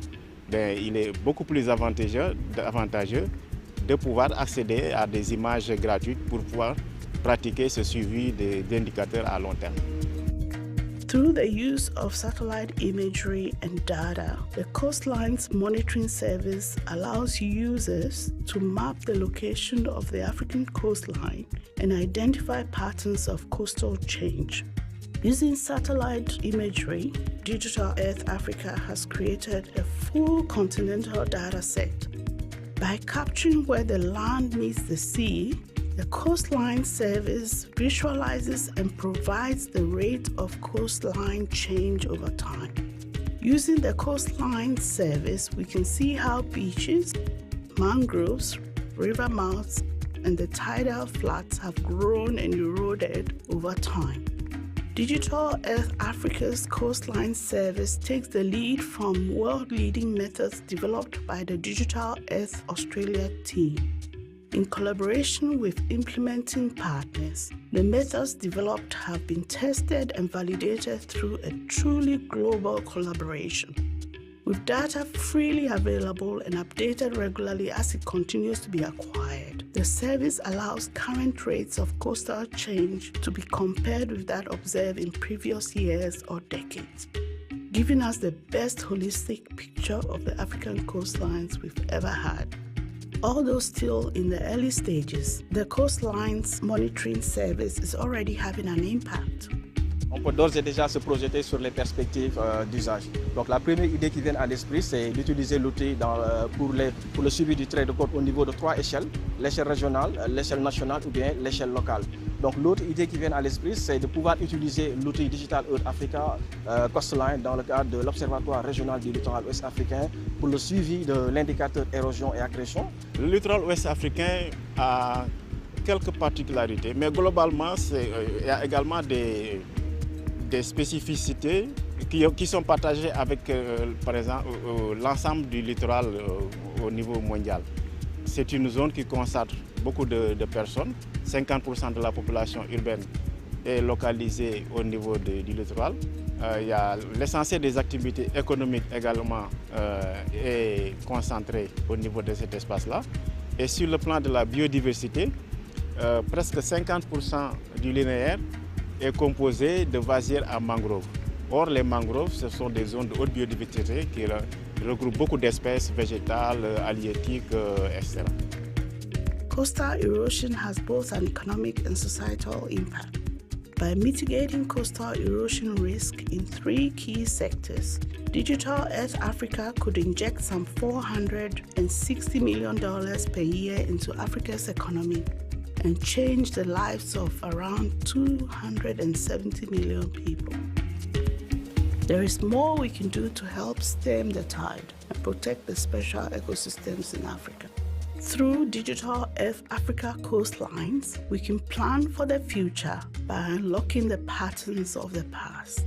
il est beaucoup plus avantageux de pouvoir accéder à des images gratuites pour pouvoir pratiquer ce suivi d'indicateurs à long terme. Through the use of satellite imagery and data, the Coastlines Monitoring Service allows users to map the location of the African coastline and identify patterns of coastal change. Using satellite imagery, Digital Earth Africa has created a full continental data set. By capturing where the land meets the sea, the Coastline Service visualizes and provides the rate of coastline change over time. Using the Coastline Service, we can see how beaches, mangroves, river mouths, and the tidal flats have grown and eroded over time. Digital Earth Africa's Coastline Service takes the lead from world-leading methods developed by the Digital Earth Australia team. In collaboration with implementing partners, the methods developed have been tested and validated through a truly global collaboration. With data freely available and updated regularly as it continues to be acquired, the service allows current rates of coastal change to be compared with that observed in previous years or decades, giving us the best holistic picture of the African coastlines we've ever had. Although still in the early stages, the Coastlines Monitoring Service is already having an impact. On peut d'ores et déjà se projeter sur les perspectives d'usage. Donc la première idée qui vient à l'esprit, c'est d'utiliser l'outil pour le suivi du trait de côte au niveau de 3 échelles, l'échelle régionale, l'échelle nationale ou bien l'échelle locale. Donc l'autre idée qui vient à l'esprit, c'est de pouvoir utiliser l'outil Digital Earth Africa Coastline dans le cadre de l'Observatoire régional du littoral ouest africain pour le suivi de l'indicateur érosion et accrétion. Le littoral ouest africain a quelques particularités, mais globalement, il y a également des spécificités qui sont partagées avec, par exemple, l'ensemble du littoral au niveau mondial. C'est une zone qui concentre beaucoup de personnes. 50% de la population urbaine est localisée au niveau du littoral. L'essentiel des activités économiques également est concentré au niveau de cet espace-là. Et sur le plan de la biodiversité, presque 50% du linéaire est composé de vasières à mangroves. Or, les mangroves, ce sont des zones de haute biodiversité qui regroupent beaucoup d'espèces végétales, halieutiques, etc. Coastal erosion has both an economic and societal impact. By mitigating coastal erosion risk in 3 key sectors, Digital Earth Africa could inject some $460 million per year into Africa's economy and change the lives of around 270 million people. There is more we can do to help stem the tide and protect the special ecosystems in Africa. Through Digital Earth Africa Coastlines, we can plan for the future by unlocking the patterns of the past.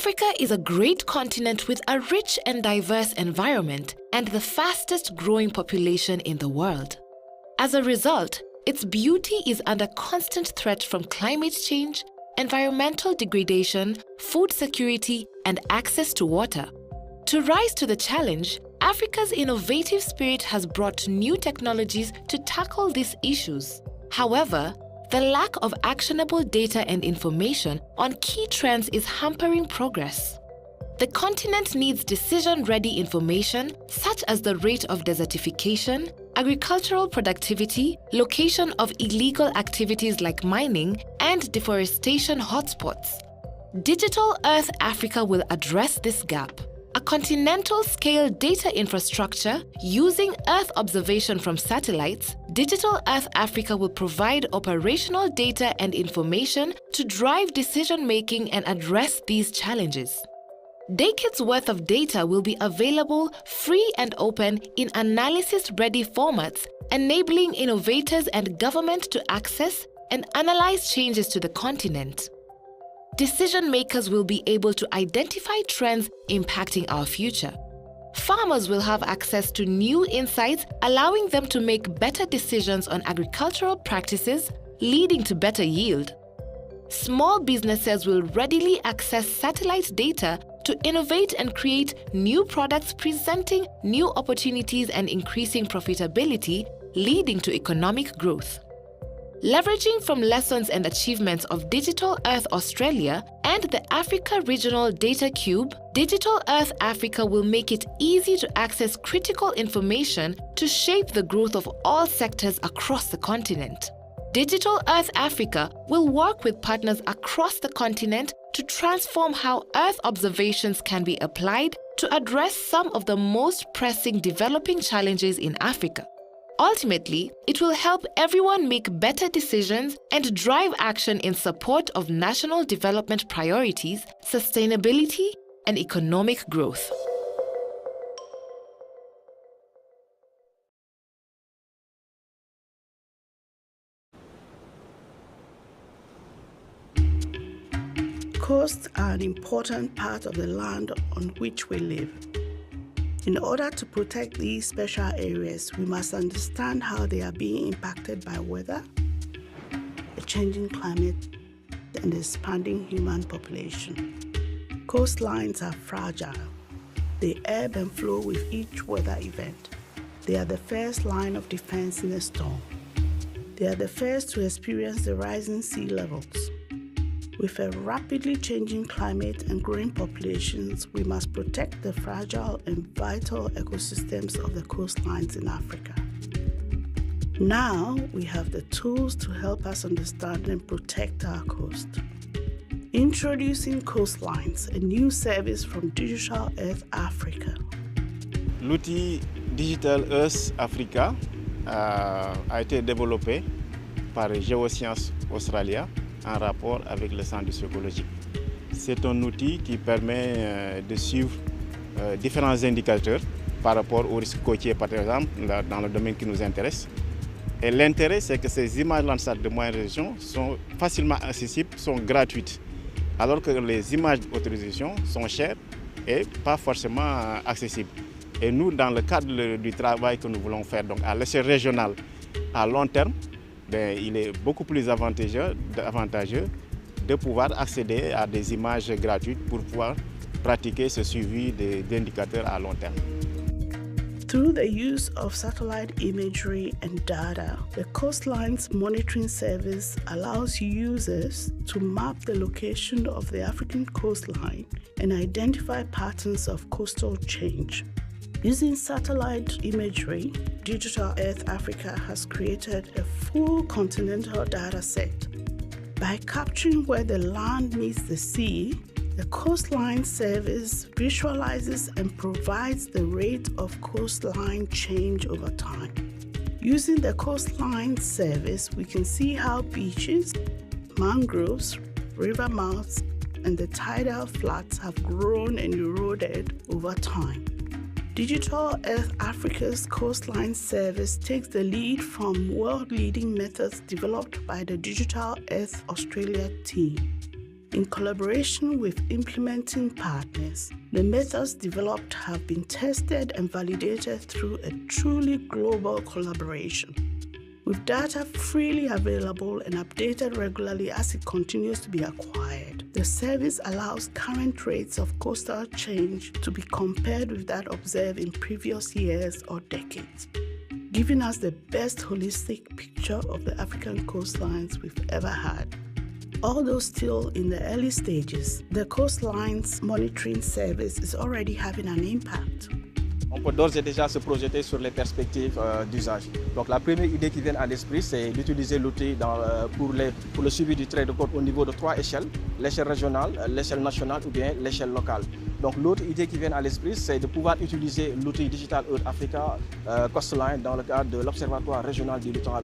Africa is a great continent with a rich and diverse environment and the fastest growing population in the world. As a result, its beauty is under constant threat from climate change, environmental degradation, food security, and access to water. To rise to the challenge, Africa's innovative spirit has brought new technologies to tackle these issues. However, the lack of actionable data and information on key trends is hampering progress. The continent needs decision-ready information such as the rate of desertification, agricultural productivity, location of illegal activities like mining, and deforestation hotspots. Digital Earth Africa will address this gap. A continental-scale data infrastructure using Earth observation from satellites, Digital Earth Africa will provide operational data and information to drive decision-making and address these challenges. Decades worth of data will be available free and open in analysis-ready formats, enabling innovators and government to access and analyze changes to the continent. Decision makers will be able to identify trends impacting our future. Farmers will have access to new insights, allowing them to make better decisions on agricultural practices, leading to better yield. Small businesses will readily access satellite data to innovate and create new products, presenting new opportunities and increasing profitability, leading to economic growth. Leveraging from lessons and achievements of Digital Earth Australia and the Africa Regional Data Cube, Digital Earth Africa will make it easy to access critical information to shape the growth of all sectors across the continent. Digital Earth Africa will work with partners across the continent to transform how Earth observations can be applied to address some of the most pressing developing challenges in Africa. Ultimately, it will help everyone make better decisions and drive action in support of national development priorities, sustainability, and economic growth. Coasts are an important part of the land on which we live. In order to protect these special areas, we must understand how they are being impacted by weather, the changing climate, and the expanding human population. Coastlines are fragile. They ebb and flow with each weather event. They are the first line of defense in a storm. They are the first to experience the rising sea levels. With a rapidly changing climate and growing populations, we must protect the fragile and vital ecosystems of the coastlines in Africa. Now, we have the tools to help us understand and protect our coast. Introducing Coastlines, a new service from Digital Earth Africa. L'outil Digital Earth Africa a été développé par Science-Policy Australia en rapport avec le Centre psychologique. C'est un outil qui permet de suivre différents indicateurs par rapport aux risques côtiers, par exemple, dans le domaine qui nous intéresse. Et l'intérêt, c'est que ces images Landsat de moyenne résolution sont facilement accessibles, sont gratuites, alors que les images d'autorisation sont chères et pas forcément accessibles. Et nous, dans le cadre du travail que nous voulons faire donc à l'échelle régionale, à long terme, il est beaucoup plus avantageux de pouvoir accéder à des images gratuites pour pouvoir pratiquer ce suivi d'indicateurs à long terme. Through the use of satellite imagery and data, the Coastlines Monitoring Service allows users to map the location of the African coastline and identify patterns of coastal change. Using satellite imagery, Digital Earth Africa has created a full continental data set. By capturing where the land meets the sea, the Coastline Service visualizes and provides the rate of coastline change over time. Using the Coastline Service, we can see how beaches, mangroves, river mouths, and the tidal flats have grown and eroded over time. Digital Earth Africa's Coastline Service takes the lead from world-leading methods developed by the Digital Earth Australia team. In collaboration with implementing partners, the methods developed have been tested and validated through a truly global collaboration. With data freely available and updated regularly as it continues to be acquired, the service allows current rates of coastal change to be compared with that observed in previous years or decades, giving us the best holistic picture of the African coastlines we've ever had. Although still in the early stages, the Coastlines Monitoring Service is already having an impact. On peut d'ores et déjà se projeter sur les perspectives d'usage. Donc la première idée qui vient à l'esprit, c'est d'utiliser l'outil pour le suivi du trait de côte au niveau de 3 échelles, l'échelle régionale, l'échelle nationale ou bien l'échelle locale. Donc l'autre idée qui vient à l'esprit, c'est de pouvoir utiliser l'outil Digital Earth Africa Coastline dans le cadre de l'Observatoire régional du littoral.